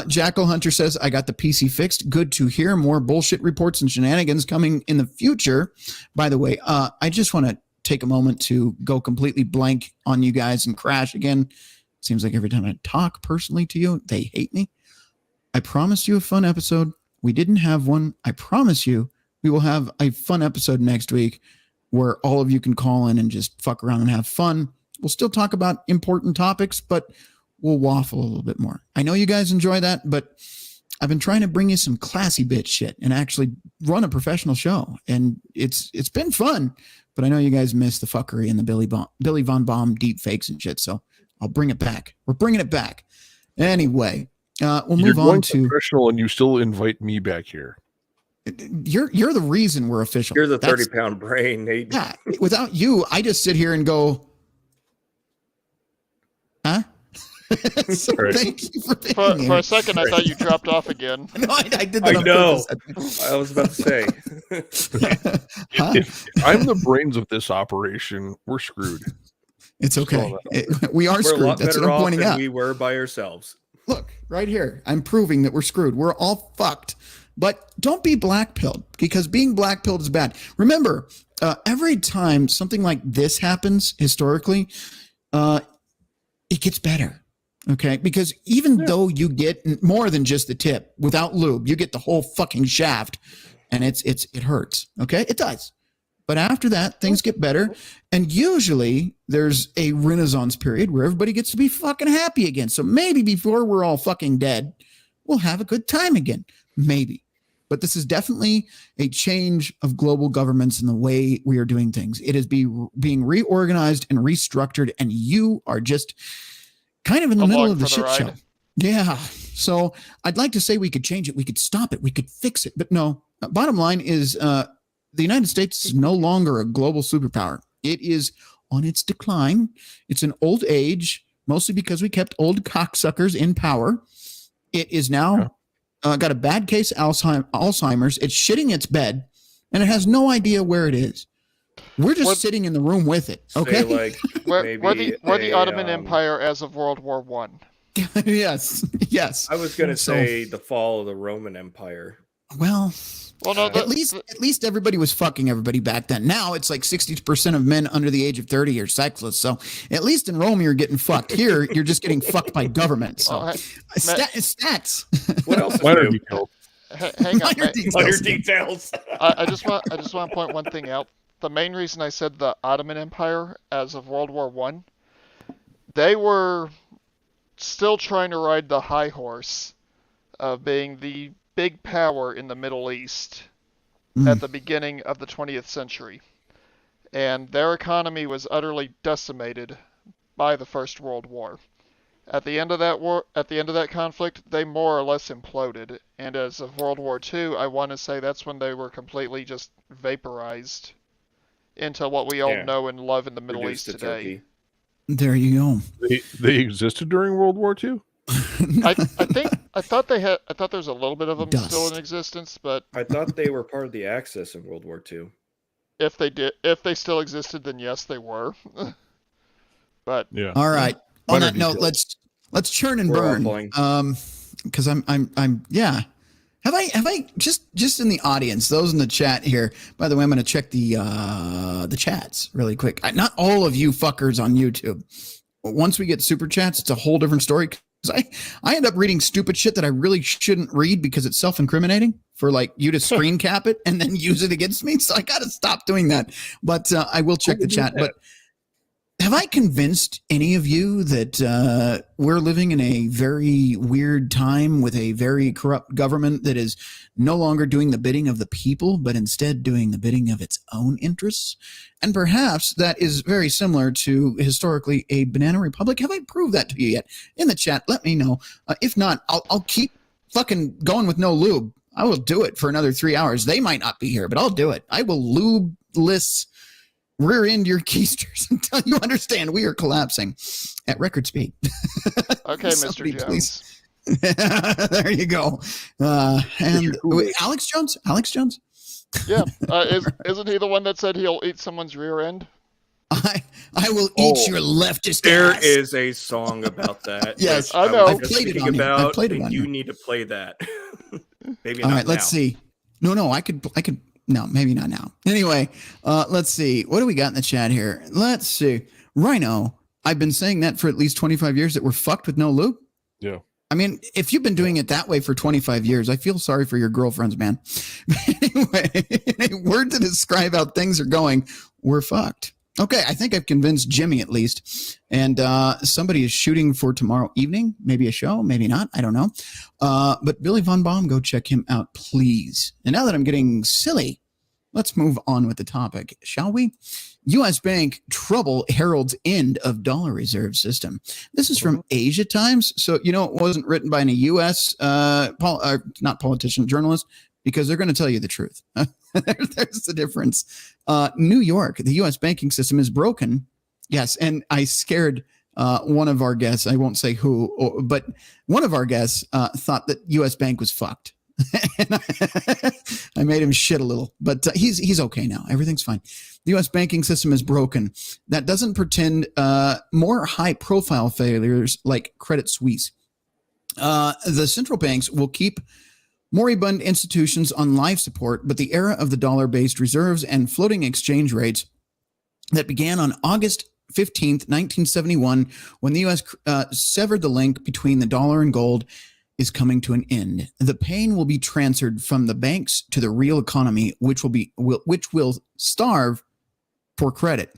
Speaker 1: Jackal Hunter says, I got the PC fixed. Good to hear. More bullshit reports and shenanigans coming in the future. By the way, I just want to take a moment to go completely blank on you guys and crash again. Seems like every time I talk personally to you, they hate me. I promised you a fun episode. We didn't have one. I promise you we will have a fun episode next week where all of you can call in and just fuck around and have fun. We'll still talk about important topics, but we'll waffle a little bit more. I know you guys enjoy that, but I've been trying to bring you some classy bitch shit and actually run a professional show, and it's been fun. But I know you guys miss the fuckery and the Billy Von Baum deep fakes and shit, so I'll bring it back. We're bringing it back. Anyway, we'll move on to
Speaker 4: professional, and you still invite me back here.
Speaker 1: You're the reason we're official.
Speaker 8: You're the 30-pound brain, Nate.
Speaker 1: Yeah. Without you, I just sit here and go, huh? So
Speaker 4: Right.
Speaker 1: thank you for being here.
Speaker 5: For a second, I thought you dropped off again.
Speaker 1: No, I did that.
Speaker 8: I know. I was about to say.
Speaker 4: If I'm the brains of this operation, we're screwed.
Speaker 1: It's okay. We are
Speaker 8: We're
Speaker 1: screwed.
Speaker 8: a lot
Speaker 1: That's
Speaker 8: better
Speaker 1: what I'm
Speaker 8: off
Speaker 1: pointing
Speaker 8: than
Speaker 1: out.
Speaker 8: we were by ourselves.
Speaker 1: Look, right here. I'm proving that we're screwed. We're all fucked. But don't be black-pilled, because being black-pilled is bad. Remember, every time something like this happens historically, it gets better. Okay? Because even though you get more than just the tip without lube, you get the whole fucking shaft, and it hurts. Okay? It does. But after that, things get better. And usually there's a renaissance period where everybody gets to be fucking happy again. So maybe before we're all fucking dead, we'll have a good time again. Maybe. But this is definitely a change of global governments in the way we are doing things. It is being reorganized and restructured, and you are just kind of in the middle of the shit show. Yeah. So I'd like to say we could change it. We could stop it. We could fix it. But no, bottom line is the United States is no longer a global superpower. It is on its decline. It's an old age, mostly because we kept old cocksuckers in power. It is now got a bad case Alzheimer's. It's shitting its bed, and it has no idea where it is. We're just sitting in the room with it. Okay.
Speaker 5: We're the Ottoman Empire as of World War One.
Speaker 1: Yes. Yes.
Speaker 8: I was going to say the fall of the Roman Empire.
Speaker 1: Well, no, at least everybody was fucking everybody back then. Now it's like 60% of men under the age of 30 are sexless. So at least in Rome, you're getting fucked. Here, you're just getting fucked by government. So stats.
Speaker 8: What else?
Speaker 4: Minor details.
Speaker 5: Hang on.
Speaker 8: Minor details.
Speaker 5: I just want to point one thing out. The main reason I said the Ottoman Empire as of World War One, they were still trying to ride the high horse of being the big power in the Middle East at the beginning of the 20th century. And their economy was utterly decimated by the First World War. At the end of that conflict, they more or less imploded. And as of World War II, I want to say that's when they were completely just vaporized into what we all know and love in the Middle East today.
Speaker 1: There you go.
Speaker 4: They existed during World War II?
Speaker 5: I thought there's a little bit of them still in existence, but
Speaker 8: I thought they were part of the Axis in World War II.
Speaker 5: If they still existed, then yes, they were. But
Speaker 4: yeah.
Speaker 1: All right. On that note, let's churn and burn. Because I'm yeah. Have I just in the audience, those in the chat here? By the way, I'm going to check the chats really quick. Not all of you fuckers on YouTube. Once we get super chats, it's a whole different story. I end up reading stupid shit that I really shouldn't read because it's self-incriminating for like you to screen cap it and then use it against me. So I got to stop doing that. But I will check the chat. But have I convinced any of you that we're living in a very weird time with a very corrupt government that is no longer doing the bidding of the people, but instead doing the bidding of its own interests? And perhaps that is very similar to historically a banana republic. Have I proved that to you yet? In the chat, let me know. If not, I'll keep fucking going with no lube. I will do it for another 3 hours. They might not be here, but I'll do it. I will lube-less rear end your keisters until you understand we are collapsing at record speed.
Speaker 5: Okay, Mr. Jones.
Speaker 1: There you go. And wait, Alex Jones?
Speaker 5: Yeah. Isn't he the one that said he'll eat someone's rear end?
Speaker 1: I will eat your leftist
Speaker 8: There
Speaker 1: ass.
Speaker 8: is a song about that.
Speaker 1: Yes,
Speaker 5: I know.
Speaker 1: I've played it on
Speaker 8: about,
Speaker 1: you. I played it on
Speaker 8: you
Speaker 1: you.
Speaker 8: need to play that. Maybe
Speaker 1: All
Speaker 8: not
Speaker 1: right, let's
Speaker 8: now.
Speaker 1: see. No, I could. No, maybe not now. Anyway, let's see. What do we got in the chat here? Let's see. Rhino, I've been saying that for at least 25 years that we're fucked with no lube.
Speaker 4: Yeah.
Speaker 1: I mean, if you've been doing it that way for 25 years, I feel sorry for your girlfriends, man. Anyway, a word to describe how things are going, we're fucked. Okay, I think I've convinced Jimmy at least. And somebody is shooting for tomorrow evening. Maybe a show, maybe not. I don't know. But Billy Von Baum, go check him out, please. And now that I'm getting silly, let's move on with the topic, shall we? U.S. Bank trouble heralds end of dollar reserve system. This is from Asia Times. So, you know, it wasn't written by any U.S. Not politician, journalist, because they're going to tell you the truth. There's the difference. New York, the U.S. banking system is broken. Yes, and I scared one of our guests. I won't say who, but one of our guests thought that U.S. Bank was fucked. And I made him shit a little, but he's okay now. Everything's fine. The U.S. banking system is broken. That doesn't pretend more high-profile failures like Credit Suisse. The central banks will keep moribund institutions on life support, but the era of the dollar-based reserves and floating exchange rates that began on August 15th, 1971, when the U.S. Severed the link between the dollar and gold, is coming to an end. The pain will be transferred from the banks to the real economy, which will starve for credit,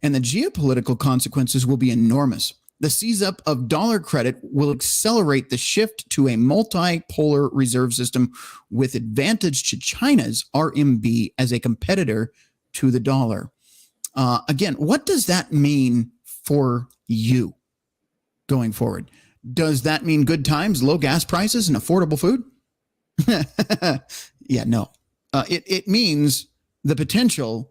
Speaker 1: and the geopolitical consequences will be enormous. The seize up of dollar credit will accelerate the shift to a multipolar reserve system with advantage to China's RMB as a competitor to the dollar. Again, what does that mean for you going forward? Does that mean good times, low gas prices, and affordable food? Yeah, no. It means the potential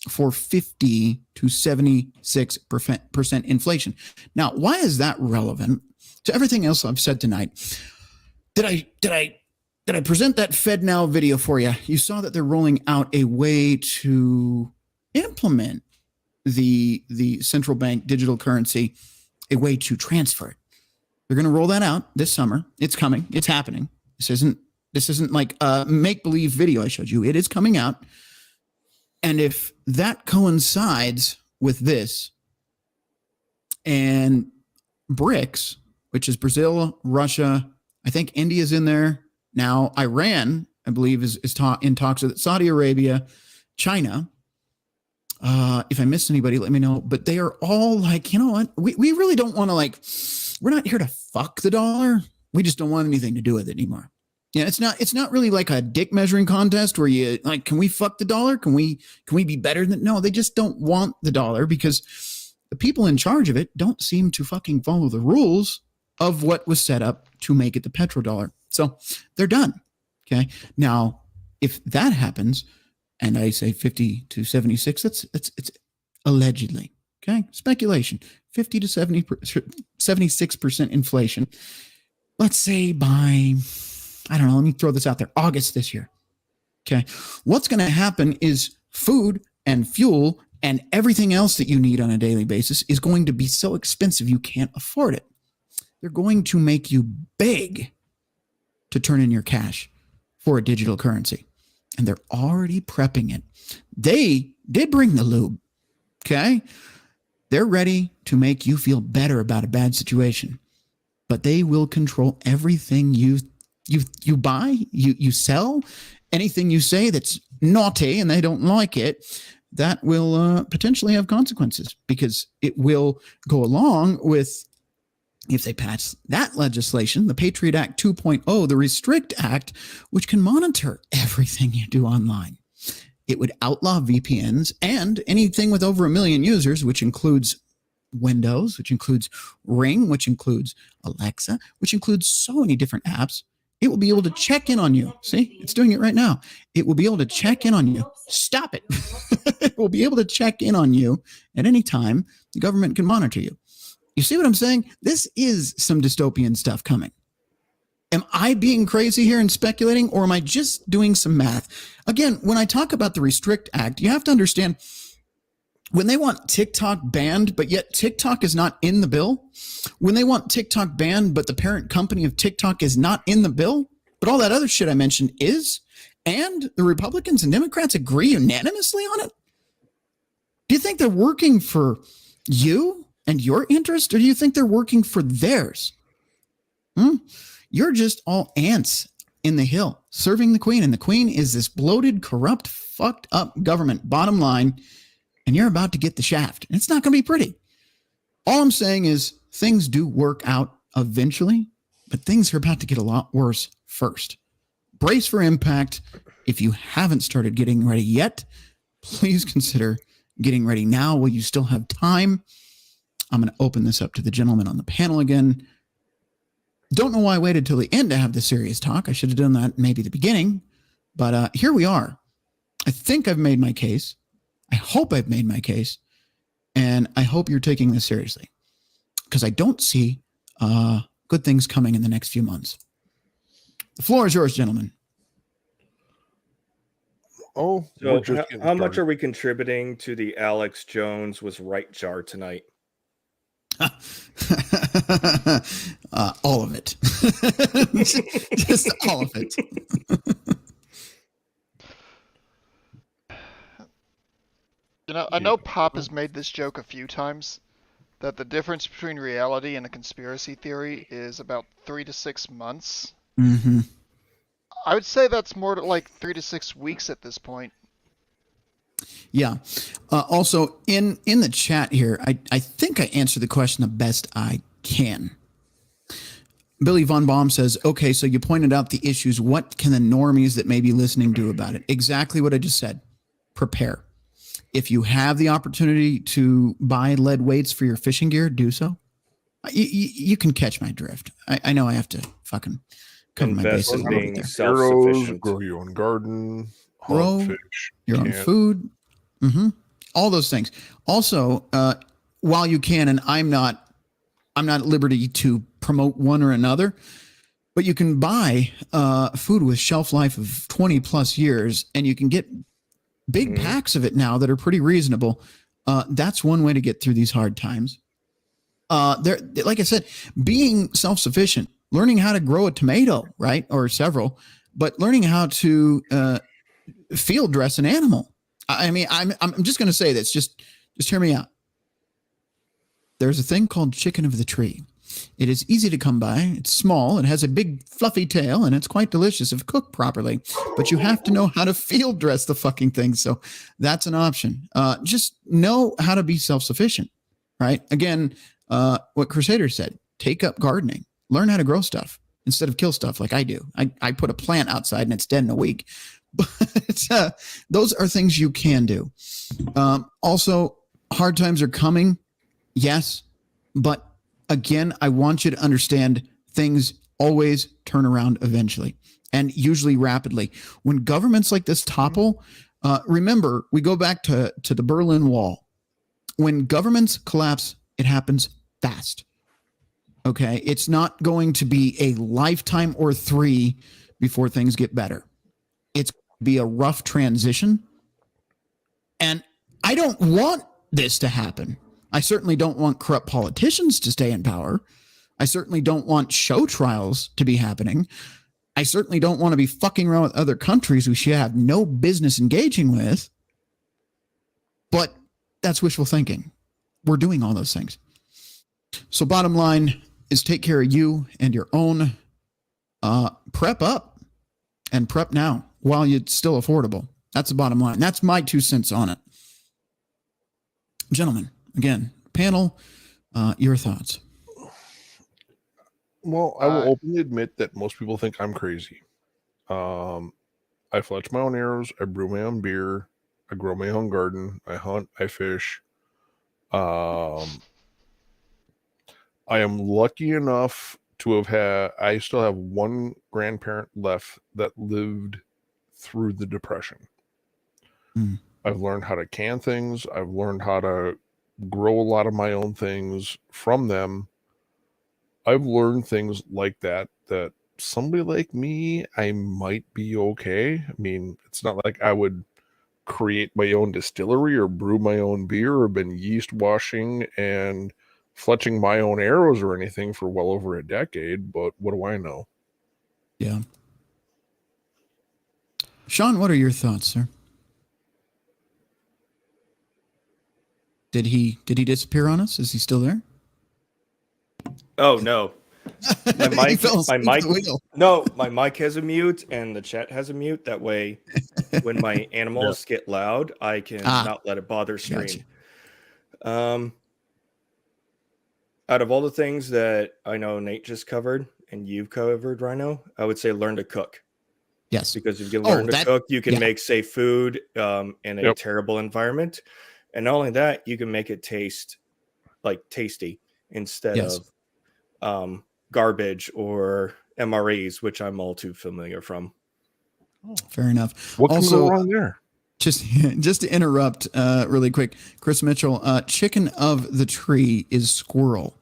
Speaker 1: for 50 to 76% inflation. Now, why is that relevant to everything else I've said tonight? Did I present that FedNow video for you? You saw that they're rolling out a way to implement the central bank digital currency, a way to transfer it. They're going to roll that out this summer. It's coming. It's happening. This isn't like a make-believe video I showed you. It is coming out. And if that coincides with this and BRICS, which is Brazil, Russia, I think India's in there now. Iran, I believe, is in talks with Saudi Arabia, China. If I missed anybody, let me know. But they are all like, you know what? We really don't want to we're not here to fuck the dollar. We just don't want anything to do with it anymore. Yeah, it's not really like a dick measuring contest where you like, can we fuck the dollar? Can we be better than? No, they just don't want the dollar because the people in charge of it don't seem to fucking follow the rules of what was set up to make it the petrodollar. So they're done. Okay. Now, if that happens, and I say 50 to 76, it's allegedly, okay, speculation, 50 to 76% inflation. Let's say by, I don't know, let me throw this out there, August this year. Okay. What's going to happen is food and fuel and everything else that you need on a daily basis is going to be so expensive you can't afford it. They're going to make you beg to turn in your cash for a digital currency. And they're already prepping it. They did bring the lube. Okay. They're ready to make you feel better about a bad situation. But they will control everything you buy, you sell, anything you say that's naughty and they don't like it, that will potentially have consequences because it will go along with, if they pass that legislation, the Patriot Act 2.0, the Restrict Act, which can monitor everything you do online. It would outlaw VPNs and anything with over 1 million users, which includes Windows, which includes Ring, which includes Alexa, which includes so many different apps. It will be able to check in on you. See, it's doing it right now. It will be able to check in on you. Stop it. It will be able to check in on you at any time. The government can monitor you. You see what I'm saying? This is some dystopian stuff coming. Am I being crazy here and speculating, or am I just doing some math? Again, when I talk about the Restrict Act, you have to understand when they want TikTok banned, but yet TikTok is not in the bill. When they want TikTok banned, but the parent company of TikTok is not in the bill, but all that other shit I mentioned is, and the Republicans and Democrats agree unanimously on it. Do you think they're working for you and your interest, or do you think they're working for theirs? You're just all ants in the hill serving the queen, and the queen is this bloated, corrupt, fucked up government. Bottom line, and you're about to get the shaft. And it's not going to be pretty. All I'm saying is things do work out eventually, but things are about to get a lot worse first. Brace for impact. If you haven't started getting ready yet, please consider getting ready now while you still have time. I'm going to open this up to the gentleman on the panel again. Don't know why I waited till the end to have the serious talk. I should have done that maybe at the beginning, but here we are. I think I've made my case. I hope I've made my case, and I hope you're taking this seriously, because I don't see good things coming in the next few months. The floor is yours, gentlemen.
Speaker 8: So how much are we contributing to the Alex Jones was right jar tonight?
Speaker 1: All of it. Just all of it.
Speaker 5: I know Pop has made this joke a few times, that the difference between reality and a conspiracy theory is about 3 to 6 months.
Speaker 1: Mm-hmm.
Speaker 5: I would say that's more like 3 to 6 weeks at this point.
Speaker 1: Yeah. Also, in the chat here, I think I answered the question the best I can. Billy Von Baum says, okay, so you pointed out the issues. What can the normies that may be listening do about it? Exactly what I just said. Prepare. If you have the opportunity to buy lead weights for your fishing gear, do so. You can catch my drift. I know I have to fucking cover my bases.
Speaker 8: In being
Speaker 4: Arrows,
Speaker 8: self-sufficient.
Speaker 4: grow your own garden,
Speaker 1: Grow
Speaker 4: hunt fish,
Speaker 1: your own food. Mm-hmm. All those things. Also, while you can, and I'm not at liberty to promote one or another, but you can buy food with shelf life of 20 plus years, and you can get big packs of it now that are pretty reasonable. That's one way to get through these hard times. Like I said, being self-sufficient, learning how to grow a tomato, right, or several, but learning how to field dress an animal. I mean, I'm just going to say this. Just hear me out. There's a thing called chicken of the tree. It is easy to come by. It's small. It has a big fluffy tail, and it's quite delicious if cooked properly. But you have to know how to field dress the fucking thing. So that's an option. Just know how to be self-sufficient, right? Again, what Crusader said, take up gardening. Learn how to grow stuff instead of kill stuff like I do. I put a plant outside and it's dead in a week. But those are things you can do. Also, hard times are coming. Yes. But again, I want you to understand things always turn around eventually, and usually rapidly. When governments like this topple, remember, we go back to the Berlin Wall. When governments collapse, it happens fast. Okay. It's not going to be a lifetime or 3 before things get better. It's be a rough transition. And I don't want this to happen. I certainly don't want corrupt politicians to stay in power. I certainly don't want show trials to be happening. I certainly don't want to be fucking around with other countries we should have no business engaging with. But that's wishful thinking. We're doing all those things. So bottom line is take care of you and your own. Prep up and prep now while it's still affordable. That's the bottom line. That's my 2 cents on it. Gentlemen, again, panel, your thoughts.
Speaker 4: Well, I will openly admit that most people think I'm crazy. I fletch my own arrows. I brew my own beer. I grow my own garden. I hunt. I fish. I am lucky enough to have I still have one grandparent left that lived through the Depression. I've learned how to can things. I've learned how to grow a lot of my own things from them. I've learned things like that somebody like me, I might be okay. I mean, it's not like I would create my own distillery or brew my own beer or been yeast washing and fletching my own arrows or anything for well over a decade, but what do I know?
Speaker 1: Yeah. Sean, what are your thoughts, sir? Did he disappear on us? Is he still there?
Speaker 8: Oh no. My
Speaker 1: He
Speaker 8: mic,
Speaker 1: fell
Speaker 8: my
Speaker 1: asleep at
Speaker 8: mic.
Speaker 1: the wheel.
Speaker 8: No, my mic has a mute and the chat has a mute. That way, when my animals get loud, I can not let it bother stream. Out of all the things that I know Nate just covered and you've covered, Rhino, I would say learn to cook.
Speaker 1: Yes.
Speaker 8: Because if you learn to cook, you can make safe food in a terrible environment. And not only that, you can make it taste like tasty instead of garbage or MREs, which I'm all too familiar from.
Speaker 1: Fair enough.
Speaker 4: What can
Speaker 1: also,
Speaker 4: go wrong there?
Speaker 1: Just to interrupt really quick, Chris Mitchell, chicken of the tree is squirrel.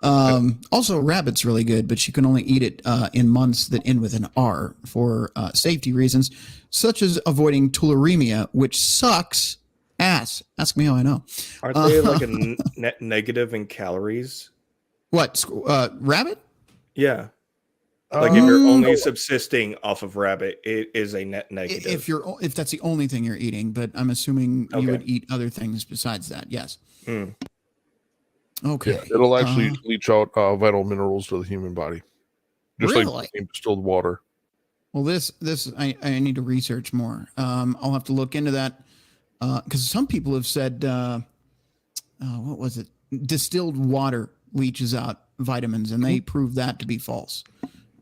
Speaker 1: Also, rabbit's really good, but you can only eat it in months that end with an R for safety reasons, such as avoiding tularemia, which sucks ass. Ask me how I know.
Speaker 8: Aren't they like a net negative in calories?
Speaker 1: What, rabbit?
Speaker 8: Yeah. Like if you're only subsisting off of rabbit, it is a net negative.
Speaker 1: If that's the only thing you're eating, but I'm assuming you would eat other things besides that. Yes. Okay.
Speaker 4: Yeah, it'll actually leach out vital minerals to the human body, just like distilled water.
Speaker 1: Well, this I need to research more. I'll have to look into that because some people have said, what was it? Distilled water leaches out vitamins, and they proved that to be false.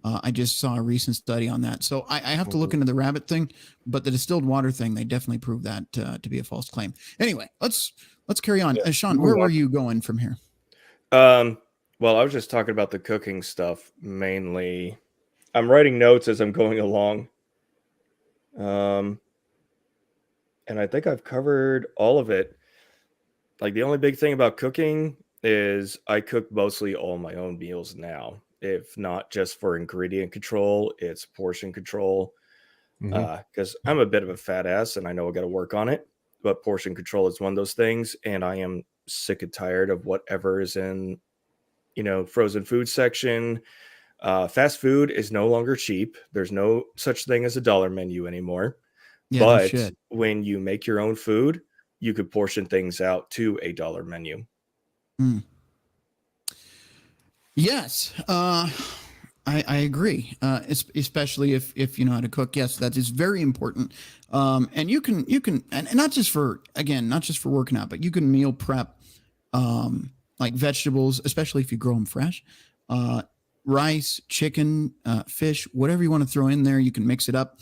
Speaker 1: I just saw a recent study on that. So I have to look into the rabbit thing, but the distilled water thing, they definitely proved that to be a false claim. Anyway, let's carry on. Sean, where were you going from here?
Speaker 8: Well, I was just talking about the cooking stuff mainly. I'm writing notes as I'm going along. And I think I've covered all of it. Like the only big thing about cooking is I cook mostly all my own meals now. If not just for ingredient control, it's portion control. Because I'm a bit of a fat ass and I know I got to work on it. But portion control is one of those things. And I am sick and tired of whatever is in, frozen food section. Fast food is no longer cheap. There's no such thing as a dollar menu anymore.
Speaker 1: Yeah,
Speaker 8: but
Speaker 1: no shit.
Speaker 8: when you make your own food, you could portion things out to a dollar menu.
Speaker 1: Yes, I agree. Especially if you know how to cook. Yes, that is very important. And you can, and not just for working out, but you can meal prep, like vegetables, especially if you grow them fresh, rice, chicken, fish, whatever you want to throw in there, you can mix it up.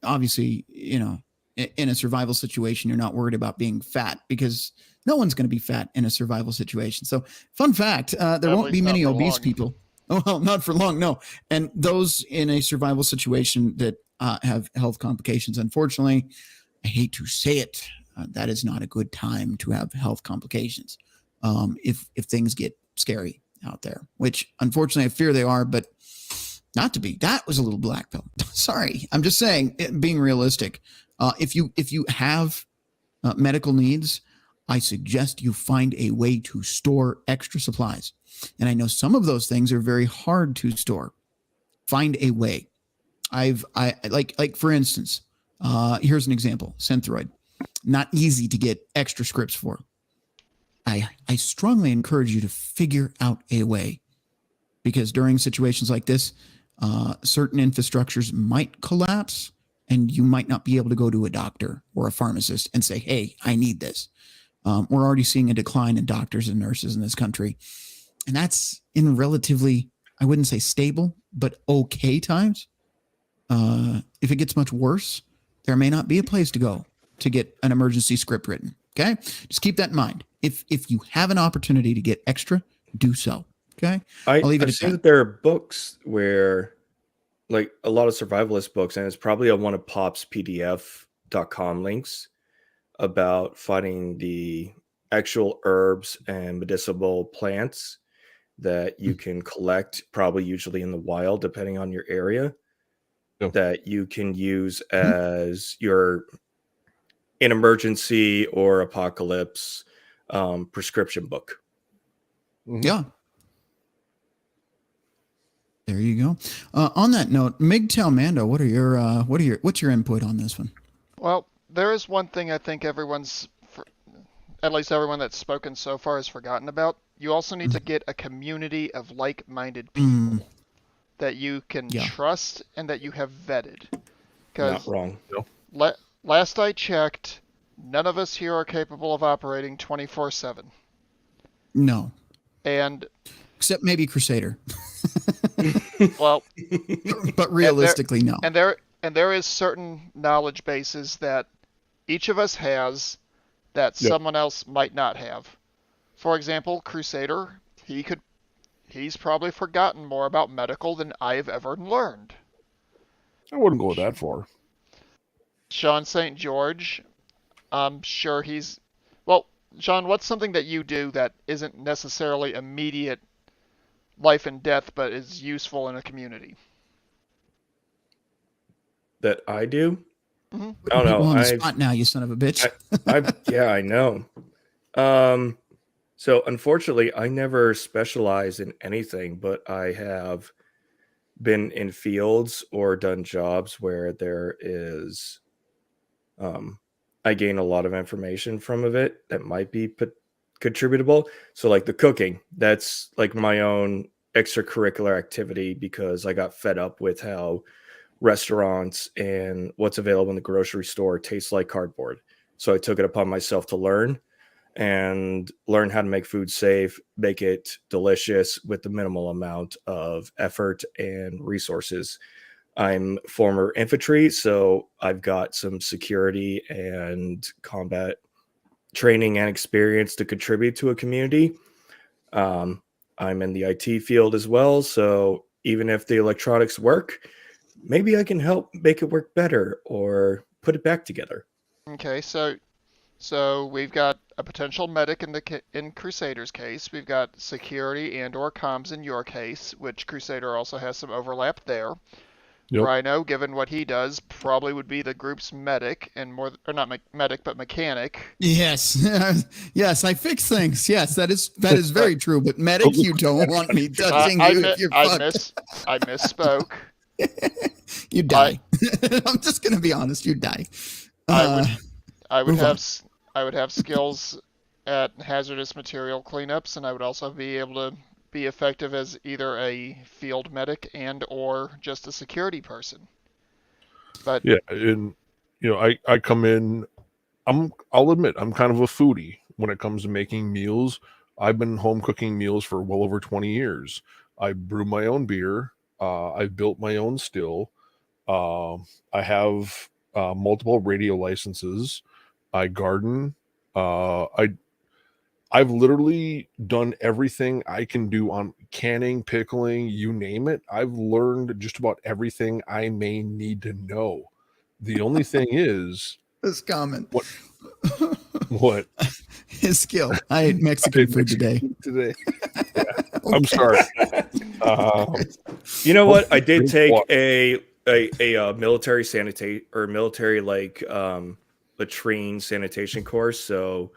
Speaker 1: Obviously, in a survival situation, you're not worried about being fat because no one's going to be fat in a survival situation. So fun fact, there won't be many obese people. Oh, well, not for long. No. And those in a survival situation that have health complications, unfortunately, I hate to say it, that is not a good time to have health complications. If things get scary out there, which unfortunately I fear they are, but not to be. That was a little black pill. Sorry. I'm just saying, being realistic. If you have medical needs, I suggest you find a way to store extra supplies. And I know some of those things are very hard to store. Find a way. I like for instance, here's an example: Synthroid. Not easy to get extra scripts for. I strongly encourage you to figure out a way, because during situations like this, certain infrastructures might collapse, and you might not be able to go to a doctor or a pharmacist and say, "Hey, I need this." We're already seeing a decline in doctors and nurses in this country. And that's in relatively, I wouldn't say stable, but okay times. If it gets much worse, there may not be a place to go to get an emergency script written. Okay. Just keep that in mind. If you have an opportunity to get extra, do so. Okay.
Speaker 8: I've seen that there are books where, like a lot of survivalist books, and it's probably on one of Pop's PDF.com links, about finding the actual herbs and medicinal plants that you can collect, probably usually in the wild, depending on your area, that you can use as your in emergency or apocalypse prescription book.
Speaker 1: Yeah. There you go. On that note, MGTOW Mando, what's your input on this one?
Speaker 5: Well, there is one thing I think at least everyone that's spoken so far has forgotten about. you also need to get a community of like-minded people that you can trust and that you have vetted.
Speaker 8: Not wrong.
Speaker 5: Last I checked, none of us here are capable of operating 24/7.
Speaker 1: No.
Speaker 5: And
Speaker 1: except maybe Crusader.
Speaker 5: Well,
Speaker 1: but realistically, no.
Speaker 5: And there is certain knowledge bases that each of us has that someone else might not have. For example, Crusader, he's probably forgotten more about medical than I've ever learned.
Speaker 4: I wouldn't go that far.
Speaker 5: Sean St. George, I'm sure well, Sean, what's something that you do that isn't necessarily immediate life and death, but is useful in a community?
Speaker 8: That I do?
Speaker 5: Mm-hmm.
Speaker 8: I don't know.
Speaker 1: People on the spot now, you son of a bitch.
Speaker 8: Yeah, I know. So unfortunately, I never specialize in anything, but I have been in fields or done jobs where there is, I gain a lot of information from it that might be contributable. So like the cooking, that's like my own extracurricular activity because I got fed up with how restaurants and what's available in the grocery store tastes like cardboard. So I took it upon myself to learn how to make food safe, make it delicious with the minimal amount of effort and resources. I'm former infantry, so I've got some security and combat training and experience to contribute to a community. I'm in the IT field as well, so even if the electronics work, maybe I can help make it work better or put it back together.
Speaker 5: Okay, so we've got a potential medic in Crusader's case. We've got security and/or comms in your case, which Crusader also has some overlap there.
Speaker 4: Yep.
Speaker 5: Rhino, given what he does, probably would be the group's medic and or not medic, but mechanic.
Speaker 1: Yes, yes, I fix things. Yes, that is very true. But medic, you don't want me touching you if you're fucked.
Speaker 5: I misspoke.
Speaker 1: You die. I'm just gonna be honest. You die.
Speaker 5: I would have skills at hazardous material cleanups, and I would also be able to be effective as either a field medic and or just a security person. But
Speaker 4: yeah, and I come in. I'll admit I'm kind of a foodie when it comes to making meals. I've been home cooking meals for well over 20 years. I brew my own beer. I've built my own still. I have multiple radio licenses. I garden. I've literally done everything I can do on canning, pickling, you name it. I've learned just about everything I may need to know. The only thing is
Speaker 1: this comment.
Speaker 4: What?
Speaker 1: His skill. I ate Mexican food today.
Speaker 4: Yeah. I'm sorry.
Speaker 8: You know what? I did take a military military latrine sanitation course, so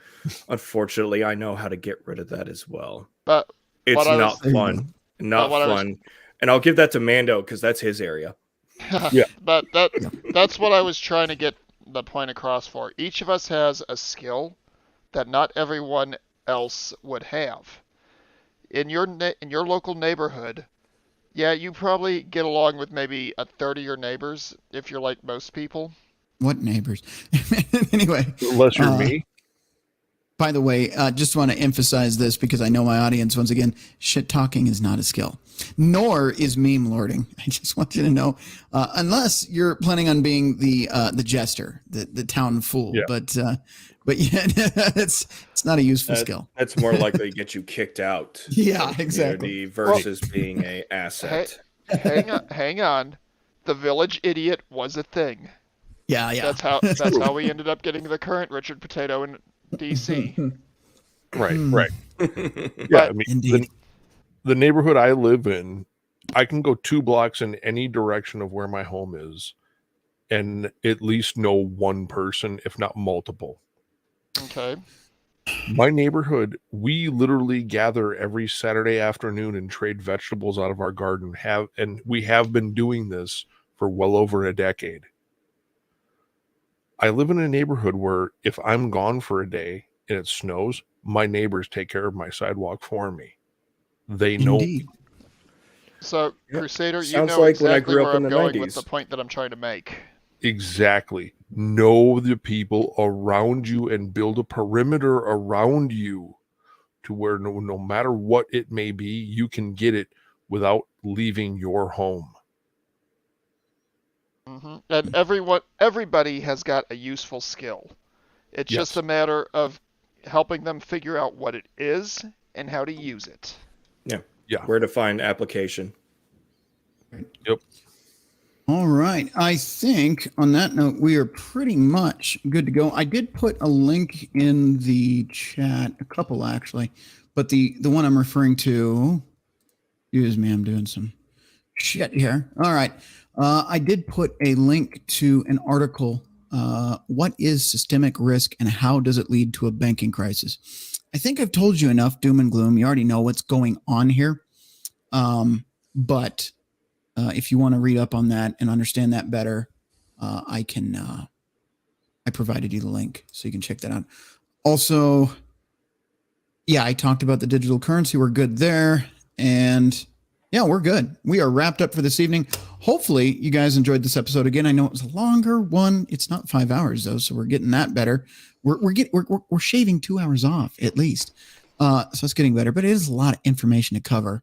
Speaker 8: unfortunately I know how to get rid of that as well.
Speaker 5: But
Speaker 8: it's not fun. Not fun. And I'll give that to Mando because that's his area.
Speaker 4: Yeah.
Speaker 5: But that's what I was trying to get the point across for. Each of us has a skill that not everyone else would have. In your local neighborhood, yeah, you probably get along with maybe a third of your neighbors if you're like most people.
Speaker 1: What neighbors? Anyway.
Speaker 4: Unless you're me.
Speaker 1: By the way, just want to emphasize this because I know my audience, once again, shit talking is not a skill, nor is meme lording. I just want you to know, unless you're planning on being the jester, the town fool.
Speaker 4: Yeah.
Speaker 1: But yeah, it's not a useful skill.
Speaker 8: That's more likely to get you kicked out.
Speaker 1: Yeah, exactly.
Speaker 8: Versus being a asset.
Speaker 5: Hang on. The village idiot was a thing.
Speaker 1: Yeah.
Speaker 5: That's how we ended up getting the current Richard Potato in DC.
Speaker 4: Right. Yeah, I mean, the neighborhood I live in, I can go 2 blocks in any direction of where my home is and at least know one person, if not multiple.
Speaker 5: Okay.
Speaker 4: My neighborhood, we literally gather every Saturday afternoon and trade vegetables out of our garden. We have been doing this for well over a decade. I live in a neighborhood where if I'm gone for a day and it snows, my neighbors take care of my sidewalk for me. They know
Speaker 1: Indeed.
Speaker 4: me.
Speaker 5: So,
Speaker 8: Yep.
Speaker 5: Crusader, you
Speaker 8: Sounds
Speaker 5: know
Speaker 8: like when I
Speaker 5: exactly
Speaker 8: grew up
Speaker 5: where
Speaker 8: in
Speaker 5: I'm
Speaker 8: the
Speaker 5: going with
Speaker 8: 90s.
Speaker 5: the point that I'm trying to make.
Speaker 4: Exactly. Know the people around you and build a perimeter around you to where no matter what it may be, you can get it without leaving your home.
Speaker 5: And everybody has got a useful skill. It's just a matter of helping them figure out what it is and how to use it.
Speaker 4: Yeah.
Speaker 8: Where to find application.
Speaker 4: Yep.
Speaker 1: All right. I think on that note, we are pretty much good to go. I did put a link in the chat, a couple actually, but the one I'm referring to, excuse me, I'm doing some shit here. All right. I did put a link to an article. What is systemic risk and how does it lead to a banking crisis? I think I've told you enough doom and gloom. You already know what's going on here. But if you want to read up on that and understand that better, I provided you the link so you can check that out. Also, yeah, I talked about the digital currency. We're good there. And yeah, we're good. We are wrapped up for this evening. Hopefully you guys enjoyed this episode. Again, I know it was a longer one. It's not 5 hours though, so we're getting that better. We're shaving 2 hours off at least. So it's getting better, but it is a lot of information to cover.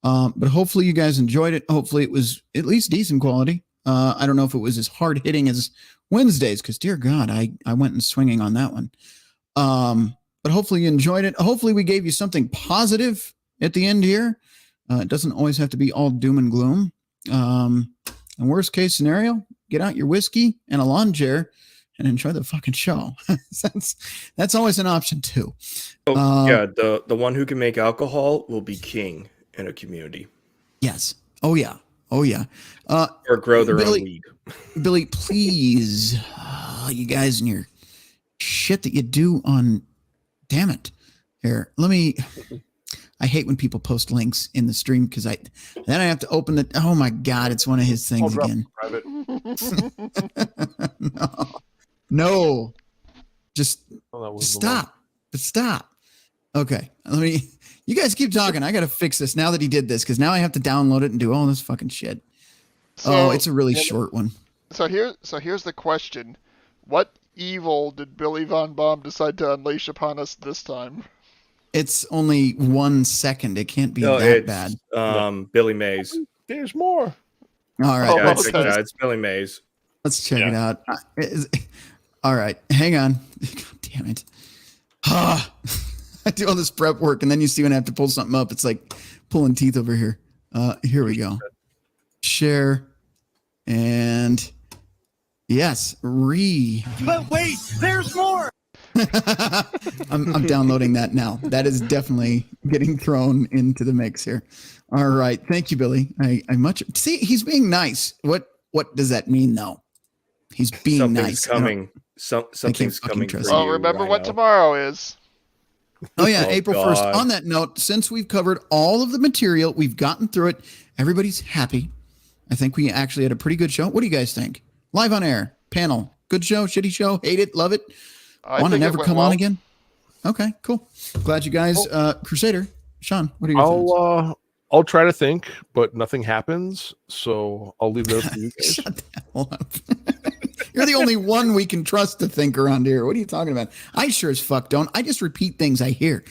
Speaker 1: But hopefully you guys enjoyed it. Hopefully it was at least decent quality. I don't know if it was as hard hitting as Wednesdays, because dear God, I went and swinging on that one. But hopefully you enjoyed it. Hopefully we gave you something positive at the end here. It doesn't always have to be all doom and gloom. And worst case scenario, get out your whiskey and a lawn chair and enjoy the fucking show. that's always an option too.
Speaker 8: Yeah, the one who can make alcohol will be king in a community.
Speaker 1: Yes. Oh yeah.
Speaker 8: Or grow their
Speaker 1: Billy,
Speaker 8: own weed.
Speaker 1: Billy, please, you guys and your shit that you do on, damn it. Here, I hate when people post links in the stream because then I have to open the, oh my God, it's one of his things again. No. Just stop. Stop. Okay. You guys keep talking. I got to fix this now that he did this because now I have to download it and do all this fucking shit. So, it's a really short one.
Speaker 5: So here's the question. What evil did Billy Von Baum decide to unleash upon us this time?
Speaker 1: It's only 1 second. It can't be that bad.
Speaker 8: Billy Mays.
Speaker 4: There's more.
Speaker 1: All right.
Speaker 8: Yeah, it's Billy Mays.
Speaker 1: Let's check it out. All right. Hang on. God damn it. I do all this prep work, and then you see when I have to pull something up. It's like pulling teeth over here. Here we go. Share. And yes, But
Speaker 15: wait, there's more.
Speaker 1: I'm downloading that now. That is definitely getting thrown into the mix here. All right. Thank you, Billy. I much see he's being nice. What does that mean though? He's being nice.
Speaker 8: Something's coming.
Speaker 5: Well, remember what tomorrow is.
Speaker 1: Oh yeah, April 1st. On that note, since we've covered all of the material, we've gotten through it. Everybody's happy. I think we actually had a pretty good show. What do you guys think? Live on air, panel, good show, shitty show, hate it, love it. Want to never come on again? Okay, cool. Glad you guys, Crusader, Sean, what are your thoughts?
Speaker 4: I'll try to think, but nothing happens, so I'll leave that up to you guys.
Speaker 1: Shut the hell up. You're the only one we can trust to think around here. What are you talking about? I sure as fuck don't. I just repeat things I hear.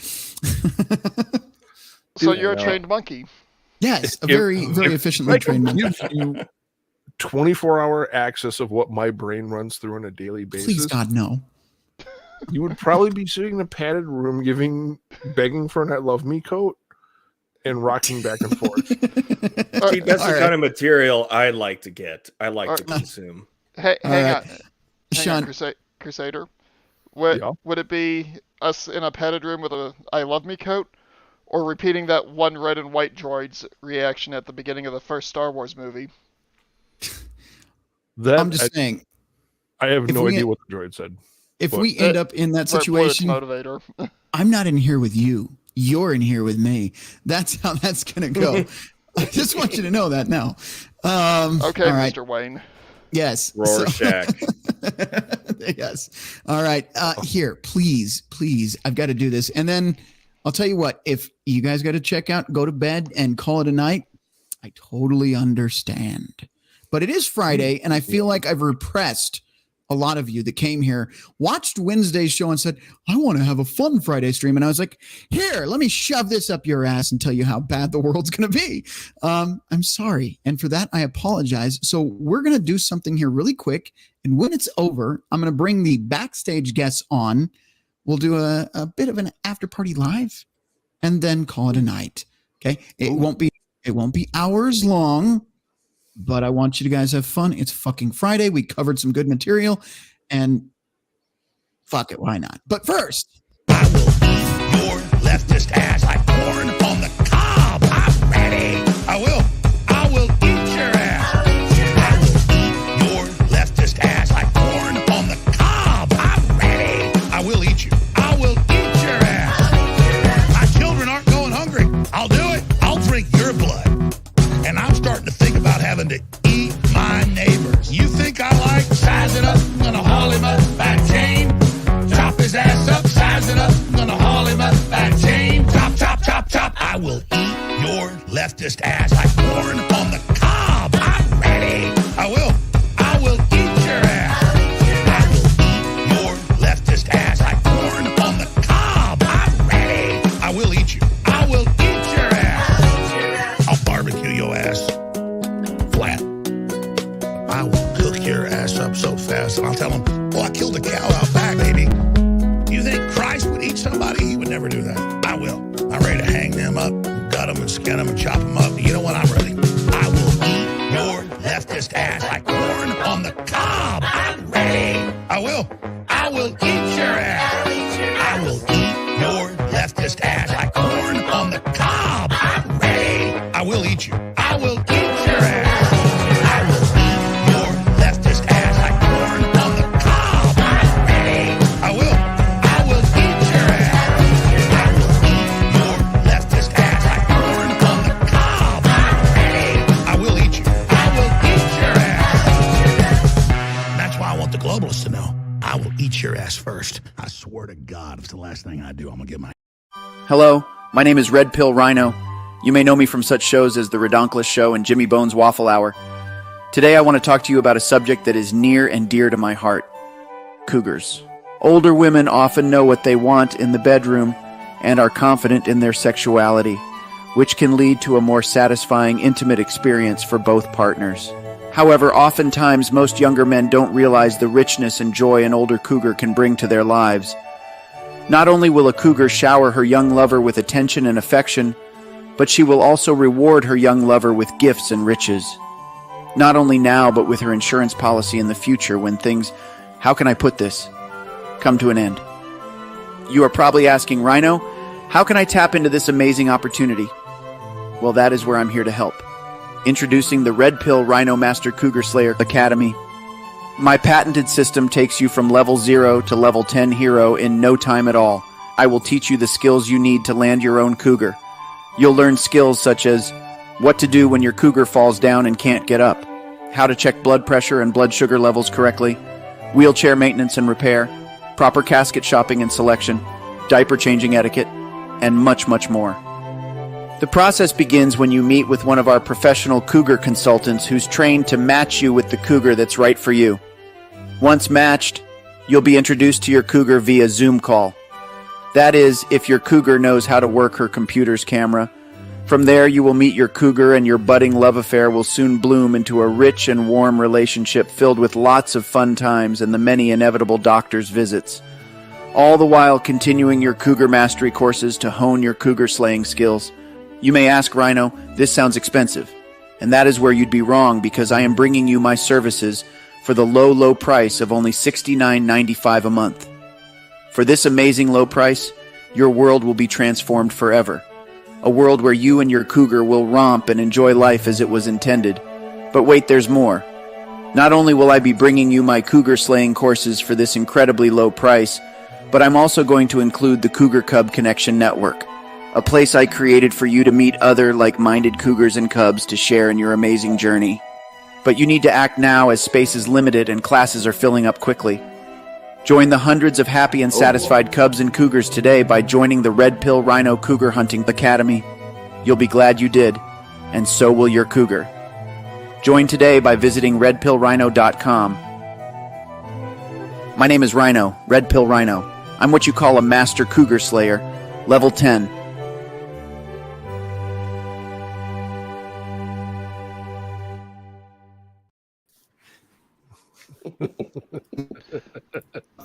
Speaker 5: So you're a trained monkey.
Speaker 1: Yes, a very efficiently trained monkey.
Speaker 4: Gives you 24-hour access of what my brain runs through on a daily basis.
Speaker 1: Please, God, no.
Speaker 4: You would probably be sitting in a padded room begging for an I Love Me coat and rocking back and forth.
Speaker 8: See, that's the kind of material I like to get. I like to consume.
Speaker 5: Hang on,
Speaker 1: Sean.
Speaker 5: Crusader. Would it be us in a padded room with a I Love Me coat? Or repeating that one red and white droid's reaction at the beginning of the first Star Wars movie?
Speaker 1: I'm just saying.
Speaker 4: I have no idea what the droid said.
Speaker 1: If we end up in that situation,
Speaker 5: motivator.
Speaker 1: I'm not in here with you. You're in here with me. That's how that's going to go. I just want you to know that now.
Speaker 5: Okay,
Speaker 1: all right.
Speaker 5: Mr. Wayne.
Speaker 1: Yes.
Speaker 8: Rorschach.
Speaker 1: Yes. All right. Here, please. I've got to do this. And then I'll tell you what, if you guys got to check out, go to bed and call it a night, I totally understand. But it is Friday, and I feel like I've repressed a lot of you that came here, watched Wednesday's show and said, I want to have a fun Friday stream. And I was like, here, let me shove this up your ass and tell you how bad the world's going to be. I'm sorry. And for that, I apologize. So we're going to do something here really quick. And when it's over, I'm going to bring the backstage guests on. We'll do a bit of an after party live and then call it a night. Okay. It won't be hours long, but I want you guys to have fun. It's fucking Friday. We covered some good material and fuck it. Why not? But first,
Speaker 15: I will eat your leftist ass like corn on the cob. I'm ready. I will eat your ass. I will eat your leftist ass like corn on the cob. I'm ready. I will eat you. I will eat your ass. My children aren't going hungry. I'll do it. I'll drink your blood. And I'm starting to think about having to eat my neighbors. You think I like size it up? I'm gonna haul him up by chain. Chop his ass up, size it up. I'm gonna haul him up by chain. Chop, chop, chop, chop. I will eat your leftist ass like corn on the cob. I'm ready. I will eat your ass. I will eat your leftist ass like corn on the cob. I'm ready. I will eat you. I will eat your ass. I'll barbecue your ass flat. I will cook your ass up so fast, and I'll tell them, well, I killed a cow out back, baby. You think Christ would eat somebody? He would never do that. I will. I'm ready to hang them up, gut them and skin them and chop them up. You know what? I'm ready. I will eat your leftist ass like corn on the cob. I'm ready. I will eat your ass. I will eat your leftist ass like corn on the cob. I'm ready. I will eat you. I will eat your ass. I will eat your leftist ass like corn on the cob. I'm ready. I will eat your ass. I will eat your leftist ass like corn on the cob. I'm ready. I will eat you. I will eat your ass. And that's why I want the globalists to know. I will eat your ass first. I swear to God, if it's the last thing I do, I'm gonna get my...
Speaker 13: Hello, my name is Red Pill Rhino. You may know me from such shows as The Redonkulous Show and Jimmy Bone's Waffle Hour. Today I want to talk to you about a subject that is near and dear to my heart. Cougars. Older women often know what they want in the bedroom and are confident in their sexuality, which can lead to a more satisfying, intimate experience for both partners. However, oftentimes most younger men don't realize the richness and joy an older cougar can bring to their lives. Not only will a cougar shower her young lover with attention and affection, but she will also reward her young lover with gifts and riches. Not only now, but with her insurance policy in the future when things, how can I put this, come to an end. You are probably asking, Rhino, how can I tap into this amazing opportunity? Well, that is where I'm here to help. Introducing the Red Pill Rhino Master Cougar Slayer Academy. My patented system takes you from level 0 to level 10 hero in no time at all. I will teach you the skills you need to land your own cougar. You'll learn skills such as what to do when your cougar falls down and can't get up, how to check blood pressure and blood sugar levels correctly, wheelchair maintenance and repair, proper casket shopping and selection, diaper changing etiquette, and much, much more. The process begins when you meet with one of our professional cougar consultants who's trained to match you with the cougar that's right for you. Once matched, you'll be introduced to your cougar via Zoom call. That is, if your cougar knows how to work her computer's camera. From there, you will meet your cougar and your budding love affair will soon bloom into a rich and warm relationship filled with lots of fun times and the many inevitable doctor's visits. All the while continuing your cougar mastery courses to hone your cougar slaying skills. You may ask, Rhino, this sounds expensive. And that is where you'd be wrong, because I am bringing you my services for the low, low price of only $69.95 a month. For this amazing low price, your world will be transformed forever. A world where you and your cougar will romp and enjoy life as it was intended. But wait, there's more. Not only will I be bringing you my cougar slaying courses for this incredibly low price, but I'm also going to include the Cougar Cub Connection Network, a place I created for you to meet other like-minded cougars and cubs to share in your amazing journey. But you need to act now as space is limited and classes are filling up quickly. Join the hundreds of happy and satisfied cubs and cougars today by joining the Red Pill Rhino Cougar Hunting Academy. You'll be glad you did, and so will your cougar. Join today by visiting redpillrhino.com. My name is Rhino, Red Pill Rhino. I'm what you call a master cougar slayer, level 10.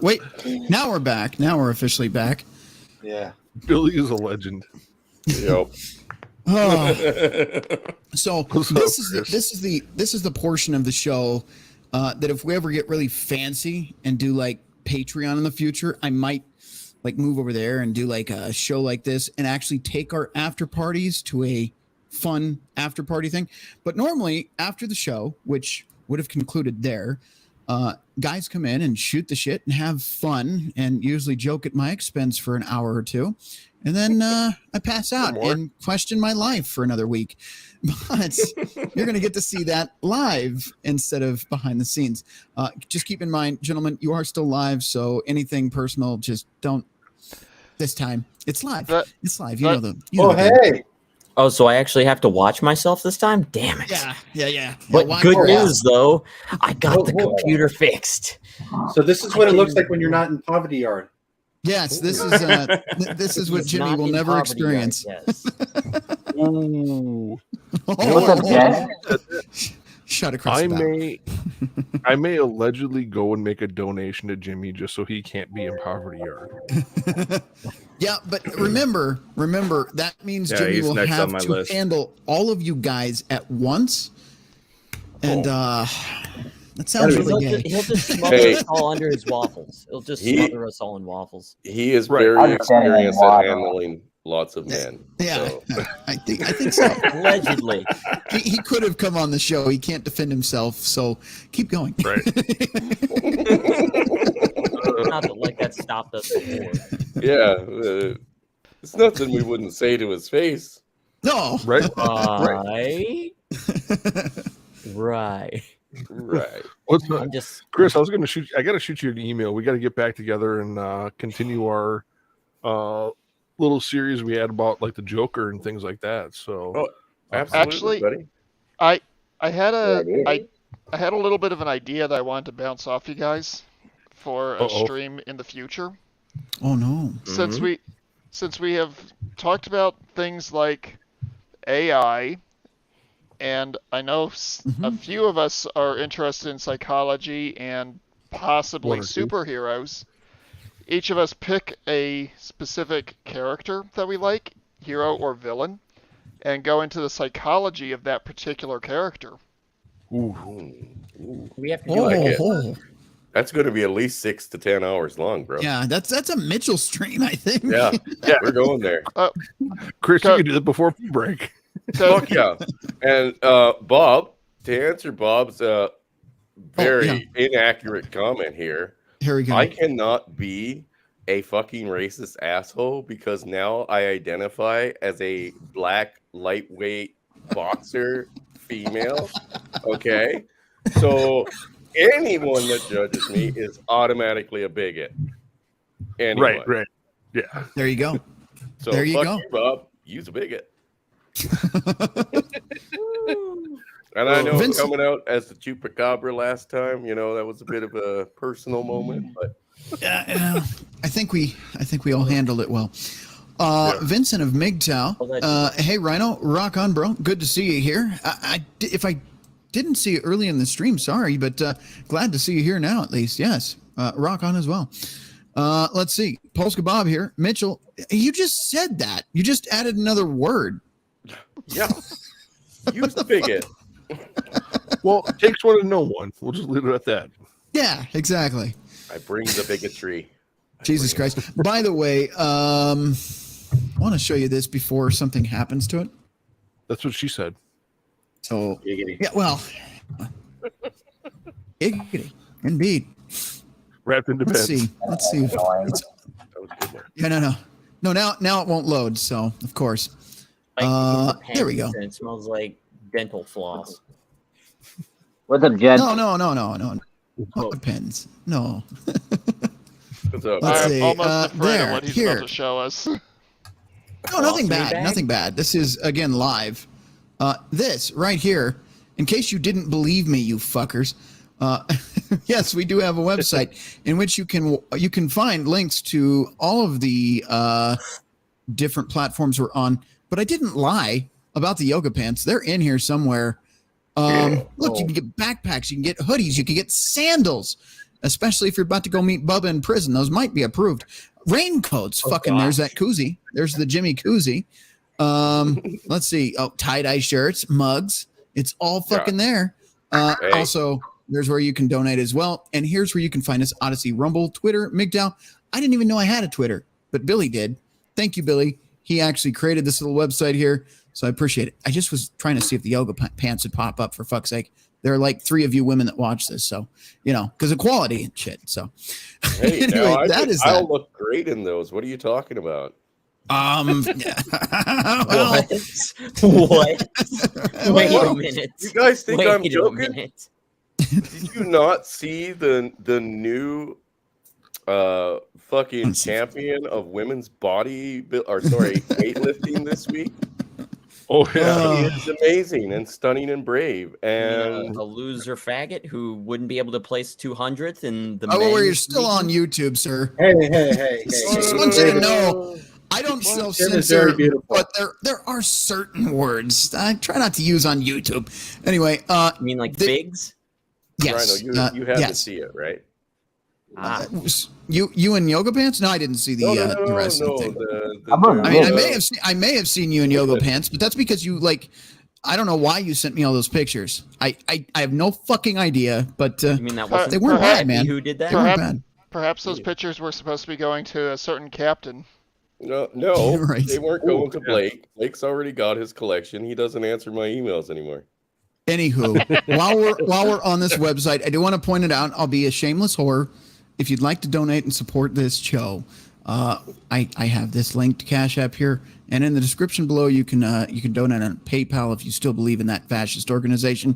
Speaker 1: Wait, now we're back. Now we're officially back.
Speaker 12: Yeah.
Speaker 4: Billy is a legend.
Speaker 8: Yep.
Speaker 1: Oh. So
Speaker 4: What's up,
Speaker 1: this is the portion of the show that if we ever get really fancy and do like Patreon in the future, I might like move over there and do like a show like this and actually take our after parties to a fun after party thing. But normally after the show, which would have concluded there, guys come in and shoot the shit and have fun and usually joke at my expense for an hour or two. And then I pass out and question my life for another week. But you're going to get to see that live instead of behind the scenes. Just keep in mind, gentlemen, you are still live. So anything personal, just don't. This time, it's live. It's live. You know the.
Speaker 17: Hey. Oh, so I actually have to watch myself this time? Damn it.
Speaker 1: Yeah.
Speaker 17: But good news, though, I got the computer fixed.
Speaker 18: So this is what it looks like when you're not in poverty yard.
Speaker 1: Yes, this is what Jimmy will never experience.
Speaker 4: Ooh.
Speaker 1: What's up, Jen? Shut across
Speaker 4: I
Speaker 1: the bow.
Speaker 4: I may allegedly go and make a donation to Jimmy just so he can't be in poverty yard.
Speaker 1: Yeah, but remember, that means
Speaker 8: Yeah,
Speaker 1: Jimmy
Speaker 8: he's
Speaker 1: will
Speaker 8: next on
Speaker 1: have
Speaker 8: my
Speaker 1: to
Speaker 8: list.
Speaker 1: handle all of you guys at once. And that sounds really gay.
Speaker 17: He'll just smother us all under his waffles. He'll just smother us all in waffles.
Speaker 19: He is very experienced at handling lots of men.
Speaker 1: Yeah,
Speaker 19: so.
Speaker 1: I think so.
Speaker 17: Allegedly.
Speaker 1: He could have come on the show. He can't defend himself, so keep going.
Speaker 4: Right.
Speaker 17: Not that like that stopped us before.
Speaker 19: Yeah, it's nothing we wouldn't say to his face.
Speaker 1: No.
Speaker 4: Right.
Speaker 17: Right.
Speaker 4: What's up?
Speaker 17: I'm just
Speaker 4: Chris, I got to shoot you an email. We got to get back together and continue our little series we had about like the Joker and things like that. So,
Speaker 19: absolutely, buddy.
Speaker 5: I had a little bit of an idea that I wanted to bounce off you guys for a stream in the future.
Speaker 1: Oh no!
Speaker 5: Since we have talked about things like AI, and I know a few of us are interested in psychology and possibly superheroes. Each of us pick a specific character that we like, hero or villain, and go into the psychology of that particular character.
Speaker 19: Ooh.
Speaker 17: We have to do
Speaker 19: it. That's going to be at least 6 to 10 hours long, bro.
Speaker 1: Yeah, that's a Mitchell stream, I think.
Speaker 19: Yeah, we're going there.
Speaker 4: Chris, you can do that before break.
Speaker 19: Fuck yeah. And Bob, to answer Bob's very inaccurate comment here.
Speaker 1: Here we go.
Speaker 19: I cannot be a fucking racist asshole because now I identify as a black lightweight boxer female. Okay. So anyone that judges me is automatically a bigot. Anyone.
Speaker 4: Right. Yeah.
Speaker 1: There you go.
Speaker 19: So
Speaker 1: there you
Speaker 19: fuck
Speaker 1: go.
Speaker 19: you, Bob. You's a bigot. And I know coming out as the Chupacabra last time, that was a bit of a personal moment, but
Speaker 1: yeah, I think we all handled it well. Vincent of MGTOW. Hey Rhino, rock on, bro. Good to see you here. If I didn't see you early in the stream, sorry, but glad to see you here now at least. Yes, rock on as well. Let's see. Polska Bob here. Mitchell, you just said that. You just added another word.
Speaker 19: Yeah. Use the bigot.
Speaker 4: Well, it takes one to know one. We'll just leave it at that.
Speaker 1: Yeah, exactly.
Speaker 19: I bring the bigotry.
Speaker 1: Jesus Christ. By the way, I want to show you this before something happens to it.
Speaker 4: That's what she said.
Speaker 1: So, yeah, well, indeed.
Speaker 4: Wrapped in
Speaker 1: Let's
Speaker 4: depends.
Speaker 1: see. Let's see. Yeah, no. Now it won't load. So, of course. There we go.
Speaker 17: And it smells like dental floss.
Speaker 20: What's up, Jen?
Speaker 1: No. Depends. No.
Speaker 19: What's up?
Speaker 1: Let's
Speaker 5: I'm
Speaker 1: see.
Speaker 5: almost afraid
Speaker 1: There,
Speaker 5: of what he's
Speaker 1: here.
Speaker 5: about to show us.
Speaker 1: No, nothing bad. Nothing bad. This is, again, live. This right here, in case you didn't believe me, you fuckers. Yes, we do have a website in which you can find links to all of the different platforms we're on. But I didn't lie about the yoga pants. They're in here somewhere. Look, you can get backpacks, you can get hoodies, you can get sandals, especially if you're about to go meet Bubba in prison. Those might be approved. Raincoats, there's that koozie. There's the Jimmy koozie. Let's see. Oh, tie-dye shirts, mugs. It's all fucking there. Also, there's where you can donate as well. And here's where you can find us: Odyssey, Rumble, Twitter, MGTOW. I didn't even know I had a Twitter, but Billy did. Thank you, Billy. He actually created this little website here, so I appreciate it. I just was trying to see if the yoga pants would pop up, for fuck's sake. There are like 3 of you women that watch this, so, because of quality and shit. So,
Speaker 19: Hey,
Speaker 1: anyway,
Speaker 19: I'll look great in those. What are you talking about?
Speaker 17: What? Wait a minute.
Speaker 19: You guys think I'm
Speaker 17: Wait a
Speaker 19: joking?
Speaker 17: minute.
Speaker 19: Did you not see the new fucking champion of women's weightlifting this week?
Speaker 4: Oh
Speaker 19: He is amazing and stunning and brave. And
Speaker 17: a loser faggot who wouldn't be able to place 200th in the
Speaker 1: well,
Speaker 17: men's
Speaker 1: you're still on YouTube, sir.
Speaker 18: Hey.
Speaker 1: Just want you to know, I don't self-censor, but there are certain words I try not to use on YouTube. Anyway,
Speaker 17: you mean like figs?
Speaker 19: Rhino,
Speaker 1: Yes.
Speaker 19: you had to
Speaker 1: yes.
Speaker 19: see it, right?
Speaker 1: You in yoga pants? No, I didn't see the wrestling thing. I may have seen you in yoga pants, but that's because you I don't know why you sent me all those pictures. I have no fucking idea, but
Speaker 17: you mean that wasn't
Speaker 1: they weren't bad, man.
Speaker 17: Who did that?
Speaker 1: They weren't bad.
Speaker 5: Perhaps those pictures were supposed to be going to a certain captain.
Speaker 19: No,
Speaker 1: Right.
Speaker 19: they weren't going to Blake. Blake's already got his collection. He doesn't answer my emails anymore.
Speaker 1: Anywho, while we're on this website, I do want to point it out. I'll be a shameless whore. If you'd like to donate and support this show, I have this linked Cash App here, and in the description below, you can donate on PayPal if you still believe in that fascist organization.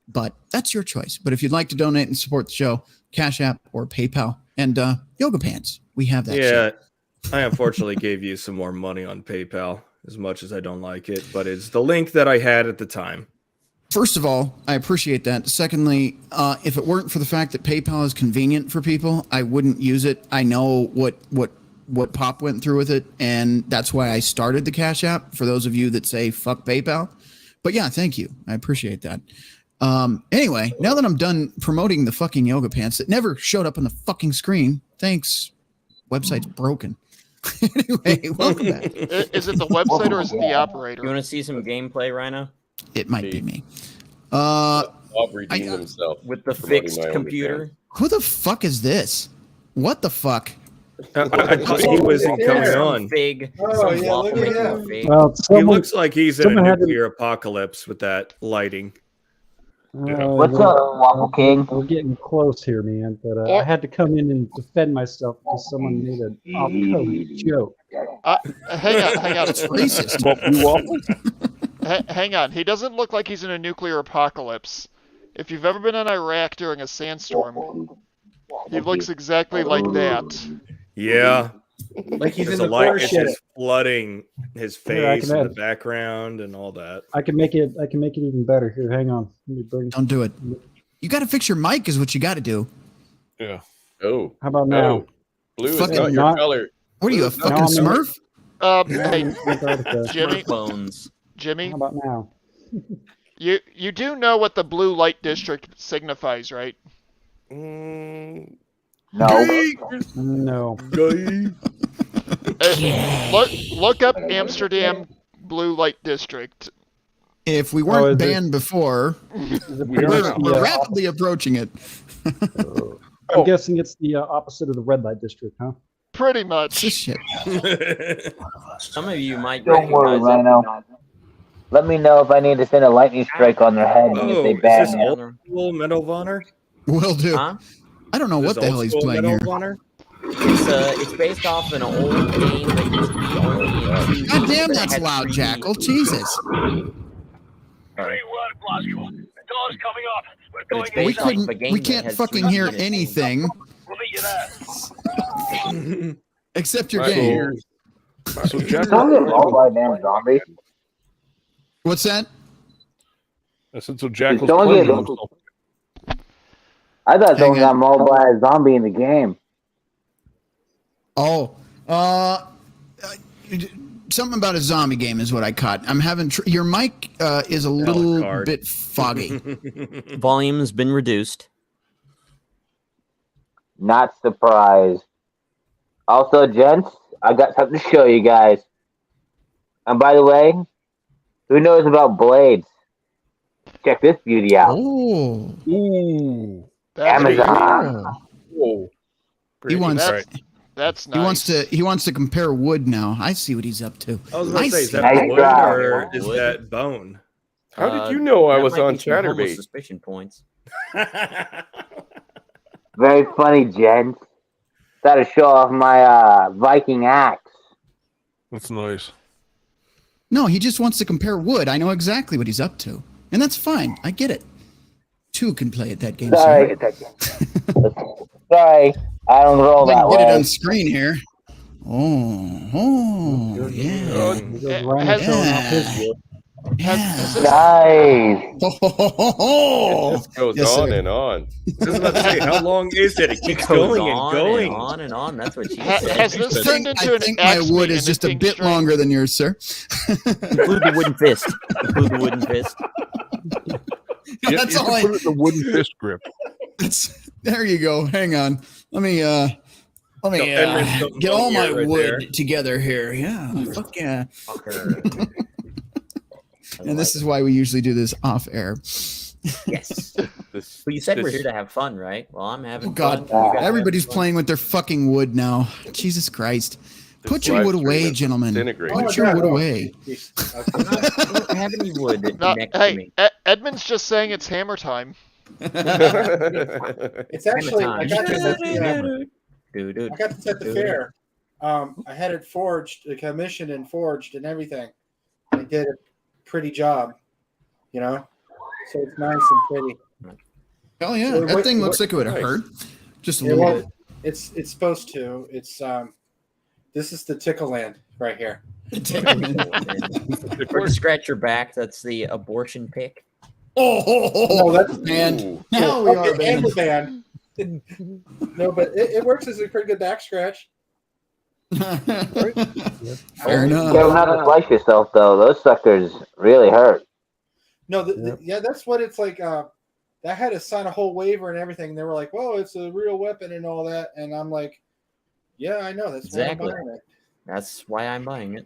Speaker 1: But that's your choice. But if you'd like to donate and support the show, Cash App or PayPal, and yoga pants, we have that.
Speaker 8: Yeah, I unfortunately gave you some more money on PayPal, as much as I don't like it, but it's the link that I had at the time.
Speaker 1: First of all, I appreciate that. Secondly, if it weren't for the fact that PayPal is convenient for people, I wouldn't use it. I know what Pop went through with it, and that's why I started the Cash App, for those of you that say fuck PayPal. But yeah, thank you. I appreciate that. Anyway, now that I'm done promoting the fucking yoga pants that never showed up on the fucking screen, thanks. Website's broken. Anyway, welcome back.
Speaker 5: Is it the website or is it the operator?
Speaker 17: You want to see some gameplay, Rhino?
Speaker 1: It might be me.
Speaker 19: Bob redeemed himself
Speaker 17: with the
Speaker 19: promoting
Speaker 17: fixed
Speaker 19: my
Speaker 17: computer.
Speaker 1: Who the fuck is this? What the fuck?
Speaker 8: He wasn't coming on.
Speaker 17: Fig.
Speaker 18: Oh, yeah, look at him.
Speaker 14: Well,
Speaker 8: He looks like he's in a nuclear apocalypse with that lighting.
Speaker 20: What's up, Waffle King?
Speaker 14: We're getting close here, man. But I had to come in and defend myself because someone made an off-code joke.
Speaker 5: Hang on.
Speaker 1: That's racist.
Speaker 5: Hang on. He doesn't look like he's in a nuclear apocalypse. If you've ever been in Iraq during a sandstorm, he looks exactly like that.
Speaker 8: Yeah.
Speaker 18: Like he's in
Speaker 8: the
Speaker 18: the
Speaker 8: light
Speaker 18: forest.
Speaker 8: is just flooding his
Speaker 14: Here, I
Speaker 8: face
Speaker 14: can
Speaker 8: in the
Speaker 14: add-
Speaker 8: background and all that.
Speaker 14: I can make it even better. Here, hang on. Let me bring.
Speaker 1: Don't do it. You got to fix your mic, is what you got to do.
Speaker 4: Yeah.
Speaker 19: Oh.
Speaker 14: How about now?
Speaker 19: Blue is
Speaker 1: Fucking
Speaker 19: not your
Speaker 14: not-
Speaker 19: color.
Speaker 1: What are you, a
Speaker 19: Blue is not
Speaker 1: fucking
Speaker 19: your color.
Speaker 1: Smurf?
Speaker 5: Hey,
Speaker 14: Antarctica.
Speaker 5: Jimmy.
Speaker 17: Bones.
Speaker 5: Jimmy,
Speaker 14: How about now?
Speaker 5: you do know what the blue light district signifies, right?
Speaker 20: No.
Speaker 14: No.
Speaker 5: Look up Amsterdam blue light district.
Speaker 1: If we weren't
Speaker 14: is it-
Speaker 1: banned before, we're rapidly approaching it.
Speaker 14: I'm guessing it's the opposite of the red light district, huh?
Speaker 5: Pretty much.
Speaker 1: This shit.
Speaker 17: Some of you might
Speaker 20: Don't worry,
Speaker 17: recognize it.
Speaker 20: Rhino. Let me know if I need to send a lightning strike on their head if they
Speaker 8: is
Speaker 20: ban
Speaker 8: this
Speaker 20: me.
Speaker 8: old school Medal of Honor?
Speaker 1: Will do.
Speaker 17: Huh?
Speaker 1: I don't know what the hell he's playing here.
Speaker 17: It's based off an old game that used to be only in 2D.
Speaker 1: God damn,
Speaker 17: that
Speaker 1: that's
Speaker 17: had
Speaker 1: loud,
Speaker 17: 3D.
Speaker 1: Jackal. Jesus.
Speaker 2: Great work, Blasco. The door's coming up.
Speaker 17: But it's based off of a game
Speaker 1: We
Speaker 17: that
Speaker 1: can't
Speaker 17: has
Speaker 1: fucking
Speaker 17: 3D
Speaker 1: hear
Speaker 17: in it.
Speaker 1: anything except your
Speaker 7: My
Speaker 1: game.
Speaker 7: ears.
Speaker 4: So Jack,
Speaker 1: What's that?
Speaker 4: I said so. Jack was
Speaker 20: Don't
Speaker 4: playing
Speaker 20: get-
Speaker 4: himself.
Speaker 20: I thought someone
Speaker 1: Hang
Speaker 20: got mauled by a zombie in the game.
Speaker 1: Oh, something about a zombie game is what I caught. I'm having your mic is a little
Speaker 2: card.
Speaker 1: bit foggy.
Speaker 17: Volume's been reduced.
Speaker 20: Not surprised. Also, gents, I got something to show you guys. And by the way, who knows about blades? Check this beauty out.
Speaker 1: Oh,
Speaker 4: ooh,
Speaker 20: Amazon.
Speaker 4: Whoa.
Speaker 1: He wants.
Speaker 5: That's
Speaker 1: nice. He wants to compare wood now. I see what he's up to.
Speaker 2: I was going to say, is
Speaker 1: see.
Speaker 2: that wood or is that bone?
Speaker 19: How did you know I
Speaker 17: that
Speaker 19: was
Speaker 17: might
Speaker 19: on
Speaker 17: be some homo
Speaker 19: Chatterbait?
Speaker 17: suspicion points.
Speaker 20: Very funny, gents. Got to show off my Viking axe.
Speaker 4: That's nice.
Speaker 1: No, he just wants to compare wood. I know exactly what he's up to, and that's fine. I get it. Two can play at that game.
Speaker 20: Sorry. Sorry, I don't roll
Speaker 1: I
Speaker 20: that
Speaker 1: can get it
Speaker 20: way.
Speaker 1: on screen here. Oh, yeah.
Speaker 20: Nice.
Speaker 19: This goes
Speaker 1: Yes,
Speaker 19: on
Speaker 1: sir.
Speaker 19: and on.
Speaker 2: I was about to say, how long is it? It keeps
Speaker 17: Goes
Speaker 2: going and
Speaker 17: on
Speaker 2: going.
Speaker 17: and on and on. That's what she
Speaker 5: Has
Speaker 17: said.
Speaker 5: this turned into
Speaker 1: I
Speaker 5: an
Speaker 1: think my
Speaker 5: axe
Speaker 1: wood
Speaker 5: meet
Speaker 1: is
Speaker 5: in
Speaker 1: just a
Speaker 5: pink
Speaker 1: bit
Speaker 5: string?
Speaker 1: longer than yours, sir.
Speaker 17: Include the wooden fist. Include the wooden fist.
Speaker 4: Yeah,
Speaker 1: That's
Speaker 4: you
Speaker 1: all
Speaker 4: can
Speaker 1: I.
Speaker 4: put it in the wooden fist grip.
Speaker 1: There you go. Hang on. Let me
Speaker 2: Edmund's something
Speaker 1: get all
Speaker 2: wrong
Speaker 1: my
Speaker 2: here, right
Speaker 1: wood
Speaker 2: there.
Speaker 1: together here. Yeah. Fuck yeah.
Speaker 17: Fucker.
Speaker 1: And this is why we usually do this off air.
Speaker 17: Yes. Well, you said we're here to have fun, right? Well, I'm having
Speaker 1: Oh God!
Speaker 17: fun. You guys
Speaker 1: Everybody's
Speaker 17: have fun.
Speaker 1: playing with their fucking wood now. Jesus Christ! Put
Speaker 19: This
Speaker 1: your
Speaker 19: live
Speaker 1: wood
Speaker 19: stream
Speaker 1: away,
Speaker 19: is
Speaker 1: gentlemen.
Speaker 19: disintegrating.
Speaker 1: Put your wood away.
Speaker 17: I don't have any wood
Speaker 5: No,
Speaker 17: next to
Speaker 5: hey,
Speaker 17: me.
Speaker 5: Edmund's just saying it's hammer time.
Speaker 9: It's actually I got this at the,
Speaker 17: Dude.
Speaker 9: I got this at the fair. I had it forged, commissioned and forged and everything. They did a pretty job, you know. So it's nice and pretty.
Speaker 1: Hell yeah!
Speaker 9: So
Speaker 1: That thing looks like it would
Speaker 19: nice.
Speaker 1: hurt. Just a
Speaker 9: Yeah,
Speaker 1: little
Speaker 9: well,
Speaker 1: bit.
Speaker 9: it's supposed to. It's this is the Tickle Land right here.
Speaker 17: Or to scratch your back, that's the abortion pick.
Speaker 9: No, that's
Speaker 1: banned. Now we are
Speaker 9: okay, and
Speaker 1: banned.
Speaker 9: the band. No, but it works as a pretty good back scratch.
Speaker 1: Fair
Speaker 20: You
Speaker 1: enough.
Speaker 20: don't have to slice yourself though. Those suckers really hurt.
Speaker 9: No, yeah, that's what it's like. I had to sign a whole waiver and everything. They were like, "Well, it's a real weapon and all that," and I'm like, "Yeah, I know. That's
Speaker 17: Exactly.
Speaker 9: why I'm buying it."
Speaker 17: That's why I'm buying it.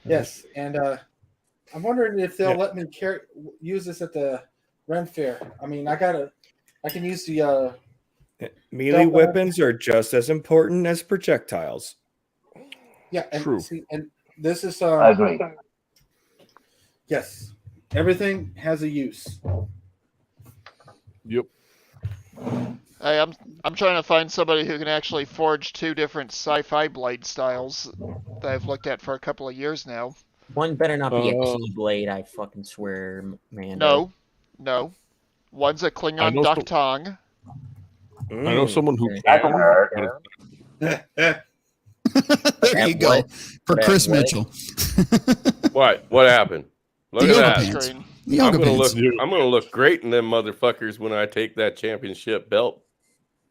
Speaker 9: Yes, and I'm wondering if they'll let me use this at the Ren Fair. I mean, I can use the
Speaker 8: Melee weapons are just as important as projectiles.
Speaker 9: yeah. And
Speaker 4: True.
Speaker 9: see, and this is
Speaker 20: I agree.
Speaker 9: yes. Everything has a use.
Speaker 4: Yep.
Speaker 5: Hey, I'm trying to find somebody who can actually forge two different sci-fi blade styles that I've looked at for a couple of years now.
Speaker 17: One better not be a Keyblade, I fucking swear, man.
Speaker 5: No. One's a
Speaker 4: I
Speaker 5: Klingon
Speaker 4: know
Speaker 5: duck tongue.
Speaker 4: I know someone who
Speaker 20: That
Speaker 4: can.
Speaker 20: hurt.
Speaker 1: There you go. For Chris Mitchell.
Speaker 19: What? What happened? Look
Speaker 1: The
Speaker 19: at
Speaker 1: yoga
Speaker 19: that.
Speaker 1: pants.
Speaker 5: Screen.
Speaker 1: The yoga
Speaker 19: I'm gonna
Speaker 1: pants.
Speaker 19: look. I'm gonna look great in them motherfuckers when I take that championship belt.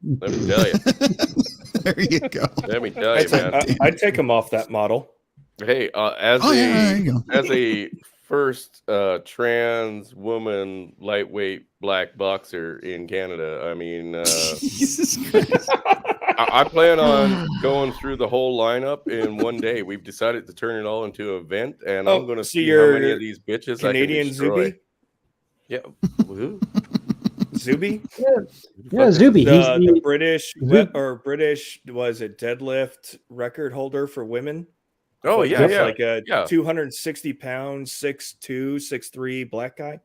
Speaker 19: Let me tell you.
Speaker 1: There you go.
Speaker 19: Let me tell you, man.
Speaker 8: I'd take them off that model.
Speaker 19: Hey, as
Speaker 1: Oh, yeah, there you go.
Speaker 19: as a first trans woman lightweight black boxer in Canada, I mean,
Speaker 1: Jesus Christ.
Speaker 19: I plan on going through the whole lineup in one day. We've decided to turn it all into an event, and I'm going to
Speaker 8: so
Speaker 19: see how
Speaker 8: you're
Speaker 19: many of these bitches
Speaker 8: Canadian
Speaker 19: I can destroy.
Speaker 8: Zuby?
Speaker 19: Yeah, who?
Speaker 8: Zuby?
Speaker 21: Yeah, Zuby. He's
Speaker 8: The British British was it deadlift record holder for women.
Speaker 19: Oh yeah,
Speaker 8: That's
Speaker 19: yeah,
Speaker 8: like a
Speaker 19: yeah.
Speaker 8: 260 pounds, 6'2", 6'3", black guy.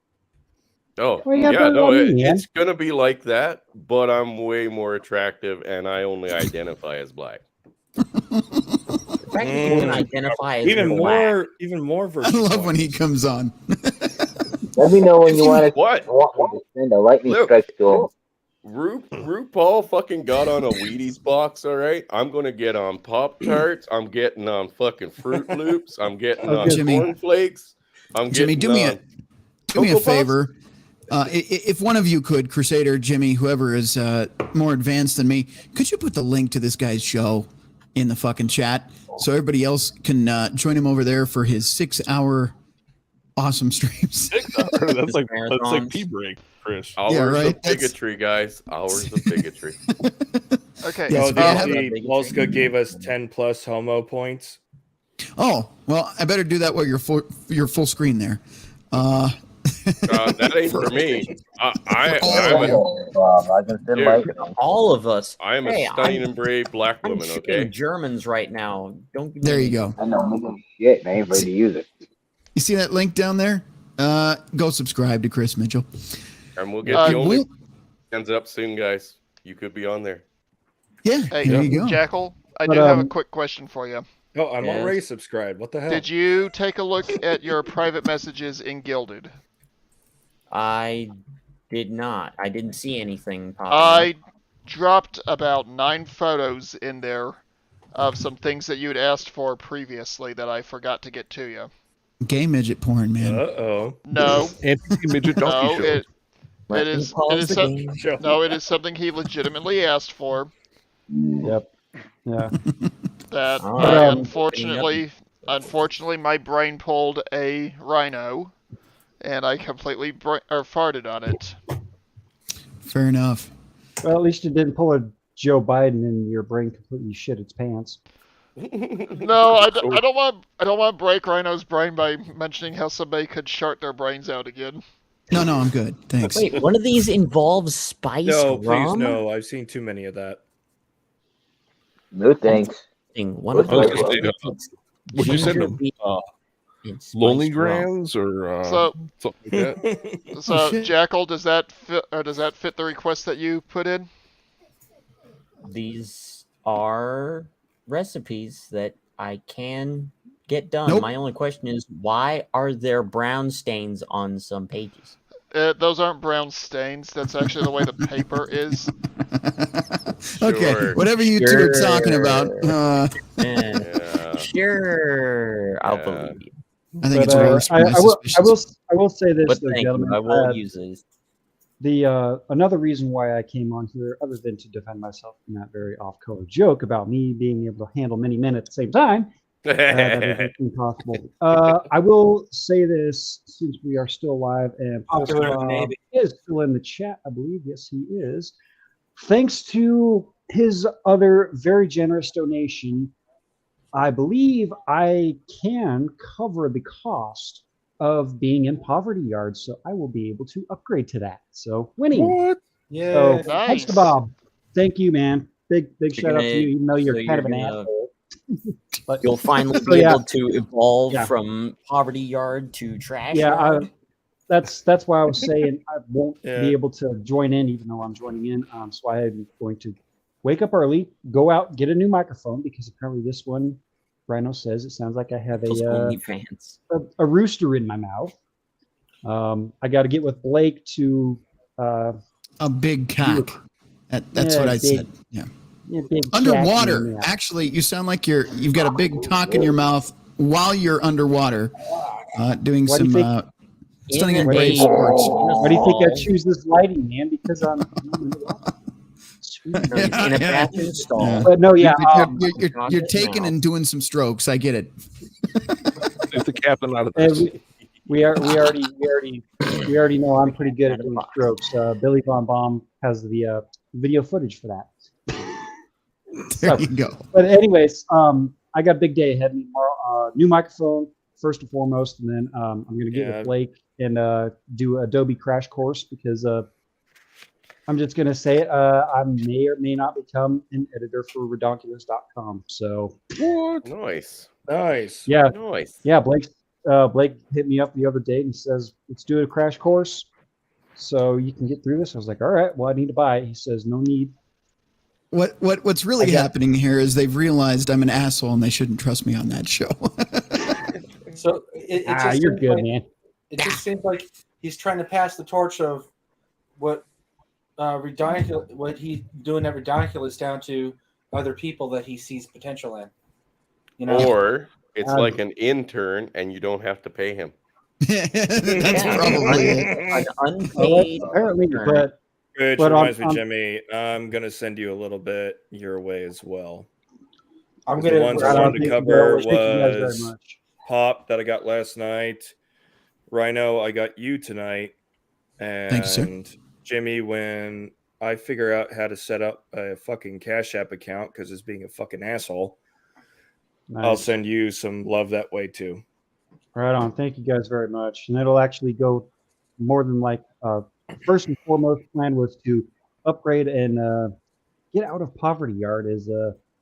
Speaker 19: Oh
Speaker 21: Well, yeah,
Speaker 19: yeah,
Speaker 21: but
Speaker 19: no,
Speaker 21: I mean, yeah.
Speaker 19: it's gonna be like that, but I'm way more attractive, and I only identify as black.
Speaker 17: The fact that you can identify as
Speaker 8: Even
Speaker 17: black.
Speaker 8: more
Speaker 1: I
Speaker 8: virtual.
Speaker 1: love when he comes on.
Speaker 20: Let me know when you want to
Speaker 19: What?
Speaker 20: send a lightning strike to him.
Speaker 19: RuPaul fucking got on a Wheaties box, all right? I'm going to get on Pop-Tarts. I'm getting on fucking Fruit Loops. I'm getting on
Speaker 1: Jimmy.
Speaker 19: cornflakes. I'm
Speaker 1: Jimmy,
Speaker 19: getting
Speaker 1: do me
Speaker 19: on
Speaker 1: a
Speaker 19: Cocoa
Speaker 1: favor. If one of you could, Crusader, Jimmy, whoever is more advanced than me, could you put the link to this guy's show in the fucking chat so everybody else can join him over there for his 6-hour awesome streams?
Speaker 4: That's like pee break, Chris.
Speaker 19: Hours
Speaker 1: right?
Speaker 19: of bigotry, guys. Hours of bigotry.
Speaker 5: Okay.
Speaker 1: Yes,
Speaker 8: Polska gave us 10 plus homo points.
Speaker 1: Oh, well, I better do that while you're full screen there.
Speaker 19: That ain't for me. I
Speaker 17: All of us.
Speaker 19: I am
Speaker 17: Hey,
Speaker 19: a stunning and brave black
Speaker 17: I'm
Speaker 19: woman,
Speaker 17: shipping
Speaker 19: okay?
Speaker 17: Germans right now. Don't.
Speaker 1: There you go.
Speaker 20: I know, shit, man. I ain't ready to use it.
Speaker 1: You see that link down there? Go subscribe to Chris Mitchell.
Speaker 19: And we'll get the only hands up soon, guys. You could be on there.
Speaker 1: Yeah,
Speaker 5: Hey,
Speaker 1: there you go.
Speaker 5: Jackal, I do have a quick question for you.
Speaker 8: Oh, I'm already subscribed. What the hell?
Speaker 5: Did you take a look at your private messages in Gilded?
Speaker 17: I did not. I didn't see anything pop
Speaker 5: I dropped about 9 photos in there of some things that you'd asked for previously that I forgot to get to you.
Speaker 1: Gay midget porn, man.
Speaker 8: Uh-oh.
Speaker 5: No.
Speaker 4: Midget donkey show.
Speaker 5: It is something he legitimately asked for.
Speaker 14: Yep. Yeah.
Speaker 5: That unfortunately, my brain pulled a rhino, and I completely farted on it.
Speaker 1: Fair enough.
Speaker 14: Well, at least you didn't pull a Joe Biden and your brain completely shit its pants.
Speaker 5: No, I don't want to break Rhino's brain by mentioning how somebody could shart their brains out again.
Speaker 1: No, I'm good. Thanks.
Speaker 17: Wait, one of these involves spiced
Speaker 8: No,
Speaker 17: rum?
Speaker 8: please, no. I've seen too many of that.
Speaker 20: No thanks.
Speaker 17: One of
Speaker 4: Would you send them? Lonely Grands or something like that?
Speaker 5: So Jackal, does that fit the request that you put in?
Speaker 17: These are recipes that I can get done.
Speaker 1: Nope.
Speaker 17: My only question is, why are there brown stains on some pages?
Speaker 5: Those aren't brown stains. That's actually the way the paper is.
Speaker 1: Okay, whatever you two are talking about.
Speaker 17: Sure, I'll believe you.
Speaker 1: I think it's worse.
Speaker 14: I will say this,
Speaker 17: But
Speaker 14: though,
Speaker 17: thank
Speaker 14: gentlemen.
Speaker 17: you. I will use these.
Speaker 14: The another reason why I came on here, other than to defend myself from that very off-color joke about me being able to handle many men at the same time, that is impossible. I will say this, since we are still live and is still in the chat, I believe. Yes, he is. Thanks to his other very generous donation, I believe I can cover the cost of being in Poverty Yard, so I will be able to upgrade to that. So winning.
Speaker 8: What?
Speaker 14: Yeah. So
Speaker 5: Nice.
Speaker 14: thanks to Bob. Thank you, man. Big shout out to
Speaker 17: gonna-
Speaker 14: you, even though you're
Speaker 17: so
Speaker 14: kind of
Speaker 17: you're
Speaker 14: an
Speaker 17: gonna-
Speaker 14: asshole. But
Speaker 17: You'll finally
Speaker 14: so,
Speaker 17: be
Speaker 14: yeah.
Speaker 17: able to evolve
Speaker 14: Yeah.
Speaker 17: from Poverty Yard to Trash
Speaker 14: Yeah,
Speaker 17: Yard.
Speaker 14: that's why I was saying I won't
Speaker 8: Yeah.
Speaker 14: be able to join in, even though I'm joining in. So I am going to wake up early, go out, get a new microphone, because apparently this one, Rhino says, it sounds like I have
Speaker 17: Those OnlyFans.
Speaker 14: a rooster in my mouth. I got to get with Blake to
Speaker 1: A big cock. That's
Speaker 14: Yeah,
Speaker 1: what I
Speaker 14: big-
Speaker 1: said. Yeah.
Speaker 14: big
Speaker 1: Underwater.
Speaker 14: cat in
Speaker 1: Actually, you sound like you've got a big cock in your mouth while you're underwater, doing
Speaker 14: Why do
Speaker 1: some
Speaker 14: you think-
Speaker 1: stunning and
Speaker 14: Why do
Speaker 1: brave
Speaker 14: you-
Speaker 1: sports.
Speaker 14: Why do you think I choose this lighting, man? Because I'm
Speaker 17: In a bathroom stall.
Speaker 1: Yeah.
Speaker 14: But no, yeah,
Speaker 1: You're taking and doing some strokes. I get it.
Speaker 4: If the captain out of
Speaker 14: and
Speaker 4: this.
Speaker 14: we already know I'm pretty good at doing strokes. Billy Von Baum has the video footage for that.
Speaker 1: There you go.
Speaker 14: But anyways, I got a big day ahead of me tomorrow. New microphone first and foremost, and then I'm gonna get with Blake and do Adobe crash course, because I'm just gonna say it. I may or may not become an editor for Redonkulous.com. So
Speaker 8: What?
Speaker 19: Nice.
Speaker 14: yeah,
Speaker 19: Nice.
Speaker 14: yeah. Blake hit me up the other day and he says, "Let's do a crash course, so you can get through this." I was like, "All right, well, I need to buy it." He says, "No need."
Speaker 1: What's really happening here is they've realized I'm an asshole and they shouldn't trust me on that show.
Speaker 9: So it just
Speaker 14: you're
Speaker 9: seems
Speaker 14: good,
Speaker 9: like,
Speaker 14: man.
Speaker 9: It just seems like
Speaker 18: he's trying to pass the torch of what he's doing that ridiculous down to other people that he sees potential in. You know,
Speaker 19: Or it's like an intern and you don't have to pay him.
Speaker 1: That's probably
Speaker 17: an unpaid.
Speaker 14: Apparently, but
Speaker 3: Which
Speaker 14: but
Speaker 3: reminds me, Jimmy, I'm gonna send you a little bit your way as well.
Speaker 18: I'm
Speaker 3: The
Speaker 18: gonna.
Speaker 3: ones I wanted to cover
Speaker 14: Thank you guys very
Speaker 3: was
Speaker 14: much.
Speaker 3: Pop that I got last night. Rhino, I got you tonight. And
Speaker 1: Thank you, sir.
Speaker 3: Jimmy, when I figure out how to set up a fucking Cash App account because it's being a fucking asshole, I'll
Speaker 14: Nice.
Speaker 3: send you some love that way too.
Speaker 14: Right on. Thank you guys very much. And it'll actually go more than like first and foremost plan was to upgrade and get out of poverty yard, as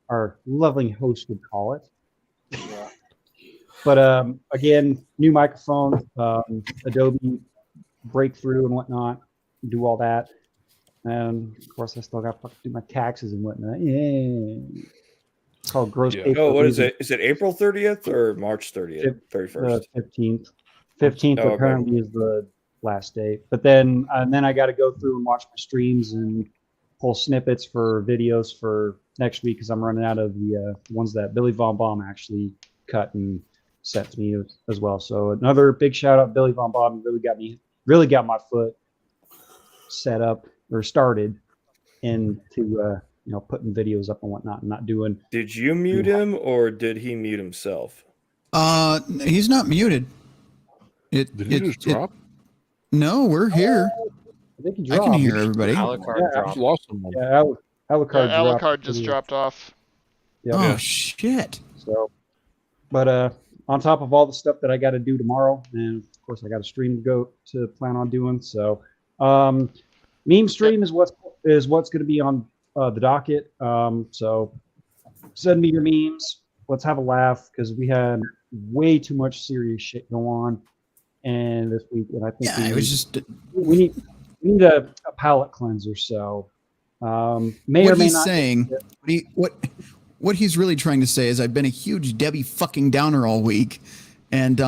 Speaker 14: our lovely host would call it. But again, new microphone, Adobe breakthrough and whatnot, do all that. And of course, I still got to do my taxes and whatnot. Yeah. It's called gross pay.
Speaker 3: Oh, what is it? Is it April 30th or March 30th? 31st.
Speaker 14: 15th. 15th
Speaker 3: Oh, okay.
Speaker 14: apparently is the last day. But then I got to go through and watch my streams and pull snippets for videos for next week because I'm running out of the ones that Billy Von Baum actually cut and sent to me as well. So another big shout out, Billy Von Baum. Really got my foot set up or started into putting videos up and whatnot and not doing.
Speaker 3: Did you mute him or did he mute himself?
Speaker 1: He's not muted.
Speaker 4: Did he just drop?
Speaker 1: No, we're here.
Speaker 14: I think he
Speaker 1: I can
Speaker 14: dropped.
Speaker 1: hear everybody.
Speaker 17: Alucard dropped.
Speaker 4: Lost someone.
Speaker 14: Yeah, Alucard dropped.
Speaker 5: Alucard just dropped off.
Speaker 14: Yep.
Speaker 1: Oh shit.
Speaker 14: So, but on top of all the stuff that I got to do tomorrow, and of course I got a stream to go to plan on doing. So, meme stream is what's going to be on the docket. So, send me your memes. Let's have a laugh because we had way too much serious shit go on, and this week, and I think we need a palate cleanser. So, may
Speaker 1: what
Speaker 14: or may
Speaker 1: he's
Speaker 14: not.
Speaker 1: saying, what he's really trying to say is, I've been a huge Debbie fucking Downer all week, and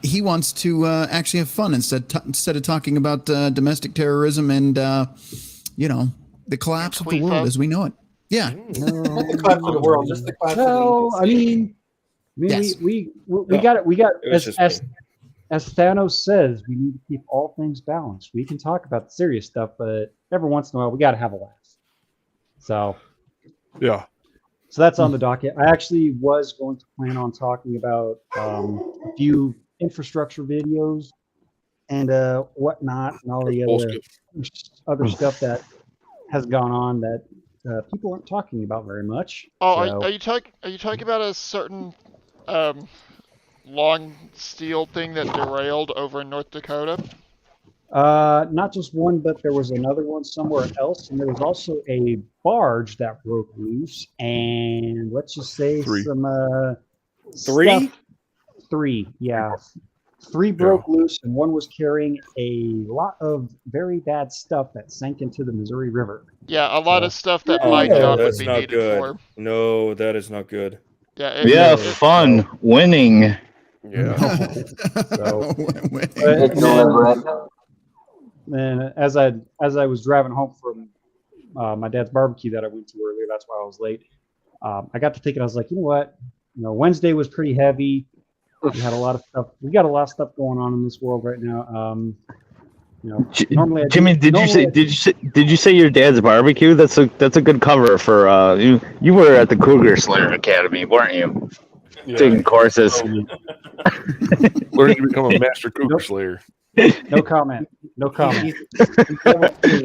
Speaker 1: he wants to actually have fun instead of talking about domestic terrorism and the collapse of the world as we know it. Yeah.
Speaker 18: Not the collapse of the world, just the collapse
Speaker 14: Well,
Speaker 18: of
Speaker 14: I
Speaker 18: the
Speaker 14: mean,
Speaker 1: Yes.
Speaker 14: we got it. We got
Speaker 3: It was
Speaker 14: as Thanos says, we need to keep all things balanced. We can talk about the serious stuff, but every once in a while, we got to have a laugh. So,
Speaker 4: yeah.
Speaker 14: So that's on the docket. I actually was going to plan on talking about a few infrastructure videos and whatnot, and all the other stuff that has gone on that people aren't talking about very much.
Speaker 5: Oh,
Speaker 14: So-
Speaker 5: are you talking about a certain long steel thing that derailed over in North Dakota?
Speaker 14: Not just one, but there was another one somewhere else, and there was also a barge that broke loose, and let's just say some
Speaker 3: Three?
Speaker 14: Three, yeah. Three broke loose, and one was carrying a lot of very bad stuff that sank into the Missouri River.
Speaker 5: Yeah, a lot of stuff that
Speaker 3: Oh,
Speaker 5: my
Speaker 3: no,
Speaker 5: job would
Speaker 3: that's
Speaker 5: be
Speaker 3: not
Speaker 5: needed
Speaker 3: good.
Speaker 5: for.
Speaker 3: No, that is not good.
Speaker 5: Yeah,
Speaker 22: Yeah, fun winning.
Speaker 19: Yeah.
Speaker 14: So,
Speaker 20: It's
Speaker 14: and as I was driving home from my dad's barbecue that I went to earlier, that's why I was late. I got to thinking, I was like, you know what? Wednesday was pretty heavy. We had a lot of stuff. We got a lot of stuff going on in this world right now. Normally,
Speaker 22: Jimmy, did you say your dad's barbecue? That's a good cover for you were at the Cougar Slayer Academy, weren't you?
Speaker 4: Yeah.
Speaker 22: Taking courses.
Speaker 4: Learning to become a master cougar slayer.
Speaker 14: No comment. No comment.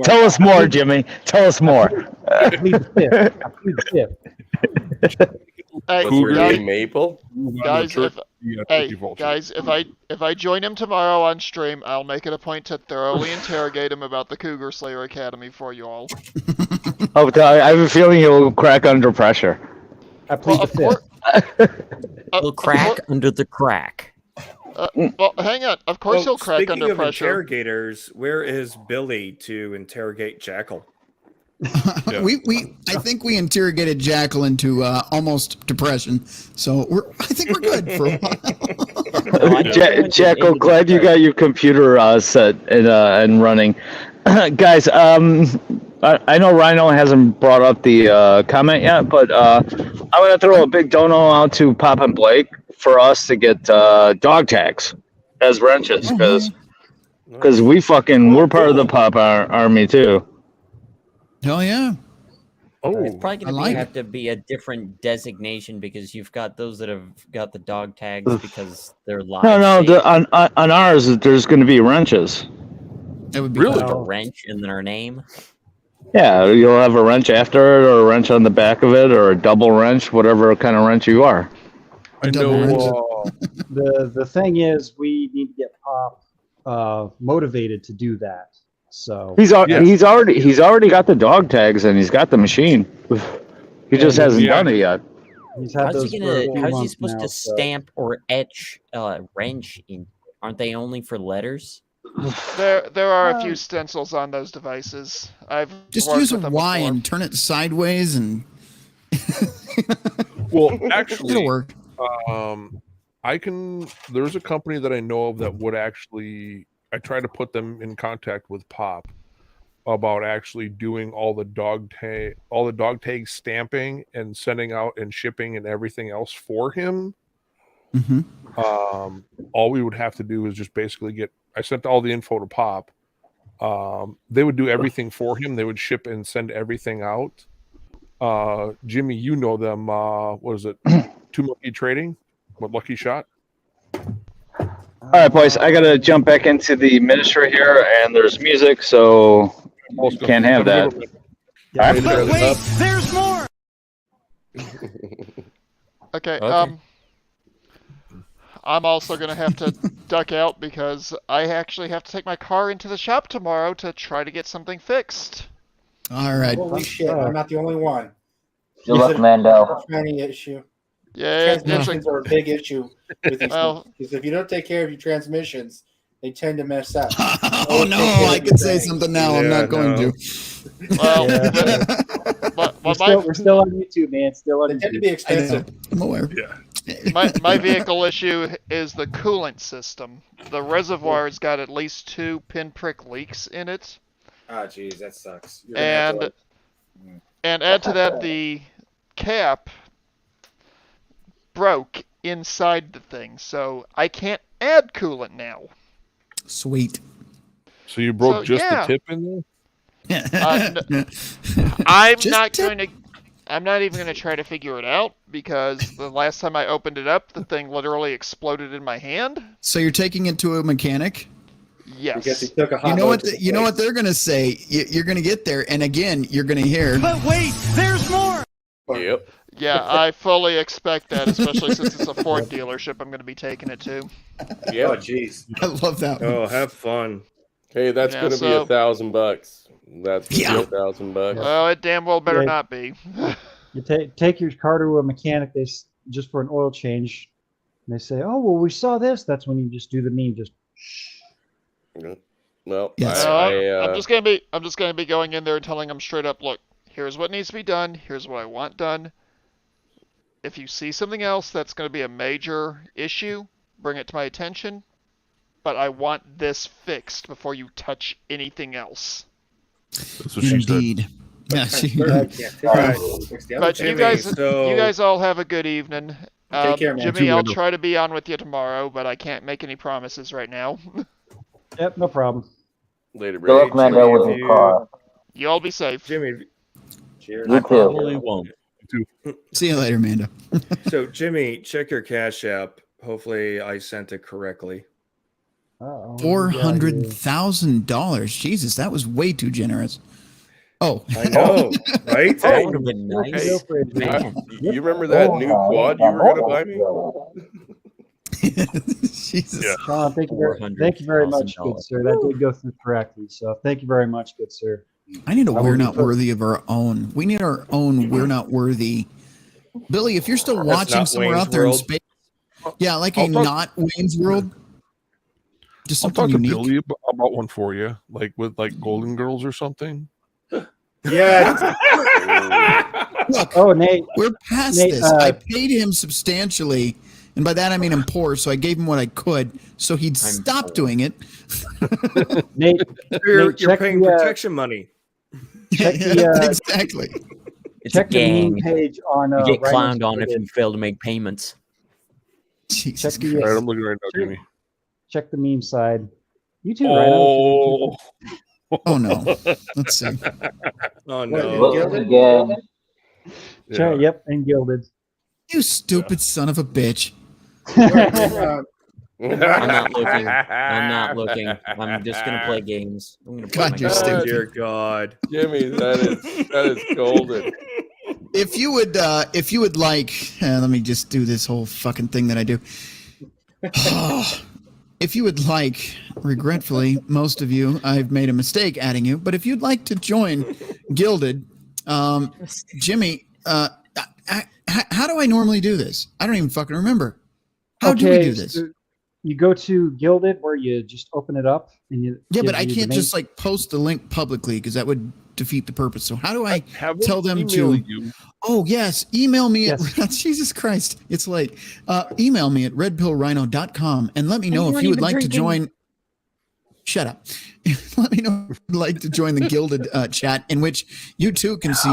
Speaker 22: Tell us more, Jimmy. Tell us more.
Speaker 14: I plead the fifth.
Speaker 5: Hey,
Speaker 19: Was your
Speaker 5: guys,
Speaker 19: name Maple?
Speaker 5: guys, if I join him tomorrow on stream, I'll make it a point to thoroughly interrogate him about the Cougar Slayer Academy for you all.
Speaker 22: Oh, I have a feeling he'll crack under pressure.
Speaker 14: I plead the fifth.
Speaker 17: He'll crack under the crack.
Speaker 5: Well, hang on. Of course he'll crack
Speaker 3: speaking
Speaker 5: under
Speaker 3: of
Speaker 5: pressure.
Speaker 3: interrogators, where is Billy to interrogate Jackal?
Speaker 1: I think we interrogated Jackal into almost depression, so I think we're good for a while.
Speaker 22: Jacko, glad you got your computer set and running. Guys, I know Rhino hasn't brought up the comment yet, but I'm going to throw a big dono out to Pop and Blake for us to get dog tags as wrenches, because we're part of the Pop army too.
Speaker 1: Hell yeah.
Speaker 6: It's probably going to have to be a different designation because you've got those that have got the dog tags because they're live.
Speaker 22: No, on ours there's going to be wrenches.
Speaker 1: That would
Speaker 6: be really a wrench in their name.
Speaker 22: Yeah, you'll have a wrench after it, or a wrench on the back of it, or a double wrench, whatever kind of wrench you are.
Speaker 4: I know.
Speaker 14: The thing is, we need to get Pop motivated to do that. So
Speaker 22: he's already got the dog tags and he's got the machine. He just hasn't done it yet.
Speaker 6: How's he supposed to stamp or etch wrench in? Aren't they only for letters?
Speaker 5: There are a few stencils on those devices. I've
Speaker 1: just
Speaker 5: worked
Speaker 1: use a
Speaker 5: with them
Speaker 1: Y
Speaker 5: before.
Speaker 1: and turn it sideways, and
Speaker 4: well, actually,
Speaker 1: it'll work.
Speaker 4: There's a company that I know of that would actually. I try to put them in contact with Pop about actually doing all the dog tag stamping and sending out and shipping and everything else for him.
Speaker 1: Mm-hmm.
Speaker 4: All we would have to do is just basically I sent all the info to Pop. They would do everything for him. They would ship and send everything out. Jimmy, you know them. What is it? Two Monkey Trading? What Lucky Shot?
Speaker 22: All right, boys, I got to jump back into the ministry here, and there's music, so can't have that.
Speaker 15: But wait, there's more.
Speaker 5: Okay. I'm also going to have to duck out because I actually have to take my car into the shop tomorrow to try to get something fixed.
Speaker 1: All right.
Speaker 18: Holy shit! I'm not the only one.
Speaker 20: Good luck, Mando.
Speaker 18: Tranny issue.
Speaker 5: Yeah,
Speaker 18: transmissions are a big issue with these because if you don't take care of your transmissions, they tend to mess up.
Speaker 1: Oh no, I could say something now. I'm not going to.
Speaker 5: Well,
Speaker 14: we're still on YouTube, man. Still on YouTube.
Speaker 18: They tend to be expensive.
Speaker 1: I'm aware.
Speaker 4: Yeah.
Speaker 5: My vehicle issue is the coolant system. The reservoir's got at least 2 pinprick leaks in it.
Speaker 18: Oh, geez, that sucks.
Speaker 5: And add to that the cap broke inside the thing, so I can't add coolant now.
Speaker 1: Sweet.
Speaker 4: So you broke the tip in there?
Speaker 5: I'm not even going to try to figure it out because the last time I opened it up, the thing literally exploded in my hand.
Speaker 1: So you're taking it to a mechanic?
Speaker 5: Yes.
Speaker 18: Because he took a hot
Speaker 1: you know what they're going to say? You're going to get there, and again, you're going to hear.
Speaker 15: But wait, there's more.
Speaker 19: Yep.
Speaker 5: Yeah, I fully expect that, especially since it's a Ford dealership I'm going to be taking it to.
Speaker 19: Yeah.
Speaker 18: Oh, jeez.
Speaker 1: I love that one.
Speaker 3: Oh, have fun.
Speaker 19: Hey, that's
Speaker 5: Yeah,
Speaker 19: gonna be $1,000. That's gonna be $1,000.
Speaker 5: Well, it damn well better not be.
Speaker 14: You take your car to a mechanic. Just for an oil change. And they say, "Oh, well, we saw this." That's when you just do the meme. Just.
Speaker 19: Well,
Speaker 1: yes.
Speaker 5: I'm just gonna be going in there and telling them straight up, look, here's what needs to be done. Here's what I want done. If you see something else that's going to be a major issue, bring it to my attention. But I want this fixed before you touch anything else.
Speaker 4: That's what she
Speaker 1: Indeed. Yeah,
Speaker 5: But you guys all have a good evening.
Speaker 18: Take care, man.
Speaker 5: Jimmy, I'll try to be on with you tomorrow, but I can't make any promises right now.
Speaker 14: Yep, no problem.
Speaker 19: Later,
Speaker 20: Good luck, Mando, with your car.
Speaker 5: You all be safe.
Speaker 3: Jimmy.
Speaker 18: Cheers.
Speaker 20: You too.
Speaker 6: Probably won't.
Speaker 1: See you later, Amanda.
Speaker 3: So, Jimmy, check your Cash App. Hopefully, I sent it correctly.
Speaker 1: $400,000. Jesus, that was way too generous. Oh,
Speaker 3: I know, right?
Speaker 6: That would have been nice.
Speaker 19: You remember that new quad you were gonna buy me?
Speaker 1: Jesus.
Speaker 4: Yeah.
Speaker 14: Sean, thank you very much, good sir. That did go through correctly. So thank you very much, good sir.
Speaker 1: I need a We're Not Worthy of our own. We need our own We're Not Worthy. Billy, if you're still watching somewhere out there in space, yeah, like not Wayne's World. Just
Speaker 4: I'll
Speaker 1: something
Speaker 4: talk to
Speaker 1: unique.
Speaker 4: Billy about one for you, like with Golden Girls or something.
Speaker 18: Yeah.
Speaker 14: Oh, Nate,
Speaker 1: we're past
Speaker 14: Nate,
Speaker 1: this. I paid him substantially And by that I mean I'm poor, so I gave him what I could, so he'd stop doing it.
Speaker 14: Nate,
Speaker 3: You're
Speaker 14: check
Speaker 3: paying
Speaker 14: the,
Speaker 3: protection money.
Speaker 14: check the,
Speaker 1: exactly.
Speaker 6: It's
Speaker 14: check
Speaker 6: a
Speaker 14: the meme
Speaker 6: gang.
Speaker 14: page on
Speaker 6: You get
Speaker 14: Rhino's
Speaker 6: clowned on if
Speaker 14: Reddit.
Speaker 6: you fail to make payments.
Speaker 14: Check the,
Speaker 4: All right, I'm looking right now, Jimmy.
Speaker 14: check the meme side. You too, Rhino.
Speaker 1: Oh no. Let's see.
Speaker 3: Oh
Speaker 20: Look
Speaker 3: no.
Speaker 20: again.
Speaker 14: Check, yep, and gilded.
Speaker 1: You stupid son of a bitch.
Speaker 6: I'm not looking. I'm not looking. I'm just gonna play games. I'm gonna play
Speaker 1: God,
Speaker 6: my
Speaker 1: you're
Speaker 6: games.
Speaker 1: stupid.
Speaker 3: Oh dear God.
Speaker 19: Jimmy, that is golden.
Speaker 1: If you would like, let me just do this whole fucking thing that I do. If you would like, regretfully, most of you, I've made a mistake adding you, but if you'd like to join Gilded, Jimmy, how do I normally do this? I don't even fucking remember. How do we do this?
Speaker 14: So you go to Gilded where you just open it up and you.
Speaker 1: Yeah, but
Speaker 14: gives
Speaker 1: I
Speaker 14: you the
Speaker 1: can't
Speaker 14: main-
Speaker 1: just like post the link publicly because that would defeat the purpose. So how do I
Speaker 4: Have
Speaker 1: tell them
Speaker 4: email
Speaker 1: to?
Speaker 4: you.
Speaker 1: Oh yes, email me at Jesus Christ, it's late. Email me at redpillrhino.com and let me know if you would like to join. Shut up. Let me know if you'd like to join the Gilded chat, in which you too can see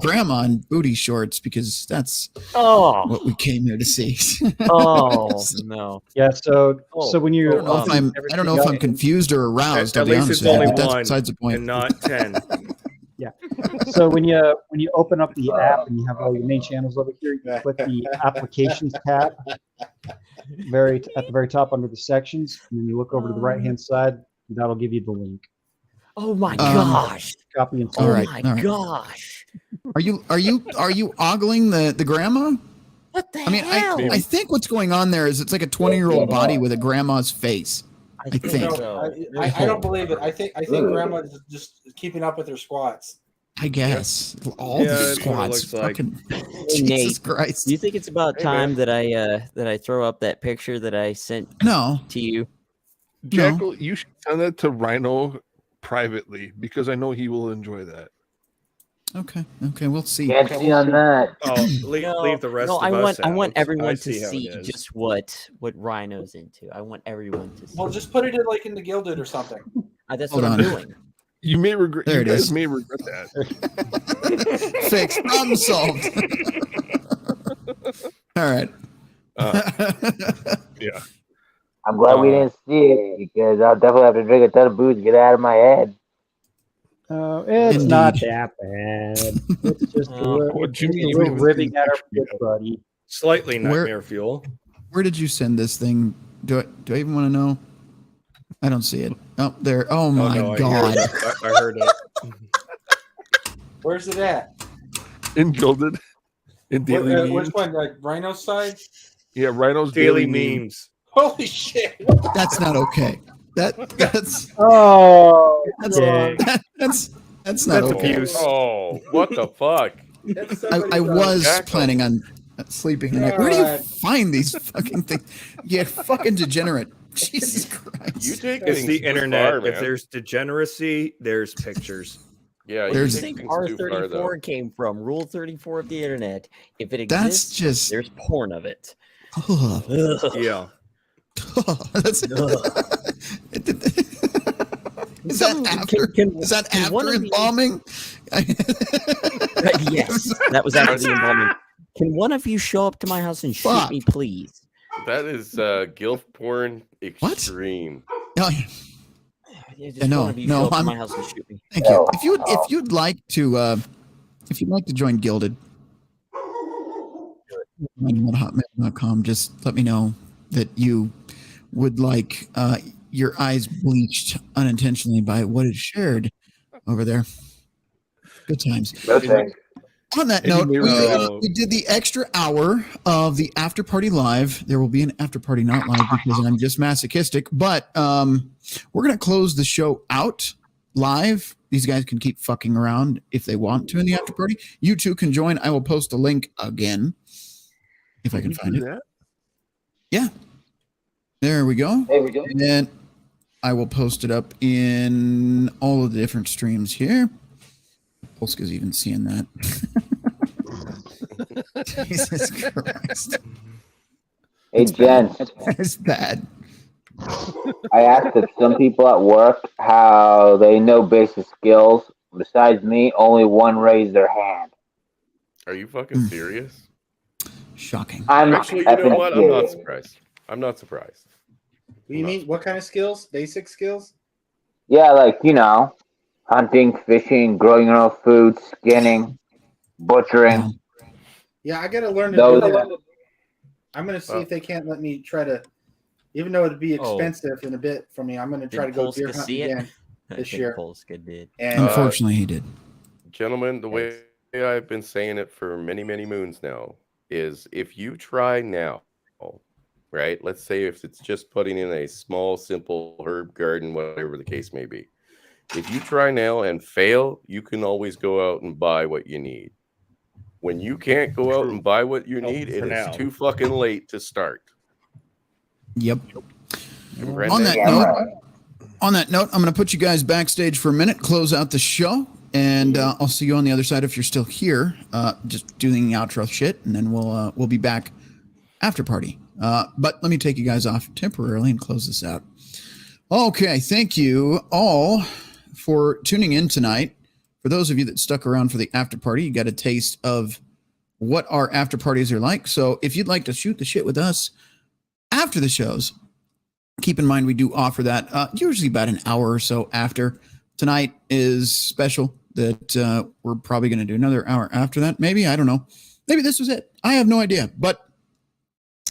Speaker 1: grandma in booty shorts, because that's what we came here to see.
Speaker 6: Oh no.
Speaker 14: Yeah. So when you
Speaker 1: I don't know if I'm confused or aroused. I'll
Speaker 3: At
Speaker 1: be
Speaker 3: least
Speaker 1: honest
Speaker 3: it's
Speaker 1: with you,
Speaker 3: only
Speaker 1: but that's
Speaker 3: one
Speaker 1: besides the point.
Speaker 3: and not 10.
Speaker 14: Yeah. So when you open up the app and you have all your main channels over here, you click the applications tab at the very top under the sections, and then you look over to the right hand side, and that'll give you the link.
Speaker 6: Oh my gosh.
Speaker 14: Copy and
Speaker 1: All right.
Speaker 6: Gosh.
Speaker 1: Are you ogling the grandma?
Speaker 6: What the
Speaker 1: I mean,
Speaker 6: hell?
Speaker 1: I think what's going on there is it's like a 20-year-old body with a grandma's face. I think.
Speaker 18: I don't believe it. I think Grandma is just keeping up with her squats.
Speaker 1: I guess all
Speaker 3: Yeah,
Speaker 1: the
Speaker 3: that's what it
Speaker 1: squats.
Speaker 3: looks like.
Speaker 1: Fucking
Speaker 6: Hey,
Speaker 1: Jesus
Speaker 6: Nate,
Speaker 1: Christ!
Speaker 6: do you think it's about time that I throw up that picture that I sent
Speaker 1: No.
Speaker 6: to you?
Speaker 4: Jackal, you should send that to Rhino privately because I know he will enjoy that.
Speaker 1: Okay, we'll see.
Speaker 20: Can't see on that.
Speaker 3: Oh, leave the rest
Speaker 6: No,
Speaker 3: of
Speaker 6: I
Speaker 3: us
Speaker 6: want
Speaker 3: out.
Speaker 6: everyone
Speaker 3: I
Speaker 6: to
Speaker 3: see how it
Speaker 6: see
Speaker 3: is.
Speaker 6: just what Rhino's into. I want everyone to see.
Speaker 18: Well, just put it in in the Gilded or something.
Speaker 6: That's
Speaker 1: Hold
Speaker 6: what
Speaker 1: on.
Speaker 6: I'm doing.
Speaker 4: You may regret.
Speaker 1: There
Speaker 4: You
Speaker 1: it
Speaker 4: guys
Speaker 1: is.
Speaker 4: may regret that.
Speaker 1: Fixed. Problem solved. All right.
Speaker 4: Yeah.
Speaker 20: I'm glad we didn't see it because I'll definitely have to drink a ton of booze to get it out of my head.
Speaker 14: It's
Speaker 1: Indeed.
Speaker 14: not that bad. It's just a little,
Speaker 4: Jimmy,
Speaker 14: a
Speaker 4: you
Speaker 14: little
Speaker 4: haven't
Speaker 14: ribbing
Speaker 4: seen
Speaker 14: at our
Speaker 4: the
Speaker 14: good buddy.
Speaker 3: Slightly
Speaker 1: Where-
Speaker 3: nightmare fuel.
Speaker 1: Where did you send this thing? Do I even want to know? I don't see it. Oh, there. Oh my
Speaker 3: no,
Speaker 1: God.
Speaker 3: I heard it.
Speaker 18: Where's it at?
Speaker 4: In Gilded. In Daily Memes.
Speaker 18: Which one? Like Rhino's side?
Speaker 4: Yeah, Rhino's
Speaker 3: Daily
Speaker 4: Meme.
Speaker 3: memes.
Speaker 18: Holy shit!
Speaker 1: That's not okay. That's
Speaker 14: Oh,
Speaker 1: that's not okay.
Speaker 3: abuse.
Speaker 19: Oh, what the fuck?
Speaker 1: I was
Speaker 19: Jackal.
Speaker 1: planning on sleeping tonight. Where do you find these fucking things? You fucking degenerate. Jesus Christ.
Speaker 19: You take
Speaker 3: It's
Speaker 19: things
Speaker 3: the
Speaker 19: too
Speaker 3: internet.
Speaker 19: far,
Speaker 3: If
Speaker 19: man.
Speaker 3: there's degeneracy, there's pictures.
Speaker 19: Yeah,
Speaker 6: Where do
Speaker 19: you
Speaker 1: There's-
Speaker 6: you
Speaker 19: take
Speaker 6: think
Speaker 19: things too far, though.
Speaker 6: R34 came from? Rule 34 of the internet. If it
Speaker 1: That's
Speaker 6: exists,
Speaker 1: just.
Speaker 6: there's porn of it.
Speaker 1: Ugh.
Speaker 6: Ugh.
Speaker 3: Yeah.
Speaker 1: That's, is that after? Is that
Speaker 6: can one
Speaker 1: after
Speaker 6: of you-
Speaker 1: embalming?
Speaker 6: Yes, that was after the embalming. Can one of you show up to my house and shoot
Speaker 1: Fuck.
Speaker 6: me, please?
Speaker 19: That is gilf porn extreme.
Speaker 1: Oh,
Speaker 6: Yeah, just
Speaker 1: no,
Speaker 6: one of you
Speaker 1: no,
Speaker 6: show up to
Speaker 1: I'm-
Speaker 6: my house and shoot me.
Speaker 1: thank you. If you'd like to join Gilded, hotmail.com, just let me know that you would like your eyes bleached unintentionally by what is shared over there. Good times.
Speaker 20: Okay.
Speaker 1: On that
Speaker 4: And you
Speaker 1: note,
Speaker 4: may
Speaker 1: we did the extra hour of the after party live. There will be an after party not live because I'm just masochistic, but we're going to close the show out live. These guys can keep fucking around if they want to in the after party. You two can join. I will post a link again if I can find it.
Speaker 4: That?
Speaker 1: Yeah. There we go.
Speaker 20: There we go.
Speaker 1: And then I will post it up in all of the different streams here. Polska's even seeing that. Jesus Christ.
Speaker 20: Hey, gents.
Speaker 1: It's bad.
Speaker 20: I asked if some people at work how they know basic skills. Besides me, only one raised their hand.
Speaker 19: Are you fucking serious?
Speaker 1: Shocking.
Speaker 19: Actually, you know what? I'm not surprised. I'm not surprised.
Speaker 10: What do you mean? What kind of skills? Basic skills?
Speaker 20: Yeah, like, hunting, fishing, growing your own food, skinning, butchering.
Speaker 10: Yeah, I gotta learn to
Speaker 20: Those-
Speaker 10: do that. I'm gonna see if they can't let me try to, even though it'd be expensive in a bit for me. I'm gonna try to go deer hunting again this year.
Speaker 6: Polska did.
Speaker 10: And
Speaker 1: Unfortunately, he did.
Speaker 19: Gentlemen, the way I've been saying it for many, many moons now is if you try now, right? Let's say if it's just putting in a small, simple herb garden, whatever the case may be. If you try now and fail, you can always go out and buy what you need. When you can't go out and buy what you need, it is too fucking late to start.
Speaker 1: Yep.
Speaker 19: Comprende?
Speaker 1: On that note, I'm going to put you guys backstage for a minute, close out the show, and I'll see you on the other side if you're still here. Just doing the outro shit, and then we'll be back after party. But let me take you guys off temporarily and close this out. Okay, thank you all for tuning in tonight. For those of you that stuck around for the after party, you got a taste of what our after parties are like. So if you'd like to shoot the shit with us after the shows, keep in mind we do offer that usually about an hour or so after. Tonight is special that we're probably going to do another hour after that. Maybe, I don't know. Maybe this was it. I have no idea. But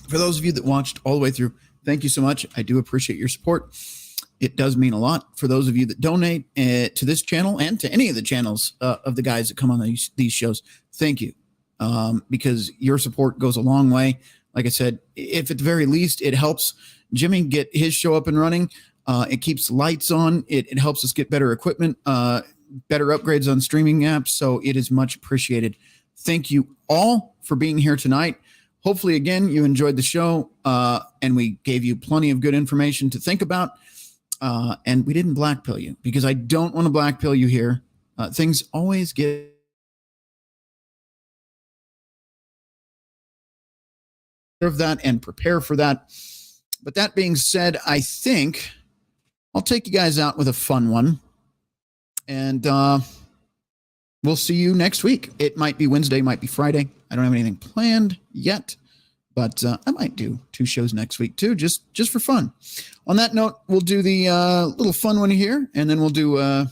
Speaker 1: for those of you that watched all the way through, thank you so much. I do appreciate your support. It does mean a lot. For those of you that donate to this channel and to any of the channels of the guys that come on these shows, thank you. Because your support goes a long way. Like I said, if at the very least it helps Jimmy get his show up and running, it keeps lights on, it helps us get better equipment, better upgrades on streaming apps. So it is much appreciated. Thank you all for being here tonight. Hopefully, again, you enjoyed the show and we gave you plenty of good information to think about. And we didn't blackpill you because I don't want to blackpill you here. Things always get of that and prepare for that. But that being said, I think I'll take you guys out with a fun one. And we'll see you next week. It might be Wednesday, might be Friday. I don't have anything planned yet. But I might do 2 shows next week, too, just for fun. On that note, we'll do the little fun one here, and then we'll do a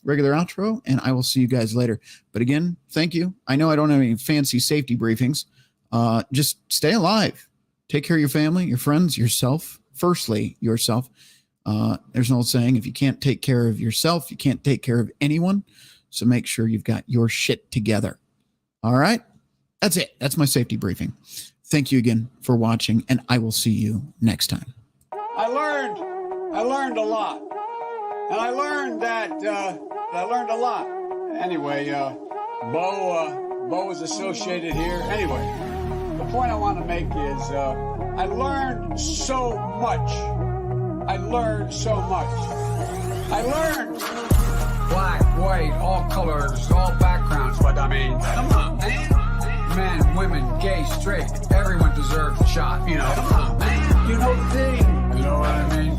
Speaker 1: regular outro, and I will see you guys later. But again, thank you. I know I don't have any fancy safety briefings. Just stay alive. Take care of your family, your friends, yourself. Firstly, yourself. There's an old saying, if you can't take care of yourself, you can't take care of anyone. So make sure you've got your shit together. All right? That's it. That's my safety briefing. Thank you again for watching, and I will see you next time.
Speaker 11: I learned a lot. And I learned that, I learned a lot. Anyway, Bo is associated here. Anyway, the point I want to make is, I learned so much. I learned black, white, all colors, all backgrounds, but I mean, come on, man. Men, women, gay, straight, everyone deserves a shot, you know. Come on, man. You know the thing. You know what I mean?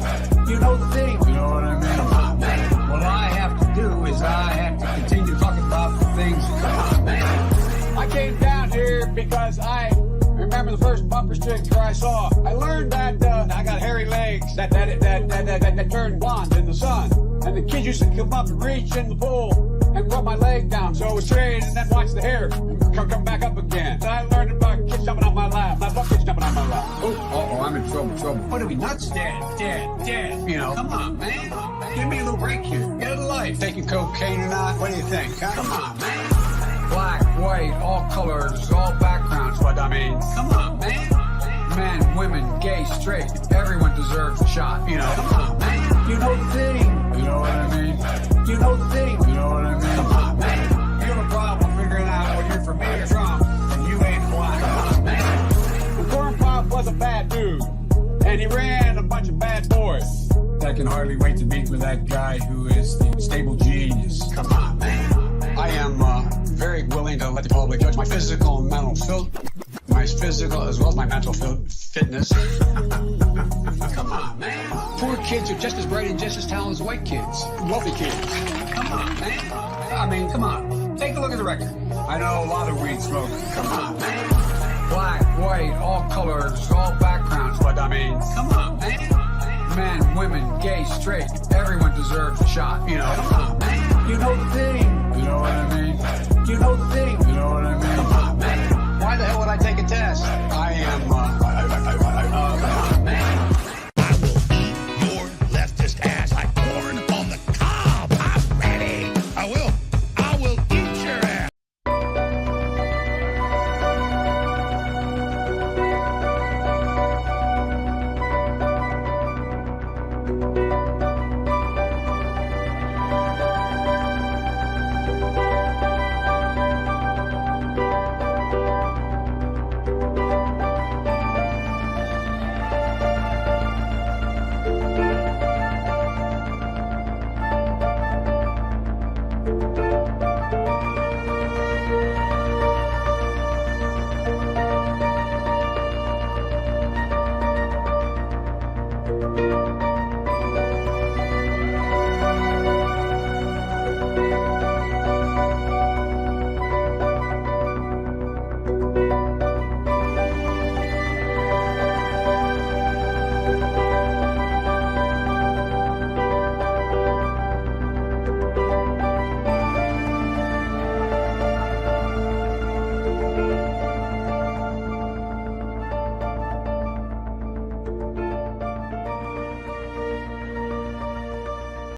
Speaker 11: You know the thing. You know what I mean? Come on, man. What I have to do is I have to continue talking about the things. Come on, man. I came down here because I remember the first bumper sticker I saw. I learned that I got hairy legs that turned blonde in the sun. And the kids used to come up and reach in the pool and rub my leg down so it was straight and then watch the hair come back up again. And I learned about kids jumping on my lap, not kids jumping on my lap. Oh, I'm in trouble. What are we nuts? Dead. You know, come on, man. Give me a little break here. Get a life. Taking cocaine or not? What do you think? Huh? Come on, man. Black, white, all colors, all backgrounds, but I mean, come on, man. Men, women, gay, straight, everyone deserves a shot, you know. Come on, man. You know the thing. You know what I mean? You know the thing. You know what I mean? Come on, man. You have a problem figuring out whether you're from me or Trump, and you ain't black. Come on, man. The Corn Pop was a bad dude, and he ran a bunch of bad boys. I can hardly wait to meet with that guy who is the stable genius. Come on, man. I am very willing to let the public judge my physical and mental my physical as well as my mental fitness. Come on, man. Poor kids are just as bright and just as talented as white kids, wealthy kids. Come on, man. I mean, come on. Take a look at the record. I know a lot of weed smokers. Come on, man. Black, white, all colors, all backgrounds. But I mean, come on, man. Men, women, gay, straight, everyone deserves a shot. You know, come on, man. You know the thing. You know what I mean? You know the thing. You know what I mean?